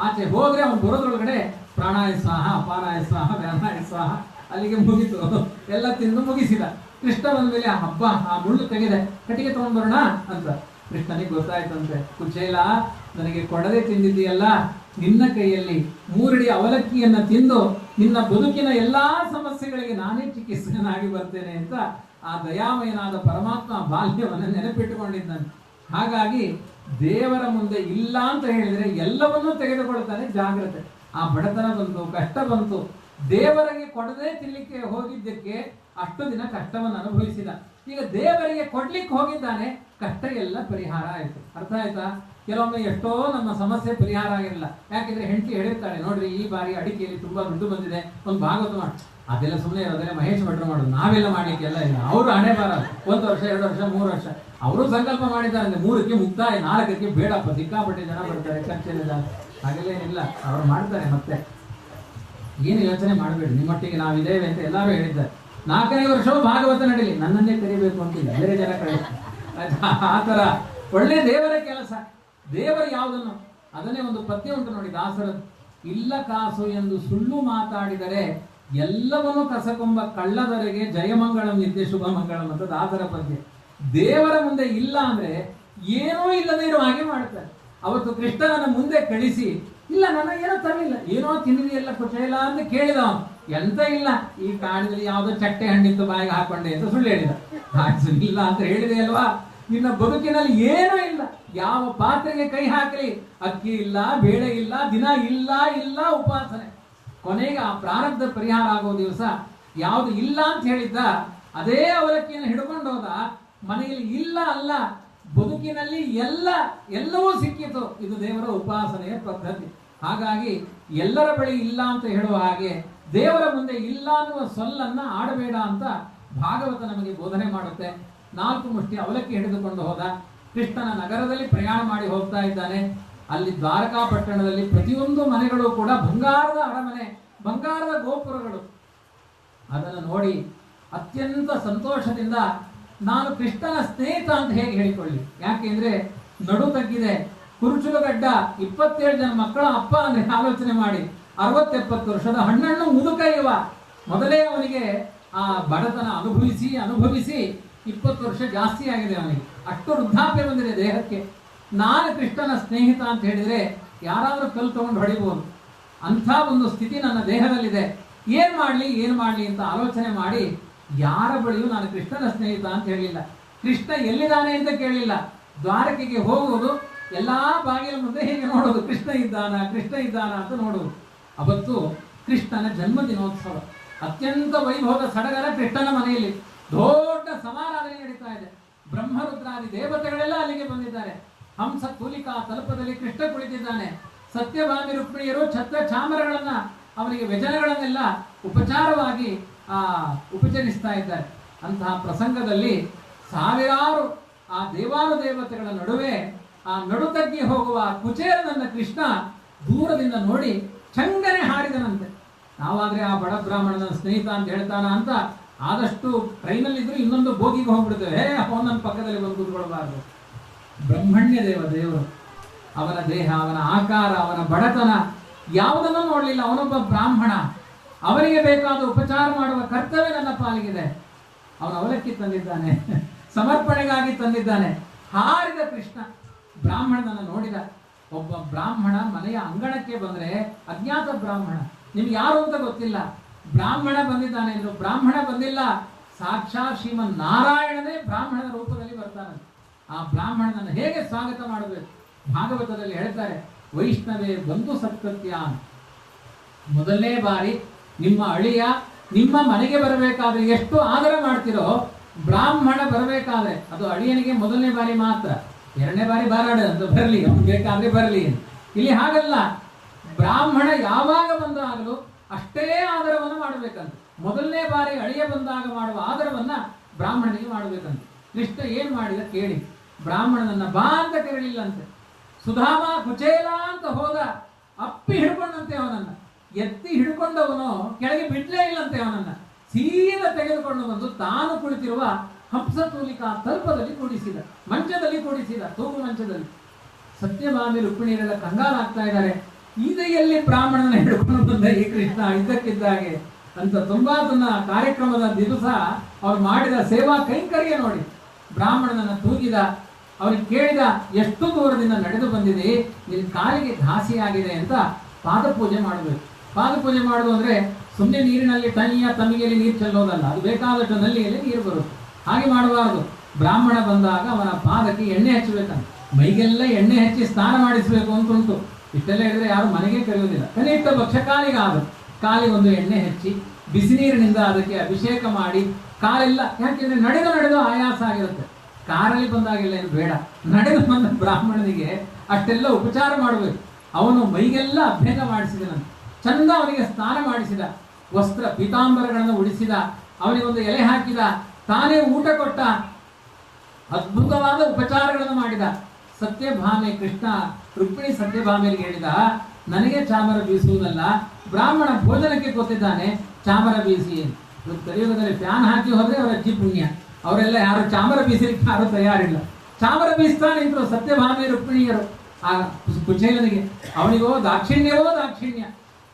ಆಚೆ ಹೋದ್ರೆ ಅವನು ಬರೋದ್ರೊಳಗಡೆ ಪ್ರಾಣಾಯ ಸ್ವಾಹ, ಅಪಾನಾಯ ಸ್ವಾಹ, ವ್ಯಾನಾಯ ಸ್ವಾಹ, ಅಲ್ಲಿಗೆ ಮುಗಿತು, ಎಲ್ಲ ತಿಂದು ಮುಗಿಸಿದ. ಕೃಷ್ಣ ಬಂದ್ಮೇಲೆ ಹಬ್ಬ, ಆ ಮುಳ್ಳು ತೆಗೆದೆ, ಕಟ್ಟಿಗೆ ತಗೊಂಡ್ ಬರೋಣ ಅಂತ. ಕೃಷ್ಣನಿಗೆ ಗೊತ್ತಾಯ್ತಂತೆ, ಕುಚೇಲ ನನಗೆ ಕೊಡದೆ ತಿಂದಿದ್ದೀಯಲ್ಲ, ನಿನ್ನ ಕೈಯಲ್ಲಿ 3 ಅಡಿ ಅವಲಕ್ಕಿಯನ್ನ ತಿಂದು ನಿನ್ನ ಬದುಕಿನ ಎಲ್ಲಾ ಸಮಸ್ಯೆಗಳಿಗೆ ನಾನೇ ಚಿಕಿತ್ಸಕನಾಗಿ ಬರ್ತೇನೆ ಅಂತ ಆ ದಯಾಮಯನಾದ ಪರಮಾತ್ಮ ಬಾಲ್ಯವನ್ನು ನೆನಪಿಟ್ಟುಕೊಂಡಿದ್ದಾನೆ. ಹಾಗಾಗಿ ದೇವರ ಮುಂದೆ ಇಲ್ಲ ಅಂತ ಹೇಳಿದ್ರೆ ಎಲ್ಲವನ್ನೂ ತೆಗೆದುಕೊಳ್ತಾನೆ. ಜಾಗ್ರತೆ. ಆ ಬಡತನ ಬಂತು, ಕಷ್ಟ ಬಂತು, ದೇವರಿಗೆ ಕೊಡದೆ ತಿನ್ಲಿಕ್ಕೆ ಹೋಗಿದ್ದಕ್ಕೆ ಅಷ್ಟು ದಿನ ಕಷ್ಟವನ್ನು ಅನುಭವಿಸಿದ. ಈಗ ದೇವರಿಗೆ ಕೊಡ್ಲಿಕ್ಕೆ ಹೋಗಿದ್ದಾನೆ, ಕಷ್ಟ ಎಲ್ಲ ಪರಿಹಾರ ಆಯ್ತು. ಅರ್ಥ ಆಯ್ತಾ? ಕೆಲವೊಮ್ಮೆ ಎಷ್ಟೋ ನಮ್ಮ ಸಮಸ್ಯೆ ಪರಿಹಾರ ಆಗಿರಲ್ಲ. ಯಾಕೆಂದ್ರೆ ಹೆಂಡತಿ ಹೇಳಿರ್ತಾಳೆ, ನೋಡ್ರಿ ಈ ಬಾರಿ ಅಡಿಕೆಯಲ್ಲಿ ತುಂಬಾ ದುಡ್ಡು ಬಂದಿದೆ, ಒಂದು ಭಾಗವತ ಮಾಡಿ. ಅದೆಲ್ಲ ಸುಮ್ಮನೆ ಅದೆಲ್ಲ ಮಹೇಶ್ ಭಟ್ರು ಮಾಡೋದು, ನಾವೆಲ್ಲ ಮಾಡ್ಲಿಕ್ಕೆಲ್ಲ ಇಲ್ಲ. ಅವರು ಹಣೆ ಬಾರ 1 ವರ್ಷ 2 ವರ್ಷ 3 ವರ್ಷ ಅವರು ಸಂಕಲ್ಪ ಮಾಡಿದ್ದಾರೆ, 3ಕ್ಕೆ ಮುಕ್ತಾಯ, 4ಕ್ಕೆ ಬೇಡಪ್ಪ, ಸಿಕ್ಕಾಪಟ್ಟೆ ಜನ ಬರ್ತಾರೆ, ಖರ್ಚೆಲ್ಲ ಹಾಗೆಲ್ಲ ಏನಿಲ್ಲ, ಅವ್ರು ಮಾಡ್ತಾರೆ. ಮತ್ತೆ ಏನು ಯೋಚನೆ ಮಾಡಬೇಡಿ, ನಿಮ್ಮೊಟ್ಟಿಗೆ ನಾವಿದ್ದೇವೆ ಅಂತ ಎಲ್ಲರೂ ಹೇಳಿದ್ದಾರೆ. 4ನೇ ವರ್ಷವೂ ಭಾಗವತ ನಡೀಲಿ, ನನ್ನನ್ನೇ ಕರಿಬೇಕು ಅಂತಿಲ್ಲ, ಬೇರೆ ಜನ ಕಳಿಸಿ. ಆ ತರ ಒಳ್ಳೆ ದೇವರ ಕೆಲಸ. ದೇವರು ಯಾವುದನ್ನು, ಅದನ್ನೇ ಒಂದು ಪದ್ಯ ಉಂಟು ನೋಡಿ ದಾಸರದ್ದು, ಇಲ್ಲ ಕಾಸು ಎಂದು ಸುಳ್ಳು ಮಾತಾಡಿದರೆ ಎಲ್ಲವನ್ನೂ ಕಸಕೊಂಬ ಕಳ್ಳದರೆಗೆ ಜಯಮಂಗಳಂ ನಿತ್ಯ ಶುಭ ಮಂಗಳಂ ಅಂತ ದಾಸರ ಪದ್ಯ. ದೇವರ ಮುಂದೆ ಇಲ್ಲ ಅಂದ್ರೆ ಏನೂ ಇಲ್ಲದೆ ಇರುವ ಹಾಗೆ ಮಾಡ್ತಾರೆ. ಅವತ್ತು ಕೃಷ್ಣನನ್ನ ಮುಂದೆ ಕಳಿಸಿ, ಇಲ್ಲ ನನ್ನ ಏನೋ ತರಲಿಲ್ಲ, ಏನೋ ತಿನ್ನಿದೆಯಲ್ಲ ಕುಚೇಲ ಅಂತ ಕೇಳಿದ. ಅವನು ಎಂತ ಇಲ್ಲ, ಈ ಕಾಡಿನಲ್ಲಿ ಯಾವುದೋ ಚಟ್ಟೆ ಹಣ್ಣಿತ್ತು ಬಾಯಿಗೆ ಹಾಕೊಂಡೆ ಅಂತ ಸುಳ್ಳು ಹೇಳಿದ. ಇಲ್ಲ ಅಂತ ಹೇಳಿದೆ ಅಲ್ವಾ, ನಿನ್ನ ಬದುಕಿನಲ್ಲಿ ಏನೂ ಇಲ್ಲ, ಯಾವ ಪಾತ್ರೆಗೆ ಕೈ ಹಾಕಲಿ ಅಕ್ಕಿ ಇಲ್ಲ, ಬೇಳೆ ಇಲ್ಲ, ದಿನ ಇಲ್ಲ ಉಪಾಸನೆ. ಕೊನೆಗೆ ಆ ಪ್ರಾರಬ್ಧ ಪರಿಹಾರ ಆಗೋ ದಿವಸ ಯಾವುದು ಇಲ್ಲ ಅಂತ ಹೇಳಿದ್ದ ಅದೇ ಅವಲಕ್ಕಿಯನ್ನು ಹಿಡ್ಕೊಂಡು ಹೋದ. ಮನೆಯಲ್ಲಿ ಇಲ್ಲ ಅಲ್ಲ, ಬದುಕಿನಲ್ಲಿ ಎಲ್ಲವೂ ಸಿಕ್ಕಿತು. ಇದು ದೇವರ ಉಪಾಸನೆಯ ಪದ್ಧತಿ. ಹಾಗಾಗಿ ಎಲ್ಲರ ಬಳಿ ಇಲ್ಲ ಅಂತ ಹೇಳುವ ಹಾಗೆ ದೇವರ ಮುಂದೆ ಇಲ್ಲ ಅನ್ನುವ ಸೊಲ್ಲನ್ನ ಆಡಬೇಡ ಅಂತ ಭಾಗವತ ನಮಗೆ ಬೋಧನೆ ಮಾಡುತ್ತೆ. 4 ಮುಷ್ಟಿ ಅವಲಕ್ಕಿ ಹಿಡಿದುಕೊಂಡು ಹೋದ. ಕೃಷ್ಣನ ನಗರದಲ್ಲಿ ಪ್ರಯಾಣ ಮಾಡಿ ಹೋಗ್ತಾ ಇದ್ದಾನೆ. ಅಲ್ಲಿ ದ್ವಾರಕಾ ಪಟ್ಟಣದಲ್ಲಿ ಪ್ರತಿಯೊಂದು ಮನೆಗಳು ಕೂಡ ಬಂಗಾರದ ಅರಮನೆ, ಬಂಗಾರದ ಗೋಪುರಗಳು. ಅದನ್ನು ನೋಡಿ ಅತ್ಯಂತ ಸಂತೋಷದಿಂದ ನಾನು ಕೃಷ್ಣನ ಸ್ನೇಹಿತ ಅಂತ ಹೇಗೆ ಹೇಳಿಕೊಳ್ಳಿ. ಯಾಕೆಂದ್ರೆ ನಡು ತಗ್ಗಿದೆ, ಕುರುಚುಲುಗಡ್ಡ, 27 ಜನ ಮಕ್ಕಳ ಅಪ್ಪ ಅಂದ್ರೆ ಆಲೋಚನೆ ಮಾಡಿ, 60-70 ವರ್ಷದ ಹಣ್ಣನ್ನು ಮುದುಕ ಇವ. ಮೊದಲೇ ಅವನಿಗೆ ಆ ಬಡತನ ಅನುಭವಿಸಿ 20 ವರ್ಷ ಜಾಸ್ತಿ ಆಗಿದೆ ಅವನಿಗೆ, ಅಷ್ಟು ವೃದ್ಧಾಪ್ಯ ಬಂದಿದೆ ದೇಹಕ್ಕೆ. ನಾನು ಕೃಷ್ಣನ ಸ್ನೇಹಿತ ಅಂತ ಹೇಳಿದ್ರೆ ಯಾರಾದ್ರೂ ಕಲ್ಲು ತಗೊಂಡು ಹೊಡಿಬಹುದು. ಅಂಥ ಒಂದು ಸ್ಥಿತಿ ನನ್ನ ದೇಹದಲ್ಲಿದೆ, ಏನ್ ಮಾಡ್ಲಿ ಅಂತ ಆಲೋಚನೆ ಮಾಡಿ ಯಾರ ಬಳಿಯೂ ನಾನು ಕೃಷ್ಣನ ಸ್ನೇಹಿತ ಅಂತ ಹೇಳಿಲ್ಲ. ಕೃಷ್ಣ ಎಲ್ಲಿದ್ದಾನೆ ಅಂತ ಕೇಳಿಲ್ಲ. ದ್ವಾರಕೆಗೆ ಹೋಗುವುದು, ಎಲ್ಲಾ ಬಾಗಿಲ ಮುಂದೆ ಹೀಗೆ ನೋಡೋದು, ಕೃಷ್ಣ ಇದ್ದಾನ ಅಂತ ನೋಡುವುದು. ಅವತ್ತು ಕೃಷ್ಣನ ಜನ್ಮ ದಿನೋತ್ಸವ, ಅತ್ಯಂತ ವೈಭವದ ಸಡಗರ ಕೃಷ್ಣನ ಮನೆಯಲ್ಲಿ ದೊಡ್ಡ ಸಮಾರಾಧನೆ ನಡೀತಾ ಇದೆ. ಬ್ರಹ್ಮರುದ್ರಾದಿ ದೇವತೆಗಳೆಲ್ಲ ಅಲ್ಲಿಗೆ ಬಂದಿದ್ದಾರೆ. ಹಂಸ ತೂಲಿಕಾ ತಲುಪದಲ್ಲಿ ಕೃಷ್ಣ ಕುಳಿತಿದ್ದಾನೆ. ಸತ್ಯಭಾಮಿ ರುಕ್ಮಿಣಿಯರು ಛತ್ರ ಚಾಮರಗಳನ್ನ, ಅವನಿಗೆ ವ್ಯಜನಗಳನ್ನೆಲ್ಲ ಉಪಚಾರವಾಗಿ ಉಪಚರಿಸ್ತಾ ಇದ್ದಾರೆ. ಅಂತಹ ಪ್ರಸಂಗದಲ್ಲಿ ಸಾವಿರಾರು ಆ ದೇವಾನುದೇವತೆಗಳ ನಡುವೆ ಆ ನಡುತಗ್ಗಿ ಹೋಗುವ ಕುಚೇಲನನ್ನ ಕೃಷ್ಣ ದೂರದಿಂದ ನೋಡಿ ಚಂಗನೆ ಹಾರಿದನಂತೆ. ನಾವಾದ್ರೆ ಆ ಬಡ ಬ್ರಾಹ್ಮಣನ ಸ್ನೇಹಿತ ಅಂತ ಹೇಳ್ತಾನ ಅಂತ ಆದಷ್ಟು ಟ್ರೈನಲ್ಲಿದ್ರು ಇನ್ನೊಂದು ಬೋಗಿಗೆ ಹೋಗ್ಬಿಡ್ತೇವೆ, ಅವನ ಪಕ್ಕದಲ್ಲಿ ಬಂದು ಕೂತ್ಕೊಳ್ಬಾರ್ದು. ಬ್ರಹ್ಮಣ್ಯ ದೇವರು, ಅವನ ದೇಹ, ಅವನ ಆಕಾರ, ಅವನ ಬಡತನ ಯಾವುದನ್ನು ನೋಡಲಿಲ್ಲ. ಅವನೊಬ್ಬ ಬ್ರಾಹ್ಮಣ, ಅವರಿಗೆ ಬೇಕಾದ ಉಪಚಾರ ಮಾಡುವ ಕರ್ತವ್ಯ ನನ್ನ ಪಾಲಿಗಿದೆ. ಅವನ ಅವಲಕ್ಕಿ ತಂದಿದ್ದಾನೆ, ಸಮರ್ಪಣೆಗಾಗಿ ತಂದಿದ್ದಾನೆ. ಹಾರಿದ ಕೃಷ್ಣ ಬ್ರಾಹ್ಮಣನನ್ನು ನೋಡಿದ. ಒಬ್ಬ ಬ್ರಾಹ್ಮಣ ಮನೆಯ ಅಂಗಣಕ್ಕೆ ಬಂದ್ರೆ, ಅಜ್ಞಾತ ಬ್ರಾಹ್ಮಣ, ನಿಮ್ಗೆ ಯಾರು ಅಂತ ಗೊತ್ತಿಲ್ಲ, ಬ್ರಾಹ್ಮಣ ಬಂದಿದ್ದಾನೆ ಅಂದ್ರು. ಬ್ರಾಹ್ಮಣ ಬಂದಿಲ್ಲ, ಸಾಕ್ಷಾತ್ ಶ್ರೀಮನ್ ನಾರಾಯಣನೇ ಬ್ರಾಹ್ಮಣನ ರೂಪದಲ್ಲಿ ಬರ್ತಾನೆ. ಆ ಬ್ರಾಹ್ಮಣನನ್ನು ಹೇಗೆ ಸ್ವಾಗತ ಮಾಡಬೇಕು ಭಾಗವತದಲ್ಲಿ ಹೇಳ್ತಾರೆ. ವೈಷ್ಣವೇ ಬಂಧು ಸತ್ಕೃತ್ಯ, ಮೊದಲನೇ ಬಾರಿ ನಿಮ್ಮ ಅಳಿಯ ನಿಮ್ಮ ಮನೆಗೆ ಬರಬೇಕಾದ್ರೆ ಎಷ್ಟು ಆದರ ಮಾಡ್ತಿರೋ, ಬ್ರಾಹ್ಮಣ ಬರಬೇಕಾದ್ರೆ ಅದು ಅಳಿಯನಿಗೆ ಮೊದಲನೇ ಬಾರಿ ಮಾತ್ರ, ಎರಡನೇ ಬಾರಿ ಬಾರಾಡ ಅಂತ ಬರಲಿ, ಅವ್ನು ಬೇಕಾದ್ರೆ ಬರಲಿ. ಇಲ್ಲಿ ಹಾಗಲ್ಲ, ಬ್ರಾಹ್ಮಣ ಯಾವಾಗ ಬಂದಾಗಲೂ ಅಷ್ಟೇ ಆದರವನ್ನು ಮಾಡಬೇಕಂತ. ಮೊದಲನೇ ಬಾರಿ ಅಳಿಯ ಬಂದಾಗ ಮಾಡುವ ಆದರವನ್ನ ಬ್ರಾಹ್ಮಣನಿಗೆ ಮಾಡಬೇಕಂತ. ಕೃಷ್ಣ ಏನ್ ಮಾಡಿದ ಕೇಳಿ. ಬ್ರಾಹ್ಮಣನನ್ನ ಬಾ ಅಂತ ಕರೀಲಿಲ್ಲಂತೆ. ಸುಧಾಮ ಕುಚೇಲ ಅಂತ ಹೋದ, ಅಪ್ಪಿ ಹಿಡ್ಕೊಂಡಂತೆ ಅವನನ್ನ, ಎತ್ತಿ ಹಿಡ್ಕೊಂಡವನು ಕೆಳಗೆ ಬಿಡ್ಲೇ ಇಲ್ಲಂತೆ. ಅವನನ್ನ ಸೀದಾ ತೆಗೆದುಕೊಂಡು ಬಂದು ತಾನು ಕುಳಿತಿರುವ ಹಂಸತೂಲಿಕಾ ತಲ್ಪದಲ್ಲಿ ಕೂಡಿಸಿದ, ಮಂಚದಲ್ಲಿ ಕೂಡಿಸಿದ, ತೂಗು ಮಂಚದಲ್ಲಿ. ಸತ್ಯಭಾಮಿ ರುಕ್ಮಿಣಿಯರೆಲ್ಲ ಕಂಗಾಲಾಗ್ತಾ ಇದ್ದಾರೆ. ಇದೆಯಲ್ಲಿ ಬ್ರಾಹ್ಮಣನ ಹಿಡ್ಕೊಂಡು ಬಂದ ಈ ಕೃಷ್ಣ ಇದ್ದಕ್ಕಿದ್ದಾಗೆ ಅಂತ. ತುಂಬಾ ತನ್ನ ಕಾರ್ಯಕ್ರಮದ ದಿವಸ ಅವ್ರು ಮಾಡಿದ ಸೇವಾ ಕೈಂಕರ್ಯ ನೋಡಿ. ಬ್ರಾಹ್ಮಣನನ್ನ ತೂಗಿದ, ಅವ್ರಿಗೆ ಕೇಳಿದ, ಎಷ್ಟು ದೂರದಿಂದ ನಡೆದು ಬಂದಿದೆ, ನಿನ್ನ ಕಾಲಿಗೆ ಘಾಸಿಯಾಗಿದೆ ಅಂತ ಪಾದಪೂಜೆ ಮಾಡಬೇಕು. ಪಾದಪೂಜೆ ಮಾಡೋದು ಅಂದ್ರೆ ಸುಮ್ಮನೆ ನೀರಿನಲ್ಲಿ ತನಿಯ ತಮಿಗೆಯಲ್ಲಿ ನೀರು ಚೆಲ್ಲೋದಲ್ಲ, ಅದು ಬೇಕಾದಷ್ಟು ನಲ್ಲಿಯಲ್ಲಿ ನೀರು ಬರುತ್ತೆ. ಹಾಗೆ ಮಾಡಬಾರದು. ಬ್ರಾಹ್ಮಣ ಬಂದಾಗ ಅವನ ಪಾದಕ್ಕೆ ಎಣ್ಣೆ ಹಚ್ಚಬೇಕಂತ, ಮೈಗೆಲ್ಲ ಎಣ್ಣೆ ಹಚ್ಚಿ ಸ್ನಾನ ಮಾಡಿಸಬೇಕು ಅಂತುಂಟು. ಇಷ್ಟೆಲ್ಲ ಹೇಳಿದ್ರೆ ಯಾರು ಮನೆಗೆ ಕರೆಯೋದಿಲ್ಲ. ಕನಿಷ್ಠ ಪಕ್ಷ ಕಾಲಿಗೆ ಒಂದು ಎಣ್ಣೆ ಹಚ್ಚಿ ಬಿಸಿ ನೀರಿನಿಂದ ಅದಕ್ಕೆ ಅಭಿಷೇಕ ಮಾಡಿ ಕಾಲೆಲ್ಲ, ಯಾಕೆಂದ್ರೆ ನಡೆದು ಆಯಾಸ ಆಗಿರುತ್ತೆ. ಕಾರಲ್ಲಿ ಬಂದಾಗೆಲ್ಲ ಏನು ಬೇಡ, ನಡೆದು ಬಂದ ಬ್ರಾಹ್ಮಣನಿಗೆ ಅಷ್ಟೆಲ್ಲ ಉಪಚಾರ ಮಾಡಬೇಕು. ಅವನು ಮೈಗೆಲ್ಲ ಅಭ್ಯಂಗ ಮಾಡಿಸಿದನಂತೆ, ಚಂದ ಅವನಿಗೆ ಸ್ನಾನ ಮಾಡಿಸಿದ, ವಸ್ತ್ರ ಪೀತಾಂಬರಗಳನ್ನು ಉಡಿಸಿದ, ಅವನಿಗೊಂದು ಎಲೆ ಹಾಕಿದ, ತಾನೇ ಊಟ ಕೊಟ್ಟ, ಅದ್ಭುತವಾದ ಉಪಚಾರಗಳನ್ನು ಮಾಡಿದ. ಸತ್ಯಭಾಮೆ ಕೃಷ್ಣ ರುಕ್ಮಿಣಿ ಸತ್ಯಭಾಮೆಗೆ ಹೇಳಿದ, ನನಗೆ ಚಾಮರ ಬೀಸುವುದಲ್ಲ, ಬ್ರಾಹ್ಮಣ ಭೋಜನಕ್ಕೆ ಗೊತ್ತಿದ್ದಾನೆ, ಚಾಮರ ಬೀಸಿ. ಕಲಿಯುಗದಲ್ಲಿ ಫ್ಯಾನ್ ಹಾಕಿ ಹೋದ್ರೆ ಅವರ ಅಜ್ಜಿ ಪುಣ್ಯ. ಅವರೆಲ್ಲ ಯಾರು ಚಾಮರ ಬೀಸಲಿಕ್ಕೆ ಯಾರು ತಯಾರಿಲ್ಲ. ಚಾಮರ ಬೀಸ್ತಾ ನಿಂತರು ಸತ್ಯಭಾಮೆ ರುಕ್ಮಿಣಿಯರು ಆ ಕುಚೇಲನಿಗೆ. ಅವನಿಗೋ ದಾಕ್ಷಿಣ್ಯ.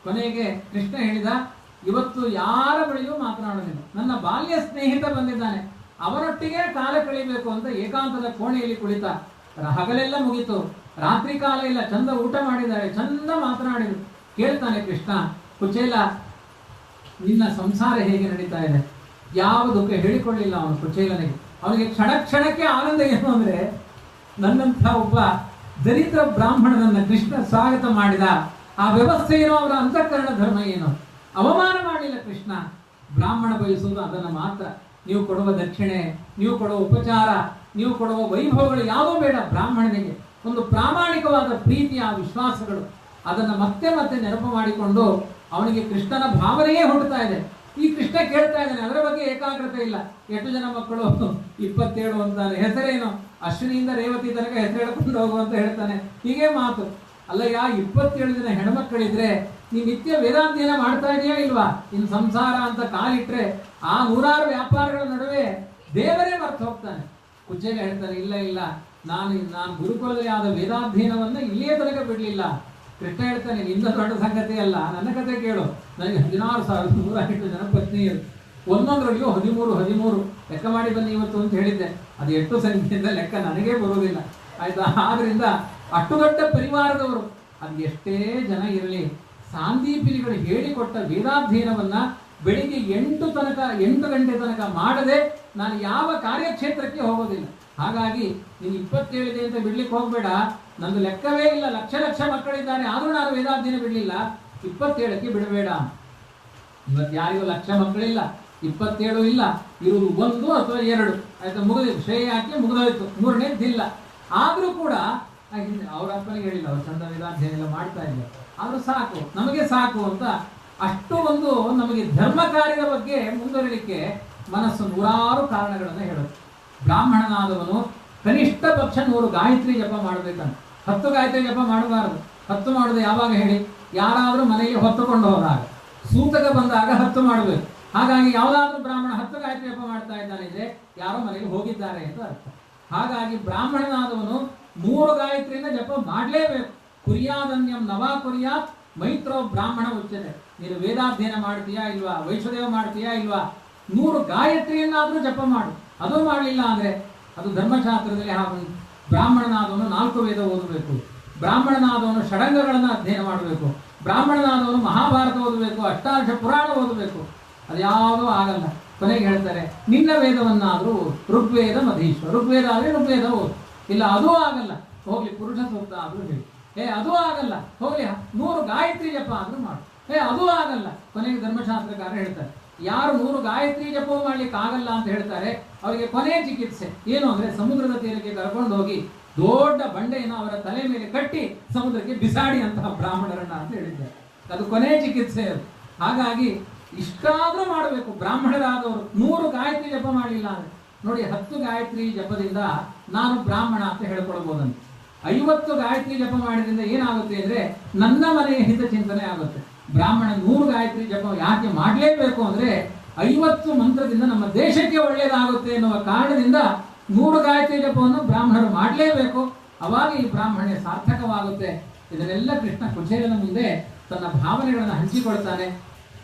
ಕೊನೆಗೆ ಕೃಷ್ಣ ಹೇಳಿದ, ಇವತ್ತು ಯಾರ ಬಳಿಯೂ ಮಾತನಾಡೋದಿಲ್ಲ, ನನ್ನ ಬಾಲ್ಯ ಸ್ನೇಹಿತ ಬಂದಿದ್ದಾನೆ, ಅವನೊಟ್ಟಿಗೆ ಕಾಲ ಕಳಿಬೇಕು ಅಂತ ಏಕಾಂತದ ಕೋಣೆಯಲ್ಲಿ ಕುಳಿತ. ಹಗಲೆಲ್ಲ ಮುಗಿತು, ರಾತ್ರಿ ಕಾಲ ಇಲ್ಲ, ಚಂದ ಊಟ ಮಾಡಿದ್ದಾರೆ, ಚಂದ ಮಾತನಾಡಿದ್ರು. ಕೇಳ್ತಾನೆ ಕೃಷ್ಣ, ಕುಚೇಲ ನಿನ್ನ ಸಂಸಾರ ಹೇಗೆ ನಡೀತಾ ಇದೆ? ಯಾವ ದುಃಖ ಹೇಳಿಕೊಳ್ಳಿಲ್ಲ ಅವನು ಕುಚೇಲನಿಗೆ. ಅವನಿಗೆ ಕ್ಷಣಕ್ಕೆ ಆನಂದ ಏನು ಅಂದ್ರೆ, ನನ್ನಂಥ ಒಬ್ಬ ದರಿದ್ರ ಬ್ರಾಹ್ಮಣನನ್ನ ಕೃಷ್ಣ ಸ್ವಾಗತ ಮಾಡಿದ. ಆ ವ್ಯವಸ್ಥೆ ಏನೋ, ಅವರ ಅಂತಃಕರಣ ಧರ್ಮ ಏನೋ, ಅವಮಾನ ಮಾಡಲಿಲ್ಲ ಕೃಷ್ಣ. ಬ್ರಾಹ್ಮಣ ಬಯಸುವುದು ಅದನ್ನು ಮಾತ್ರ. ನೀವು ಕೊಡುವ ದಕ್ಷಿಣೆ, ನೀವು ಕೊಡುವ ಉಪಚಾರ, ನೀವು ಕೊಡುವ ವೈಭವಗಳು ಯಾವುದೂ ಬೇಡ. ಬ್ರಾಹ್ಮಣನಿಗೆ ಒಂದು ಪ್ರಾಮಾಣಿಕವಾದ ಪ್ರೀತಿಯ ವಿಶ್ವಾಸಗಳು, ಅದನ್ನು ಮತ್ತೆ ಮತ್ತೆ ನೆನಪು ಮಾಡಿಕೊಂಡು ಅವನಿಗೆ ಕೃಷ್ಣನ ಭಾವನೆಯೇ ಹುಟ್ಟುತ್ತಾ ಇದೆ. ಈ ಕೃಷ್ಣ ಕೇಳ್ತಾ ಇದ್ದಾನೆ, ಅದರ ಬಗ್ಗೆ ಏಕಾಗ್ರತೆ ಇಲ್ಲ. ಎಷ್ಟು ಜನ ಮಕ್ಕಳು 27 ಅಂತಾನೆ, ಹೆಸರೇನು ಅಶ್ವಿನಿಯಿಂದ ರೇವತಿ ತನಕ ಹೆಸರು ಹೇಳ್ಕೊಂಡು ಹೋಗು ಅಂತ ಹೇಳ್ತಾನೆ. ಹೀಗೆ ಮಾತು ಅಲ್ಲಯ್ಯ, 27 ಜನ ಹೆಣ್ಮಕ್ಕಳಿದ್ರೆ ನೀ ನಿತ್ಯ ವೇದಾಧ್ಯಯನ ಮಾಡ್ತಾ ಇದೆಯಾ ಇಲ್ವಾ? ಇನ್ನು ಸಂಸಾರ ಅಂತ ಕಾಲಿಟ್ರೆ ಆ 100 ವ್ಯಾಪಾರಗಳ ನಡುವೆ ದೇವರೇ ಮರ್ತು ಹೋಗ್ತಾನೆ. ಕುಚೇಲ ಹೇಳ್ತಾನೆ, ಇಲ್ಲ ನಾನು ಗುರುಕುಲದಲ್ಲಿ ಆದ ವೇದಾಧ್ಯಯನವನ್ನ ಇಲ್ಲಿಯೇ ತನಕ ಬಿಡ್ಲಿಲ್ಲ. ಕೃಷ್ಣ ಹೇಳ್ತಾನೆ, ನಿನ್ನ ದೊಡ್ಡ ಸಂಗತಿ ಅಲ್ಲ, ನನ್ನ ಕತೆ ಕೇಳು. ನನಗೆ 16,108 ಜನ ಪತ್ನಿಯರು, ಒಂದೊಂದರಲ್ಲಿಯೂ 13 ಲೆಕ್ಕ ಮಾಡಿ ಬನ್ನಿ ಇವತ್ತು ಅಂತ ಹೇಳಿದ್ದೆ. ಅದು ಎಷ್ಟು ಸಂಖ್ಯೆಯಿಂದ ಲೆಕ್ಕ ನನಗೇ ಬರುವುದಿಲ್ಲ, ಆಯ್ತಾ? ಆದ್ರಿಂದ ಅಷ್ಟು ದೊಡ್ಡ ಪರಿವಾರದವರು, ಅದು ಎಷ್ಟೇ ಜನ ಇರಲಿ, ಸಾಂದೀಪಿನಿಗಳು ಹೇಳಿಕೊಟ್ಟ ವೇದಾಧ್ಯಯನವನ್ನ ಬೆಳಿಗ್ಗೆ 8 ಗಂಟೆ ತನಕ ಮಾಡದೆ ನಾನು ಯಾವ ಕಾರ್ಯಕ್ಷೇತ್ರಕ್ಕೆ ಹೋಗೋದಿಲ್ಲ. ಹಾಗಾಗಿ ನೀನು 27 ಅಂತ ಬಿಡ್ಲಿಕ್ಕೆ ಹೋಗ್ಬೇಡ. ನಂದು ಲೆಕ್ಕವೇ ಇಲ್ಲ, ಲಕ್ಷ ಮಕ್ಕಳಿದ್ದಾರೆ, ಆದ್ರೂ ನಾನು ವೇದಾಧ್ಯಯನ ಬಿಡ್ಲಿಲ್ಲ. 27ಕ್ಕೆ ಬಿಡಬೇಡ. ಇವತ್ತು ಯಾರಿಗೂ ಲಕ್ಷ ಮಕ್ಕಳಿಲ್ಲ, 27 ಇಲ್ಲ, ಇರುವುದು 1 ಅಥವಾ 2, ಆಯ್ತಾ? ಮುಗಿದು ಶ್ರೇಯ ಹಾಕಿ ಮುಗಿದೋಯ್ತು, 3ನೇದಿಲ್ಲ. ಆದ್ರೂ ಕೂಡ ಅವ್ರ ಅಪ್ಪನಿಗೆ ಹೇಳಿಲ್ಲ, ಅವ್ರು ಚಂದ ವೇದಾಧ್ಯಯನ ಎಲ್ಲ ಮಾಡ್ತಾ ಇದ್ದಾರೆ, ಆದ್ರೂ ಸಾಕು, ನಮಗೆ ಸಾಕು ಅಂತ. ಅಷ್ಟು ಒಂದು ನಮಗೆ ಧರ್ಮ ಕಾರ್ಯದ ಬಗ್ಗೆ ಮುಂದುವರಿಲಿಕ್ಕೆ ಮನಸ್ಸು 100 ಕಾರಣಗಳನ್ನು ಹೇಳುತ್ತೆ. ಬ್ರಾಹ್ಮಣನಾದವನು ಕನಿಷ್ಠ ಪಕ್ಷ 100 ಗಾಯತ್ರಿ ಜಪ ಮಾಡಬೇಕಂತ. 10 ಗಾಯತ್ರಿ ಜಪ ಮಾಡಬಾರದು. 10 ಮಾಡೋದು ಯಾವಾಗ ಹೇಳಿ? ಯಾರಾದರೂ ಮನೆಯಲ್ಲಿ ಹೊತ್ತುಕೊಂಡು ಹೋದಾಗ, ಸೂತಕ ಬಂದಾಗ 10 ಮಾಡಬೇಕು. ಹಾಗಾಗಿ ಯಾವುದಾದ್ರೂ ಬ್ರಾಹ್ಮಣ 10 ಗಾಯತ್ರಿ ಜಪ ಮಾಡ್ತಾ ಇದ್ದಾನೆ ಅಂದ್ರೆ ಯಾರೋ ಮನೆಗೆ ಹೋಗಿದ್ದಾರೆ ಅಂತ ಅರ್ಥ. ಹಾಗಾಗಿ ಬ್ರಾಹ್ಮಣನಾದವನು 100 ಗಾಯತ್ರಿಯಿಂದ ಜಪ ಮಾಡಲೇಬೇಕು. ಕುರಿಯಾದನ್ಯಂ ನವಾ ಕುರಿಯಾತ್ ಮೈತ್ರೋ ಬ್ರಾಹ್ಮಣ ಉಚ್ಯತೆ. ನೀನು ವೇದಾಧ್ಯಯನ ಮಾಡ್ತೀಯಾ ಇಲ್ವಾ, ವೈಷ್ಣದೇವ ಮಾಡ್ತೀಯಾ ಇಲ್ವಾ, 100 ಗಾಯತ್ರಿಯನ್ನಾದ್ರೂ ಜಪ ಮಾಡು. ಅದು ಮಾಡಲಿಲ್ಲ ಅಂದ್ರೆ ಅದು ಧರ್ಮಶಾಸ್ತ್ರದಲ್ಲಿ ಹಾಗೂ ಬ್ರಾಹ್ಮಣನಾದವನು 4 ವೇದ ಓದಬೇಕು, ಬ್ರಾಹ್ಮಣನಾದವನು ಷಡಂಗಗಳನ್ನು ಅಧ್ಯಯನ ಮಾಡಬೇಕು, ಬ್ರಾಹ್ಮಣನಾದವನು ಮಹಾಭಾರತ ಓದಬೇಕು, ಅಷ್ಟಾದಶ ಪುರಾಣ ಓದಬೇಕು. ಅದ್ಯಾವುದೂ ಆಗಲ್ಲ. ಕೊನೆಗೆ ಹೇಳ್ತಾರೆ ನಿನ್ನ ವೇದವನ್ನಾದರೂ ಋಗ್ವೇದ ಮಧೀಶ್ವರ, ಋಗ್ವೇದ ಆದರೆ ಋಗ್ವೇದ ಓದು, ಇಲ್ಲ ಅದೂ ಆಗಲ್ಲ ಹೋಗ್ಲಿ ಪುರುಷ ಸೂಕ್ತ ಆದರೂ ಹೇಳಿ, ಅದೂ ಆಗಲ್ಲ ಹೋಗ್ಲಿ 100 ಗಾಯತ್ರಿ ಜಪ ಆದರೂ ಮಾಡು, ಅದೂ ಆಗಲ್ಲ. ಕೊನೆಗೆ ಧರ್ಮಶಾಸ್ತ್ರಕಾರ ಹೇಳ್ತಾರೆ ಯಾರು 100 ಗಾಯತ್ರಿ ಜಪವೂ ಮಾಡ್ಲಿಕ್ಕೆ ಆಗಲ್ಲ ಅಂತ ಹೇಳ್ತಾರೆ ಅವರಿಗೆ ಕೊನೆಯ ಚಿಕಿತ್ಸೆ ಏನು ಅಂದ್ರೆ ಸಮುದ್ರದ ತೀರಕ್ಕೆ ಕರ್ಕೊಂಡು ಹೋಗಿ ದೊಡ್ಡ ಬಂಡೆಯನ್ನು ಅವರ ತಲೆ ಮೇಲೆ ಕಟ್ಟಿ ಸಮುದ್ರಕ್ಕೆ ಬಿಸಾಡಿ ಅಂತಹ ಬ್ರಾಹ್ಮಣರನ್ನ ಅಂತ ಹೇಳಿದ್ದಾರೆ. ಅದು ಕೊನೆಯ ಚಿಕಿತ್ಸೆ ಅದು. ಹಾಗಾಗಿ ಇಷ್ಟಾದ್ರೂ ಮಾಡಬೇಕು ಬ್ರಾಹ್ಮಣರಾದವರು. 100 ಗಾಯತ್ರಿ ಜಪ ಮಾಡಲಿಲ್ಲ ಅಂದ್ರೆ ನೋಡಿ 10 ಗಾಯತ್ರಿ ಜಪದಿಂದ ನಾನು ಬ್ರಾಹ್ಮಣ ಅಂತ ಹೇಳ್ಕೊಳ್ಬಹುದಂತೆ. 50 ಗಾಯತ್ರಿ ಜಪ ಮಾಡಿದ್ರಿಂದ ಏನಾಗುತ್ತೆ ಅಂದ್ರೆ ನನ್ನ ಮನೆಯ ಹಿತ ಚಿಂತನೆ ಆಗುತ್ತೆ. ಬ್ರಾಹ್ಮಣ 100 ಗಾಯತ್ರಿ ಜಪ ಯಾಕೆ ಮಾಡಲೇಬೇಕು ಅಂದ್ರೆ 50 ಮಂತ್ರದಿಂದ ನಮ್ಮ ದೇಶಕ್ಕೆ ಒಳ್ಳೆಯದಾಗುತ್ತೆ ಎನ್ನುವ ಕಾರಣದಿಂದ 100 ಗಾಯತ್ರಿ ಜಪವನ್ನು ಬ್ರಾಹ್ಮಣರು ಮಾಡಲೇಬೇಕು. ಅವಾಗ ಈ ಬ್ರಾಹ್ಮಣ್ಯ ಸಾರ್ಥಕವಾಗುತ್ತೆ. ಇದನ್ನೆಲ್ಲ ಕೃಷ್ಣ ಕುಚೇಲನ ಮುಂದೆ ತನ್ನ ಭಾವನೆಗಳನ್ನು ಹಂಚಿಕೊಳ್ತಾನೆ.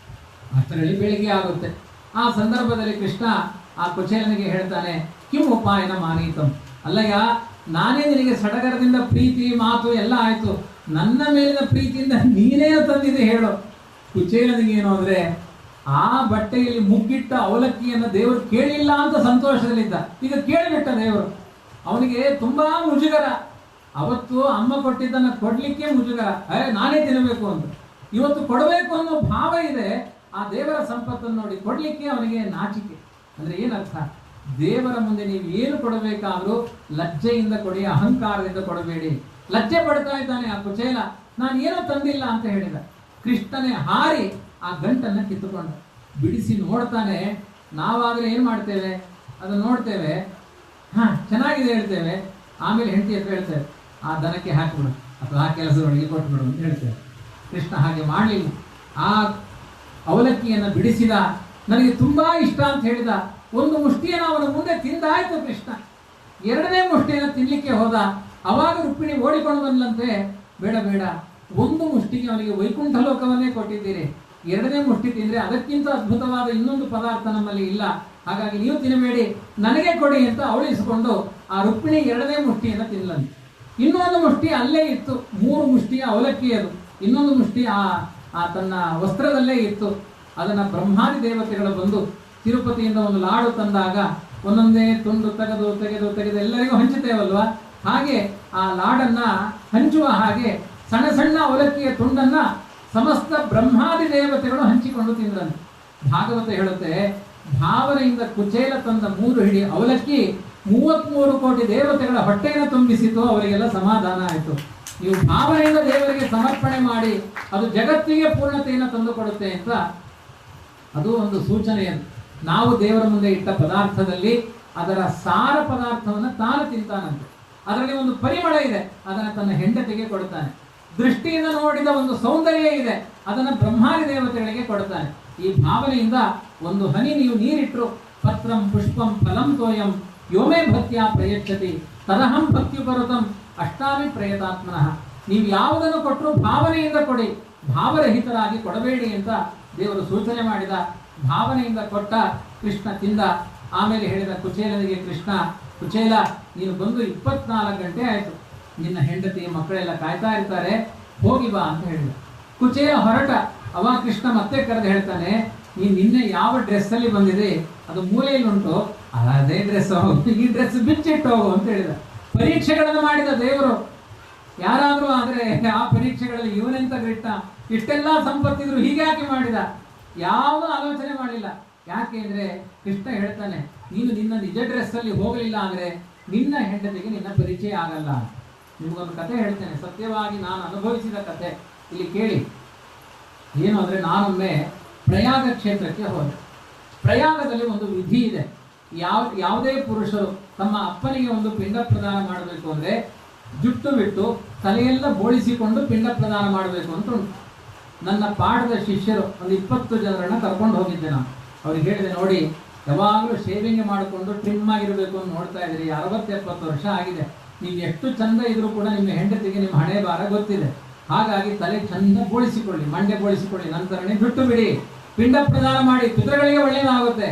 ಅಷ್ಟರಲ್ಲಿ ಬೆಳಿಗ್ಗೆ ಆಗುತ್ತೆ. ಆ ಸಂದರ್ಭದಲ್ಲಿ ಕೃಷ್ಣ ಆ ಕುಚೇಲನಿಗೆ ಹೇಳ್ತಾನೆ ಕಿಂ ಉಪಾಯನ ಮಾನೀತಂ, ಅಲ್ಲಯ್ಯ ನಾನೇ ನಿನಗೆ ಸಡಗರದಿಂದ ಪ್ರೀತಿ ಮಾತು ಎಲ್ಲ ಆಯ್ತು, ನನ್ನ ಮೇಲಿನ ಪ್ರೀತಿಯಿಂದ ನೀನೇನು ತಂದಿದೆ ಹೇಳು. ಕುಚೇಲನಿಗೆ ಏನು ಅಂದ್ರೆ ಆ ಬಟ್ಟೆಯಲ್ಲಿ ಮುಗ್ಗಿಟ್ಟ ಅವಲಕ್ಕಿಯನ್ನು ದೇವರು ಕೇಳಿಲ್ಲ ಅಂತ ಸಂತೋಷದಲ್ಲಿದ್ದ. ಈಗ ಕೇಳಿಬಿಟ್ಟ ದೇವರು. ಅವನಿಗೆ ತುಂಬಾ ಮುಜುಗರ. ಅವತ್ತು ಅಮ್ಮ ಕೊಟ್ಟಿದ್ದನ್ನ ಕೊಡ್ಲಿಕ್ಕೆ ಮುಜುಗರ, ನಾನೇ ತಿನ್ನಬೇಕು ಅಂತ. ಇವತ್ತು ಕೊಡಬೇಕು ಅನ್ನೋ ಭಾವ ಇದೆ. ಆ ದೇವರ ಸಂಪತ್ತನ್ನು ನೋಡಿ ಕೊಡ್ಲಿಕ್ಕೆ ಅವನಿಗೆ ನಾಚಿಕೆ. ಅಂದ್ರೆ ಏನರ್ಥ, ದೇವರ ಮುಂದೆ ನೀವು ಏನು ಕೊಡಬೇಕಾದ್ರೂ ಲಜ್ಜೆಯಿಂದ ಕೊಡಿ, ಅಹಂಕಾರದಿಂದ ಕೊಡಬೇಡಿ. ಲಜ್ಜೆ ಪಡ್ತಾ ಇದ್ದಾನೆ ಆ ಕುಚೇಲ, ನಾನು ಏನೋ ತಂದಿಲ್ಲ ಅಂತ ಹೇಳಿದ. ಕೃಷ್ಣನೇ ಹಾರಿ ಆ ಗಂಟನ್ನ ಕಿತ್ತುಕೊಂಡ, ಬಿಡಿಸಿ ನೋಡ್ತಾನೆ. ನಾವಾದ್ರೆ ಏನ್ ಮಾಡ್ತೇವೆ, ಅದನ್ನ ನೋಡ್ತೇವೆ, ಚೆನ್ನಾಗಿದೆ ಹೇಳ್ತೇವೆ, ಆಮೇಲೆ ಹೆಂಡತಿ ಹತ್ರ ಹೇಳ್ತೇವೆ ಆ ದನಕ್ಕೆ ಹಾಕಿಬಿಡು ಅಥವಾ ಆ ಕೆಲಸದೊಳಗೆ ಕೊಟ್ಬಿಡು ಅಂತ ಹೇಳ್ತೇವೆ. ಕೃಷ್ಣ ಹಾಗೆ ಮಾಡಲಿಲ್ಲ. ಆ ಅವಲಕ್ಕಿಯನ್ನು ಬಿಡಿಸಿದ, ನನಗೆ ತುಂಬಾ ಇಷ್ಟ ಅಂತ ಹೇಳಿದ. ಒಂದು ಮುಷ್ಟಿಯನ್ನು ಅವನ ಮುಂದೆ ತಿಂದಾಯ್ತು ಕೃಷ್ಣ. 2ನೇ ಮುಷ್ಟಿಯನ್ನು ತಿನ್ಲಿಕ್ಕೆ ಹೋದ. ಅವಾಗ ರುಕ್ಮಿಣಿ ಓಡಿಕೊಂಡು ಬಂದ್ಲಂತೆ, ಬೇಡ ಬೇಡ, ಒಂದು ಮುಷ್ಟಿಗೆ ಅವನಿಗೆ ವೈಕುಂಠ ಲೋಕವನ್ನೇ ಕೊಟ್ಟಿದ್ದೀರಿ, 2ನೇ ಮುಷ್ಟಿ ತಿಂದ್ರೆ ಅದಕ್ಕಿಂತ ಅದ್ಭುತವಾದ ಇನ್ನೊಂದು ಪದಾರ್ಥ ನಮ್ಮಲ್ಲಿ ಇಲ್ಲ, ಹಾಗಾಗಿ ನೀವು ತಿನ್ನಬೇಡಿ, ನನಗೆ ಕೊಡಿ ಅಂತ ಅವಳಿಸಿಕೊಂಡು ಆ ರುಕ್ಮಿಣಿ 2ನೇ ಮುಷ್ಟಿಯನ್ನು ತಿನ್ಲಂತೆ. ಇನ್ನೊಂದು ಮುಷ್ಟಿ ಅಲ್ಲೇ ಇತ್ತು, 3 ಮುಷ್ಟಿಯ ಅವಲಕ್ಕಿ ಅದು. ಇನ್ನೊಂದು ಮುಷ್ಟಿ ಆ ತನ್ನ ವಸ್ತ್ರದಲ್ಲೇ ಇತ್ತು. ಅದನ್ನ ಬ್ರಹ್ಮಾದಿ ದೇವತೆಗಳು ಬಂದು ತಿರುಪತಿಯಿಂದ ಒಂದು ಲಾಡು ತಂದಾಗ ಒಂದೊಂದೇ ತುಂಡು ತೆಗೆದು ತೆಗೆದು ತೆಗೆದು ಎಲ್ಲರಿಗೂ ಹಂಚುತ್ತೇವಲ್ವಾ, ಹಾಗೆ ಆ ಲಾಡನ್ನ ಹಂಚುವ ಹಾಗೆ ಸಣ್ಣ ಸಣ್ಣ ಅವಲಕ್ಕಿಯ ತುಂಡನ್ನ ಸಮಸ್ತ ಬ್ರಹ್ಮಾದಿ ದೇವತೆಗಳು ಹಂಚಿಕೊಂಡು ತಿಂದ್ರಂತೆ. ಭಾಗವತ ಹೇಳುತ್ತೆ, ಭಾವನೆಯಿಂದ ಕುಚೇಲ ತಂದ 3 ಹಿಡಿ ಅವಲಕ್ಕಿ 33 ಕೋಟಿ ದೇವತೆಗಳ ಹೊಟ್ಟೆಯನ್ನು ತುಂಬಿಸಿತು. ಅವರಿಗೆಲ್ಲ ಸಮಾಧಾನ ಆಯಿತು. ನೀವು ಭಾವನೆಯಿಂದ ದೇವರಿಗೆ ಸಮರ್ಪಣೆ ಮಾಡಿ, ಅದು ಜಗತ್ತಿಗೆ ಪೂರ್ಣತೆಯನ್ನು ತಂದುಕೊಡುತ್ತೆ ಅಂತ ಅದು ಒಂದು ಸೂಚನೆಯನ್ನು. ನಾವು ದೇವರ ಮುಂದೆ ಇಟ್ಟ ಪದಾರ್ಥದಲ್ಲಿ ಅದರ ಸಾರ ಪದಾರ್ಥವನ್ನು ತಾನು ತಿಂತಾನಂತೆ. ಅದರಲ್ಲಿ ಒಂದು ಪರಿಮಳ ಇದೆ, ಅದನ್ನು ತನ್ನ ಹೆಂಡತಿಗೆ ಕೊಡ್ತಾನೆ. ದೃಷ್ಟಿಯಿಂದ ನೋಡಿದ ಒಂದು ಸೌಂದರ್ಯ ಇದೆ, ಅದನ್ನು ಬ್ರಹ್ಮಾದಿ ದೇವತೆಗಳಿಗೆ ಕೊಡ್ತಾನೆ. ಈ ಭಾವನೆಯಿಂದ ಒಂದು ಹನಿ ನೀವು ನೀರಿಟ್ಟರು, ಪತ್ರಂ ಪುಷ್ಪಂ ಫಲಂ ತೋಯಂ ಯೋಮೇ ಭಕ್ತ್ಯಾ ಪ್ರಯಚ್ಛತಿ ತದಹಂ ಭಕ್ತ್ಯುಪರತಂ ಅಷ್ಟಾಮಿ ಪ್ರಯತಾತ್ಮನಃ. ನೀವು ಯಾವುದನ್ನು ಕೊಟ್ಟರು ಭಾವನೆಯಿಂದ ಕೊಡಿ, ಭಾವರಹಿತರಾಗಿ ಕೊಡಬೇಡಿ ಅಂತ ದೇವರು ಸೂಚನೆ ಮಾಡಿದ. ಭಾವನೆಯಿಂದ ಕೊಟ್ಟ, ಕೃಷ್ಣ ತಿಂದ. ಆಮೇಲೆ ಹೇಳಿದ ಕುಚೇಲನಿಗೆ ಕೃಷ್ಣ, ಕುಚೇಲ ನೀನು ಬಂದು 24 ಗಂಟೆ ಆಯಿತು, ನಿನ್ನ ಹೆಂಡತಿ ಮಕ್ಕಳೆಲ್ಲ ಕಾಯ್ತಾ ಇರ್ತಾರೆ, ಹೋಗಿ ಬಾ ಅಂತ ಹೇಳಿದ. ಕುಚೇಲ ಹೊರಟ. ಅವಾಗ ಕೃಷ್ಣ ಮತ್ತೆ ಕರೆದು ಹೇಳ್ತಾನೆ, ನೀನು ನಿನ್ನೆ ಯಾವ ಡ್ರೆಸ್ಸಲ್ಲಿ ಬಂದಿದೆ ಅದು ಮೂಲೆಯಲ್ಲಿ ಉಂಟು, ಅದೇ ಡ್ರೆಸ್, ಈ ಡ್ರೆಸ್ ಬಿಚ್ಚಿಟ್ಟು ಹೋಗು ಅಂತ ಹೇಳಿದ. ಪರೀಕ್ಷೆಗಳನ್ನು ಮಾಡಿದ ದೇವರು. ಯಾರಾದರೂ ಆದರೆ ಆ ಪರೀಕ್ಷೆಗಳಲ್ಲಿ ಇವನೆಂತ ಗ್ರಿಟ್ಟ, ಇಷ್ಟೆಲ್ಲ ಸಂಪತ್ತಿದ್ರು ಹೀಗೆ ಯಾಕೆ ಮಾಡಿದ, ಯಾವ ಆಲೋಚನೆ ಮಾಡಲಿಲ್ಲ. ಯಾಕೆ ಅಂದ್ರೆ ಕೃಷ್ಣ ಹೇಳ್ತಾನೆ, ನೀನು ನಿನ್ನ ನಿಜ ಡ್ರೆಸ್ಸಲ್ಲಿ ಹೋಗಲಿಲ್ಲ ಅಂದ್ರೆ ನಿನ್ನ ಹೆಂಡತಿಗೆ ನಿನ್ನ ಪರಿಚಯ ಆಗಲ್ಲ. ನಿಮಗೊಂದು ಕತೆ ಹೇಳ್ತೇನೆ, ಸತ್ಯವಾಗಿ ನಾನು ಅನುಭವಿಸಿದ ಕತೆ, ಇಲ್ಲಿ ಕೇಳಿ. ಏನು ಅಂದ್ರೆ ನಾನೊಮ್ಮೆ ಪ್ರಯಾಗ ಕ್ಷೇತ್ರಕ್ಕೆ ಹೋದೆ. ಪ್ರಯಾಗದಲ್ಲಿ ಒಂದು ವಿಧಿ ಇದೆ. ಯಾವುದೇ ಪುರುಷರು ತಮ್ಮ ಅಪ್ಪನಿಗೆ ಒಂದು ಪಿಂಡ ಪ್ರದಾನ ಮಾಡಬೇಕು ಅಂದ್ರೆ ಜುಟ್ಟು ಬಿಟ್ಟು ತಲೆಯೆಲ್ಲ ಬೋಳಿಸಿಕೊಂಡು ಪಿಂಡ ಪ್ರದಾನ ಮಾಡಬೇಕು ಅಂತ ಉಂಟು. ನನ್ನ ಪಾಠದ ಶಿಷ್ಯರು ಒಂದು 20 ಜನರನ್ನ ಕರ್ಕೊಂಡು ಹೋಗಿದ್ದೆ ನಾನು. ಅವ್ರಿಗೆ ಹೇಳಿದೆ, ನೋಡಿ ಯಾವಾಗಲೂ ಶೇವಿಂಗ್ ಮಾಡಿಕೊಂಡು ಟ್ರಿಮ್ ಆಗಿರಬೇಕು ಅಂತ ನೋಡ್ತಾ ಇದ್ರಿ, 60-70 ವರ್ಷ ಆಗಿದೆ, ನೀವು ಎಷ್ಟು ಚಂದ ಇದ್ರೂ ಕೂಡ ನಿಮ್ಮ ಹೆಂಡತಿಗೆ ನಿಮ್ಮ ಹಣೆ ಬಾರ ಗೊತ್ತಿದೆ. ಹಾಗಾಗಿ ತಲೆ ಚಂದ ಬೋಳಿಸಿಕೊಳ್ಳಿ, ಮಂಡೆ ಬೋಳಿಸಿಕೊಳ್ಳಿ, ನಂತರನೇ ಬಿಟ್ಟು ಬಿಡಿ, ಪಿಂಡ ಪ್ರದಾನ ಮಾಡಿ, ಪಿತೃಗಳಿಗೆ ಒಳ್ಳೆಯದಾಗುತ್ತೆ.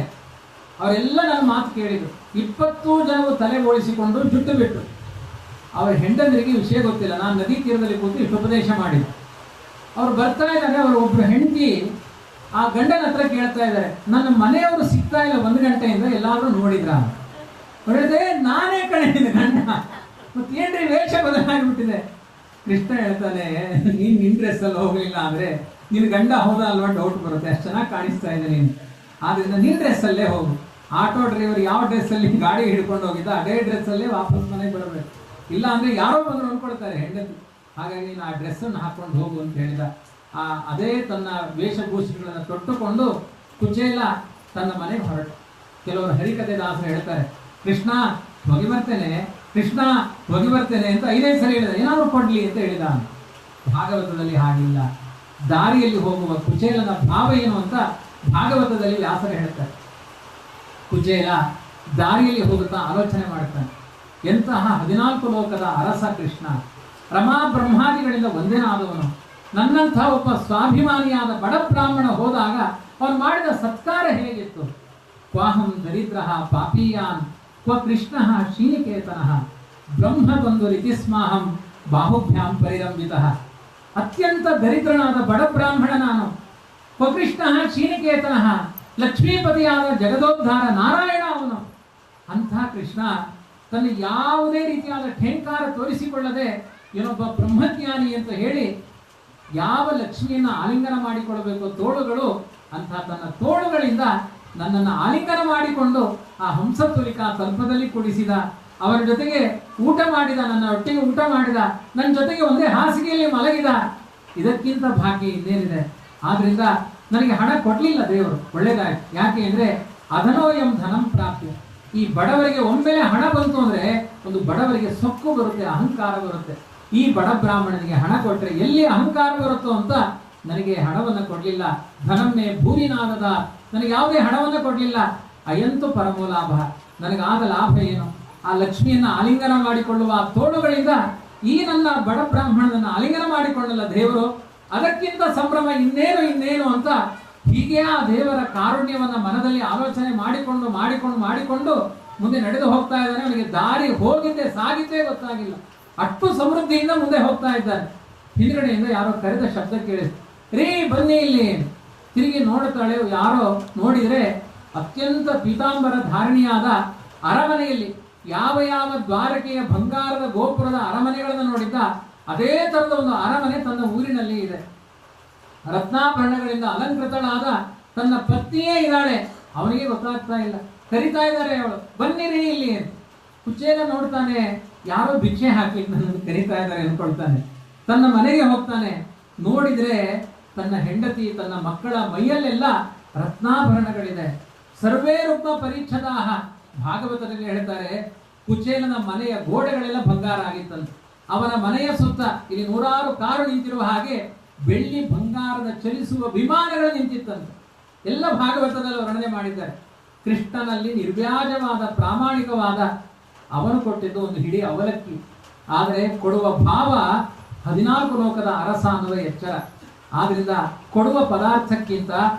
ಅವರೆಲ್ಲ ನನ್ನ ಮಾತು ಕೇಳಿದ್ರು. 20 ಜನರು ತಲೆ ಬೋಳಿಸಿಕೊಂಡು ಜುಟ್ಟು ಬಿಟ್ಟು. ಅವರ ಹೆಂಡಂದರಿಗೆ ವಿಷಯ ಗೊತ್ತಿಲ್ಲ. ನಾನು ನದಿ ತೀರದಲ್ಲಿ ಕೂತು ಇಷ್ಟು ಉಪದೇಶ ಮಾಡಿದ್ದೆ. ಅವ್ರು ಬರ್ತಾ ಇದ್ದಾರೆ. ಅವರು ಒಬ್ರು ಹೆಂಡತಿ ಆ ಗಂಡನ ಹತ್ರ ಕೇಳ್ತಾ ಇದ್ದಾರೆ, ನನ್ನ ಮನೆಯವರು ಸಿಗ್ತಾ ಇಲ್ಲ 1 ಗಂಟೆಯಿಂದ, ಎಲ್ಲಾದ್ರೂ ನೋಡಿದ್ರ? ಹೇಳಿದೆ, ನಾನೇ ಕಣೆ ಗಂಡ. ಮತ್ತೇನ್ರಿ ವೇಷ ಬದಲಾಗ್ಬಿಟ್ಟಿದೆ. ಕೃಷ್ಣ ಹೇಳ್ತಾನೆ, ನೀನ್ ನಿನ್ ಡ್ರೆಸ್ ಅಲ್ಲಿ ಹೋಗ್ಲಿಲ್ಲ ಅಂದ್ರೆ ನಿನ್ ಗಂಡ ಹೋದ ಅಲ್ವಾ ಡೌಟ್ ಬರುತ್ತೆ, ಅಷ್ಟು ಚೆನ್ನಾಗಿ ಕಾಣಿಸ್ತಾ ಇದೆ ನೀನು. ಆದ್ರಿಂದ ನಿನ್ ಡ್ರೆಸ್ ಅಲ್ಲೇ ಹೋಗು. ಆಟೋ ಡ್ರೈವರ್ ಯಾವ ಡ್ರೆಸ್ ಅಲ್ಲಿ ಗಾಡಿ ಹಿಡ್ಕೊಂಡು ಹೋಗಿದ್ದ ಅದೇ ಡ್ರೆಸ್ ಅಲ್ಲೇ ವಾಪಸ್ ಮನೆಗೆ ಬರಬೇಕು. ಇಲ್ಲ ಅಂದ್ರೆ ಯಾರೋ ಬಂದ್ರು ಅನ್ಕೊಳ್ತಾರೆ ಹೆಂಡತಿ. ಹಾಗಾಗಿ ನೀನು ಆ ಡ್ರೆಸ್ ಅನ್ನು ಹಾಕೊಂಡು ಹೋಗು ಅಂತ ಹೇಳಿದ. ಅದೇ ತನ್ನ ವೇಷಭೂಷೆಗಳನ್ನು ತೊಟ್ಟುಕೊಂಡು ಕುಚೇಲ ತನ್ನ ಮನೆಗೆ ಹೊರಟು. ಕೆಲವರು ಹರಿಕಥೆ ದಾಸರು ಹೇಳ್ತಾರೆ, ಕೃಷ್ಣ ಹೋಗಿ ಬರ್ತೇನೆ, ಕೃಷ್ಣ ಹೋಗಿ ಬರ್ತೇನೆ ಅಂತ 5 ಸಲ ಹೇಳಿದ, ಏನಾದ್ರು ಕೊಡ್ಲಿ ಅಂತ ಹೇಳಿದ. ಭಾಗವತದಲ್ಲಿ ಹಾಗಿಲ್ಲ. ದಾರಿಯಲ್ಲಿ ಹೋಗುವ ಕುಚೇಲನ ಭಾವ ಏನು ಅಂತ ಭಾಗವತದಲ್ಲಿ ವ್ಯಾಸರು ಹೇಳ್ತಾರೆ. ಕುಚೇಲ ದಾರಿಯಲ್ಲಿ ಹೋಗುತ್ತಾ ಆಲೋಚನೆ ಮಾಡ್ತಾನೆ, ಎಂತಹ 14 ಲೋಕದ ಅರಸ ಕೃಷ್ಣ, ರಮಾ ಬ್ರಹ್ಮಾದಿಗಳಿಂದ ಒಂದೇನಾದವನು, ನನ್ನಂಥ ಒಬ್ಬ ಸ್ವಾಭಿಮಾನಿಯಾದ ಬಡ ಬ್ರಾಹ್ಮಣ ಹೋದಾಗ ಅವನು ಮಾಡಿದ ಸತ್ಕಾರ ಹೇಗಿತ್ತು. ಕ್ವಾಹಂ ದರಿದ್ರ ಪಾಪೀಯಾನ್ ಕ್ವ ಕೃಷ್ಣ ಶ್ರೀನಿಕೇತನ ಬ್ರಹ್ಮದೊಂದು ರೀತಿಸ್ಮಾಹಂ ಬಾಹುಭ್ಯಾಂ ಪರಿರಂಬಿತ. ಅತ್ಯಂತ ದರಿದ್ರನಾದ ಬಡ ಬ್ರಾಹ್ಮಣ ನಾನು, ಕ್ವಕೃಷ್ಣ ಶ್ರೀನಿಕೇತನ ಲಕ್ಷ್ಮೀಪತಿಯಾದ ಜಗದೋದ್ಧಾರ ನಾರಾಯಣ ಅವನು. ಅಂಥ ಕೃಷ್ಣ ತನ್ನ ಯಾವುದೇ ರೀತಿಯಾದ ಠೇಂಕಾರ ತೋರಿಸಿಕೊಳ್ಳದೆ ಏನೊಬ್ಬ ಬ್ರಹ್ಮಜ್ಞಾನಿ ಅಂತ ಹೇಳಿ ಯಾವ ಲಕ್ಷ್ಮಿಯನ್ನ ಆಲಿಂಗನ ಮಾಡಿಕೊಳ್ಳಬೇಕು ತೋಳುಗಳು, ಅಂತ ತನ್ನ ತೋಳುಗಳಿಂದ ನನ್ನನ್ನು ಆಲಿಂಗನ ಮಾಡಿಕೊಂಡು ಆ ಹಂಸತುಲಿಕಾ ತಲ್ಪದಲ್ಲಿ ಕುಡಿಸಿದ, ಅವರ ಜೊತೆಗೆ ಊಟ ಮಾಡಿದ, ನನ್ನ ಒಟ್ಟಿಗೆ ಊಟ ಮಾಡಿದ, ನನ್ನ ಜೊತೆಗೆ ಒಂದೇ ಹಾಸಿಗೆಯಲ್ಲಿ ಮಲಗಿದ. ಇದಕ್ಕಿಂತ ಭಾಗ್ಯ ಇನ್ನೇನಿದೆ. ಆದ್ರಿಂದ ನನಗೆ ಹಣ ಕೊಡ್ಲಿಲ್ಲ ದೇವರು, ಒಳ್ಳೇದಾಯ್ತು. ಯಾಕೆ ಅಂದ್ರೆ ಅಧನೋಯಂ ಧನಂ ಪ್ರಾಪ್ಯ. ಈ ಬಡವರಿಗೆ ಒಮ್ಮೆಲೆ ಹಣ ಬಂತು ಅಂದ್ರೆ ಒಂದು ಬಡವರಿಗೆ ಸೊಕ್ಕು ಬರುತ್ತೆ, ಅಹಂಕಾರ ಬರುತ್ತೆ. ಈ ಬಡ ಬ್ರಾಹ್ಮಣನಿಗೆ ಹಣ ಕೊಟ್ಟರೆ ಎಲ್ಲಿ ಅಹಂಕಾರ ಬರುತ್ತೋ ಅಂತ ನನಗೆ ಹಣವನ್ನು ಕೊಡ್ಲಿಲ್ಲ. ಧನಮ್ಮೆ ಭೂರಿನಾದದ, ನನಗೆ ಯಾವುದೇ ಹಣವನ್ನು ಕೊಡ್ಲಿಲ್ಲ. ಅಯಂತು ಪರಮೋ ಲಾಭ, ನನಗಾದ ಲಾಭ ಏನು? ಆ ಲಕ್ಷ್ಮಿಯನ್ನ ಆಲಿಂಗನ ಮಾಡಿಕೊಳ್ಳುವ ತೋಳುಗಳಿಂದ ಈ ನನ್ನ ಬಡ ಬ್ರಾಹ್ಮಣನನ್ನ ಆಲಿಂಗನ ಮಾಡಿಕೊಳ್ಳಲ್ಲ ದೇವರು, ಅದಕ್ಕಿಂತ ಸಂಭ್ರಮ ಇನ್ನೇನು ಅಂತ ಹೀಗೆ ಆ ದೇವರ ಕಾರುಣ್ಯವನ್ನ ಮನದಲ್ಲಿ ಆಲೋಚನೆ ಮಾಡಿಕೊಂಡು ಮುಂದೆ ನಡೆದು ಹೋಗ್ತಾ ಇದ್ದಾನೆ. ಅವನಿಗೆ ದಾರಿ ಹೋಗಿದ್ದೆ ಸಾಗಿದ್ದೇ ಗೊತ್ತಾಗಿಲ್ಲ, ಅಷ್ಟು ಸಮೃದ್ಧಿಯಿಂದ ಮುಂದೆ ಹೋಗ್ತಾ ಇದ್ದಾನೆ. ಹಿಂದ್ಗಡೆಯಿಂದ ಯಾರೋ ಕರೆದ ಶಬ್ದ ಕೇಳಿಸ್, ರೀ ಬನ್ನಿ ಇಲ್ಲಿ. ತಿರುಗಿ ನೋಡುತ್ತಾಳೆ, ಯಾರೋ ನೋಡಿದ್ರೆ ಅತ್ಯಂತ ಪೀತಾಂಬರ ಧಾರಣಿಯಾದ ಅರಮನೆಯಲ್ಲಿ ಯಾವ ದ್ವಾರಕೆಯ ಬಂಗಾರದ ಗೋಪುರದ ಅರಮನೆಗಳನ್ನು ನೋಡಿದ್ದ ಅದೇ ತರದ ಒಂದು ಅರಮನೆ ತನ್ನ ಊರಿನಲ್ಲಿ ಇದೆ. ರತ್ನಾಭರಣಗಳಿಂದ ಅಲಂಕೃತಳಾದ ತನ್ನ ಪತ್ನಿಯೇ ಇದ್ದಾಳೆ, ಅವನಿಗೆ ಗೊತ್ತಾಗ್ತಾ ಇಲ್ಲ. ಕರಿತಾ ಇದ್ದಾರೆ, ಅವಳು ಬನ್ನಿರಿ ಇಲ್ಲಿ. ಕುಚೇಲ ನೋಡ್ತಾನೆ, ಯಾರೋ ಭಿಕ್ಷೆ ಹಾಕ್ಲಿಕ್ಕೆ ನನ್ನನ್ನು ಕರಿತಾ ಇದ್ದಾರೆ ಅನ್ಕೊಳ್ತಾನೆ. ತನ್ನ ಮನೆಗೆ ಹೋಗ್ತಾನೆ, ನೋಡಿದ್ರೆ ತನ್ನ ಹೆಂಡತಿ ತನ್ನ ಮಕ್ಕಳ ಮೈಯಲ್ಲೆಲ್ಲ ರತ್ನಾಭರಣಗಳಿದೆ. ಸರ್ವೇ ರೂಪ ಪರೀಕ್ಷದಾಹ. ಭಾಗವತದಲ್ಲಿ ಹೇಳ್ತಾರೆ, ಕುಚೇಲನ ಮನೆಯ ಗೋಡೆಗಳೆಲ್ಲ ಬಂಗಾರ ಆಗಿತ್ತಂತೆ. ಅವನ ಮನೆಯ ಸುತ್ತ ಇಲ್ಲಿ 100 ಕಾರು ನಿಂತಿರುವ ಹಾಗೆ ಬೆಳ್ಳಿ ಬಂಗಾರದ ಚಲಿಸುವ ವಿಮಾನಗಳು ನಿಂತಿತ್ತಂತೆ. ಎಲ್ಲ ಭಾಗವತದಲ್ಲಿ ವರ್ಣನೆ ಮಾಡಿದ್ದಾರೆ. ಕೃಷ್ಣನಲ್ಲಿ ನಿರ್ವ್ಯಾಜವಾದ ಪ್ರಾಮಾಣಿಕವಾದ ಅವನು ಕೊಟ್ಟಿದ್ದು ಒಂದು ಹಿಡಿ ಅವಲಕ್ಕಿ, ಆದರೆ ಕೊಡುವ ಭಾವ 14 ಲೋಕದ ಅರಸ ಅನ್ನುವ ಎಚ್ಚರ. ಆದ್ರಿಂದ ಕೊಡುವ ಪದಾರ್ಥಕ್ಕಿಂತ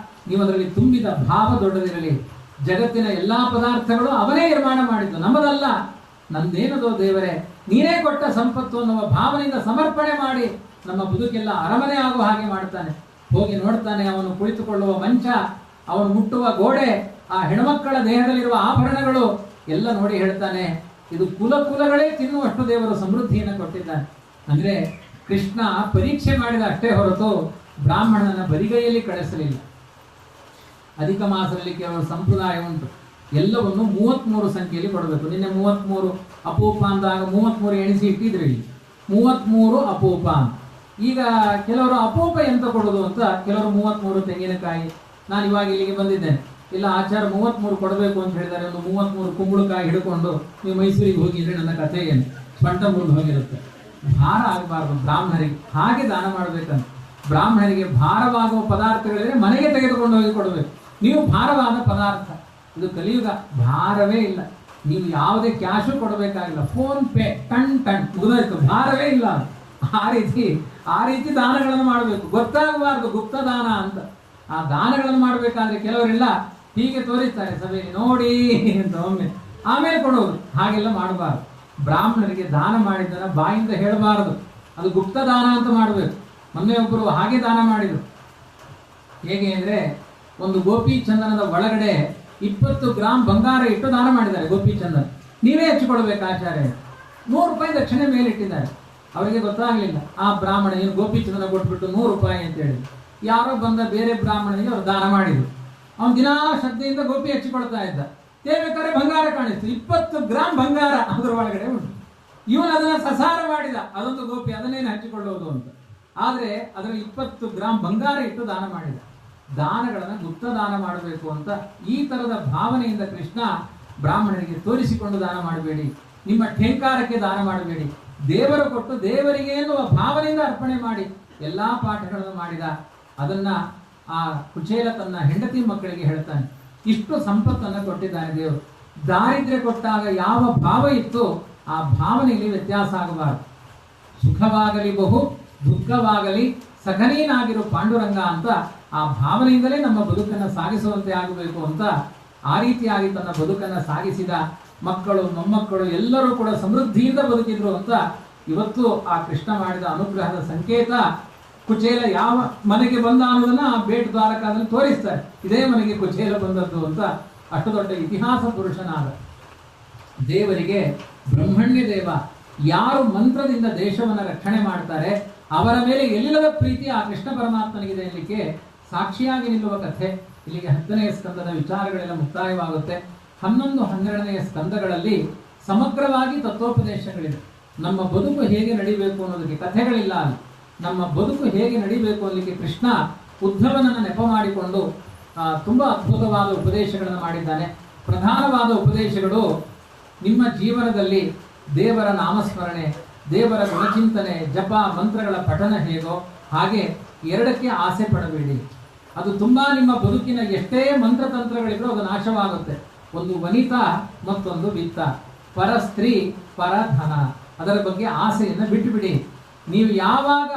ನೀವು ಅದರಲ್ಲಿ ತುಂಬಿದ ಭಾವ ದೊಡ್ಡದಿರಲಿ. ಜಗತ್ತಿನ ಎಲ್ಲಾ ಪದಾರ್ಥಗಳು ಅವನೇ ನಿರ್ಮಾಣ ಮಾಡಿದ್ದು, ನಮ್ಮದಲ್ಲ. ನಂದೇನದೋ ದೇವರೇ, ನೀನೇ ಕೊಟ್ಟ ಸಂಪತ್ತು ಅನ್ನುವ ಭಾವನೆಯಿಂದ ಸಮರ್ಪಣೆ ಮಾಡಿ ನಮ್ಮ ಬದುಕೆಲ್ಲ ಅರಮನೆ ಆಗುವ ಹಾಗೆ ಮಾಡ್ತಾನೆ. ಹೋಗಿ ನೋಡ್ತಾನೆ, ಅವನು ಕುಳಿತುಕೊಳ್ಳುವ ಮಂಚ, ಅವನು ಮುಟ್ಟುವ ಗೋಡೆ, ಆ ಹೆಣ್ಮಕ್ಕಳ ದೇಹದಲ್ಲಿರುವ ಆಭರಣಗಳು ಎಲ್ಲ ನೋಡಿ ಹೇಳ್ತಾನೆ, ಇದು ಕುಲಗಳೇ ತಿನ್ನುವಷ್ಟು ದೇವರು ಸಮೃದ್ಧಿಯನ್ನು ಕೊಟ್ಟಿದ್ದಾನೆ. ಅಂದ್ರೆ ಕೃಷ್ಣ ಪರೀಕ್ಷೆ ಮಾಡಿದ ಅಷ್ಟೇ ಹೊರತು ಬ್ರಾಹ್ಮಣನ ಬರಿಗೈಯಲ್ಲಿ ಕಳಿಸಲಿಲ್ಲ. ಅಧಿಕ ಮಾಸದಲ್ಲಿ ಕೆಲವು ಸಂಪ್ರದಾಯ ಉಂಟು, ಎಲ್ಲವನ್ನು 33 ಸಂಖ್ಯೆಯಲ್ಲಿ ಕೊಡಬೇಕು. ನಿನ್ನೆ 33 ಅಪೂಪ ಅಂದಾಗ 33 ಎಣಿಸಿ ಇಟ್ಟಿದ್ರು, ಇಲ್ಲಿ 33 ಅಪೂಪ ಅಂತ. ಈಗ ಕೆಲವರು ಅಪೂಪ ಎಂತ ಕೊಡೋದು ಅಂತ ಕೆಲವರು 33 ತೆಂಗಿನಕಾಯಿ. ನಾನು ಇವಾಗ ಇಲ್ಲಿಗೆ ಬಂದಿದ್ದೇನೆ, ಇಲ್ಲ ಆಚಾರ 33 ಕೊಡಬೇಕು ಅಂತ ಹೇಳಿದ್ದಾರೆ. ಒಂದು 33 ಕುಂಬಳಕಾಯಿ ಹಿಡ್ಕೊಂಡು ನೀವು ಮೈಸೂರಿಗೆ ಹೋಗಿದ್ರೆ ನನ್ನ ಕಥೆ ಏನು ಸ್ವಂತ ಮುಂದೆ ಹೋಗಿರುತ್ತೆ. ಭಾರ ಆಗಬಾರ್ದು ಬ್ರಾಹ್ಮಣರಿಗೆ, ಹಾಗೆ ದಾನ ಮಾಡಬೇಕಂತ. ಬ್ರಾಹ್ಮಣರಿಗೆ ಭಾರವಾಗುವ ಪದಾರ್ಥಗಳಿದ್ರೆ ಮನೆಗೆ ತೆಗೆದುಕೊಂಡು ಹೋಗಿ ಕೊಡಬೇಕು. ನೀವು ಭಾರವಾದ ಪದಾರ್ಥ, ಇದು ಕಲಿಯುಗ, ಭಾರವೇ ಇಲ್ಲ. ನೀವು ಯಾವುದೇ ಕ್ಯಾಶು ಕೊಡಬೇಕಾಗಿಲ್ಲ, ಫೋನ್ ಪೇ ಟಣ್ ಮುಗಿದೋಯ್ತು, ಭಾರವೇ ಇಲ್ಲ. ಆ ರೀತಿ ದಾನಗಳನ್ನು ಮಾಡಬೇಕು. ಗೊತ್ತಾಗಬಾರ್ದು ಗುಪ್ತ ದಾನ ಅಂತ. ಆ ದಾನಗಳನ್ನು ಮಾಡಬೇಕಾದ್ರೆ ಕೆಲವರೆಲ್ಲ ಹೀಗೆ ತೋರಿಸ್ತಾರೆ ಸಭೆಯಲ್ಲಿ, ನೋಡಿ ಅಂತ ಒಮ್ಮೆ, ಆಮೇಲೆ ಕೊಡೋದು. ಹಾಗೆಲ್ಲ ಮಾಡಬಾರ್ದು. ಬ್ರಾಹ್ಮಣರಿಗೆ ದಾನ ಮಾಡಿದ್ದನ್ನ ಬಾಯಿಂದ ಹೇಳಬಾರದು, ಅದು ಗುಪ್ತ ದಾನ ಅಂತ ಮಾಡಬೇಕು. ಮೊನ್ನೆ ಒಬ್ಬರು ಹಾಗೆ ದಾನ ಮಾಡಿದರು. ಹೇಗೆ ಅಂದರೆ, ಒಂದು ಗೋಪಿ ಚಂದನದ ಒಳಗಡೆ 20 ಗ್ರಾಮ್ ಬಂಗಾರ ಇಟ್ಟು ದಾನ ಮಾಡಿದ್ದಾರೆ ಗೋಪಿ ಚಂದನ್. ನೀವೇ ಹಚ್ಚಿಕೊಳ್ಬೇಕು ಆಚಾರ್ಯ. 100 ರೂಪಾಯಿ ದಕ್ಷಿಣೆ ಮೇಲಿಟ್ಟಿದ್ದಾರೆ. ಅವರಿಗೆ ಗೊತ್ತಾಗಲಿಲ್ಲ. ಆ ಬ್ರಾಹ್ಮಣ ಏನು ಗೋಪಿ ಚಂದನ ಕೊಟ್ಬಿಟ್ಟು 100 ರೂಪಾಯಿ ಅಂತ ಹೇಳಿದ್ರು. ಯಾರೋ ಬಂದ ಬೇರೆ ಬ್ರಾಹ್ಮಣನಿಗೆ ಅವರು ದಾನ ಮಾಡಿದ್ರು. ಅವನು ದಿನಾ ಶ್ರದ್ಧೆಯಿಂದ ಗೋಪಿ ಹಚ್ಚಿಕೊಳ್ತಾ ಇದ್ದ. ಬೇಕಾದ್ರೆ ಬಂಗಾರ ಕಾಣಿಸ್ತು, 20 ಗ್ರಾಮ್ ಬಂಗಾರ ಅದರ ಒಳಗಡೆ ಉಂಟು. ಇವನು ಅದನ್ನ ಸಸಾರ ಮಾಡಿದ, ಅದೊಂದು ಗೋಪಿ, ಅದನ್ನೇನು ಹಚ್ಚಿಕೊಳ್ಳೋದು ಅಂತ. ಆದರೆ ಅದರಲ್ಲಿ 20 ಗ್ರಾಮ್ ಬಂಗಾರ ಇಟ್ಟು ದಾನ ಮಾಡಿದ. ದಾನಗಳನ್ನು ಗುಪ್ತ ದಾನ ಮಾಡಬೇಕು ಅಂತ ಈ ತರದ ಭಾವನೆಯಿಂದ ಕೃಷ್ಣ ಬ್ರಾಹ್ಮಣರಿಗೆ ತೋರಿಸಿಕೊಂಡು ದಾನ ಮಾಡಬೇಡಿ, ನಿಮ್ಮ ಠೇಂಕಾರಕ್ಕೆ ದಾನ ಮಾಡಬೇಡಿ, ದೇವರು ಕೊಟ್ಟು ದೇವರಿಗೆ ಎನ್ನುವ ಭಾವನೆಯಿಂದ ಅರ್ಪಣೆ ಮಾಡಿ ಎಲ್ಲಾ ಪಾಠಗಳನ್ನು ಮಾಡಿದ. ಅದನ್ನ ಆ ಕುಚೇಲ ತನ್ನ ಹೆಂಡತಿ ಮಕ್ಕಳಿಗೆ ಹೇಳ್ತಾನೆ. ಇಷ್ಟು ಸಂಪತ್ತನ್ನು ಕೊಟ್ಟಿದ್ದಾನೆ ದೇವರು. ದಾರಿದ್ರ್ಯ ಕೊಟ್ಟಾಗ ಯಾವ ಭಾವ ಇತ್ತು ಆ ಭಾವನೆಯಲ್ಲಿ ವ್ಯತ್ಯಾಸ ಆಗಬಾರದು. ಸುಖವಾಗಲಿ ಬಹು, ದುಃಖವಾಗಲಿ ಸಖನೀನಾಗಿರು ಪಾಂಡುರಂಗ ಅಂತ ಆ ಭಾವನೆಯಿಂದಲೇ ನಮ್ಮ ಬದುಕನ್ನು ಸಾಗಿಸುವಂತೆ ಆಗಬೇಕು ಅಂತ ಆ ರೀತಿಯಾಗಿ ತನ್ನ ಬದುಕನ್ನು ಸಾಗಿಸಿದ. ಮಕ್ಕಳು ಮೊಮ್ಮಕ್ಕಳು ಎಲ್ಲರೂ ಕೂಡ ಸಮೃದ್ಧಿಯಿಂದ ಬದುಕಿದ್ರು ಅಂತ ಇವತ್ತು ಆ ಕೃಷ್ಣ ಮಾಡಿದ ಅನುಗ್ರಹದ ಸಂಕೇತ. ಕುಚೇಲ ಯಾವ ಮನೆಗೆ ಬಂದ ಅನ್ನೋದನ್ನ ಆ ಬೇಟ್ ದ್ವಾರಕಾದಲ್ಲಿ ತೋರಿಸ್ತಾರೆ. ಇದೇ ಮನೆಗೆ ಕುಚೇಲ ಬಂದದ್ದು ಅಂತ. ಅಷ್ಟು ದೊಡ್ಡ ಇತಿಹಾಸ ಪುರುಷನಾದ ದೇವರಿಗೆ ಬ್ರಹ್ಮಣ್ಯ ದೇವ, ಯಾರು ಮಂತ್ರದಿಂದ ದೇಶವನ್ನು ರಕ್ಷಣೆ ಮಾಡ್ತಾರೆ ಅವರ ಮೇಲೆ ಎಲ್ಲಿಲ್ಲದ ಪ್ರೀತಿ ಆ ಕೃಷ್ಣ ಪರಮಾತ್ಮನಿಗಿದೆ ಎನ್ನಲಿಕ್ಕೆ ಸಾಕ್ಷಿಯಾಗಿ ನಿಲ್ಲುವ ಕಥೆ. ಇಲ್ಲಿಗೆ 10ನೇ ಸ್ಕಂದದ ವಿಚಾರಗಳೆಲ್ಲ ಮುಕ್ತಾಯವಾಗುತ್ತೆ. 11, 12ನೇ ಸ್ಕಂದಗಳಲ್ಲಿ ಸಮಗ್ರವಾಗಿ ತತ್ವೋಪದೇಶಗಳಿದೆ. ನಮ್ಮ ಬದುಕು ಹೇಗೆ ನಡಿಬೇಕು ಅನ್ನೋದಕ್ಕೆ ಕಥೆಗಳಿಲ್ಲ ಅಲ್ಲಿ. ನಮ್ಮ ಬದುಕು ಹೇಗೆ ನಡಿಬೇಕು ಅನ್ನಲಿಕ್ಕೆ ಕೃಷ್ಣ ಉದ್ಧವನನ್ನು ನೆಪ ಮಾಡಿಕೊಂಡು ತುಂಬ ಅದ್ಭುತವಾದ ಉಪದೇಶಗಳನ್ನು ಮಾಡಿದ್ದಾನೆ. ಪ್ರಧಾನವಾದ ಉಪದೇಶಗಳು, ನಿಮ್ಮ ಜೀವನದಲ್ಲಿ ದೇವರ ನಾಮಸ್ಮರಣೆ, ದೇವರ ಗುಣಚಿಂತನೆ, ಜಪ ಮಂತ್ರಗಳ ಪಠನ ಹೇಗೋ ಹಾಗೆ ಎರಡಕ್ಕೆ ಆಸೆ ಪಡಬೇಡಿ. ಅದು ತುಂಬಾ ನಿಮ್ಮ ಬದುಕಿನ ಎಷ್ಟೇ ಮಂತ್ರತಂತ್ರಗಳಿದ್ರೂ ಅದು ನಾಶವಾಗುತ್ತೆ. ಒಂದು ವನಿತಾ, ಮತ್ತೊಂದು ವಿತ್ತ, ಪರ ಸ್ತ್ರೀ, ಪರ ಧನ, ಅದರ ಬಗ್ಗೆ ಆಸೆಯನ್ನು ಬಿಟ್ಟುಬಿಡಿ. ನೀವು ಯಾವಾಗ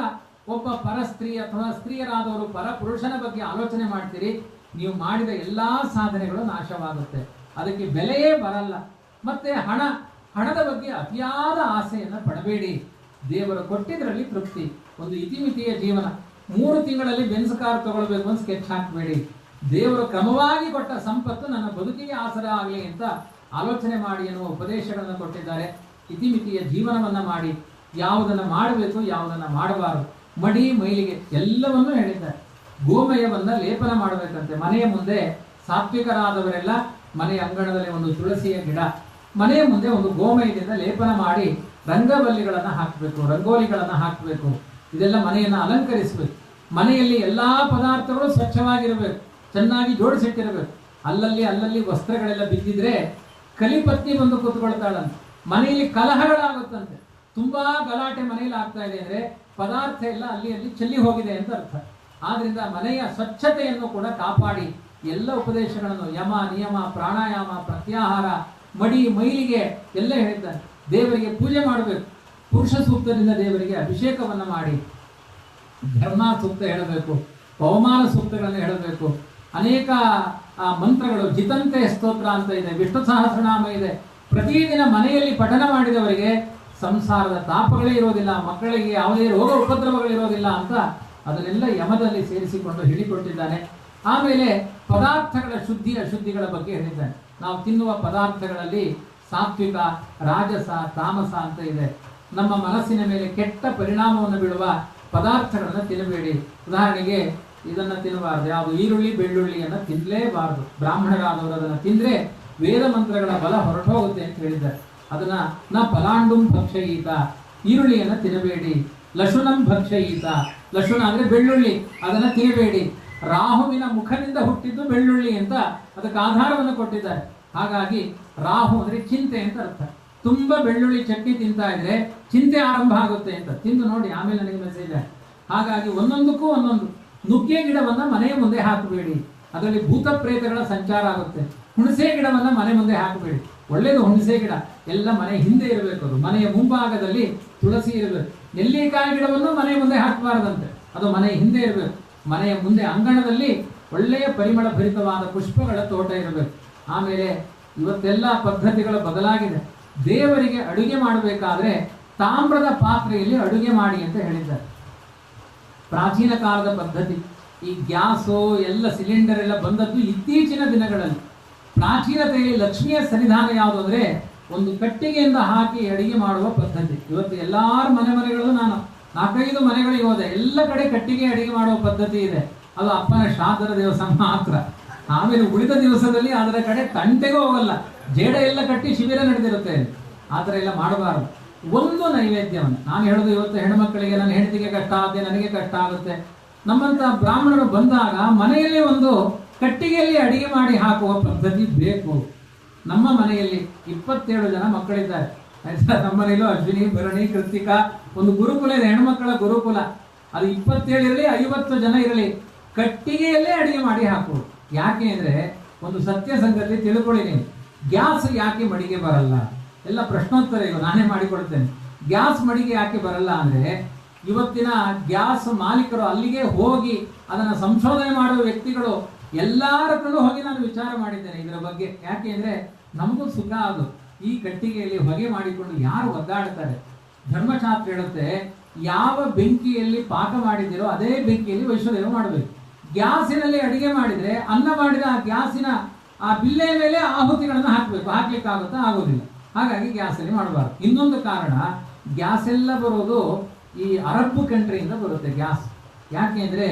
ಒಬ್ಬ ಪರ ಸ್ತ್ರೀ ಅಥವಾ ಸ್ತ್ರೀಯರಾದವರು ಪರ ಪುರುಷನ ಬಗ್ಗೆ ಆಲೋಚನೆ ಮಾಡ್ತೀರಿ, ನೀವು ಮಾಡಿದ ಎಲ್ಲಾ ಸಾಧನೆಗಳು ನಾಶವಾಗುತ್ತೆ, ಅದಕ್ಕೆ ಬೆಲೆಯೇ ಬರಲ್ಲ. ಮತ್ತೆ ಹಣದ ಬಗ್ಗೆ ಅತಿಯಾದ ಆಸೆಯನ್ನು ಪಡಬೇಡಿ. ದೇವರು ಕೊಟ್ಟಿದ್ರಲ್ಲಿ ತೃಪ್ತಿ. ಒಂದು ಇತಿಮಿತಿಯ ಜೀವನ. 3 ತಿಂಗಳಲ್ಲಿ ಬೆನ್ಸ್ ಕಾರ್ ತಗೊಳ್ಬೇಕು ಅಂತ ಸ್ಕೆಚ್ ಹಾಕಬೇಡಿ. ದೇವರು ಕ್ರಮವಾಗಿ ಕೊಟ್ಟ ಸಂಪತ್ತು ನನ್ನ ಬದುಕಿಗೆ ಆಸರ ಆಗಲಿ ಅಂತ ಆಲೋಚನೆ ಮಾಡಿ ಎನ್ನುವ ಉಪದೇಶಗಳನ್ನು ಕೊಟ್ಟಿದ್ದಾರೆ. ಇತಿಮಿತಿಯ ಜೀವನವನ್ನ ಮಾಡಿ, ಯಾವುದನ್ನು ಮಾಡಬೇಕು ಯಾವುದನ್ನು ಮಾಡಬಾರದು, ಮಡಿ ಮೈಲಿಗೆ ಎಲ್ಲವನ್ನೂ ಹೇಳಿದ್ದಾರೆ. ಗೋಮಯವನ್ನ ಲೇಪನ ಮಾಡಬೇಕಂತೆ. ಮನೆಯ ಮುಂದೆ ಸಾತ್ವಿಕರಾದವರೆಲ್ಲ ಮನೆಯ ಅಂಗಣದಲ್ಲಿ ಒಂದು ತುಳಸಿಯ ಗಿಡ, ಮನೆಯ ಮುಂದೆ ಒಂದು ಗೋಮಯದಿಂದ ಲೇಪನ ಮಾಡಿ ರಂಗವಲ್ಲಿಗಳನ್ನು ಹಾಕಬೇಕು, ರಂಗೋಲಿಗಳನ್ನು ಹಾಕಬೇಕು. ಇದೆಲ್ಲ ಮನೆಯನ್ನು ಅಲಂಕರಿಸಬೇಕು. ಮನೆಯಲ್ಲಿ ಎಲ್ಲಾ ಪದಾರ್ಥಗಳು ಸ್ವಚ್ಛವಾಗಿರಬೇಕು, ಚೆನ್ನಾಗಿ ಜೋಡಿಸಿಟ್ಟಿರಬೇಕು. ಅಲ್ಲಲ್ಲಿ ವಸ್ತ್ರಗಳೆಲ್ಲ ಬಿದ್ದಿದ್ರೆ ಕಲಿಪತ್ನಿ ಬಂದು ಕೂತ್ಕೊಳ್ತಾಳಂತೆ. ಮನೆಯಲ್ಲಿ ಕಲಹಗಳಾಗುತ್ತಂತೆ. ತುಂಬಾ ಗಲಾಟೆ ಮನೆಯಲ್ಲಿ ಆಗ್ತಾ ಇದೆ ಅಂದ್ರೆ ಪದಾರ್ಥ ಎಲ್ಲ ಅಲ್ಲಿ ಚೆಲ್ಲಿ ಹೋಗಿದೆ ಅಂತ ಅರ್ಥ. ಆದ್ರಿಂದ ಮನೆಯ ಸ್ವಚ್ಛತೆಯನ್ನು ಕೂಡ ಕಾಪಾಡಿ ಎಲ್ಲ ಉಪದೇಶಗಳನ್ನು, ಯಮ ನಿಯಮ, ಪ್ರಾಣಾಯಾಮ, ಪ್ರತ್ಯಾಹಾರ, ಮಡಿ ಮೈಲಿಗೆ ಎಲ್ಲ ಹೇಳಿದ್ದಾನೆ. ದೇವರಿಗೆ ಪೂಜೆ ಮಾಡಬೇಕು. ಪುರುಷ ಸೂಕ್ತದಿಂದ ದೇವರಿಗೆ ಅಭಿಷೇಕವನ್ನ ಮಾಡಿ, ಧರ್ಮ ಸೂಕ್ತ ಹೇಳಬೇಕು, ಪವಮಾನ ಸೂಕ್ತಗಳನ್ನು ಹೇಳಬೇಕು. ಅನೇಕ ಮಂತ್ರಗಳು, ಜಿತಂತೆ ಸ್ತೋತ್ರ ಅಂತ ಇದೆ, ವಿಷ್ಣು ಸಹಸ್ರನಾಮ ಇದೆ. ಪ್ರತಿದಿನ ಮನೆಯಲ್ಲಿ ಪಠನ ಮಾಡಿದವರಿಗೆ ಸಂಸಾರದ ತಾಪಗಳೇ ಇರೋದಿಲ್ಲ, ಮಕ್ಕಳಿಗೆ ಯಾವುದೇ ರೋಗ ಉಪದ್ರವಗಳಿರೋದಿಲ್ಲ ಅಂತ ಅದನ್ನೆಲ್ಲ ಯಮದಲ್ಲಿ ಸೇರಿಸಿಕೊಂಡು ಹೇಳಿಕೊಟ್ಟಿದ್ದಾನೆ. ಆಮೇಲೆ ಪದಾರ್ಥಗಳ ಶುದ್ಧಿ ಅಶುದ್ಧಿಗಳ ಬಗ್ಗೆ ಹೇಳಿದ್ದಾನೆ. ನಾವು ತಿನ್ನುವ ಪದಾರ್ಥಗಳಲ್ಲಿ ಸಾತ್ವಿಕ, ರಾಜಸ, ತಾಮಸ ಅಂತ ಇದೆ. ನಮ್ಮ ಮನಸ್ಸಿನ ಮೇಲೆ ಕೆಟ್ಟ ಪರಿಣಾಮವನ್ನು ಬೀಳುವ ಪದಾರ್ಥಗಳನ್ನು ತಿನ್ನಬೇಡಿ. ಉದಾಹರಣೆಗೆ ಇದನ್ನು ತಿನ್ನಬಾರದು, ಯಾವುದು ಈರುಳ್ಳಿ ಬೆಳ್ಳುಳ್ಳಿಯನ್ನು ತಿನ್ನಲೇಬಾರದು. ಬ್ರಾಹ್ಮಣರಾದವರು ಅದನ್ನು ತಿಂದರೆ ವೇದ ಮಂತ್ರಗಳ ಬಲ ಹೊರಟೋಗುತ್ತೆ ಅಂತ ಹೇಳಿದ್ದಾರೆ. ಅದನ್ನ ನ ಫಲಾಂಡುಂ ಭಕ್ಷಯೀತ, ಈರುಳ್ಳಿಯನ್ನು ತಿನ್ನಬೇಡಿ. ಲಶುನಂ ಭಕ್ಷಯೀತ, ಲಶುನ ಅಂದ್ರೆ ಬೆಳ್ಳುಳ್ಳಿ, ಅದನ್ನು ತಿನ್ನಬೇಡಿ. ರಾಹುವಿನ ಮುಖದಿಂದ ಹುಟ್ಟಿದ್ದು ಬೆಳ್ಳುಳ್ಳಿ ಅಂತ ಅದಕ್ಕೆ ಆಧಾರವನ್ನು ಕೊಟ್ಟಿದ್ದಾರೆ. ಹಾಗಾಗಿ ರಾಹು ಅಂದ್ರೆ ಚಿಂತೆ ಅಂತ ಅರ್ಥ. ತುಂಬಾ ಬೆಳ್ಳುಳ್ಳಿ ಚಟ್ನಿ ತಿಂತಾ ಇದ್ರೆ ಚಿಂತೆ ಆರಂಭ ಆಗುತ್ತೆ ಅಂತ. ತಿಂದು ನೋಡಿ, ಆಮೇಲೆ ನನಗೆ ಮೆಸೇಜ್ ಆಯ್ತು. ಹಾಗಾಗಿ ಒಂದೊಂದಕ್ಕೂ ಒಂದೊಂದು. ನುಗ್ಗೆ ಗಿಡವನ್ನ ಮನೆಯ ಮುಂದೆ ಹಾಕಬೇಡಿ, ಅದರಲ್ಲಿ ಭೂತ ಪ್ರೇತಗಳ ಸಂಚಾರ ಆಗುತ್ತೆ. ಹುಣಸೆ ಗಿಡವನ್ನ ಮನೆ ಮುಂದೆ ಹಾಕಬೇಡಿ. ಒಳ್ಳೇದು ಹುಣಸೆ ಗಿಡ ಎಲ್ಲ ಮನೆ ಹಿಂದೆ ಇರಬೇಕು, ಅದು ಮನೆಯ ಮುಂಭಾಗದಲ್ಲಿ ತುಳಸಿ ಇರಬೇಕು. ನೆಲ್ಲಿಕಾಯಿ ಗಿಡವನ್ನು ಮನೆಯ ಮುಂದೆ ಹಾಕಬಾರದಂತೆ, ಅದು ಮನೆಯ ಹಿಂದೆ ಇರಬೇಕು. ಮನೆಯ ಮುಂದೆ ಅಂಗಣದಲ್ಲಿ ಒಳ್ಳೆಯ ಪರಿಮಳ ಭರಿತವಾದ ಪುಷ್ಪಗಳ ತೋಟ ಇರಬೇಕು. ಆಮೇಲೆ ಇವತ್ತೆಲ್ಲ ಪದ್ಧತಿಗಳು ಬದಲಾಗಿದೆ. ದೇವರಿಗೆ ಅಡುಗೆ ಮಾಡಬೇಕಾದ್ರೆ ತಾಮ್ರದ ಪಾತ್ರೆಯಲ್ಲಿ ಅಡುಗೆ ಮಾಡಿ ಅಂತ ಹೇಳಿದ್ದಾರೆ. ಪ್ರಾಚೀನ ಕಾಲದ ಪದ್ಧತಿ. ಈ ಗ್ಯಾಸು ಎಲ್ಲ ಸಿಲಿಂಡರ್ ಎಲ್ಲ ಬಂದದ್ದು ಇತ್ತೀಚಿನ ದಿನಗಳಲ್ಲಿ. ಪ್ರಾಚೀನತೆಯಲ್ಲಿ ಲಕ್ಷ್ಮಿಯ ಸನ್ನಿಧಾನ ಯಾವುದು ಅಂದರೆ ಒಂದು ಕಟ್ಟಿಗೆಯಿಂದ ಹಾಕಿ ಅಡಿಗೆ ಮಾಡುವ ಪದ್ಧತಿ. ಇವತ್ತು ಎಲ್ಲಾರ ಮನೆಗಳಲ್ಲೂ ನಾನು 4-5 ಮನೆಗಳಿಗೆ ಹೋದೆ, ಎಲ್ಲ ಕಡೆ ಕಟ್ಟಿಗೆ ಅಡಿಗೆ ಮಾಡುವ ಪದ್ಧತಿ ಇದೆ. ಅದು ಅಪ್ಪನ ಶ್ರಾದ್ದದ ದಿವಸ ಮಾತ್ರ. ಆಮೇಲೆ ಉಳಿದ ದಿವಸದಲ್ಲಿ ಅದರ ಕಡೆ ತಂಟೆಗೂ ಹೋಗಲ್ಲ, ಜೇಡ ಎಲ್ಲ ಕಟ್ಟಿ ಶಿಬಿರ ನಡೆದಿರುತ್ತೆ. ಆ ಥರ ಎಲ್ಲ ಮಾಡಬಾರದು. ಒಂದು ನೈವೇದ್ಯವನ್ನು ನಾನು ಹೇಳೋದು, ಇವತ್ತು ಹೆಣ್ಮಕ್ಕಳಿಗೆ ನನ್ನ ಹೆಂಡತಿಗೆ ಕಷ್ಟ ಆಗುತ್ತೆ, ನನಗೆ ಕಷ್ಟ ಆಗುತ್ತೆ. ನಮ್ಮಂತ ಬ್ರಾಹ್ಮಣರು ಬಂದಾಗ ಮನೆಯಲ್ಲಿ ಒಂದು ಕಟ್ಟಿಗೆಯಲ್ಲಿ ಅಡಿಗೆ ಮಾಡಿ ಹಾಕುವ ಪದ್ಧತಿ ಬೇಕು. ನಮ್ಮ ಮನೆಯಲ್ಲಿ 27 ಜನ ಮಕ್ಕಳಿದ್ದಾರೆ ಆಯ್ತಾ. ನಮ್ಮ ಮನೆಯಲ್ಲೂ ಅಶ್ವಿನಿ, ಭರಣಿ, ಕೃತಿಕಾ ಒಂದು ಗುರುಕುಲ ಇದೆ, ಹೆಣ್ಮಕ್ಕಳ ಗುರುಕುಲ. ಅದು 27 ಇರಲಿ 50 ಜನ ಇರಲಿ, ಕಟ್ಟಿಗೆಯಲ್ಲೇ ಅಡಿಗೆ ಮಾಡಿ ಹಾಕುವುದು. ಯಾಕೆ ಅಂದ್ರೆ ಒಂದು ಸತ್ಯ ಸಂಗತಿ ತಿಳ್ಕೊಳ್ಳಿ ನೀವು. ಗ್ಯಾಸ್ ಯಾಕೆ ಮಡಿಗೆ ಬರಲ್ಲ? ಎಲ್ಲ ಪ್ರಶ್ನೋತ್ತರ ಈಗ ನಾನೇ ಮಾಡಿಕೊಡ್ತೇನೆ. ಗ್ಯಾಸ್ ಮಡಿಗೆ ಯಾಕೆ ಬರಲ್ಲ ಅಂದ್ರೆ, ಇವತ್ತಿನ ಗ್ಯಾಸ್ ಮಾಲೀಕರು ಅಲ್ಲಿಗೆ ಹೋಗಿ ಅದನ್ನ ಸಂಶೋಧನೆ ಮಾಡುವ ವ್ಯಕ್ತಿಗಳು ಎಲ್ಲರ ಹತ್ರನೂ ಹೋಗಿ ನಾನು ವಿಚಾರ ಮಾಡಿದ್ದೇನೆ ಇದರ ಬಗ್ಗೆ. ಯಾಕೆ ಅಂದ್ರೆ ನಮಗೂ ಸುಖ ಅದು. ಈ ಕಟ್ಟಿಗೆಯಲ್ಲಿ ಹೊಗೆ ಮಾಡಿಕೊಂಡು ಯಾರು ಒದ್ದಾಡ್ತಾರೆ? ಧರ್ಮಶಾಸ್ತ್ರ ಹೇಳುತ್ತೆ, ಯಾವ ಬೆಂಕಿಯಲ್ಲಿ ಪಾಕ ಮಾಡಿದಿರೋ ಅದೇ ಬೆಂಕಿಯಲ್ಲಿ ವೈಶ್ವದೇವ ಮಾಡಬೇಕು. ಗ್ಯಾಸಿನಲ್ಲಿ ಅಡಿಗೆ ಮಾಡಿದ್ರೆ ಅನ್ನ ಮಾಡಿದ ಆ ಗ್ಯಾಸಿನ ಆ ಬಿಲ್ಲೆ ಮೇಲೆ ಆಹುತಿಗಳನ್ನು ಹಾಕಬೇಕು. ಹಾಕ್ಲಿಕ್ಕಾಗುತ್ತಾ? ಆಗೋದಿಲ್ಲ. ಹಾಗಾಗಿ ಗ್ಯಾಸಲ್ಲಿ ಮಾಡಬಾರ್ದು. ಇನ್ನೊಂದು ಕಾರಣ, ಗ್ಯಾಸ್ ಎಲ್ಲ ಬರೋದು ಈ ಅರಬ್ ಕಂಟ್ರಿಯಿಂದ ಬರುತ್ತೆ ಗ್ಯಾಸ್. ಯಾಕೆ ಅಂದ್ರೆ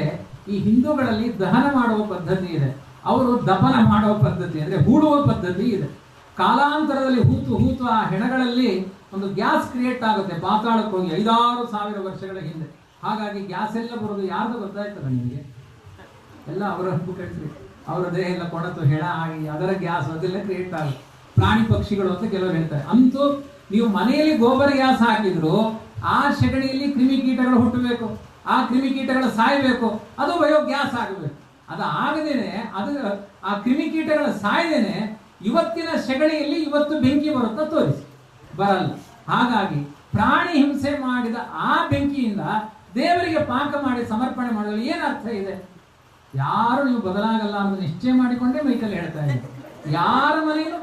ಈ ಹಿಂದೂಗಳಲ್ಲಿ ದಹನ ಮಾಡುವ ಪದ್ಧತಿ ಇದೆ, ಅವರು ದಪನ ಮಾಡುವ ಪದ್ಧತಿ ಅಂದ್ರೆ ಹೂಡುವ ಪದ್ಧತಿ ಇದೆ. ಕಾಲಾಂತರದಲ್ಲಿ ಹೂತು ಆ ಹೆಣಗಳಲ್ಲಿ ಒಂದು ಗ್ಯಾಸ್ ಕ್ರಿಯೇಟ್ ಆಗುತ್ತೆ, ಪಾತಾಳಕ್ಕೆ ಹೋಗಿ 5,000-6,000 ವರ್ಷಗಳ ಹಿಂದೆ. ಹಾಗಾಗಿ ಗ್ಯಾಸ್ ಎಲ್ಲ ಬರೋದು ಯಾರ್ದು ಗೊತ್ತಾಯ್ತದ ನಿಮಗೆ? ಎಲ್ಲ ಅವರ ಕಂಟ್ರಿ, ಅವರ ದೇಹ ಎಲ್ಲ ಕೊಣತು ಹೆಣ ಆಗಿ ಅದರ ಗ್ಯಾಸ್ ಅದೆಲ್ಲ ಕ್ರಿಯೇಟ್ ಆಗುತ್ತೆ. ಪ್ರಾಣಿ ಪಕ್ಷಿಗಳು ಅಂತ ಕೆಲವರು ಹೇಳ್ತಾರೆ. ಅಂತೂ ನೀವು ಮನೆಯಲ್ಲಿ ಗೋಬರ್ ಗ್ಯಾಸ್ ಹಾಕಿದ್ರು ಆ ಸೆಗಣಿಯಲ್ಲಿ ಕ್ರಿಮಿಕೀಟಗಳು ಹುಟ್ಟಬೇಕು, ಆ ಕ್ರಿಮಿಕೀಟಗಳು ಸಾಯಬೇಕು, ಅದು ಬಯೋಗ್ಯಾಸ್ ಆಗಬೇಕು. ಅದು ಆಗದೇನೆ, ಅದು ಆ ಕ್ರಿಮಿಕೀಟಗಳ ಸಾಯದೇನೆ ಇವತ್ತಿನ ಸೆಗಣಿಯಲ್ಲಿ ಇವತ್ತು ಬೆಂಕಿ ಬರುತ್ತಾ ತೋರಿಸಿ ಬರಲ್ಲ. ಹಾಗಾಗಿ ಪ್ರಾಣಿ ಹಿಂಸೆ ಮಾಡಿದ ಆ ಬೆಂಕಿಯಿಂದ ದೇವರಿಗೆ ಪಾಕ ಮಾಡಿ ಸಮರ್ಪಣೆ ಮಾಡಲು ಏನು ಅರ್ಥ ಇದೆ? ಯಾರು ನೀವು ಬದಲಾಗಲ್ಲ ಅನ್ನೋದು ನಿಶ್ಚಯ ಮಾಡಿಕೊಂಡೇ ಮೈಕಲ್ಲಿ ಹೇಳ್ತಾ ಇದ್ದಾರೆ. ಯಾರ ಮನೆಯಲ್ಲೂ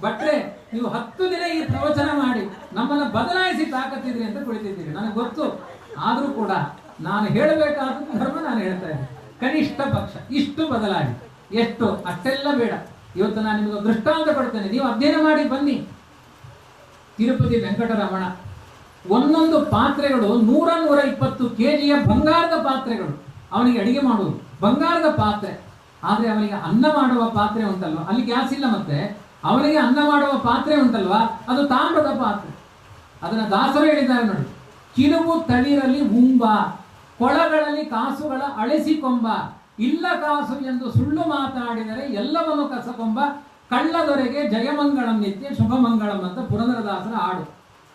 ಬಟ್ರೆ ನೀವು 10 ದಿನ ಈ ಪ್ರವಚನ ಮಾಡಿ ನಮ್ಮನ್ನ ಬದಲಾಯಿಸಿ ತಾಕತ್ತಿದ್ರಿ ಅಂತ ಕುಳಿತಿದ್ದೀರಿ, ನನಗೆ ಗೊತ್ತು. ಆದ್ರೂ ಕೂಡ ನಾನು ಹೇಳಬೇಕಾದ ಧರ್ಮ ನಾನು ಹೇಳ್ತಾ ಇದ್ದೀನಿ. ಕನಿಷ್ಠ ಪಕ್ಷ ಇಷ್ಟು ಬದಲಾಗಿ, ಎಷ್ಟು ಅಷ್ಟೆಲ್ಲ ಬೇಡ. ಇವತ್ತು ನಾನು ನಿಮಗೆ ದೃಷ್ಟಾಂತ ಕೊಡ್ತೇನೆ, ನೀವು ಅಧ್ಯಯನ ಮಾಡಿ ಬನ್ನಿ. ತಿರುಪತಿ ವೆಂಕಟರಮಣ ಒಂದೊಂದು ಪಾತ್ರೆಗಳು 100-120 kg ಬಂಗಾರದ ಪಾತ್ರೆಗಳು. ಅವನಿಗೆ ಅಡಿಗೆ ಮಾಡುವುದು ಬಂಗಾರದ ಪಾತ್ರೆ, ಆದ್ರೆ ಅವನಿಗೆ ಅನ್ನ ಮಾಡುವ ಪಾತ್ರೆ ಉಂಟಲ್ವಾ, ಅಲ್ಲಿ ಗ್ಯಾಸ್ ಇಲ್ಲ. ಮತ್ತೆ ಅವನಿಗೆ ಅನ್ನ ಮಾಡುವ ಪಾತ್ರೆ ಉಂಟಲ್ವಾ, ಅದು ತಾಮ್ರದ ಪಾತ್ರೆ. ಅದನ್ನ ದಾಸರು ಹೇಳಿದ್ದಾರೆ ನೋಡಿ, ಕಿಲುಬು ತಳಿರಲ್ಲಿ ಉಂಬ, ಕೊಳಗಳಲ್ಲಿ ಕಾಸುಗಳ ಅಳಿಸಿಕೊಂಬ, ಇಲ್ಲ ಕಾಸು ಎಂದು ಸುಳ್ಳು ಮಾತಾಡಿದರೆ ಎಲ್ಲವನ್ನು ಕಸಕೊಂಬ, ಕಳ್ಳದೊರೆಗೆ ಜಯಮಂಗಳಂ ನಿತ್ಯ ಶುಭಮಂಗಳಂ ಅಂತ ಪುರಂದರದಾಸರ ಹಾಡು.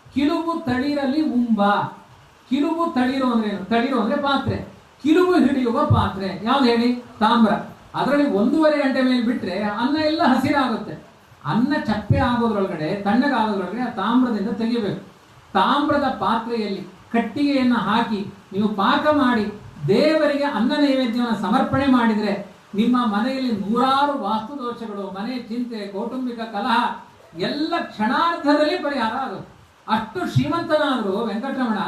ಕಿಲುಬು ತಳಿರಲ್ಲಿ ಉಂಬ. ಕಿಲುಬು ತಳಿರು ಅಂದ್ರೆ ಏನು? ತಳಿರು ಅಂದ್ರೆ ಪಾತ್ರೆ, ಕಿಲುಬು ಹಿಡಿಯುವ ಪಾತ್ರೆ ಯಾವ್ದು ಹೇಳಿ? ತಾಮ್ರ. ಅದರಲ್ಲಿ 1.5 ಗಂಟೆ ಮೇಲೆ ಬಿಟ್ರೆ ಅನ್ನ ಎಲ್ಲ ಹಸಿರಾಗುತ್ತೆ. ಅನ್ನ ಚಪ್ಪೆ ಆಗೋದ್ರೊಳಗಡೆ, ತಣ್ಣಗಾಗೋದ್ರೊಳಗಡೆ ಆ ತಾಮ್ರದಿಂದ ತೆಗಿಬೇಕು. ತಾಮ್ರದ ಪಾತ್ರೆಯಲ್ಲಿ ಕಟ್ಟಿಗೆಯನ್ನು ಹಾಕಿ ನೀವು ಪಾಕ ಮಾಡಿ ದೇವರಿಗೆ ಅನ್ನ ನೈವೇದ್ಯವನ್ನು ಸಮರ್ಪಣೆ ಮಾಡಿದರೆ ನಿಮ್ಮ ಮನೆಯಲ್ಲಿ 100 ವಾಸ್ತು ದೋಷಗಳು, ಮನೆ ಚಿಂತೆ, ಕೌಟುಂಬಿಕ ಕಲಹ ಎಲ್ಲ ಕ್ಷಣಾರ್ಧದಲ್ಲಿ ಪರಿಹಾರ ಆಗುತ್ತೆ. ಅಷ್ಟು ಶ್ರೀಮಂತನಾದರೂ ವೆಂಕಟರಮಣ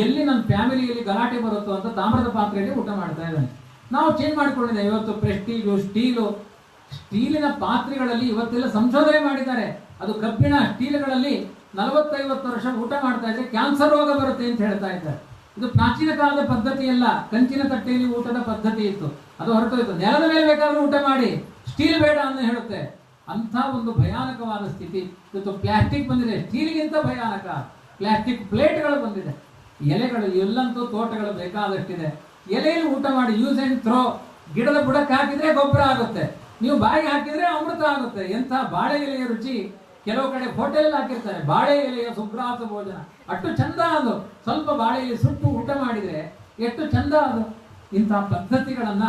ಎಲ್ಲಿ ನನ್ನ ಫ್ಯಾಮಿಲಿಯಲ್ಲಿ ಗಲಾಟೆ ಬರುತ್ತೋ ಅಂತ ತಾಮ್ರದ ಪಾತ್ರೆಯಲ್ಲಿ ಊಟ ಮಾಡ್ತಾ ಇದ್ದಾನೆ. ನಾವು ಚೇಂಜ್ ಮಾಡಿಕೊಂಡಿದ್ದೇವೆ. ಇವತ್ತು ಪ್ರೆಸ್ಟೀಜು, ಸ್ಟೀಲಿನ ಪಾತ್ರೆಗಳಲ್ಲಿ ಇವತ್ತೆಲ್ಲ ಸಂಶೋಧನೆ ಮಾಡಿದ್ದಾರೆ. ಅದು ಕಬ್ಬಿಣ ಸ್ಟೀಲ್ಗಳಲ್ಲಿ 40-50 ವರ್ಷ ಊಟ ಮಾಡ್ತಾ ಇದ್ರೆ ಕ್ಯಾನ್ಸರ್ ರೋಗ ಬರುತ್ತೆ ಅಂತ ಹೇಳ್ತಾ ಇದ್ದಾರೆ. ಇದು ಪ್ರಾಚೀನ ಕಾಲದ ಪದ್ಧತಿ ಅಲ್ಲ, ಕಂಚಿನ ತಟ್ಟೆಯಲ್ಲಿ ಊಟದ ಪದ್ಧತಿ ಇತ್ತು, ಅದು ಹೊರಟೋಯ್ತು. ನೆಲದ ಮೇಲೆ ಬೇಕಾದ್ರೂ ಊಟ ಮಾಡಿ, ಸ್ಟೀಲ್ ಬೇಡ ಅಂತ ಹೇಳುತ್ತೆ. ಅಂಥ ಒಂದು ಭಯಾನಕವಾದ ಸ್ಥಿತಿ ಇವತ್ತು. ಪ್ಲಾಸ್ಟಿಕ್ ಬಂದಿದೆ, ಸ್ಟೀಲ್ಗಿಂತ ಭಯಾನಕ ಪ್ಲಾಸ್ಟಿಕ್ ಪ್ಲೇಟ್ಗಳು ಬಂದಿದೆ. ಎಲೆಗಳು ಎಲ್ಲಂತೂ ತೋಟಗಳು ಬೇಕಾದಷ್ಟಿದೆ. ಎಲೆಯಲ್ಲಿ ಊಟ ಮಾಡಿ, ಯೂಸ್ ಅಂಡ್ ಥ್ರೋ. ಗಿಡದ ಬುಡಕ್ಕೆ ಹಾಕಿದ್ರೆ ಗೊಬ್ಬರ ಆಗುತ್ತೆ, ನೀವು ಬಾಯಿಗೆ ಹಾಕಿದ್ರೆ ಅಮೃತ ಆಗುತ್ತೆ. ಎಂಥ ಬಾಳೆ ಎಲೆಯ ರುಚಿ! ಕೆಲವು ಕಡೆ ಹೋಟೆಲ್ ಹಾಕಿರ್ತಾರೆ ಬಾಳೆ ಎಲೆಯ ಸುಗ್ರಾಸ ಭೋಜನ, ಅಷ್ಟು ಚಂದ ಅದು. ಸ್ವಲ್ಪ ಬಾಳೆ ಎಲೆ ಸುಟ್ಟು ಊಟ ಮಾಡಿದ್ರೆ ಎಷ್ಟು ಚಂದ ಅದು. ಇಂಥ ಪದ್ಧತಿಗಳನ್ನ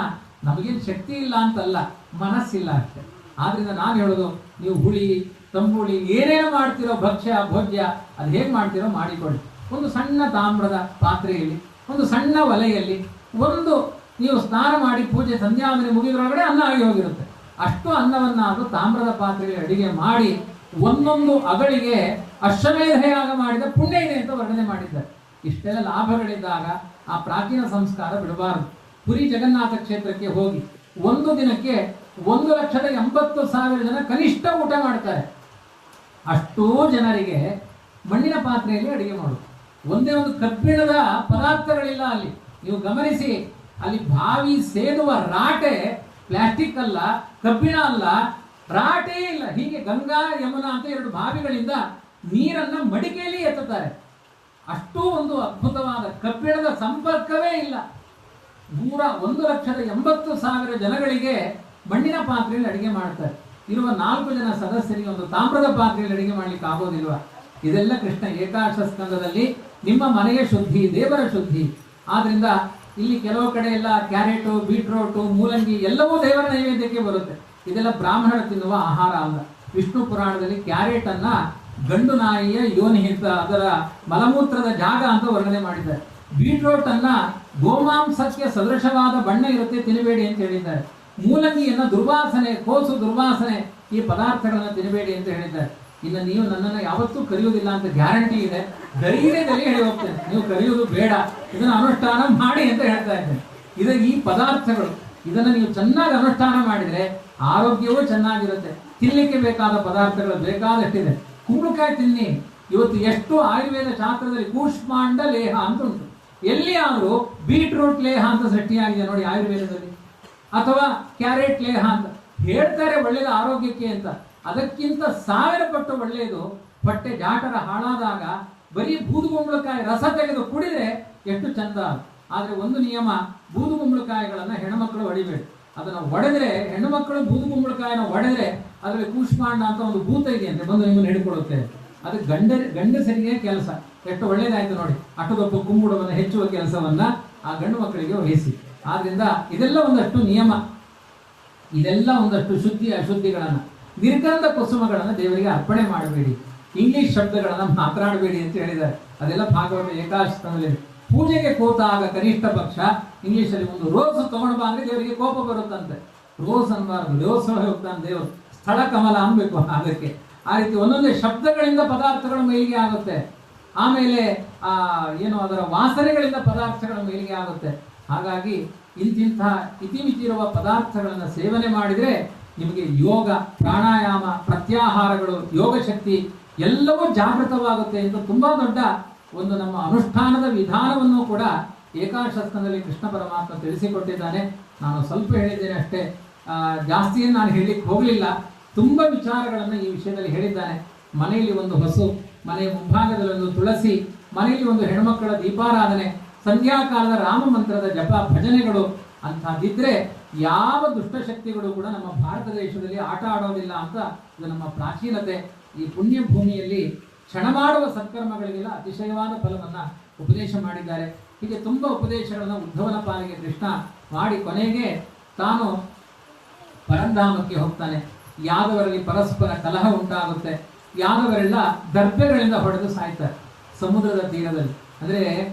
ನಮಗೇನು ಶಕ್ತಿ ಇಲ್ಲ ಅಂತಲ್ಲ, ಮನಸ್ಸಿಲ್ಲ ಅಷ್ಟೇ. ಆದ್ರಿಂದ ನಾನು ಹೇಳೋದು, ನೀವು ಹುಳಿ ತಂಬುಳಿ ಏನೇನು ಮಾಡ್ತಿರೋ, ಭಕ್ಷ್ಯ ಭೋಜ್ಯ ಅದು ಹೇಗೆ ಮಾಡ್ತಿರೋ ಮಾಡಿಕೊಳ್ಳಿ. ಒಂದು ಸಣ್ಣ ತಾಮ್ರದ ಪಾತ್ರೆಯಲ್ಲಿ, ಒಂದು ಸಣ್ಣ ಒಲೆಯಲ್ಲಿ, ಒಂದು ನೀವು ಸ್ನಾನ ಮಾಡಿ ಪೂಜೆ ಸಂಧ್ಯಾವಂದನೆ ಮುಗಿದ್ರೊಳಗಡೆ ಅನ್ನ ಆಗಿ ಹೋಗಿರುತ್ತೆ. ಅಷ್ಟು ಅನ್ನವನ್ನ ಅದು ತಾಮ್ರದ ಪಾತ್ರೆಯಲ್ಲಿ ಅಡಿಗೆ ಮಾಡಿ ಒಂದೊಂದು ಅಗಳಿಗೆ ಅಶ್ವಮೇಧ ಯಾಗ ಮಾಡಿದ ಪುಣ್ಯ ಇದೆ ಅಂತ ವರ್ಣನೆ ಮಾಡಿದ್ದಾರೆ. ಇಷ್ಟೆಲ್ಲ ಲಾಭಗಳಿದ್ದಾಗ ಆ ಪ್ರಾಚೀನ ಸಂಸ್ಕಾರ ಬಿಡಬಾರದು. ಪುರಿ ಜಗನ್ನಾಥ ಕ್ಷೇತ್ರಕ್ಕೆ ಹೋಗಿ ಒಂದು ದಿನಕ್ಕೆ 1,80,000 ಜನ ಕನಿಷ್ಠ ಊಟ ಮಾಡ್ತಾರೆ. ಅಷ್ಟೂ ಜನರಿಗೆ ಮಣ್ಣಿನ ಪಾತ್ರೆಯಲ್ಲಿ ಅಡಿಗೆ ಮಾಡೋದು. ಒಂದೇ ಒಂದು ಕಬ್ಬಿಣದ ಪದಾರ್ಥಗಳಿಲ್ಲ ಅಲ್ಲಿ. ನೀವು ಗಮನಿಸಿ, ಅಲ್ಲಿ ಬಾವಿ ಸೇದುವ ರಾಟೆ ಪ್ಲಾಸ್ಟಿಕ್ ಅಲ್ಲ, ಕಬ್ಬಿಣ ಅಲ್ಲ, ರಾಟೇ ಇಲ್ಲ. ಹೀಗೆ ಗಂಗಾ ಯಮುನಾ ಅಂತ 2 ಬಾವಿಗಳಿಂದ ನೀರನ್ನ ಮಡಿಕೆಯಲ್ಲಿ ಎತ್ತುತ್ತಾರೆ. ಅಷ್ಟೂ ಒಂದು ಅದ್ಭುತವಾದ ಕಬ್ಬಿಣದ ಸಂಪರ್ಕವೇ ಇಲ್ಲ. 1,80,000 ಜನಗಳಿಗೆ ಮಣ್ಣಿನ ಪಾತ್ರೆಯಲ್ಲಿ ಅಡಿಗೆ ಮಾಡ್ತಾರೆ. ಇರುವ 4 ಜನ ಸದಸ್ಯರಿಗೆ ಒಂದು ತಾಮ್ರದ ಪಾತ್ರೆಯಲ್ಲಿ ಅಡಿಗೆ ಮಾಡ್ಲಿಕ್ಕೆ ಆಗೋದಿಲ್ವಾ? ಇದೆಲ್ಲ ಕೃಷ್ಣ ಏಕಾದಶ ಸ್ಕಂದದಲ್ಲಿ ನಿಮ್ಮ ಮನೆಯ ಶುದ್ಧಿ, ದೇವರ ಶುದ್ಧಿ. ಆದ್ರಿಂದ ಇಲ್ಲಿ ಕೆಲವು ಕಡೆ ಎಲ್ಲ ಕ್ಯಾರೆಟು, ಬೀಟ್ರೋಟು, ಮೂಲಂಗಿ ಎಲ್ಲವೂ ದೇವರ ನೈವೇದ್ಯಕ್ಕೆ ಬರುತ್ತೆ. ಇದೆಲ್ಲ ಬ್ರಾಹ್ಮಣರು ತಿನ್ನುವ ಆಹಾರ ಅಲ್ಲ. ವಿಷ್ಣು ಪುರಾಣದಲ್ಲಿ ಕ್ಯಾರೆಟ್ ಅನ್ನ ಗಂಡು ನಾಯಿಯ ಯೋನಿಹಿತ, ಅದರ ಮಲಮೂತ್ರದ ಜಾಗ ಅಂತ ವರ್ಣನೆ ಮಾಡಿದ್ದಾರೆ. ಬೀಟ್ರೋಟ್ ಅನ್ನ ಗೋಮಾಂಸಕ್ಕೆ ಸದೃಶವಾದ ಬಣ್ಣ ಇರುತ್ತೆ, ತಿನ್ನಬೇಡಿ ಅಂತ ಹೇಳಿದ್ದಾರೆ. ಮೂಲಂಗಿಯನ್ನ ದುರ್ವಾಸನೆ, ಕೋಸು ದುರ್ವಾಸನೆ, ಈ ಪದಾರ್ಥಗಳನ್ನು ತಿನ್ನಬೇಡಿ ಅಂತ ಹೇಳಿದ್ದಾರೆ. ಇನ್ನು ನೀವು ನನ್ನನ್ನು ಯಾವತ್ತೂ ಕರೆಯುವುದಿಲ್ಲ ಅಂತ ಗ್ಯಾರಂಟಿ ಇದೆ. ಧೈರ್ಯದಲ್ಲಿ ಹೇಳಿ ಹೋಗ್ತೇನೆ, ನೀವು ಕರೆಯುವುದು ಬೇಡ, ಇದನ್ನು ಅನುಷ್ಠಾನ ಮಾಡಿ ಅಂತ ಹೇಳ್ತಾ ಇದ್ದೇನೆ. ಈ ಪದಾರ್ಥಗಳು, ಇದನ್ನು ನೀವು ಚೆನ್ನಾಗಿ ಅನುಷ್ಠಾನ ಮಾಡಿದರೆ ಆರೋಗ್ಯವೂ ಚೆನ್ನಾಗಿರುತ್ತೆ. ತಿನ್ನಲಿಕ್ಕೆ ಬೇಕಾದ ಪದಾರ್ಥಗಳು ಬೇಕಾದಷ್ಟಿದೆ. ಕುಂಬಳಕಾಯಿ ತಿನ್ನಿ. ಇವತ್ತು ಎಷ್ಟು ಆಯುರ್ವೇದ ಶಾಸ್ತ್ರದಲ್ಲಿ ಕೂಷ್ಮಾಂಡ ಲೇಹ ಅಂತ ಉಂಟು. ಎಲ್ಲಿಯಾದರೂ ಬೀಟ್ರೂಟ್ ಲೇಹ ಅಂತ ಸೃಷ್ಟಿಯಾಗಿದೆ ನೋಡಿ ಆಯುರ್ವೇದದಲ್ಲಿ, ಅಥವಾ ಕ್ಯಾರೆಟ್ ಲೇಹ ಅಂತ ಹೇಳ್ತಾರೆ ಒಳ್ಳೆಯದು ಆರೋಗ್ಯಕ್ಕೆ ಅಂತ. ಅದಕ್ಕಿಂತ 1000 ಪಟ್ಟು ಒಳ್ಳೆಯದು. ಹೊಟ್ಟೆ ಜಾಟರ ಹಾಳಾದಾಗ ಬರೀ ಬೂದುಗುಂಬಳಕಾಯಿ ರಸ ತೆಗೆದು ಕುಡಿದ್ರೆ ಎಷ್ಟು ಚಂದ. ಆದ್ರೆ ಒಂದು ನಿಯಮ, ಬೂದುಗುಂಬಳಕಾಯಿಗಳನ್ನ ಹೆಣ್ಣುಮಕ್ಕಳು ಹೊಡಿಬೇಡಿ. ಅದನ್ನ ಒಡೆದ್ರೆ, ಹೆಣ್ಣು ಮಕ್ಕಳು ಬೂದುಗುಂಬಳಕಾಯಿನ ಒಡೆದ್ರೆ ಅದರಲ್ಲಿ ಕೂಷ್ಮಾಂಡ ಅಂತ ಒಂದು ಭೂತ ಇದೆ ಅಂತ ಬಂದು ನಿಮ್ಮನ್ನು ಹಿಡ್ಕೊಳ್ಳುತ್ತೆ. ಅದು ಗಂಡಸರಿಗೆ ಕೆಲಸ. ಎಷ್ಟು ಒಳ್ಳೇದಾಯ್ತು ನೋಡಿ, ಅಟುದೊಪ್ಪು ಕುಂಬುಡವನ್ನು ಹೆಚ್ಚುವ ಕೆಲಸವನ್ನ ಆ ಗಂಡು ಮಕ್ಕಳಿಗೆ ವಹಿಸಿ. ಆದ್ರಿಂದ ಇದೆಲ್ಲ ಒಂದಷ್ಟು ನಿಯಮ, ಇದೆಲ್ಲ ಒಂದಷ್ಟು ಶುದ್ಧಿ ಅಶುದ್ಧಿಗಳನ್ನ, ನಿರ್ಗಂಧ ಕುಸುಮಗಳನ್ನು ದೇವರಿಗೆ ಅರ್ಪಣೆ ಮಾಡಬೇಡಿ, ಇಂಗ್ಲಿಷ್ ಶಬ್ದಗಳನ್ನ ಮಾತನಾಡಬೇಡಿ ಅಂತ ಹೇಳಿದ್ದಾರೆ. ಅದೆಲ್ಲ ಭಾಗವತ ಏಕಾದಶದಲ್ಲಿ. ಪೂಜೆಗೆ ಕೂತಾಗ ಕನಿಷ್ಠ ಪಕ್ಷ ಇಂಗ್ಲಿಷಲ್ಲಿ ಒಂದು ರೋಸ್ ತಗೊಂಡು ಬಾ ಅಂದ್ರೆ ದೇವರಿಗೆ ಕೋಪ ಬರುತ್ತಂತೆ. ರೋಸ್ ಅನ್ಬಾರ್ದು, ರೋಸ್ ಹೋಗ್ತಾನೆ ದೇವರು, ಸ್ಥಳ ಕಮಲ ಅನ್ಬೇಕು. ಅದಕ್ಕೆ ಆ ರೀತಿ ಒಂದೊಂದೇ ಶಬ್ದಗಳಿಂದ ಪದಾರ್ಥಗಳು ಮೈಲಿಗೆ ಆಗುತ್ತೆ. ಆಮೇಲೆ ಏನು ಅದರ ವಾಸನೆಗಳಿಂದ ಪದಾರ್ಥಗಳ ಮೈಲಿಗೆ ಆಗುತ್ತೆ. ಹಾಗಾಗಿ ಇಂತಿಂಥ ಇತಿಮಿತಿ ಇರುವ ಪದಾರ್ಥಗಳನ್ನು ಸೇವನೆ ಮಾಡಿದರೆ ನಿಮಗೆ ಯೋಗ, ಪ್ರಾಣಾಯಾಮ, ಪ್ರತ್ಯಾಹಾರಗಳು, ಯೋಗ ಶಕ್ತಿ ಎಲ್ಲವೂ ಜಾಗೃತವಾಗುತ್ತೆ ಅಂತ ತುಂಬಾ ದೊಡ್ಡ ಒಂದು ನಮ್ಮ ಅನುಷ್ಠಾನದ ವಿಧಾನವನ್ನು ಕೂಡ ಏಕಾದಶಸ್ಕಂದದಲ್ಲಿ ಕೃಷ್ಣ ಪರಮಾತ್ಮ ತಿಳಿಸಿಕೊಟ್ಟಿದ್ದಾನೆ. ನಾನು ಸ್ವಲ್ಪ ಹೇಳಿದ್ದೇನೆ ಅಷ್ಟೇ, ಜಾಸ್ತಿಯನ್ನು ನಾನು ಹೇಳಲಿಕ್ಕೆ ಹೋಗಲಿಲ್ಲ. ತುಂಬ ವಿಚಾರಗಳನ್ನು ಈ ವಿಷಯದಲ್ಲಿ ಹೇಳಿದ್ದಾನೆ. ಮನೆಯಲ್ಲಿ ಒಂದು ಹಸು, ಮನೆಯ ಮುಂಭಾಗದಲ್ಲಿ ಒಂದು ತುಳಸಿ, ಮನೆಯಲ್ಲಿ ಒಂದು ಹೆಣ್ಮಕ್ಕಳ ದೀಪಾರಾಧನೆ, ಸಂಧ್ಯಾಕಾಲದ ರಾಮ ಮಂತ್ರದ ಜಪ ಭಜನೆಗಳು ಅಂತಹದ್ದಿದ್ರೆ ಯಾವ ದುಷ್ಟಶಕ್ತಿಗಳು ಕೂಡ ನಮ್ಮ ಭಾರತ ದೇಶದಲ್ಲಿ ಆಟ ಆಡೋದಿಲ್ಲ ಅಂತ ಇದು ನಮ್ಮ ಪ್ರಾಚೀನತೆ. ಈ ಪುಣ್ಯ ಭೂಮಿಯಲ್ಲಿ ಕ್ಷಣ ಮಾಡುವ ಸತ್ಕರ್ಮಗಳಿಗೆಲ್ಲ ಅತಿಶಯವಾದ ಫಲವನ್ನು ಉಪದೇಶ ಮಾಡಿದ್ದಾರೆ. ಹೀಗೆ ತುಂಬ ಉಪದೇಶಗಳನ್ನು ಉದ್ಧವನ ಪಾಲಿಗೆ ಕೃಷ್ಣ ಮಾಡಿ ಕೊನೆಗೆ ತಾನು ಪರಂಧಾಮಕ್ಕೆ ಹೋಗ್ತಾನೆ. ಯಾದವರಲ್ಲಿ ಪರಸ್ಪರ ಕಲಹ ಉಂಟಾಗುತ್ತೆ. ಯಾದವರೆಲ್ಲ ದರ್ಭೆಗಳಿಂದ ಹೊಡೆದು ಸಾಯ್ತಾರೆ ಸಮುದ್ರದ ತೀರದಲ್ಲಿ. ಅಂದರೆ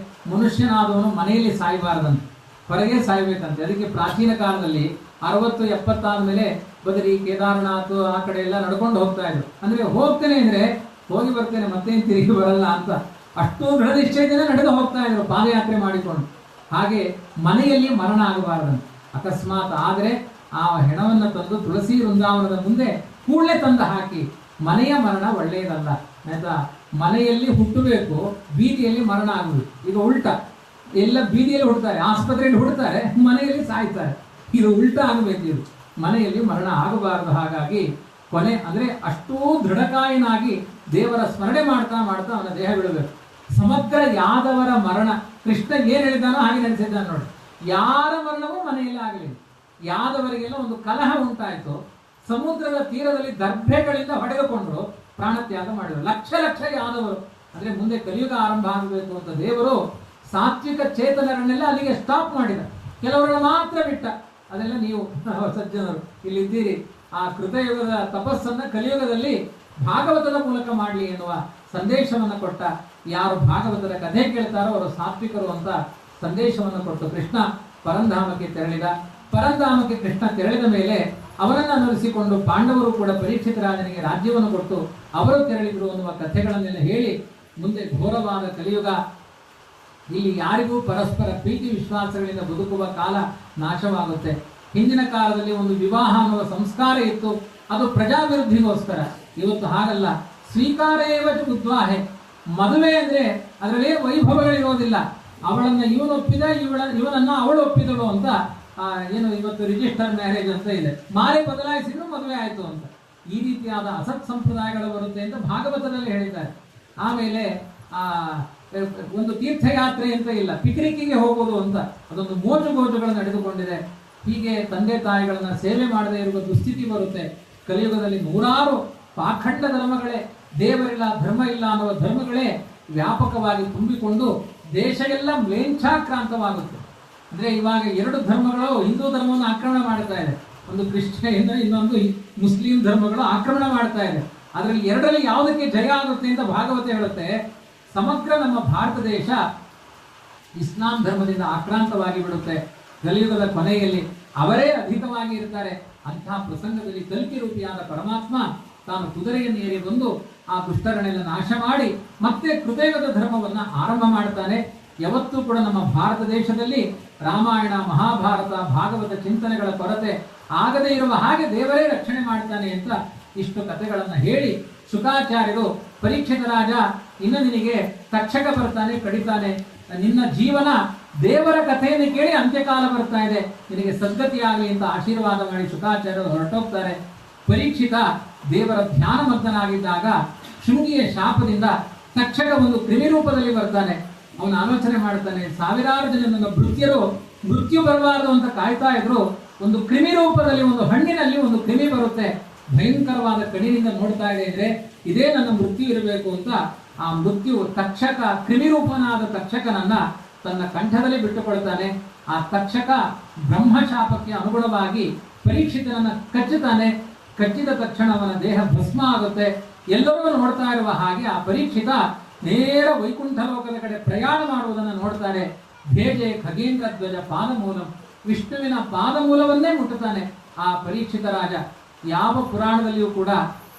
ಮನುಷ್ಯನಾದವನು ಮನೆಯಲ್ಲಿ ಸಾಯಬಾರದಂತೆ, ಹೊರಗೆ ಸಾಯ್ಬೇಕಂತೆ. ಅದಕ್ಕೆ ಪ್ರಾಚೀನ ಕಾಲದಲ್ಲಿ 60-70 ಆದ್ಮೇಲೆ ಬದರಿ, ಕೇದಾರನಾಥ್ ಆ ಕಡೆ ಎಲ್ಲ ನಡ್ಕೊಂಡು ಹೋಗ್ತಾ ಇದ್ರು. ಅಂದ್ರೆ ಹೋಗ್ತೇನೆ ಅಂದ್ರೆ ಹೋಗಿ ಬರ್ತೇನೆ, ಮತ್ತೇನು ತಿರುಗಿ ಬರಲ್ಲ ಅಂತ ಅಷ್ಟು ದೃಢ ನಿಶ್ಚಯದಿಂದ ನಡೆದು ಹೋಗ್ತಾ ಇದ್ರು ಪಾದಯಾತ್ರೆ ಮಾಡಿಕೊಂಡು. ಹಾಗೆ ಮನೆಯಲ್ಲಿ ಮರಣ ಆಗಬಾರದಂತೆ. ಅಕಸ್ಮಾತ್ ಆದರೆ ಆ ಹೆಣವನ್ನು ತಂದು ತುಳಸಿ ವೃಂದಾವನದ ಮುಂದೆ ಕೂಡಲೇ ತಂದು ಹಾಕಿ. ಮನೆಯ ಮರಣ ಒಳ್ಳೆಯದಲ್ಲ ಆಯ್ತಾ. ಮನೆಯಲ್ಲಿ ಹುಟ್ಟಬೇಕು, ಬೀದಿಯಲ್ಲಿ ಮರಣ ಆಗಬೇಕು. ಈಗ ಉಲ್ಟಾ, ಎಲ್ಲ ಬೀದಿಯಲ್ಲಿ ಹುಡ್ತಾರೆ, ಆಸ್ಪತ್ರೆಯಲ್ಲಿ ಹುಡ್ತಾರೆ, ಮನೆಯಲ್ಲಿ ಸಾಯ್ತಾರೆ. ಇದು ಉಲ್ಟಾ ಆಗಬೇಕು. ಇದು ಮನೆಯಲ್ಲಿ ಮರಣ ಆಗಬಾರದು. ಹಾಗಾಗಿ ಕೊನೆ ಅಂದ್ರೆ ಅಷ್ಟೂ ದೃಢಕಾಯನಾಗಿ ದೇವರ ಸ್ಮರಣೆ ಮಾಡ್ತಾ ಮಾಡ್ತಾ ಅವನ ದೇಹ ಬಿಡಬೇಕು. ಸಮಗ್ರ ಯಾದವರ ಮರಣ ಕೃಷ್ಣ ಏನ್ ಹೇಳಿದಾನೋ ಹಾಗೆ ನಡೆಸಿದ್ದಾನೆ ನೋಡಿ. ಯಾರ ಮರಣವೂ ಮನೆಯಲ್ಲಿ ಆಗಲಿಲ್ಲ. ಯಾದವರಿಗೆಲ್ಲ ಒಂದು ಕಲಹ ಉಂಟಾಯಿತು. ಸಮುದ್ರದ ತೀರದಲ್ಲಿ ದರ್ಭೆಗಳಿಂದ ಹೊಡೆದುಕೊಂಡ್ರು, ಪ್ರಾಣತ್ಯಾಗ ಮಾಡಿದರು. ಲಕ್ಷ ಲಕ್ಷ ಯಾದವರು. ಅಂದ್ರೆ ಮುಂದೆ ಕಲಿಯುಗ ಆರಂಭ ಆಗಬೇಕು ಅಂತ ದೇವರು ಸಾತ್ವಿಕ ಚೇತನರನ್ನೆಲ್ಲ ಅಲ್ಲಿಗೆ ಸ್ಟಾಪ್ ಮಾಡಿದ. ಕೆಲವರನ್ನು ಮಾತ್ರ ಬಿಟ್ಟ. ಅದೆಲ್ಲ ನೀವು ಸಜ್ಜನರು ಇಲ್ಲಿದ್ದೀರಿ. ಆ ಕೃತಯುಗದ ತಪಸ್ಸನ್ನ ಕಲಿಯುಗದಲ್ಲಿ ಭಾಗವತದ ಮೂಲಕ ಮಾಡಲಿ ಎನ್ನುವ ಸಂದೇಶವನ್ನು ಕೊಟ್ಟ. ಯಾರು ಭಾಗವತದ ಕಥೆ ಕೇಳ್ತಾರೋ ಅವರು ಸಾತ್ವಿಕರು ಅಂತ ಸಂದೇಶವನ್ನು ಕೊಟ್ಟು ಕೃಷ್ಣ ಪರಂಧಾಮಕ್ಕೆ ತೆರಳಿದ. ಪರಂಧಾಮಕ್ಕೆ ಕೃಷ್ಣ ತೆರಳಿದ ಮೇಲೆ ಅವರನ್ನು ಅನುಸರಿಸಿಕೊಂಡು ಪಾಂಡವರು ಕೂಡ ಪರೀಕ್ಷಿತ ರಾಜನಿಗೆ ರಾಜ್ಯವನ್ನು ಕೊಟ್ಟು ಅವರು ತೆರಳಿದರು ಅನ್ನುವ ಕಥೆಗಳನ್ನೆಲ್ಲ ಹೇಳಿ ಮುಂದೆ ಘೋರವಾದ ಕಲಿಯುಗ ಇಲ್ಲಿ ಯಾರಿಗೂ ಪರಸ್ಪರ ಪ್ರೀತಿ ವಿಶ್ವಾಸಗಳಿಂದ ಬದುಕುವ ಕಾಲ ನಾಶವಾಗುತ್ತೆ. ಹಿಂದಿನ ಕಾಲದಲ್ಲಿ ಒಂದು ವಿವಾಹ ಅನ್ನುವ ಸಂಸ್ಕಾರ ಇತ್ತು, ಅದು ಪ್ರಜಾಭಿವೃದ್ಧಿಗೋಸ್ಕರ. ಇವತ್ತು ಹಾಗಲ್ಲ. ಸ್ವೀಕಾರೇವ ಉದ್ವಾಹೆ, ಮದುವೆ ಅಂದ್ರೆ ಅದರಲ್ಲಿ ವೈಭವಗಳಿರೋದಿಲ್ಲ. ಅವಳನ್ನ ಇವನು ಒಪ್ಪಿದ, ಇವನನ್ನ ಅವಳು ಒಪ್ಪಿದಳು ಅಂತ ಏನು ಇವತ್ತು ರಿಜಿಸ್ಟರ್ ಮ್ಯಾರೇಜ್ ಅಂತ ಇದೆ. ಮಾರೆ ಬದಲಾಯಿಸಿದ್ರು ಮದುವೆ ಆಯ್ತು ಅಂತ. ಈ ರೀತಿಯಾದ ಅಸತ್ ಸಂಪ್ರದಾಯಗಳು ಬರುತ್ತೆ ಅಂತ ಭಾಗವತದಲ್ಲಿ ಹೇಳಿದ್ದಾರೆ. ಆಮೇಲೆ ಒಂದು ತೀರ್ಥಯಾತ್ರೆ ಅಂತ ಇಲ್ಲ, ಪಿಕ್ನಿಕ್ಕಿಗೆ ಹೋಗೋದು ಅಂತ ಅದೊಂದು ಮೋಜುಗೋಜುಗಳು ನಡೆದುಕೊಂಡಿದೆ. ಹೀಗೆ ತಂದೆ ತಾಯಿಗಳನ್ನ ಸೇವೆ ಮಾಡದೇ ಇರುವ ದುಸ್ಥಿತಿ ಬರುತ್ತೆ. ಕಲಿಯುಗದಲ್ಲಿ ನೂರಾರು ಪಾಖಂಡ ಧರ್ಮಗಳೇ, ದೇವರಿಲ್ಲ ಧರ್ಮ ಇಲ್ಲ ಅನ್ನುವ ಧರ್ಮಗಳೇ ವ್ಯಾಪಕವಾಗಿ ತುಂಬಿಕೊಂಡು ದೇಶ ಎಲ್ಲ ಮ್ಲೇಚ್ಛಾಕ್ರಾಂತವಾಗುತ್ತೆ. ಅಂದ್ರೆ ಇವಾಗ ಎರಡು ಧರ್ಮಗಳು ಹಿಂದೂ ಧರ್ಮವನ್ನು ಆಕ್ರಮಣ ಮಾಡ್ತಾ ಇದೆ, ಒಂದು ಕ್ರಿಶ್ಚಿಯನ್, ಇನ್ನೊಂದು ಮುಸ್ಲಿಂ ಧರ್ಮಗಳು ಆಕ್ರಮಣ ಮಾಡ್ತಾ ಇದೆ. ಅದರಲ್ಲಿ ಎರಡರಲ್ಲಿ ಯಾವುದಕ್ಕೆ ಜಯ ಆಗುತ್ತೆ ಅಂತ ಭಾಗವತ ಹೇಳುತ್ತೆ. ಸಮಗ್ರ ನಮ್ಮ ಭಾರತ ದೇಶ ಇಸ್ಲಾಂ ಧರ್ಮದಿಂದ ಆಕ್ರಾಂತವಾಗಿ ಬಿಡುತ್ತೆ. ಕಲಿಯುಗದ ಕೊನೆಯಲ್ಲಿ ಅವರೇ ಅಧಿಕವಾಗಿ ಇರ್ತಾರೆ. ಅಂತಹ ಪ್ರಸಂಗದಲ್ಲಿ ಕಲ್ಕಿ ರೂಪಿಯಾದ ಪರಮಾತ್ಮ ತಾನು ಕುದುರೆಯನ್ನು ಏರಿ ಬಂದು ಆ ದುಷ್ಟರನ್ನೆಲ್ಲ ನಾಶ ಮಾಡಿ ಮತ್ತೆ ಕೃತಯುಗದ ಧರ್ಮವನ್ನ ಆರಂಭ ಮಾಡ್ತಾನೆ. ಯಾವತ್ತೂ ಕೂಡ ನಮ್ಮ ಭಾರತ ದೇಶದಲ್ಲಿ ರಾಮಾಯಣ, ಮಹಾಭಾರತ, ಭಾಗವತ ಚಿಂತನೆಗಳ ಕೊರತೆ ಆಗದೇ ಇರುವ ಹಾಗೆ ದೇವರೇ ರಕ್ಷಣೆ ಮಾಡ್ತಾನೆ ಅಂತ ಇಷ್ಟು ಕಥೆಗಳನ್ನ ಹೇಳಿ ಶುಕಾಚಾರ್ಯರು, ಪರೀಕ್ಷಿತ ರಾಜ, ಇನ್ನು ನಿನಗೆ ತಕ್ಷಕ ಬರ್ತಾನೆ, ಕಡಿತಾನೆ, ನಿನ್ನ ಜೀವನ ದೇವರ ಕಥೆಯನ್ನು ಕೇಳಿ ಅಂತ್ಯಕಾಲ ಬರ್ತಾ ಇದೆ, ನಿನಗೆ ಸದ್ಗತಿಯಾಗಲಿ ಅಂತ ಆಶೀರ್ವಾದ ಮಾಡಿ ಶುಕಾಚಾರ್ಯರು ಹೊರಟೋಗ್ತಾರೆ. ಪರೀಕ್ಷಿತ ದೇವರ ಧ್ಯಾನ ಮಗ್ನಾಗಿದ್ದಾಗ ಶೃಂಗಿಯ ಶಾಪದಿಂದ ತಕ್ಷಕ ಒಂದು ಕ್ರಿಮಿ ರೂಪದಲ್ಲಿ ಬರ್ತಾನೆ. ಅವನು ಆಲೋಚನೆ ಮಾಡ್ತಾನೆ, ಸಾವಿರಾರು ಜನ ನನ್ನ ಭೃತ್ಯರು ಮೃತ್ಯು ಬರಬಾರದು ಅಂತ ಕಾಯ್ತಾ ಇದ್ರು, ಒಂದು ಕ್ರಿಮಿ ರೂಪದಲ್ಲಿ ಒಂದು ಹಣ್ಣಿನಲ್ಲಿ ಒಂದು ಕ್ರಿಮಿ ಬರುತ್ತೆ, ಭಯಂಕರವಾದ ಕಣ್ಣಿನಿಂದ ನೋಡ್ತಾ ಇದೆ ಅಂದ್ರೆ ಇದೇ ನನ್ನ ಮೃತ್ಯು ಇರಬೇಕು ಅಂತ ಆ ಮೃತ್ಯು ತಕ್ಷಕ, ಕ್ರಿಮಿ ರೂಪನಾದ ತಕ್ಷಕನನ್ನ ತನ್ನ ಕಂಠದಲ್ಲಿ ಬಿಟ್ಟುಕೊಳ್ತಾನೆ. ಆ ತಕ್ಷಕ ಬ್ರಹ್ಮಶಾಪಕ್ಕೆ ಅನುಗುಣವಾಗಿ ಪರೀಕ್ಷಿತನನ್ನ ಕಚ್ಚುತ್ತಾನೆ. ಕಚ್ಚಿದ ತಕ್ಷಣ ಅವನ ದೇಹ ಭಸ್ಮ ಆಗುತ್ತೆ. ಎಲ್ಲರೂ ನೋಡ್ತಾ ಇರುವ ಹಾಗೆ ಆ ಪರೀಕ್ಷಿತ ನೇರ ವೈಕುಂಠ ಲೋಕದ ಕಡೆ ಪ್ರಯಾಣ ಮಾಡುವುದನ್ನು ನೋಡ್ತಾರೆ. ಭೇಜೆ ಖಗೇಂದ್ರ ಧ್ವಜ ಪಾದಮೂಲಂ, ವಿಷ್ಣುವಿನ ಪಾದಮೂಲವನ್ನೇ ಮುಟ್ಟುತ್ತಾನೆ ಆ ಪರೀಕ್ಷಿತ ರಾಜ. ಯಾವ ಪುರಾಣದಲ್ಲಿಯೂ ಕೂಡ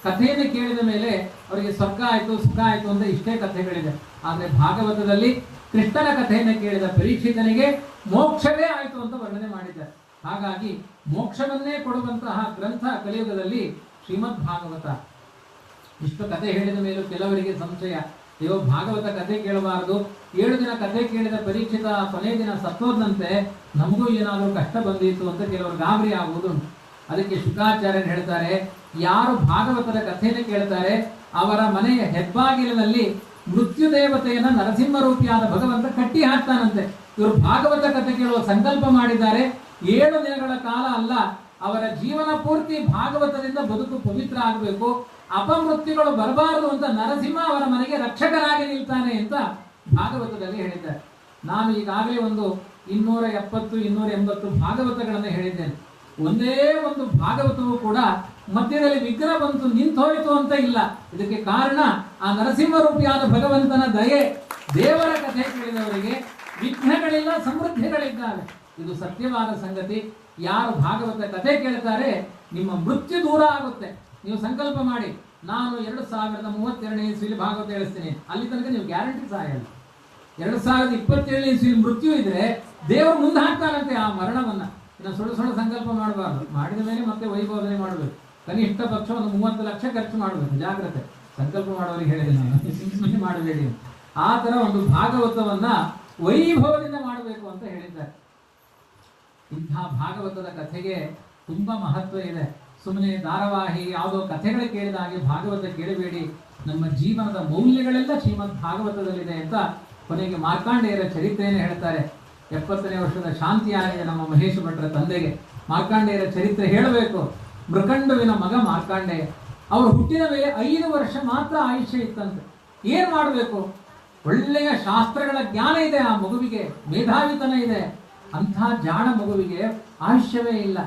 ಕಥೆಯನ್ನು ಕೇಳಿದ ಮೇಲೆ ಅವರಿಗೆ ಸ್ವರ್ಗ ಆಯಿತು, ಸುಖ ಆಯಿತು ಅಂತ ಇಷ್ಟೇ ಕಥೆಗಳಿದೆ. ಆದರೆ ಭಾಗವತದಲ್ಲಿ ಕೃಷ್ಣನ ಕಥೆಯನ್ನು ಕೇಳಿದ ಪರೀಕ್ಷಿತನಿಗೆ ಮೋಕ್ಷವೇ ಆಯಿತು ಅಂತ ವರ್ಣನೆ ಮಾಡಿದ್ದಾರೆ. ಹಾಗಾಗಿ ಮೋಕ್ಷವನ್ನೇ ಕೊಡುವಂತಹ ಗ್ರಂಥ ಕಲಿಯುಗದಲ್ಲಿ ಶ್ರೀಮದ್ ಭಾಗವತ. ಇಷ್ಟು ಕಥೆ ಹೇಳಿದ ಮೇಲೂ ಕೆಲವರಿಗೆ ಸಂಶಯ, ಅಯ್ಯೋ ಭಾಗವತ ಕಥೆ ಕೇಳಬಾರದು, 7 ದಿನ ಕಥೆ ಕೇಳಿದ ಪರೀಕ್ಷಿತ ಕೊನೆ ದಿನ ಸತ್ತೋದಂತೆ, ನಮಗೂ ಏನಾದರೂ ಕಷ್ಟ ಬಂದಿತ್ತು ಅಂತ ಕೆಲವರು ಗಾಬರಿ ಆಗುವುದು. ಅದಕ್ಕೆ ಶುಕಾಚಾರ್ಯರು ಹೇಳ್ತಾರೆ, ಯಾರು ಭಾಗವತದ ಕಥೆಯನ್ನು ಕೇಳ್ತಾರೆ ಅವರ ಮನೆಯ ಹೆಬ್ಬಾಗಿಲಿನಲ್ಲಿ ಮೃತ್ಯು ದೇವತೆಯನ್ನ ನರಸಿಂಹ ರೂಪಿಯಾದ ಭಗವಂತ ಕಟ್ಟಿ ಹಾಕ್ತಾನಂತೆ. ಇವರು ಭಾಗವತ ಕಥೆ ಕೇಳುವ ಸಂಕಲ್ಪ ಮಾಡಿದ್ದಾರೆ. 7 ದಿನಗಳ ಕಾಲ ಅಲ್ಲ, ಅವರ ಜೀವನ ಪೂರ್ತಿ ಭಾಗವತದಿಂದ ಬದುಕು ಪವಿತ್ರ ಆಗಬೇಕು, ಅಪಮೃತ್ಯುಗಳು ಬರಬಾರದು ಅಂತ ನರಸಿಂಹ ಅವರ ಮನೆಗೆ ರಕ್ಷಕನಾಗಿ ನಿಲ್ತಾನೆ ಅಂತ ಭಾಗವತದಲ್ಲಿ ಹೇಳಿದ್ದಾರೆ. ನಾನು ಈಗಾಗಲೇ ಒಂದು 270, 280 ಭಾಗವತಗಳನ್ನು ಹೇಳಿದ್ದೇನೆ. ಒಂದೇ ಒಂದು ಭಾಗವತವೂ ಕೂಡ ಮಧ್ಯದಲ್ಲಿ ವಿಘ್ನ ಬಂತು ನಿಂತೋಯ್ತು ಅಂತ ಇಲ್ಲ. ಇದಕ್ಕೆ ಕಾರಣ ಆ ನರಸಿಂಹ ರೂಪಿಯಾದ ಭಗವಂತನ ದಯೆ. ದೇವರ ಕಥೆ ಕೇಳಿದವರಿಗೆ ವಿಘ್ನಗಳಿಲ್ಲ, ಸಮೃದ್ಧಿಗಳಿದ್ದಾವೆ. ಇದು ಸತ್ಯವಾದ ಸಂಗತಿ. ಯಾರು ಭಾಗವತ ಕಥೆ ಕೇಳ್ತಾರೆ ನಿಮ್ಮ ಮೃತ್ಯು ದೂರ ಆಗುತ್ತೆ. ನೀವು ಸಂಕಲ್ಪ ಮಾಡಿ, ನಾನು 2032ನೇ ಇಸ್ವಿಲಿ ಭಾಗವತ ಹೇಳಿಸ್ತೀನಿ, ಅಲ್ಲಿ ತನಕ ನೀವು ಗ್ಯಾರಂಟಿ ಸಾಯಲ್ಲ. 2027ನೇ ಇಸ್ವಿಲಿ ಮೃತ್ಯು ಇದ್ರೆ ದೇವರು ಮುಂದೆ ಹಾಕ್ತಾರಂತೆ ಆ ಮರಣವನ್ನ. ಇನ್ನು ಸುಳ್ಳು ಸಂಕಲ್ಪ ಮಾಡಬಾರ್ದು. ಮಾಡಿದ ಮೇಲೆ ಮತ್ತೆ ವೈಭವನೆ ಮಾಡಬೇಕು. ಕನಿಷ್ಠ ಪಕ್ಷ ಒಂದು 30 ಲಕ್ಷ ಖರ್ಚು ಮಾಡಬೇಕು. ಜಾಗ್ರತೆ, ಸಂಕಲ್ಪ ಮಾಡೋರಿಗೆ ಹೇಳಿದೆ ನಾನು, ಸುಮ್ಮನೆ ಮಾಡಬೇಡಿ. ಆ ತರ ಒಂದು ಭಾಗವತವನ್ನ ವೈಭವದಿಂದ ಮಾಡಬೇಕು ಅಂತ ಹೇಳಿದ್ದಾರೆ. ಇಂಥ ಭಾಗವತದ ಕಥೆಗೆ ತುಂಬಾ ಮಹತ್ವ ಇದೆ. ಸುಮ್ಮನೆ ಧಾರಾವಾಹಿ ಯಾವುದೋ ಕಥೆಗಳು ಕೇಳಿದ ಹಾಗೆ ಭಾಗವತ ಕೇಳಬೇಡಿ. ನಮ್ಮ ಜೀವನದ ಮೌಲ್ಯಗಳೆಲ್ಲ ಶ್ರೀಮದ್ ಭಾಗವತದಲ್ಲಿದೆ ಅಂತ ಕೊನೆಗೆ ಮಾರ್ಕಾಂಡೇಯರ ಚರಿತ್ರೆಯನ್ನು ಹೇಳ್ತಾರೆ. 70ನೇ ವರ್ಷದ ಶಾಂತಿಯಾಗಿದೆ ನಮ್ಮ ಮಹೇಶ ಭಟ್ರ ತಂದೆಗೆ. ಮಾರ್ಕಾಂಡೇಯರ ಚರಿತ್ರೆ ಹೇಳಬೇಕು. ಮೃಕಂಡುವಿನ ಮಗ ಮಾರ್ಕಾಂಡೇಯ. ಅವರು ಹುಟ್ಟಿದ ಮೇಲೆ 5 ವರ್ಷ ಮಾತ್ರ ಆಯುಷ್ಯ ಇತ್ತಂತೆ. ಏನ್ ಮಾಡಬೇಕು? ಒಳ್ಳೆಯ ಶಾಸ್ತ್ರಗಳ ಜ್ಞಾನ ಇದೆ ಆ ಮಗುವಿಗೆ, ಮೇಧಾವಿತನ ಇದೆ. ಅಂಥ ಜಾಣ ಮಗುವಿಗೆ ಆಯುಷ್ಯವೇ ಇಲ್ಲ.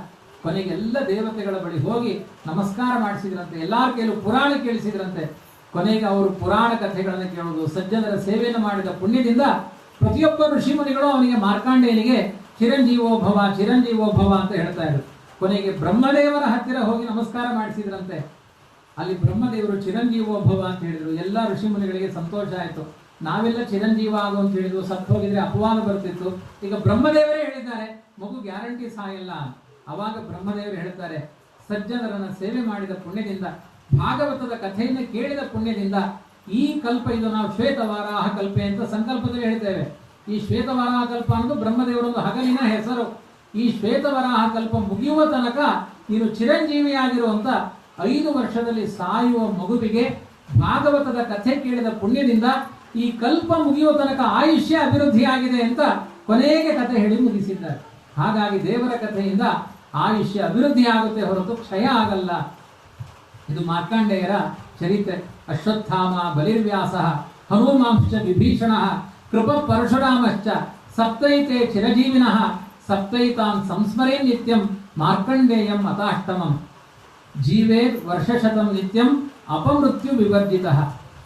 ಕೊನೆಗೆ ಎಲ್ಲ ದೇವತೆಗಳ ಬಳಿ ಹೋಗಿ ನಮಸ್ಕಾರ ಮಾಡಿಸಿದ್ರಂತೆ. ಎಲ್ಲಾರ ಕೇಳು ಪುರಾಣ ಕೇಳಿಸಿದ್ರಂತೆ. ಕೊನೆಗೆ ಅವರು ಪುರಾಣ ಕಥೆಗಳನ್ನು ಕೇಳುವುದು, ಸಜ್ಜನರ ಸೇವೆಯನ್ನು ಮಾಡಿದ ಪುಣ್ಯದಿಂದ ಪ್ರತಿಯೊಬ್ಬ ಋಷಿಮುನಿಗಳು ಅವನಿಗೆ ಮಾರ್ಕಾಂಡೇಯನಿಗೆ ಚಿರಂಜೀವೋಭವ ಚಿರಂಜೀವೋಭವ ಅಂತ ಹೇಳ್ತಾ ಇದ್ರು. ಕೊನೆಗೆ ಬ್ರಹ್ಮದೇವರ ಹತ್ತಿರ ಹೋಗಿ ನಮಸ್ಕಾರ ಮಾಡಿಸಿದ್ರಂತೆ. ಅಲ್ಲಿ ಬ್ರಹ್ಮದೇವರು ಚಿರಂಜೀವೋಭವ ಅಂತ ಹೇಳಿದ್ರು. ಎಲ್ಲ ಋಷಿಮುನಿಗಳಿಗೆ ಸಂತೋಷ ಆಯಿತು. ನಾವೆಲ್ಲ ಚಿರಂಜೀವ ಆಗು ಅಂತ ಹೇಳಿದ್ವು, ಸತ್ತು ಹೋಗಿದ್ರೆ ಅಪವಾದ ಬರ್ತಿತ್ತು. ಈಗ ಬ್ರಹ್ಮದೇವರೇ ಹೇಳಿದ್ದಾರೆ ಮಗು ಗ್ಯಾರಂಟಿ ಸಾಯಲ್ಲ. ಅವಾಗ ಬ್ರಹ್ಮದೇವರು ಹೇಳ್ತಾರೆ, ಸಜ್ಜನರನ್ನ ಸೇವೆ ಮಾಡಿದ ಪುಣ್ಯದಿಂದ, ಭಾಗವತದ ಕಥೆಯನ್ನು ಕೇಳಿದ ಪುಣ್ಯದಿಂದ ಈ ಕಲ್ಪ, ಇದು ನಾವು ಶ್ವೇತವಾರಾಹ ಕಲ್ಪೆ ಅಂತ ಸಂಕಲ್ಪದಲ್ಲಿ ಹೇಳ್ತೇವೆ. ಈ ಶ್ವೇತವರಾಹ ಕಲ್ಪ ಅನ್ನೋದು ಬ್ರಹ್ಮದೇವರೊಂದು ಹಗಲಿನ ಹೆಸರು. ಈ ಶ್ವೇತವರಾಹ ಕಲ್ಪ ಮುಗಿಯುವ ತನಕ ನೀನು ಚಿರಂಜೀವಿಯಾಗಿರುವಂತ 5 ವರ್ಷದಲ್ಲಿ ಸಾಯುವ ಮಗುವಿಗೆ ಭಾಗವತದ ಕಥೆ ಕೇಳಿದ ಪುಣ್ಯದಿಂದ ಈ ಕಲ್ಪ ಮುಗಿಯುವ ತನಕ ಆಯುಷ್ಯ ಅಭಿವೃದ್ಧಿಯಾಗಿದೆ ಅಂತ ಕೊನೆಗೆ ಕಥೆ ಹೇಳಿ ಮುಗಿಸಿದ್ದಾರೆ. ಹಾಗಾಗಿ ದೇವರ ಕಥೆಯಿಂದ ಆಯುಷ್ಯ ಅಭಿವೃದ್ಧಿ ಆಗುತ್ತೆ ಹೊರತು ಕ್ಷಯ ಆಗಲ್ಲ. ಇದು ಮಾರ್ಕಂಡೇಯರ ಚರಿತ್ರೆ. ಅಶ್ವತ್ಥಾಮ ಬಲಿರ್ವ್ಯಾಸ ಹನುಮಾಂಶ್ಚ ವಿಭೀಷಣ ಕೃಪ ಪರಶುರಾಮಶ್ಚ ಸಪ್ತೈತೆ ಚಿರಜೀವಿನಃ ಸಪ್ತೈತಾನ್ ಸಂಸ್ಮರೇ ನಿತ್ಯಂ ಮಾರ್ಕಂಡೇಯಂ ಅತಾಷ್ಟಮಂ ಜೀವೇರ್ ವರ್ಷಶತಂ ನಿತ್ಯಂ ಅಪಮೃತ್ಯು ವಿವರ್ಜಿತ.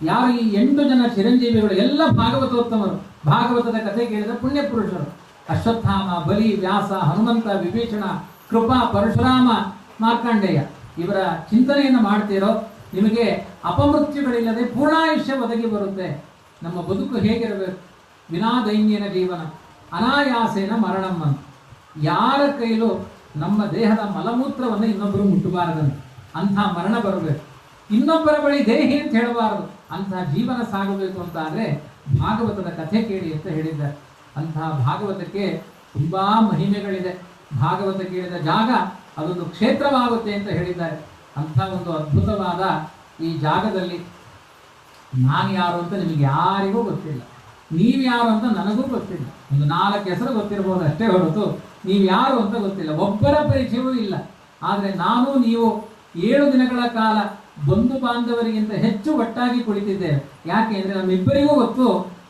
ಯಾರು ಈ 8 ಜನ ಚಿರಂಜೀವಿಗಳು ಎಲ್ಲ ಭಾಗವತೋತ್ತಮರು, ಭಾಗವತದ ಕಥೆ ಕೇಳಿದ ಪುಣ್ಯ ಪುರುಷರು. ಅಶ್ವತ್ಥಾಮ, ಬಲಿ, ವ್ಯಾಸ, ಹನುಮಂತ, ವಿಭೀಷಣ, ಕೃಪಾ, ಪರಶುರಾಮ, ಮಾರ್ಕಂಡೇಯ ಇವರ ಚಿಂತನೆಯನ್ನು ಮಾಡ್ತೀರೋ ನಿಮಗೆ ಅಪಮೃತ್ಯುಗಳಿಲ್ಲದೆ ಪೂರ್ಣಾಯುಷ್ಯ ಒದಗಿ ಬರುತ್ತೆ. ನಮ್ಮ ಬದುಕು ಹೇಗಿರಬೇಕು? ವಿನಾದೈನ್ಯನ ಜೀವನ ಅನಾಯಾಸೇನ ಮರಣಂ ಅಂತ. ಯಾರ ಕೈಲೂ ನಮ್ಮ ದೇಹದ ಮಲಮೂತ್ರವನ್ನು ಇನ್ನೊಬ್ಬರು ಮುಟ್ಟಬಾರದಂತೆ, ಅಂಥ ಮರಣ ಬರಬೇಕು. ಇನ್ನೊಬ್ಬರ ಬಳಿ ದೇಹಿ ಅಂತ ಹೇಳಬಾರದು, ಅಂಥ ಜೀವನ ಸಾಗಬೇಕು ಅಂತ ಆದರೆ ಭಾಗವತದ ಕಥೆ ಕೇಳಿ ಅಂತ ಹೇಳಿದ್ದಾರೆ. ಅಂತಹ ಭಾಗವತಕ್ಕೆ ತುಂಬಾ ಮಹಿಮೆಗಳಿದೆ. ಭಾಗವತ ಕೇಳಿದ ಜಾಗ ಅದೊಂದು ಕ್ಷೇತ್ರವಾಗುತ್ತೆ ಅಂತ ಹೇಳಿದ್ದಾರೆ. ಅಂಥ ಒಂದು ಅದ್ಭುತವಾದ ಈ ಜಾಗದಲ್ಲಿ ನಾನು ಯಾರು ಅಂತ ನಿಮಗೆ ಯಾರಿಗೂ ಗೊತ್ತಿಲ್ಲ, ನೀವು ಯಾರು ಅಂತ ನನಗೂ ಗೊತ್ತಿಲ್ಲ. ಒಂದು 4 ಹೆಸರು ಗೊತ್ತಿರ್ಬೋದು ಅಷ್ಟೇ ಹೊರತು ನೀವು ಯಾರು ಅಂತ ಗೊತ್ತಿಲ್ಲ, ಒಬ್ಬರ ಪರಿಚಯವೂ ಇಲ್ಲ. ಆದರೆ ನಾನು ನೀವು 7 ದಿನಗಳ ಕಾಲ ಬಂಧು ಬಾಂಧವರಿಗಿಂತ ಹೆಚ್ಚು ಒಟ್ಟಾಗಿ ಕುಳಿತಿದ್ದೇವೆ. ಯಾಕೆ ಅಂದರೆ ನಮ್ಮಿಬ್ಬರಿಗೂ ಗೊತ್ತು,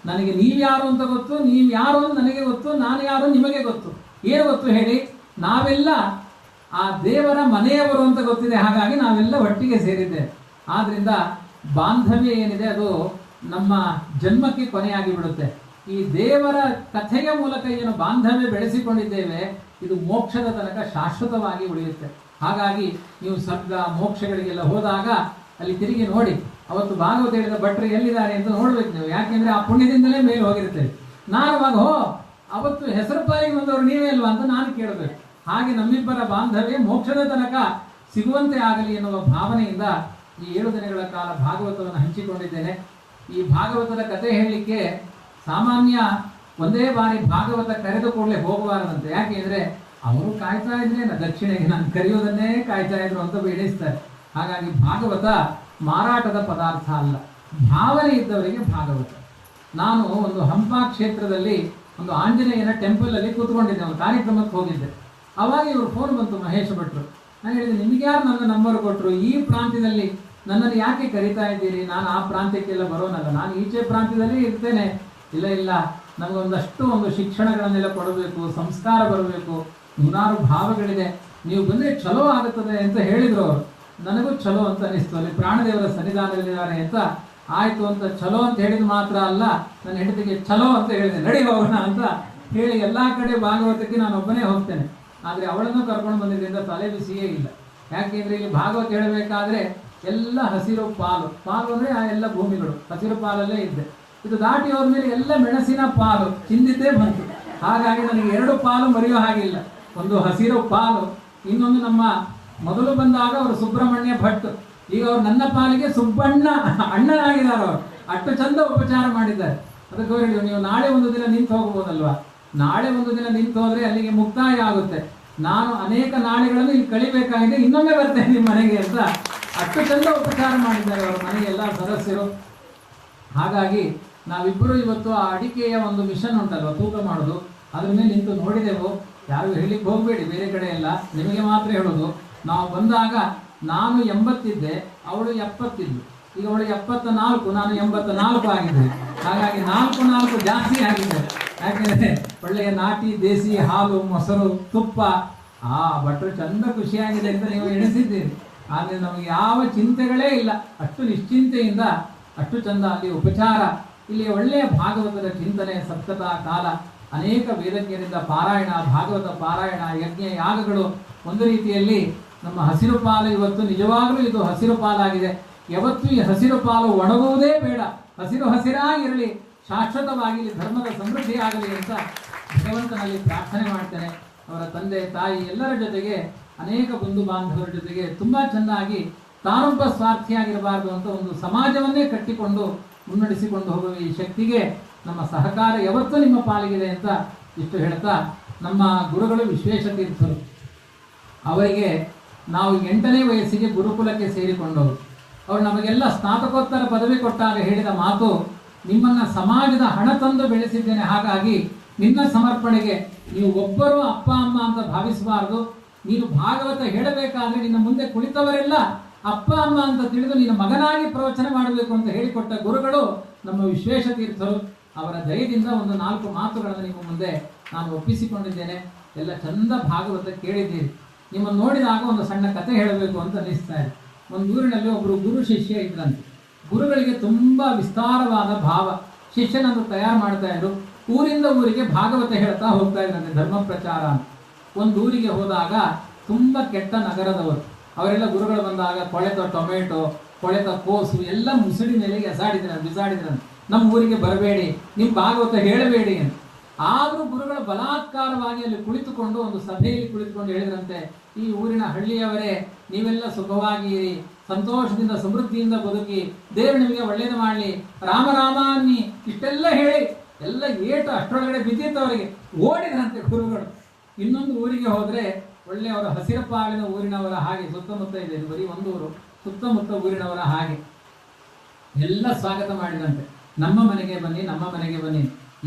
ನನಗೆ ನೀವ್ಯಾರು ಅಂತ ಗೊತ್ತು, ನೀವು ಯಾರು ಅಂತ ನನಗೆ ಗೊತ್ತು, ನಾನು ಯಾರು ನಿಮಗೆ ಗೊತ್ತು. ಏನು ಗೊತ್ತು ಹೇಳಿ? ನಾವೆಲ್ಲ ಆ ದೇವರ ಮನೆಯವರು ಅಂತ ಗೊತ್ತಿದೆ. ಹಾಗಾಗಿ ನಾವೆಲ್ಲ ಒಟ್ಟಿಗೆ ಸೇರಿದ್ದೇವೆ. ಆದ್ರಿಂದ ಬಾಂಧವ್ಯ ಏನಿದೆ ಅದು ನಮ್ಮ ಜನ್ಮಕ್ಕೆ ಕೊನೆಯಾಗಿ ಬಿಡುತ್ತೆ. ಈ ದೇವರ ಕಥೆಯ ಮೂಲಕ ಏನು ಬಾಂಧವ್ಯ ಬೆಳೆಸಿಕೊಂಡಿದ್ದೇವೆ ಇದು ಮೋಕ್ಷದ ತನಕ ಶಾಶ್ವತವಾಗಿ ಉಳಿಯುತ್ತೆ. ಹಾಗಾಗಿ ನೀವು ಸ್ವರ್ಗ ಮೋಕ್ಷಗಳಿಗೆಲ್ಲ ಹೋದಾಗ ಅಲ್ಲಿ ತಿರುಗಿ ನೋಡಿ, ಅವತ್ತು ಭಾಗವತ ಹೇಳಿದ ಭಟ್ರು ಎಲ್ಲಿದ್ದಾರೆ ಅಂತ ನೋಡ್ಬೇಕು ನೀವು. ಯಾಕೆಂದ್ರೆ ಆ ಪುಣ್ಯದಿಂದಲೇ ಮೇಲೆ ಹೋಗಿರ್ತೇವೆ. ನಾನು ಅವಾಗ ಅವತ್ತು ಹೆಸರು ಪಾಲಿಗೆ ಬಂದವರು ನೀವೇ ಅಲ್ವಾ ಅಂತ ನಾನು ಕೇಳಬೇಕು. ಹಾಗೆ ನಮ್ಮಿಬ್ಬರ ಬಾಂಧವ್ಯ ಮೋಕ್ಷದ ತನಕ ಸಿಗುವಂತೆ ಆಗಲಿ ಎನ್ನುವ ಭಾವನೆಯಿಂದ ಈ 7 ದಿನಗಳ ಕಾಲ ಭಾಗವತವನ್ನು ಹಂಚಿಕೊಂಡಿದ್ದೇನೆ. ಈ ಭಾಗವತದ ಕಥೆ ಹೇಳಲಿಕ್ಕೆ ಸಾಮಾನ್ಯ ಒಂದೇ ಬಾರಿ ಭಾಗವತ ಕರೆದು ಕೂಡಲೇ ಹೋಗಬಾರದಂತೆ. ಯಾಕೆ ಅಂದರೆ ಅವರು ಕಾಯ್ತಾ ಇದ್ರೆ ದಕ್ಷಿಣೆಗೆ ನಾನು ಕರೆಯೋದನ್ನೇ ಕಾಯ್ತಾ ಇದ್ರು ಅಂತ ಬೇಡಿಸ್ತಾರೆ. ಹಾಗಾಗಿ ಭಾಗವತ ಮಾರಾಟದ ಪದಾರ್ಥ ಅಲ್ಲ, ಭಾವನೆ ಇದ್ದವರಿಗೆ ಭಾಗವತ. ನಾನು ಒಂದು ಹಂಪ ಕ್ಷೇತ್ರದಲ್ಲಿ ಒಂದು ಆಂಜನೇಯನ ಟೆಂಪಲ್ ಅಲ್ಲಿ ಕೂತ್ಕೊಂಡಿದ್ದೆ, ಒಂದು ಕಾರ್ಯಕ್ರಮಕ್ಕೆ ಹೋಗಿದ್ದೆ. ಅವಾಗ ಇವರು ಫೋನ್ ಬಂತು, ಮಹೇಶ್ ಭಟ್ರು. ನಾನು ಹೇಳಿದೆ, ನಿಮ್ಗೆ ಯಾರು ನನ್ನ ನಂಬರ್ ಕೊಟ್ಟರು? ಈ ಪ್ರಾಂತ್ಯದಲ್ಲಿ ನನ್ನನ್ನು ಯಾಕೆ ಕರಿತಾ ಇದ್ದೀರಿ? ನಾನು ಆ ಪ್ರಾಂತ್ಯಕ್ಕೆಲ್ಲ ಬರೋನಲ್ಲ, ನಾನು ಈಚೆ ಪ್ರಾಂತ್ಯದಲ್ಲಿ ಇರ್ತೇನೆ. ಇಲ್ಲ, ನಮಗೊಂದಷ್ಟು ಒಂದು ಶಿಕ್ಷಣಗಳನ್ನೆಲ್ಲ ಕೊಡಬೇಕು, ಸಂಸ್ಕಾರ ಬರಬೇಕು, 100 ಭಾವಗಳಿದೆ, ನೀವು ಬಂದರೆ ಚಲೋ ಆಗುತ್ತದೆ ಅಂತ ಹೇಳಿದ್ರು ಅವರು. ನನಗೂ ಚಲೋ ಅಂತ ಅನಿಸ್ತು. ಅಲ್ಲಿ ಪ್ರಾಣದೇವರ ಸನ್ನಿಧಾನದಲ್ಲಿದ್ದಾರೆ ಅಂತ ಆಯಿತು ಅಂತ ಚಲೋ ಅಂತ ಹೇಳಿದ ಮಾತ್ರ ಅಲ್ಲ, ನನ್ನ ಹೆಂಡತಿಗೆ ಚಲೋ ಅಂತ ಹೇಳಿದೆ, ನಡಿ ಹೋಗೋಣ ಅಂತ ಹೇಳಿ ಎಲ್ಲ ಕಡೆ ಭಾಗವತಕ್ಕೆ ನಾನು ಒಬ್ಬನೇ ಹೋಗ್ತೇನೆ. ಆದರೆ ಅವಳನ್ನು ಕರ್ಕೊಂಡು ಬಂದಿದ್ದರಿಂದ ತಲೆ ಬಿಸಿಯೇ ಇಲ್ಲ. ಯಾಕೆಂದರೆ ಇಲ್ಲಿ ಭಾಗವತ ಹೇಳಬೇಕಾದ್ರೆ ಎಲ್ಲ ಹಸಿರು ಪಾಲು ಅಂದರೆ ಆ ಎಲ್ಲ ಭೂಮಿಗಳು ಹಸಿರು ಪಾಲಲ್ಲೇ ಇದ್ದೆ. ಇದು ದಾಟಿ ಹೋದ ಮೇಲೆ ಎಲ್ಲ ಮೆಣಸಿನ ಪಾಲು ಚಿಂದಿದ್ದೇ ಬಂತು. ಹಾಗಾಗಿ ನನಗೆ 2 ಪಾಲು ಮರೆಯೋ ಹಾಗಿಲ್ಲ. ಒಂದು ಹಸಿರು ಪಾಲು, ಇನ್ನೊಂದು ನಮ್ಮ ಮೊದಲು ಬಂದಾಗ ಅವರು ಸುಬ್ರಹ್ಮಣ್ಯ ಭಟ್, ಈಗ ಅವರು ನನ್ನ ಪಾಲಿಗೆ ಸುಬ್ಬಣ್ಣ ಅಣ್ಣನಾಗಿದ್ದಾರೆ. ಅವರು ಅಷ್ಟು ಚಂದ ಉಪಚಾರ ಮಾಡಿದ್ದಾರೆ. ಅದಕ್ಕೆ ಹೇಳಿ, ನೀವು ನಾಳೆ ಒಂದು ದಿನ ನಿಂತು ಹೋಗ್ಬೋದಲ್ವಾ? ನಾಳೆ ಒಂದು ದಿನ ನಿಂತು ಹೋದ್ರೆ ಅಲ್ಲಿಗೆ ಮುಕ್ತಾಯ ಆಗುತ್ತೆ. ನಾನು ಅನೇಕ ನಾಳೆಗಳನ್ನು ಇಲ್ಲಿ ಕಳಿಬೇಕಾಗಿದೆ, ಇನ್ನೊಮ್ಮೆ ಬರ್ತೇನೆ ನಿಮ್ಮ ಮನೆಗೆ ಅಂತ ಅಷ್ಟು ಚಂದ ಉಪಚಾರ ಮಾಡಿದ್ದಾರೆ ಅವರ ಮನೆಗೆಲ್ಲ ಸದಸ್ಯರು. ಹಾಗಾಗಿ ನಾವಿಬ್ಬರು ಇವತ್ತು ಆ ಅಡಿಕೆಯ ಒಂದು ಮಿಷನ್ ಉಂಟಲ್ವ, ತೂಕ ಮಾಡೋದು, ಅದ್ರ ಮೇಲೆ ನಿಂತು ನೋಡಿದೆವು. ಯಾರು ಹೇಳಿಕ್ಕೆ ಹೋಗಬೇಡಿ, ಬೇರೆ ಕಡೆ ಎಲ್ಲ ನಿಮಗೆ ಮಾತ್ರ ಹೇಳೋದು. ನಾವು ಬಂದಾಗ ನಾನು 80 ಇದ್ದೆ, ಅವಳು 70 ಇದ್ಲು. ಈಗ ಅವಳು 74, ನಾನು 84 ಆಗಿದ್ದೆ. ಹಾಗಾಗಿ 4 ಜಾಸ್ತಿ ಆಗಿದೆ. ಯಾಕೆಂದರೆ ಒಳ್ಳೆಯ ನಾಟಿ ದೇಸಿ ಹಾಲು, ಮೊಸರು, ತುಪ್ಪ, ಭಟ್ರು ಚಂದ ಖುಷಿಯಾಗಿದೆ ಅಂತ ನೀವು ಎಣಿಸಿದ್ದೀರಿ. ಆದರೆ ನಮಗೆ ಯಾವ ಚಿಂತೆಗಳೇ ಇಲ್ಲ, ಅಷ್ಟು ನಿಶ್ಚಿಂತೆಯಿಂದ ಅಷ್ಟು ಚಂದ ಅಲ್ಲಿ ಉಪಚಾರ. ಇಲ್ಲಿ ಒಳ್ಳೆಯ ಭಾಗವತದ ಚಿಂತನೆ, ಸಪ್ತತಾ ಕಾಲ, ಅನೇಕ ವೇದಜ್ಞರಿಂದ ಪಾರಾಯಣ, ಭಾಗವತ ಪಾರಾಯಣ, ಯಜ್ಞ ಯಾಗಗಳು. ಒಂದು ರೀತಿಯಲ್ಲಿ ನಮ್ಮ ಹಸಿರು ಪಾಲು ಇವತ್ತು ನಿಜವಾಗಲೂ ಇದು ಹಸಿರು ಪಾಲಾಗಿದೆ. ಯಾವತ್ತೂ ಈ ಹಸಿರು ಪಾಲು ಒಣಗುವುದೇ ಬೇಡ, ಹಸಿರಾಗಿರಲಿ, ಶಾಶ್ವತವಾಗಿ ಇಲ್ಲಿ ಧರ್ಮದ ಸಮೃದ್ಧಿ ಆಗಲಿ ಅಂತ ಭಗವಂತನಲ್ಲಿ ಪ್ರಾರ್ಥನೆ ಮಾಡ್ತೇನೆ. ಅವರ ತಂದೆ ತಾಯಿ ಎಲ್ಲರ ಜೊತೆಗೆ ಅನೇಕ ಬಂಧು ಬಾಂಧವರ ಜೊತೆಗೆ ತುಂಬಾ ಚೆನ್ನಾಗಿ ತಾನೊಬ್ಬ ಸ್ವಾರ್ಥಿಯಾಗಿರಬಾರದು ಅಂತ ಒಂದು ಸಮಾಜವನ್ನೇ ಕಟ್ಟಿಕೊಂಡು ಮುನ್ನಡೆಸಿಕೊಂಡು ಹೋಗುವ ಈ ಶಕ್ತಿಗೆ ನಮ್ಮ ಸಹಕಾರ ಯಾವತ್ತೂ ನಿಮ್ಮ ಪಾಲಿಗಿದೆ ಅಂತ ಇಷ್ಟು ಹೇಳ್ತಾ, ನಮ್ಮ ಗುರುಗಳು ವಿಶ್ವೇಶತೀರ್ಥರು, ಅವರಿಗೆ ನಾವು 8ನೇ ವಯಸ್ಸಿಗೆ ಗುರುಕುಲಕ್ಕೆ ಸೇರಿಕೊಂಡವರು. ಅವರು ನಮಗೆಲ್ಲ ಸ್ನಾತಕೋತ್ತರ ಪದವಿ ಕೊಟ್ಟಾಗ ಹೇಳಿದ ಮಾತು, ನಿಮ್ಮನ್ನ ಸಮಾಜದ ಹಣ ತಂದು ಬೆಳೆಸಿದ್ದೇನೆ, ಹಾಗಾಗಿ ನಿನ್ನ ಸಮರ್ಪಣೆಗೆ ನೀವು ಒಬ್ಬರು ಅಪ್ಪ ಅಮ್ಮ ಅಂತ ಭಾವಿಸಬಾರದು. ನೀನು ಭಾಗವತ ಹೇಳಬೇಕಾದ್ರೆ ನಿನ್ನ ಮುಂದೆ ಕುಳಿತವರೆಲ್ಲ ಅಪ್ಪ ಅಮ್ಮ ಅಂತ ತಿಳಿದು ನಿನ್ನ ಮಗನಾಗಿ ಪ್ರವಚನ ಮಾಡಬೇಕು ಅಂತ ಹೇಳಿಕೊಟ್ಟ ಗುರುಗಳು ನಮ್ಮ ವಿಶ್ವೇಶತೀರ್ಥರು. ಅವರ ದಯದಿಂದ ಒಂದು 4 ಮಾತುಗಳನ್ನು ನಿಮ್ಮ ಮುಂದೆ ನಾನು ಒಪ್ಪಿಸಿಕೊಂಡಿದ್ದೇನೆ. ಎಲ್ಲ ಚಂದ ಭಾಗವತ ಕೇಳಿದ್ದೀರಿ. ನಿಮ್ಮನ್ನು ನೋಡಿದಾಗ ಒಂದು ಸಣ್ಣ ಕತೆ ಹೇಳಬೇಕು ಅಂತ ಅನಿಸ್ತಾ ಇದೆ. ಒಂದು ಊರಿನಲ್ಲಿ ಒಬ್ಬರು ಗುರು ಶಿಷ್ಯ ಇದ್ರಂತೆ. ಗುರುಗಳಿಗೆ ತುಂಬ ವಿಸ್ತಾರವಾದ ಭಾವ. ಶಿಷ್ಯನನ್ನು ತಯಾರು ಮಾಡ್ತಾ ಇದ್ರು. ಊರಿಂದ ಊರಿಗೆ ಭಾಗವತ ಹೇಳ್ತಾ ಹೋಗ್ತಾ ಇದ್ರಂತೆ, ಧರ್ಮ ಪ್ರಚಾರ ಅಂತ. ಒಂದು ಊರಿಗೆ ಹೋದಾಗ ತುಂಬ ಕೆಟ್ಟ ನಗರದವರು, ಅವರೆಲ್ಲ ಗುರುಗಳು ಬಂದಾಗ ಕೊಳೆತ ಟೊಮೆಟೊ, ಕೊಳೆತ ಕೋಸು ಎಲ್ಲ ಮುಸುಡಿ ಮೇಲೆ ಬಿಸಾಡಿದ್ರಂತೆ. ನಮ್ಮ ಊರಿಗೆ ಬರಬೇಡಿ, ನಿಮ್ಮ ಭಾಗವತ ಹೇಳಬೇಡಿ ಅಂತ. ಆದರೂ ಗುರುಗಳು ಬಲಾತ್ಕಾರವಾಗಿ ಅಲ್ಲಿ ಕುಳಿತುಕೊಂಡು ಒಂದು ಸಭೆಯಲ್ಲಿ ಕುಳಿತುಕೊಂಡು ಹೇಳಿದ್ರಂತೆ, ಈ ಊರಿನ ಹಳ್ಳಿಯವರೇ, ನೀವೆಲ್ಲ ಸುಖವಾಗಿರಿ, ಸಂತೋಷದಿಂದ ಸಮೃದ್ಧಿಯಿಂದ ಬದುಕಿ, ದೇವರು ನಿಮಗೆ ಒಳ್ಳೇದು ಮಾಡಲಿ, ರಾಮ ರಾಮ ಅನ್ನಿ, ಇಷ್ಟೆಲ್ಲ ಹೇಳಿ ಎಲ್ಲ ಏಟು ಅಷ್ಟರೊಳಗಡೆ ಬಿದ್ದಿದ್ದವರಿಗೆ ಓಡಿದ್ರಂತೆ ಗುರುಗಳು. ಇನ್ನೊಂದು ಊರಿಗೆ ಹೋದ್ರೆ ಒಳ್ಳೆ ಅವರ ಹಸಿರ ಪಾಲಿನ ಊರಿನವರ ಹಾಗೆ, ಸುತ್ತಮುತ್ತ ಇದೆ, ಬರೀ ಒಂದು ಊರು, ಸುತ್ತಮುತ್ತ ಊರಿನವರ ಹಾಗೆ ಎಲ್ಲ ಸ್ವಾಗತ ಮಾಡಿದಂತೆ. ನಮ್ಮ ಮನೆಗೆ ಬನ್ನಿ, ನಮ್ಮ ಮನೆಗೆ ಬನ್ನಿ,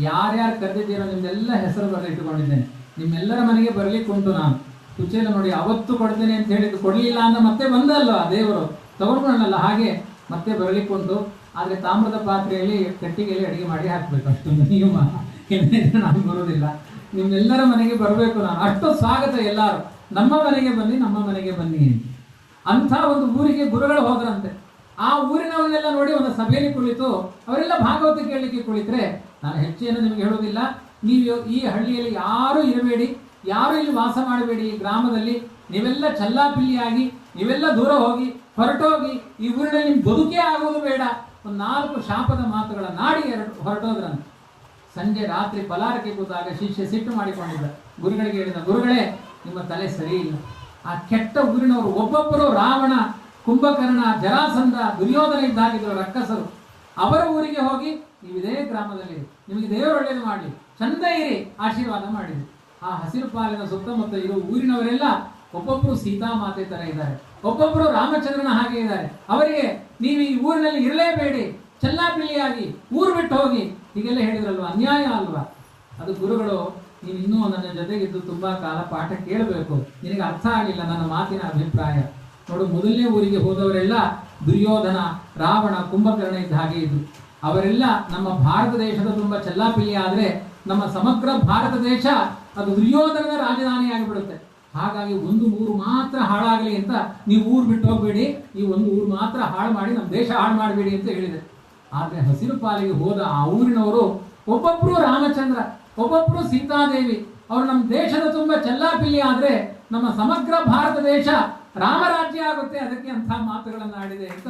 ಯಾರ್ಯಾರು ಕರೆದಿದ್ದೀರೋ ನಿಮ್ದೆಲ್ಲ ಹೆಸರು ಬರೆದಿಟ್ಟುಕೊಂಡಿದ್ದೇನೆ, ನಿಮ್ಮೆಲ್ಲರ ಮನೆಗೆ ಬರ್ಲಿಕ್ಕೆ ಉಂಟು. ನಾನು ಕುಚೇಲ ನೋಡಿ ಅವತ್ತು ಕೊಡ್ತೇನೆ ಅಂತ ಹೇಳಿದ್ದು, ಕೊಡಲಿಲ್ಲ ಅಂತ ಮತ್ತೆ ಬಂದಲ್ವ ದೇವರು, ತಗೊಂಡ್ಕೊಳ್ಳಲ್ಲ, ಹಾಗೆ ಮತ್ತೆ ಬರಲಿಕ್ಕೆ ಉಂಟು. ಆದರೆ ತಾಮ್ರದ ಪಾತ್ರೆಯಲ್ಲಿ ಕಟ್ಟಿಗೆಯಲ್ಲಿ ಅಡಿಗೆ ಮಾಡಿ ಹಾಕ್ಬೇಕು, ಅಷ್ಟೊಂದು ನಿಯಮ. ನಾನು ಬರೋದಿಲ್ಲ, ನಿಮ್ಮೆಲ್ಲರ ಮನೆಗೆ ಬರಬೇಕು ನಾನು, ಅಷ್ಟು ಸ್ವಾಗತ. ಎಲ್ಲರೂ ನಮ್ಮ ಮನೆಗೆ ಬನ್ನಿ, ನಮ್ಮ ಮನೆಗೆ ಬನ್ನಿ ಅಂಥ ಒಂದು ಊರಿಗೆ ಗುರುಗಳು ಹೋದ್ರಂತೆ. ಆ ಊರಿನವನ್ನೆಲ್ಲ ನೋಡಿ ಒಂದು ಸಭೆಯಲ್ಲಿ ಕುಳಿತು ಅವರೆಲ್ಲ ಭಾಗವತ ಕೇಳಲಿಕ್ಕೆ ಕುಳಿತರೆ, ನಾನು ಹೆಚ್ಚೇನು ನಿಮಗೆ ಹೇಳೋದಿಲ್ಲ, ನೀವು ಈ ಹಳ್ಳಿಯಲ್ಲಿ ಯಾರೂ ಇರಬೇಡಿ, ಯಾರು ಇಲ್ಲಿ ವಾಸ ಮಾಡಬೇಡಿ, ಈ ಗ್ರಾಮದಲ್ಲಿ ನೀವೆಲ್ಲ ಚಲ್ಲಾಪಿಲ್ಲಿಯಾಗಿ ನೀವೆಲ್ಲ ದೂರ ಹೋಗಿ ಹೊರಟೋಗಿ, ಈ ಊರಿನಲ್ಲಿ ನಿಮ್ಗೆ ಬದುಕೇ ಆಗೋದು ಬೇಡ. ಒಂದು 4 ಶಾಪದ ಮಾತುಗಳ ನಾಡಿ ಹೊರಟೋದ್ರಂತೆ. ಸಂಜೆ ರಾತ್ರಿ ಫಲಾರಕ್ಕೆ ಕೂತಾಗ ಶಿಷ್ಯ ಸಿಟ್ಟು ಮಾಡಿಕೊಂಡಿದ್ದ. ಗುರುಗಳಿಗೆ ಹೇಳಿದ, ಗುರುಗಳೇ ನಿಮ್ಮ ತಲೆ ಸರಿ ಇಲ್ಲ. ಆ ಕೆಟ್ಟ ಊರಿನವರು ಒಬ್ಬೊಬ್ಬರು ರಾವಣ, ಕುಂಭಕರ್ಣ, ಜರಾಸಂಧ, ದುರ್ಯೋಧನ ಇದ್ದಾಗಿದ್ರು ರಕ್ಕಸರು. ಅವರ ಊರಿಗೆ ಹೋಗಿ ನೀವು ಇದೇ ಗ್ರಾಮದಲ್ಲಿ ನಿಮಗೆ ದೇವರು ಒಳ್ಳೇದು ಮಾಡಲಿ, ಚಂದ ಇರಿ, ಆಶೀರ್ವಾದ ಮಾಡಿದ್ರಿ. ಆ ಹಸಿರು ಪಾಲಿನ ಸುತ್ತಮುತ್ತ ಇರೋ ಊರಿನವರೆಲ್ಲ ಒಬ್ಬೊಬ್ಬರು ಸೀತಾಮಾತೆ ತರ ಇದ್ದಾರೆ, ಒಬ್ಬೊಬ್ಬರು ರಾಮಚಂದ್ರನ ಹಾಗೆ ಇದ್ದಾರೆ. ಅವರಿಗೆ ನೀವು ಈ ಊರಿನಲ್ಲಿ ಇರಲೇಬೇಡಿ, ಚಲ್ಲಾಪಿಲ್ಲಿಯಾಗಿ ಊರು ಬಿಟ್ಟು ಹೋಗಿ, ಹೀಗೆಲ್ಲ ಹೇಳಿದ್ರಲ್ವ, ಅನ್ಯಾಯ ಅಲ್ವಾ? ಅದು ಗುರುಗಳು, ನೀನು ಇನ್ನೂ ನನ್ನ ಜೊತೆಗಿದ್ದು ತುಂಬಾ ಕಾಲ ಪಾಠ ಕೇಳಬೇಕು, ನಿನಗೆ ಅರ್ಥ ಆಗಲಿಲ್ಲ ನನ್ನ ಮಾತಿನ ಅಭಿಪ್ರಾಯ. ನೋಡು, ಮೊದಲನೇ ಊರಿಗೆ ಹೋದವರೆಲ್ಲ ದುರ್ಯೋಧನ, ರಾವಣ, ಕುಂಭಕರ್ಣ ಇದ್ದ ಹಾಗೆ ಇದ್ರು. ಅವರೆಲ್ಲ ನಮ್ಮ ಭಾರತ ದೇಶದ ತುಂಬ ಚಲ್ಲಾಪಿಲ್ಲಿ ಆದರೆ ನಮ್ಮ ಸಮಗ್ರ ಭಾರತ ದೇಶ ಅದು ದುರ್ಯೋಧನದ ರಾಜಧಾನಿ ಆಗಿಬಿಡುತ್ತೆ. ಹಾಗಾಗಿ ಒಂದು ಊರು ಮಾತ್ರ ಹಾಳಾಗಲಿ ಅಂತ ನೀವು ಊರು ಬಿಟ್ಟು ಹೋಗಬೇಡಿ, ಈ ಒಂದು ಊರು ಮಾತ್ರ ಹಾಳು ಮಾಡಿ ನಮ್ಮ ದೇಶ ಹಾಳು ಮಾಡಬೇಡಿ ಅಂತ ಹೇಳಿದೆ. ಆದರೆ ಹಸಿರು ಪಾಲಿಗೆ ಹೋದ ಆ ಊರಿನವರು ಒಬ್ಬೊಬ್ಬರು ರಾಮಚಂದ್ರ, ಒಬ್ಬೊಬ್ಬರು ಸೀತಾದೇವಿ, ಅವರು ನಮ್ಮ ದೇಶದ ತುಂಬ ಚಲ್ಲಾಪಿಲ್ಲಿ ಆದರೆ ನಮ್ಮ ಸಮಗ್ರ ಭಾರತ ದೇಶ ರಾಮರಾಜ್ಯ ಆಗುತ್ತೆ, ಅದಕ್ಕೆ ಅಂಥ ಮಾತುಗಳನ್ನು ಆಡಿದೆ ಅಂತ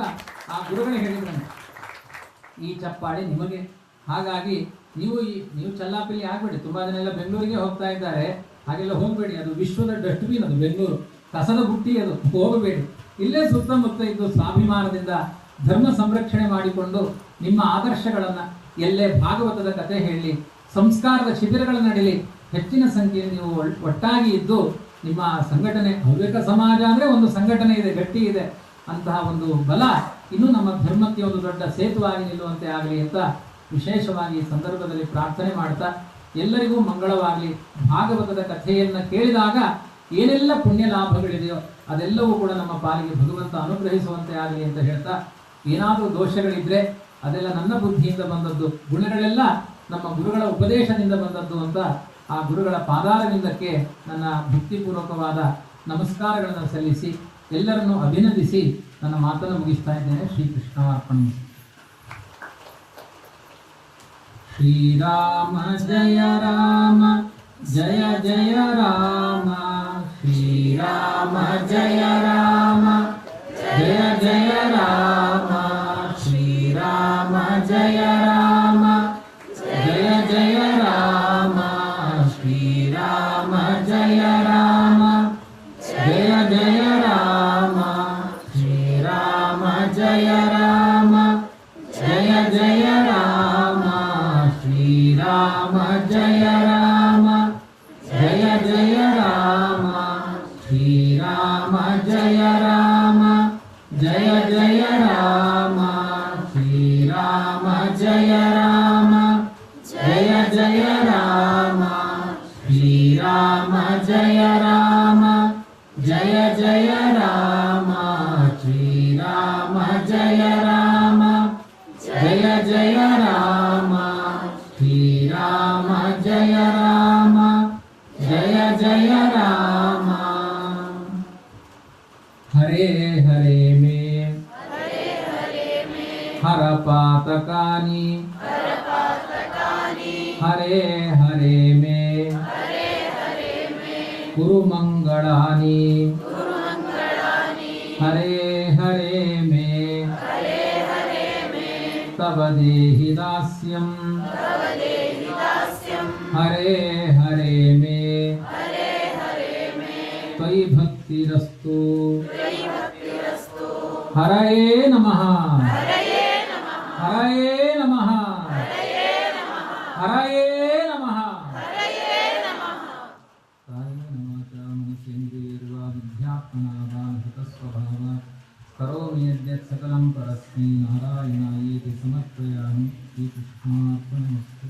ಆ ಗುರುಗಳೇ ಹೇಳಿದ್ರು. ಈ ಚಪ್ಪಾಳೆ ನಿಮಗೆ. ಹಾಗಾಗಿ ನೀವು ಚಲ್ಲಾಪಿಲ್ಲಿ ಆಗಬೇಡಿ. ತುಂಬ ಜನ ಎಲ್ಲ ಬೆಂಗಳೂರಿಗೆ ಹೋಗ್ತಾ ಇದ್ದಾರೆ, ಹಾಗೆಲ್ಲ ಹೋಗಬೇಡಿ. ಅದು ವಿಶ್ವದ ಡಸ್ಟ್ಬಿನ್, ಅದು ಬೆಂಗಳೂರು ಕಸದ ಬುಟ್ಟಿ, ಅದು ಹೋಗಬೇಡಿ. ಇಲ್ಲೇ ಸುತ್ತಮುತ್ತ ಇದ್ದು ಸ್ವಾಭಿಮಾನದಿಂದ ಧರ್ಮ ಸಂರಕ್ಷಣೆ ಮಾಡಿಕೊಂಡು ನಿಮ್ಮ ಆದರ್ಶಗಳನ್ನು, ಎಲ್ಲೇ ಭಾಗವತದ ಕಥೆ ಹೇಳಿ, ಸಂಸ್ಕಾರದ ಶಿಬಿರಗಳ ನಡೀಲಿ, ಹೆಚ್ಚಿನ ಸಂಖ್ಯೆಯಲ್ಲಿ ನೀವು ಒಟ್ಟಾಗಿ ಇದ್ದು ನಿಮ್ಮ ಸಂಘಟನೆ, ಹವ್ಯಕ ಸಮಾಜ ಅಂದರೆ ಒಂದು ಸಂಘಟನೆ ಇದೆ, ಗಟ್ಟಿ ಇದೆ, ಅಂತಹ ಒಂದು ಬಲ ಇನ್ನೂ ನಮ್ಮ ಧರ್ಮಕ್ಕೆ ಒಂದು ದೊಡ್ಡ ಸೇತುವಾಗಿ ನಿಲ್ಲುವಂತೆ ಆಗಲಿ ಅಂತ ವಿಶೇಷವಾಗಿ ಈ ಸಂದರ್ಭದಲ್ಲಿ ಪ್ರಾರ್ಥನೆ ಮಾಡ್ತಾ, ಎಲ್ಲರಿಗೂ ಮಂಗಳವಾಗಲಿ. ಭಾಗವತದ ಕಥೆಯನ್ನು ಕೇಳಿದಾಗ ಏನೆಲ್ಲ ಪುಣ್ಯ ಲಾಭಗಳಿದೆಯೋ ಅದೆಲ್ಲವೂ ಕೂಡ ನಮ್ಮ ಪಾಲಿಗೆ ಭಗವಂತ ಅನುಗ್ರಹಿಸುವಂತೆ ಆಗಲಿ ಅಂತ ಹೇಳ್ತಾ, ಏನಾದರೂ ದೋಷಗಳಿದ್ರೆ ಅದೆಲ್ಲ ನನ್ನ ಬುದ್ಧಿಯಿಂದ ಬಂದದ್ದು, ಗುಣಗಳೆಲ್ಲ ನಮ್ಮ ಗುರುಗಳ ಉಪದೇಶದಿಂದ ಬಂದದ್ದು ಅಂತ ಆ ಗುರುಗಳ ಪಾದಾರವಿಂದಕ್ಕೆ ನನ್ನ ಭಕ್ತಿಪೂರ್ವಕವಾದ ನಮಸ್ಕಾರಗಳನ್ನು ಸಲ್ಲಿಸಿ ಎಲ್ಲರನ್ನೂ ಅಭಿನಂದಿಸಿ ನನ್ನ ಮಾತನ್ನು ಮುಗಿಸ್ತಾ ಇದ್ದೇನೆ. ಶ್ರೀಕೃಷ್ಣಾರ್ಪಣ. ಶ್ರೀರಾಮ ಜಯ ರಾಮ ಜಯ ಜಯ ರಾಮ, ಶ್ರೀರಾಮ ಜಯ ರಾಮ ಜಯ ಜಯ ರಾಮ, ಶ್ರೀರಾಮ ಜಯ ರಾಮ जय राम जय जय राम श्रीराम जय राम जय जय राम श्रीराम जय राम जय जय राम श्रीराम जय राम जय जय राम श्रीराम जय राम जय जय राम श्रीराम जय राम जय जय राम श्रीराम जय राम जय जय राम हरे हरे में हर पातकानि हरे हरे में कुरु मंगलानि हरे हरे में तव देहि दास्यं हरे हरे में त्वयि भक्तिरस्तु हरये नमः हरये नमः हरये नमः कायेन वाचा मनसेन्द्रियैर्वा बुद्ध्यात्मना वा हृतस्वभावात् करोमि यद्यत् सकलं परस्मै नारायणायेति समर्पयामि श्रीकृष्णार्पणमस्तु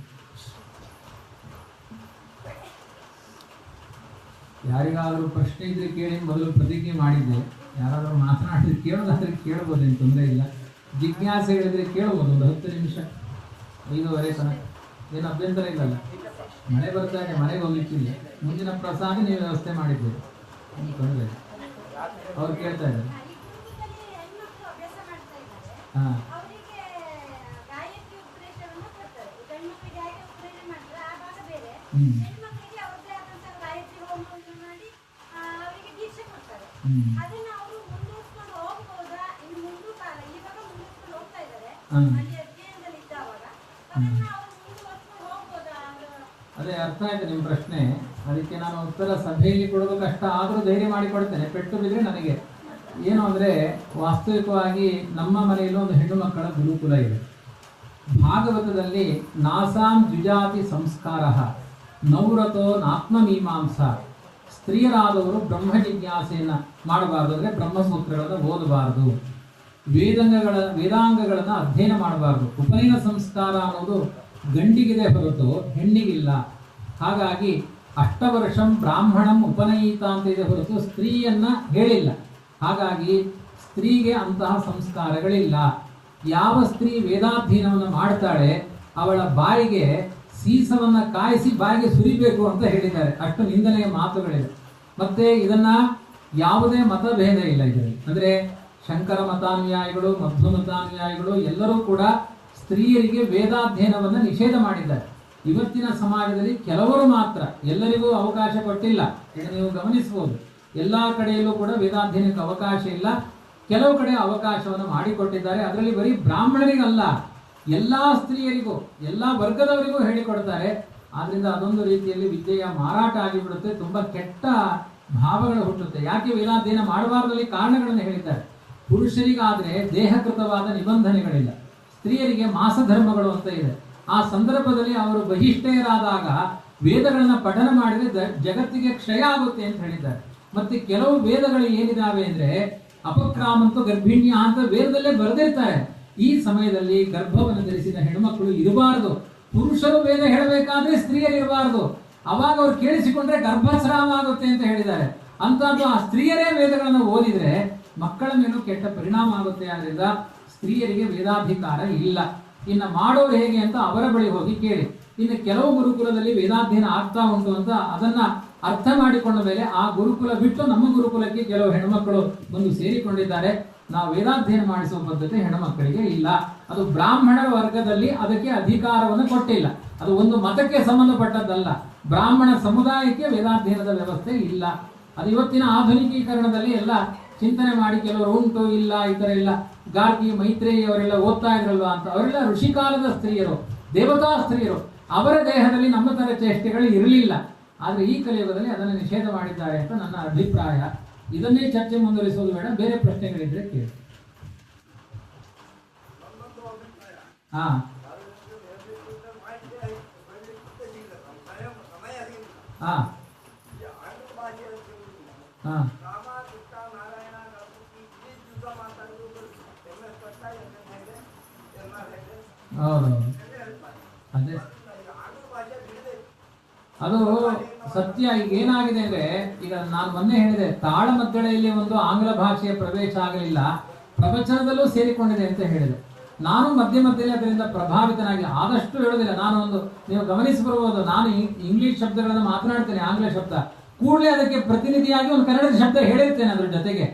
ಯಾರಿಗಾದರೂ ಪ್ರಶ್ನೆ ಇದ್ರೆ ಕೇಳಿ ಮೊದಲು ಪ್ರತಿಜ್ಞೆ ಮಾಡಿದ್ದೆ ಯಾರಾದರೂ ಮಾತನಾಡಿದ್ರೆ ಕೇಳೋದಾದ್ರೆ ಕೇಳ್ಬೋದೇನು ತೊಂದರೆ ಇಲ್ಲ ಜಿಜ್ಞಾಸೆಗಳಿದ್ರೆ ಕೇಳ್ಬೋದು ಒಂದು 10 ನಿಮಿಷ 5:30 ತನಕ ಏನು ಅಭ್ಯಂತರ ಇಲ್ಲಲ್ಲ ಮಳೆ ಬರ್ತಾ ಇದೆ ಮನೆಗೆ ಹೋಗ್ಲಿಕ್ಕಿಲ್ಲ ಮುಂದಿನ ಪ್ರಸಾದ ನೀವು ವ್ಯವಸ್ಥೆ ಮಾಡಿದ್ದೀರಿ ತೊಂದರೆ ಅವ್ರು ಕೇಳ್ತಾ ಇದ್ದಾರೆ ಹಾಂ ಅದೇ ಅರ್ಥ ಆಯ್ತು ನಿಮ್ಮ ಪ್ರಶ್ನೆ. ಅದಕ್ಕೆ ನಾನು ಉತ್ತರ ಸಭೆಯಲ್ಲಿ ಕೊಡೋದು ಕಷ್ಟ ಆದರೂ ಧೈರ್ಯ ಮಾಡಿಕೊಡ್ತೇನೆ. ಪೆಟ್ಟು ಬಿದ್ದರೆ ನನಗೆ ಏನು ಅಂದರೆ, ವಾಸ್ತವಿಕವಾಗಿ ನಮ್ಮ ಮನೆಯಲ್ಲೂ ಒಂದು ಹೆಣ್ಣು ಮಕ್ಕಳ ಗುರುಕುಲ ಇದೆ. ಭಾಗವತದಲ್ಲಿ ನಾಸಾಂ ದ್ವಿಜಾತಿ ಸಂಸ್ಕಾರ ನೌರತೋ ನಾತ್ಮಮೀಮಾಂಸ, ಸ್ತ್ರೀಯರಾದವರು ಬ್ರಹ್ಮ ಜಿಜ್ಞಾಸೆಯನ್ನು ಮಾಡಬಾರ್ದು, ಅಂದರೆ ಬ್ರಹ್ಮಸೂತ್ರಗಳನ್ನು ಓದಬಾರ್ದು, ವೇದಾಂಗಗಳನ್ನು ಅಧ್ಯಯನ ಮಾಡಬಾರ್ದು. ಉಪನಯನ ಸಂಸ್ಕಾರ ಅನ್ನೋದು ಗಂಡಿಗಿದೆ ಹೊರತು ಹೆಣ್ಣಿಗಿಲ್ಲ. ಹಾಗಾಗಿ ಅಷ್ಟವರ್ಷಂ ಬ್ರಾಹ್ಮಣಂ ಉಪನಯಿತ ಅಂತ ಇದೆ ಹೊರತು ಸ್ತ್ರೀಯನ್ನ ಹೇಳಿಲ್ಲ. ಹಾಗಾಗಿ ಸ್ತ್ರೀಗೆ ಅಂತಹ ಸಂಸ್ಕಾರಗಳಿಲ್ಲ. ಯಾವ ಸ್ತ್ರೀ ವೇದಾಧ್ಯಯನವನ್ನು ಮಾಡ್ತಾಳೆ ಅವಳ ಬಾಯಿಗೆ ಸೀಸವನ್ನು ಕಾಯಿಸಿ ಬಾಯಿಗೆ ಸುರಿಬೇಕು ಅಂತ ಹೇಳಿದ್ದಾರೆ. ಅಷ್ಟು ನಿಂದನೆಯ ಮಾತುಗಳಿವೆ. ಮತ್ತೆ ಇದನ್ನ ಯಾವುದೇ ಮತಭೇದ ಇಲ್ಲ ಇದರಲ್ಲಿ. ಅಂದರೆ ಶಂಕರ ಮತಾನುಯಾಯಿಗಳು, ಮಧ್ವ ಮತಾನುಯಾಯಿಗಳು ಎಲ್ಲರೂ ಕೂಡ ಸ್ತ್ರೀಯರಿಗೆ ವೇದಾಧ್ಯಯನವನ್ನು ನಿಷೇಧ ಮಾಡಿದ್ದಾರೆ. ಇವತ್ತಿನ ಸಮಾಜದಲ್ಲಿ ಕೆಲವರು ಮಾತ್ರ, ಎಲ್ಲರಿಗೂ ಅವಕಾಶ ಕೊಟ್ಟಿಲ್ಲ. ಇದನ್ನು ನೀವು ಗಮನಿಸಬಹುದು. ಎಲ್ಲ ಕಡೆಯಲ್ಲೂ ಕೂಡ ವೇದಾಧ್ಯಯನಕ್ಕೆ ಅವಕಾಶ ಇಲ್ಲ. ಕೆಲವು ಕಡೆ ಅವಕಾಶವನ್ನು ಮಾಡಿಕೊಟ್ಟಿದ್ದಾರೆ. ಅದರಲ್ಲಿ ಬರೀ ಬ್ರಾಹ್ಮಣರಿಗಲ್ಲ, ಎಲ್ಲ ಸ್ತ್ರೀಯರಿಗೂ, ಎಲ್ಲ ವರ್ಗದವರಿಗೂ ಹೇಳಿಕೊಡ್ತಾರೆ. ಆದ್ರಿಂದ ಅದೊಂದು ರೀತಿಯಲ್ಲಿ ವಿದ್ಯೆಯ ಮಾರಾಟ ಆಗಿಬಿಡುತ್ತೆ. ತುಂಬ ಕೆಟ್ಟ ಭಾವಗಳು ಹುಟ್ಟುತ್ತೆ. ಯಾಕೆ ವೇದಾಧ್ಯಯನ ಮಾಡಬಾರ್ದಲ್ಲಿ ಕಾರಣಗಳನ್ನು ಹೇಳಿದ್ದಾರೆ. ಪುರುಷರಿಗಾದರೆ ದೇಹಕೃತವಾದ ನಿಬಂಧನೆಗಳಿಲ್ಲ, ಸ್ತ್ರೀಯರಿಗೆ ಮಾಸಧರ್ಮಗಳು ಅಂತ ಇದೆ. ಆ ಸಂದರ್ಭದಲ್ಲಿ ಅವರು ಬಹಿಷ್ಠೆಯರಾದಾಗ ವೇದಗಳನ್ನು ಪಠನ ಮಾಡಿದರೆ ಜಗತ್ತಿಗೆ ಕ್ಷಯ ಆಗುತ್ತೆ ಅಂತ ಹೇಳಿದ್ದಾರೆ. ಮತ್ತೆ ಕೆಲವು ವೇದಗಳು ಏನಿದಾವೆ ಅಂದರೆ ಅಪಕ್ರಾಮಂತೂ ಗರ್ಭಿಣ್ಯ ಅಂತ ವೇದದಲ್ಲೇ ಬರೆದಿರ್ತಾರೆ. ಈ ಸಮಯದಲ್ಲಿ ಗರ್ಭವನ್ನು ಧರಿಸಿದ ಹೆಣ್ಮಕ್ಕಳು ಇರಬಾರದು. ಪುರುಷರು ವೇದ ಹೇಳಬೇಕಾದ್ರೆ ಸ್ತ್ರೀಯರು ಇರಬಾರದು. ಅವಾಗ ಅವ್ರು ಕೇಳಿಸಿಕೊಂಡ್ರೆ ಗರ್ಭಸ್ರಾವ ಆಗುತ್ತೆ ಅಂತ ಹೇಳಿದ್ದಾರೆ. ಅಂತದ್ದು ಆ ಸ್ತ್ರೀಯರೇ ವೇದಗಳನ್ನು ಓದಿದ್ರೆ ಮಕ್ಕಳ ಮೇಲೂ ಕೆಟ್ಟ ಪರಿಣಾಮ ಆಗುತ್ತೆ. ಆದ್ರಿಂದ ಸ್ತ್ರೀಯರಿಗೆ ವೇದಾಧಿಕಾರ ಇಲ್ಲ. ಇನ್ನು ಮಾಡೋರು ಹೇಗೆ ಅಂತ ಅವರ ಬಳಿ ಹೋಗಿ ಕೇಳಿ. ಇನ್ನು ಕೆಲವು ಗುರುಕುಲದಲ್ಲಿ ವೇದಾಧ್ಯಯನ ಆಗ್ತಾ ಉಂಟು ಅಂತ ಅದನ್ನ ಅರ್ಥ ಮಾಡಿಕೊಂಡ ಮೇಲೆ ಆ ಗುರುಕುಲ ಬಿಟ್ಟು ನಮ್ಮ ಗುರುಕುಲಕ್ಕೆ ಕೆಲವು ಹೆಣ್ಮಕ್ಕಳು ಬಂದು ಸೇರಿಕೊಂಡಿದ್ದಾರೆ. ನಾವು ವೇದಾಧ್ಯಯನ ಮಾಡಿಸುವ ಪದ್ಧತಿ ಹೆಣ್ಮಕ್ಕಳಿಗೆ ಇಲ್ಲ. ಅದು ಬ್ರಾಹ್ಮಣರ ವರ್ಗದಲ್ಲಿ ಅದಕ್ಕೆ ಅಧಿಕಾರವನ್ನು ಕೊಟ್ಟಿಲ್ಲ. ಅದು ಒಂದು ಮತಕ್ಕೆ ಸಂಬಂಧಪಟ್ಟದ್ದಲ್ಲ. ಬ್ರಾಹ್ಮಣ ಸಮುದಾಯಕ್ಕೆ ವೇದಾಧ್ಯಯನದ ವ್ಯವಸ್ಥೆ ಇಲ್ಲ. ಅದು ಇವತ್ತಿನ ಆಧುನಿಕೀಕರಣದಲ್ಲಿ ಎಲ್ಲ ಚಿಂತನೆ ಮಾಡಿ ಕೆಲವರು ಉಂಟು ಇಲ್ಲ ಈ ಥರ ಇಲ್ಲ. ಗಾರ್ಗಿ, ಮೈತ್ರೇಯಿ ಅವರೆಲ್ಲ ಓದ್ತಾ ಇದ್ರಲ್ವಾ ಅಂತ. ಅವರೆಲ್ಲ ಋಷಿಕಾಲದ ಸ್ತ್ರೀಯರು, ದೇವತಾ ಸ್ತ್ರೀಯರು. ಅವರ ದೇಹದಲ್ಲಿ ನಮ್ಮ ಥರ ಚೇಷ್ಟೆಗಳು ಇರಲಿಲ್ಲ. ಆದರೆ ಈ ಕಲಿಯುಗದಲ್ಲಿ ಅದನ್ನು ನಿಷೇಧ ಮಾಡಿದ್ದಾರೆ ಅಂತ ನನ್ನ ಅಭಿಪ್ರಾಯ. ಇದನ್ನೇ ಚರ್ಚೆ ಮುಂದುವರಿಸೋದು ಬೇಡ. ಬೇರೆ ಪ್ರಶ್ನೆಗಳಿದ್ರೆ ಕೇಳಿ. ಹಾ ಹಾ ಹಾ ಹೌದೌದು ಅದೇ ಅದು ಸತ್ಯ. ಈಗ ಏನಾಗಿದೆ ಅಂದ್ರೆ, ಈಗ ನಾನು ಮೊನ್ನೆ ಹೇಳಿದೆ, ತಾಳಮದ್ದಳೆಯಲ್ಲಿ ಒಂದು ಆಂಗ್ಲ ಭಾಷೆಯ ಪ್ರವೇಶ ಆಗಲಿಲ್ಲ, ಪ್ರವಚನದಲ್ಲೂ ಸೇರಿಕೊಂಡಿದೆ ಅಂತ ಹೇಳಿದೆ. ನಾನು ಮಧ್ಯೆ ಮಧ್ಯದಲ್ಲಿ ಅದರಿಂದ ಪ್ರಭಾವಿತನಾಗಿ ಆದಷ್ಟು ಹೇಳೋದಿಲ್ಲ. ನಾನು ಒಂದು, ನೀವು ಗಮನಿಸಿ ಬರ್ಬೋದು, ನಾನು ಇಂಗ್ಲಿಷ್ ಶಬ್ದಗಳನ್ನು ಮಾತನಾಡ್ತೇನೆ, ಆಂಗ್ಲ ಶಬ್ದ ಕೂಡಲೇ ಅದಕ್ಕೆ ಪ್ರತಿನಿಧಿಯಾಗಿ ಒಂದು ಕನ್ನಡದ ಶಬ್ದ ಹೇಳಿರ್ತೇನೆ ಅದ್ರ ಜೊತೆಗೆ.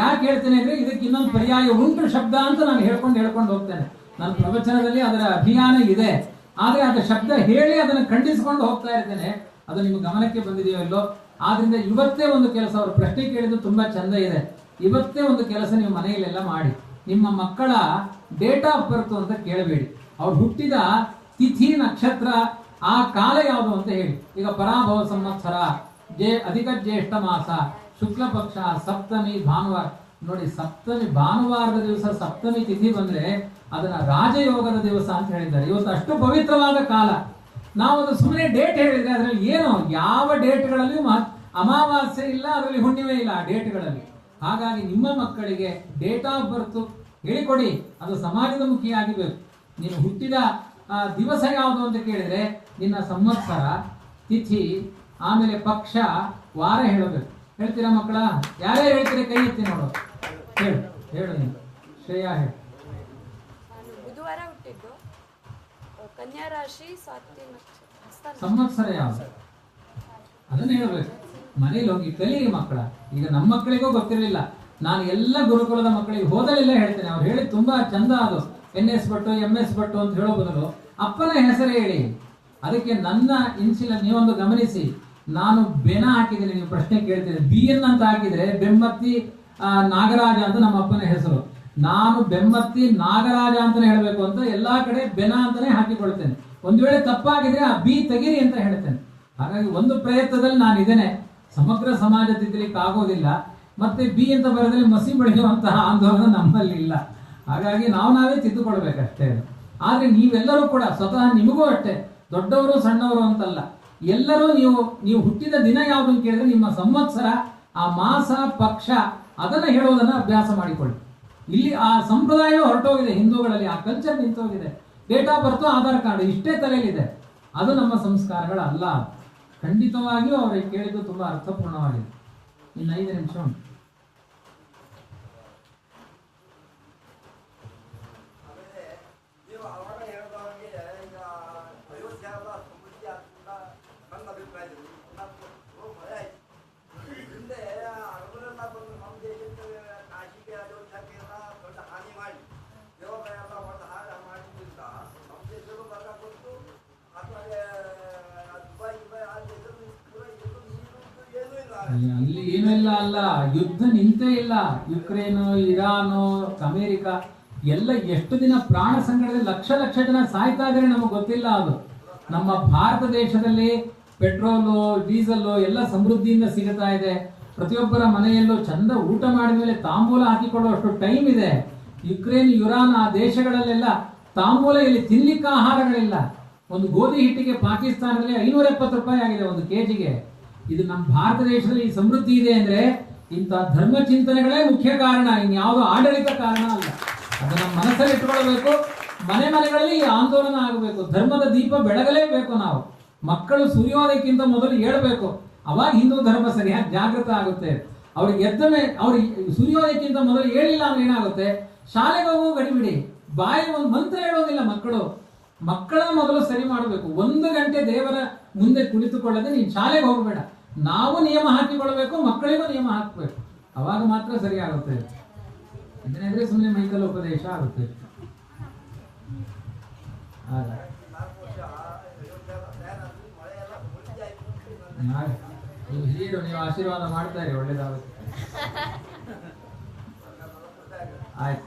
ಯಾಕೆ ಹೇಳ್ತೇನೆ ಅಂದ್ರೆ, ಇದಕ್ಕೆ ಇನ್ನೊಂದು ಪರ್ಯಾಯ ಉಂಟು ಶಬ್ದ ಅಂತ ನಾನು ಹೇಳ್ಕೊಂಡು ಹೋಗ್ತೇನೆ. ನನ್ನ ಪ್ರವಚನದಲ್ಲಿ ಅದರ ಅಭಿಯಾನ ಇದೆ. ಆದ್ರೆ ಅದರ ಶಬ್ದ ಹೇಳಿ ಅದನ್ನು ಖಂಡಿಸಿಕೊಂಡು ಹೋಗ್ತಾ ಇರ್ತೇನೆ. ಅದು ನಿಮ್ಮ ಗಮನಕ್ಕೆ ಬಂದಿದೆಯೋ ಇಲ್ಲೋ. ಆದ್ರಿಂದ ಇವತ್ತೇ ಒಂದು ಕೆಲಸ, ಅವರು ಪ್ರಶ್ನೆ ಕೇಳಿದ್ದು ತುಂಬಾ ಚಂದ ಇದೆ. ಇವತ್ತೇ ಒಂದು ಕೆಲಸ ನೀವು ಮನೆಯಲ್ಲೆಲ್ಲ ಮಾಡಿ, ನಿಮ್ಮ ಮಕ್ಕಳ ಡೇಟ್ ಆಫ್ ಬರ್ತ್ ಅಂತ ಕೇಳಬೇಡಿ. ಅವ್ರು ಹುಟ್ಟಿದ ತಿಥಿ ನಕ್ಷತ್ರ ಆ ಕಾಲ ಯಾವುದು ಅಂತ ಹೇಳಿ. ಈಗ ಪರಾಭವ ಸಂವತ್ಸರ, ಅಧಿಕ ಜ್ಯೇಷ್ಠ ಮಾಸ, ಶುಕ್ಲ ಪಕ್ಷ, ಸಪ್ತಮಿ ಭಾನುವಾರ. ನೋಡಿ, ಸಪ್ತಮಿ ಭಾನುವಾರದ ದಿವಸ ಸಪ್ತಮಿ ತಿಥಿ ಬಂದ್ರೆ ಅದನ್ನ ರಾಜಯೋಗದ ದಿವಸ ಅಂತ ಹೇಳಿದ್ದಾರೆ. ಇವತ್ತು ಅಷ್ಟು ಪವಿತ್ರವಾದ ಕಾಲ. ನಾವು ಅದು ಸುಮ್ಮನೆ ಡೇಟ್ ಹೇಳಿದ್ರೆ ಅದರಲ್ಲಿ ಏನು, ಯಾವ ಡೇಟ್ಗಳಲ್ಲಿಯೂ ಅಮಾವಾಸ್ಯೆ ಇಲ್ಲ, ಅದರಲ್ಲಿ ಹುಣ್ಣಿಮೆ ಇಲ್ಲ ಆ ಡೇಟ್ಗಳಲ್ಲಿ. ಹಾಗಾಗಿ ನಿಮ್ಮ ಮಕ್ಕಳಿಗೆ ಡೇಟ್ ಆಫ್ ಬರ್ತ್ ಹೇಳಿಕೊಡಿ. ಅದು ಸಮಾಜದ ಮುಖಿಯಾಗಿಬೇಕು. ನೀನು ಹುಟ್ಟಿದ ದಿವಸ ಯಾವುದು ಅಂತ ಕೇಳಿದ್ರೆ ನಿನ್ನ ಸಂವತ್ಸರ, ತಿಥಿ, ಆಮೇಲೆ ಪಕ್ಷ, ವಾರ ಹೇಳಬೇಕು. ಹೇಳ್ತೀರಾ ಮಕ್ಕಳ? ಯಾರ್ಯಾರು ಹೇಳ್ತೀರಿ? ಕೈ ಎತ್ತಿ ನೋಡು. ಹೇಳು ನೀನು. ಶ್ರೇಯಾ ಹೇಳು. ಬುಧವಾರ ಹುಟ್ಟಿದ್ದು, ಕನ್ಯಾ ರಾಶಿ, ಸಂವತ್ಸರ ಯಾವುದು ಅದನ್ನ ಹೇಳ್ಬೇಕು. ಮನೇಲಿ ಹೋಗಿ ಕಲೀರಿ ಮಕ್ಕಳ. ಈಗ ನಮ್ಮ ಮಕ್ಕಳಿಗೂ ಗೊತ್ತಿರಲಿಲ್ಲ. ನಾನು ಎಲ್ಲ ಗುರುಕುಲದ ಮಕ್ಕಳಿಗೆ ಹೋದಲೆಲ್ಲ ಹೇಳ್ತೇನೆ. ಅವ್ರು ಹೇಳಿ ತುಂಬಾ ಚಂದ. ಅದು NS ಭಟ್ಟು MS ಭಟ್ಟು ಅಂತ ಹೇಳೋ ಬದಲು ಅಪ್ಪನ ಹೆಸರೇ ಹೇಳಿ. ಅದಕ್ಕೆ ನನ್ನ ಇನ್ಸಿಲ ನೀವೊಂದು ಗಮನಿಸಿ, ನಾನು ಬೆನ ಹಾಕಿದ್ದೀನಿ. ನೀವು ಪ್ರಶ್ನೆ ಕೇಳ್ತೀನಿ, BN ಅಂತ ಹಾಕಿದ್ರೆ ಬೆಮ್ಮತ್ತಿ ನಾಗರಾಜ ಅಂತ ನಮ್ಮ ಅಪ್ಪನ ಹೆಸರು. ನಾನು ಬೆಮ್ಮತ್ತಿ ನಾಗರಾಜ ಅಂತಾನೆ ಹೇಳಬೇಕು ಅಂತ ಎಲ್ಲಾ ಕಡೆ ಬೆನ ಅಂತಾನೆ ಹಾಕಿಕೊಳ್ತೇನೆ. ಒಂದು ವೇಳೆ ತಪ್ಪಾಗಿದ್ರೆ ಆ B ತೆಗಿರಿ ಅಂತ ಹೇಳ್ತೇನೆ. ಹಾಗಾಗಿ ಒಂದು ಪ್ರಯತ್ನದಲ್ಲಿ ನಾನು ಇದ್ದೇನೆ. ಸಮಗ್ರ ಸಮಾಜ ತಿದ್ದಲಿಕ್ಕೆ ಆಗೋದಿಲ್ಲ. ಮತ್ತೆ B ಅಂತ ಬರೆದಲ್ಲಿ ಮಸಿ ಬೆಳೆಯುವಂತಹ ಆಂದೋಲನ ನಮ್ಮಲ್ಲಿ ಇಲ್ಲ. ಹಾಗಾಗಿ ನಾವೇ ತಿದ್ದುಕೊಳ್ಬೇಕಷ್ಟೇ. ಆದ್ರೆ ನೀವೆಲ್ಲರೂ ಕೂಡ ಸ್ವತಃ ನಿಮಗೂ ಅಷ್ಟೇ, ದೊಡ್ಡವರು ಸಣ್ಣವರು ಅಂತಲ್ಲ, ಎಲ್ಲರೂ ನೀವು ಹುಟ್ಟಿದ ದಿನ ಯಾವುದು ಅಂತ ಕೇಳಿದ್ರೆ ನಿಮ್ಮ ಸಂವತ್ಸರ, ಆ ಮಾಸ, ಪಕ್ಷ ಅದನ್ನ ಹೇಳೋದನ್ನ ಅಭ್ಯಾಸ ಮಾಡಿಕೊಳ್ಳಿ. ಇಲ್ಲಿ ಆ ಸಂಪ್ರದಾಯವೂ ಹೊರಟೋಗಿದೆ ಹಿಂದೂಗಳಲ್ಲಿ, ಆ ಕಲ್ಚರ್ ನಿಂತೋಗಿದೆ. Date of birth, Aadhaar card ಇಷ್ಟೇ ತಲೆಯಲ್ಲಿದೆ. ಅದು ನಮ್ಮ ಸಂಸ್ಕಾರಗಳಲ್ಲ. ಖಂಡಿತವಾಗಿಯೂ ಅವರಿಗೆ ಕೇಳಿದ್ದು ತುಂಬಾ ಅರ್ಥಪೂರ್ಣವಾಗಿದೆ. ಇನ್ನು 5 ನಿಮಿಷ ಉಂಟು. ಅಲ್ಲಿ ಏನೂ ಇಲ್ಲ ಅಲ್ಲ, ಯುದ್ಧ ನಿಂತೇ ಇಲ್ಲ. ಯುಕ್ರೇನು, ಇರಾನು, ಅಮೇರಿಕ ಎಲ್ಲ ಎಷ್ಟು ದಿನ ಪ್ರಾಣ ಸಂಕಟದಲ್ಲಿ ಲಕ್ಷ ಜನ ಸಾಯ್ತಾ ಇದ್ರೆ ನಮಗೆ ಗೊತ್ತಿಲ್ಲ. ಅದು ನಮ್ಮ ಭಾರತ ದೇಶದಲ್ಲಿ ಪೆಟ್ರೋಲು, ಡೀಸೆಲ್ ಎಲ್ಲ ಸಮೃದ್ಧಿಯಿಂದ ಸಿಗುತ್ತಾ ಇದೆ. ಪ್ರತಿಯೊಬ್ಬರ ಮನೆಯಲ್ಲೂ ಚಂದ ಊಟ ಮಾಡಿದ ಮೇಲೆ ತಾಂಬೂಲ ಹಾಕಿಕೊಳ್ಳುವಷ್ಟು ಟೈಮ್ ಇದೆ. ಯುಕ್ರೇನ್, ಇರಾನ್ ಆ ದೇಶಗಳಲ್ಲೆಲ್ಲ ತಾಂಬೂಲ, ಇಲ್ಲಿ ತಿನ್ಲಿಕ್ಕೆ ಆಹಾರಗಳಿಲ್ಲ. ಒಂದು ಗೋಧಿ ಹಿಟ್ಟಿಗೆ ಪಾಕಿಸ್ತಾನದಲ್ಲಿ 570 ರೂಪಾಯಿ ಆಗಿದೆ ಒಂದು ಕೆಜಿಗೆ. ಇದು ನಮ್ಮ ಭಾರತ ದೇಶದಲ್ಲಿ ಈ ಸಮೃದ್ಧಿ ಇದೆ ಅಂದ್ರೆ ಇಂಥ ಧರ್ಮ ಚಿಂತನೆಗಳೇ ಮುಖ್ಯ ಕಾರಣ, ಇನ್ಯಾವುದೋ ಆಡಳಿತ ಕಾರಣ ಅಲ್ಲ. ಅದನ್ನ ಮನಸ್ಸಲ್ಲಿ ಇಟ್ಕೊಳ್ಬೇಕು. ಮನೆಗಳಲ್ಲಿ ಈ ಆಂದೋಲನ ಆಗಬೇಕು. ಧರ್ಮದ ದೀಪ ಬೆಳಗಲೇಬೇಕು. ನಾವು ಮಕ್ಕಳು ಸೂರ್ಯೋದಯಕ್ಕಿಂತ ಮೊದಲು ಏಳಬೇಕು. ಅವಾಗ ಹಿಂದೂ ಧರ್ಮ ಸರಿಯಾಗಿ ಜಾಗೃತ ಆಗುತ್ತೆ. ಅವ್ರಿಗೆ ಅವ್ರಿಗೆ ಸೂರ್ಯೋದಯಕ್ಕಿಂತ ಮೊದಲು ಹೇಳಿಲ್ಲ ಅಂದ್ರೆ ಏನಾಗುತ್ತೆ, ಶಾಲೆಗೆ ಹೋಗೋ ಗಡಿಬಿಡಿ, ಬಾಯಿ ಒಂದು ಮಂತ್ರ ಹೇಳೋದಿಲ್ಲ ಮಕ್ಕಳು. ಮಕ್ಕಳ ಮೊದಲು ಸರಿ ಮಾಡಬೇಕು. 1 ಗಂಟೆ ದೇವರ ಮುಂದೆ ಕುಳಿತುಕೊಳ್ಳದೆ ನೀನು ಶಾಲೆಗೆ ಹೋಗಬೇಡ. ನಾವು ನಿಯಮ ಹಾಕಿಕೊಳ್ಬೇಕು, ಮಕ್ಕಳಿಗೂ ನಿಯಮ ಹಾಕಬೇಕು. ಅವಾಗ ಮಾತ್ರ ಸರಿ ಆಗುತ್ತೆ. ಇದನ್ನೆಂದ್ರೆ ಸುಮ್ಮನೆ ಮೈಕಲ್ ಉಪದೇಶ ಆಗುತ್ತೆ. ನೀವು ಆಶೀರ್ವಾದ ಮಾಡ್ತಾ ಇರಿ, ಒಳ್ಳೇದಾಗುತ್ತೆ. ಆಯ್ತು.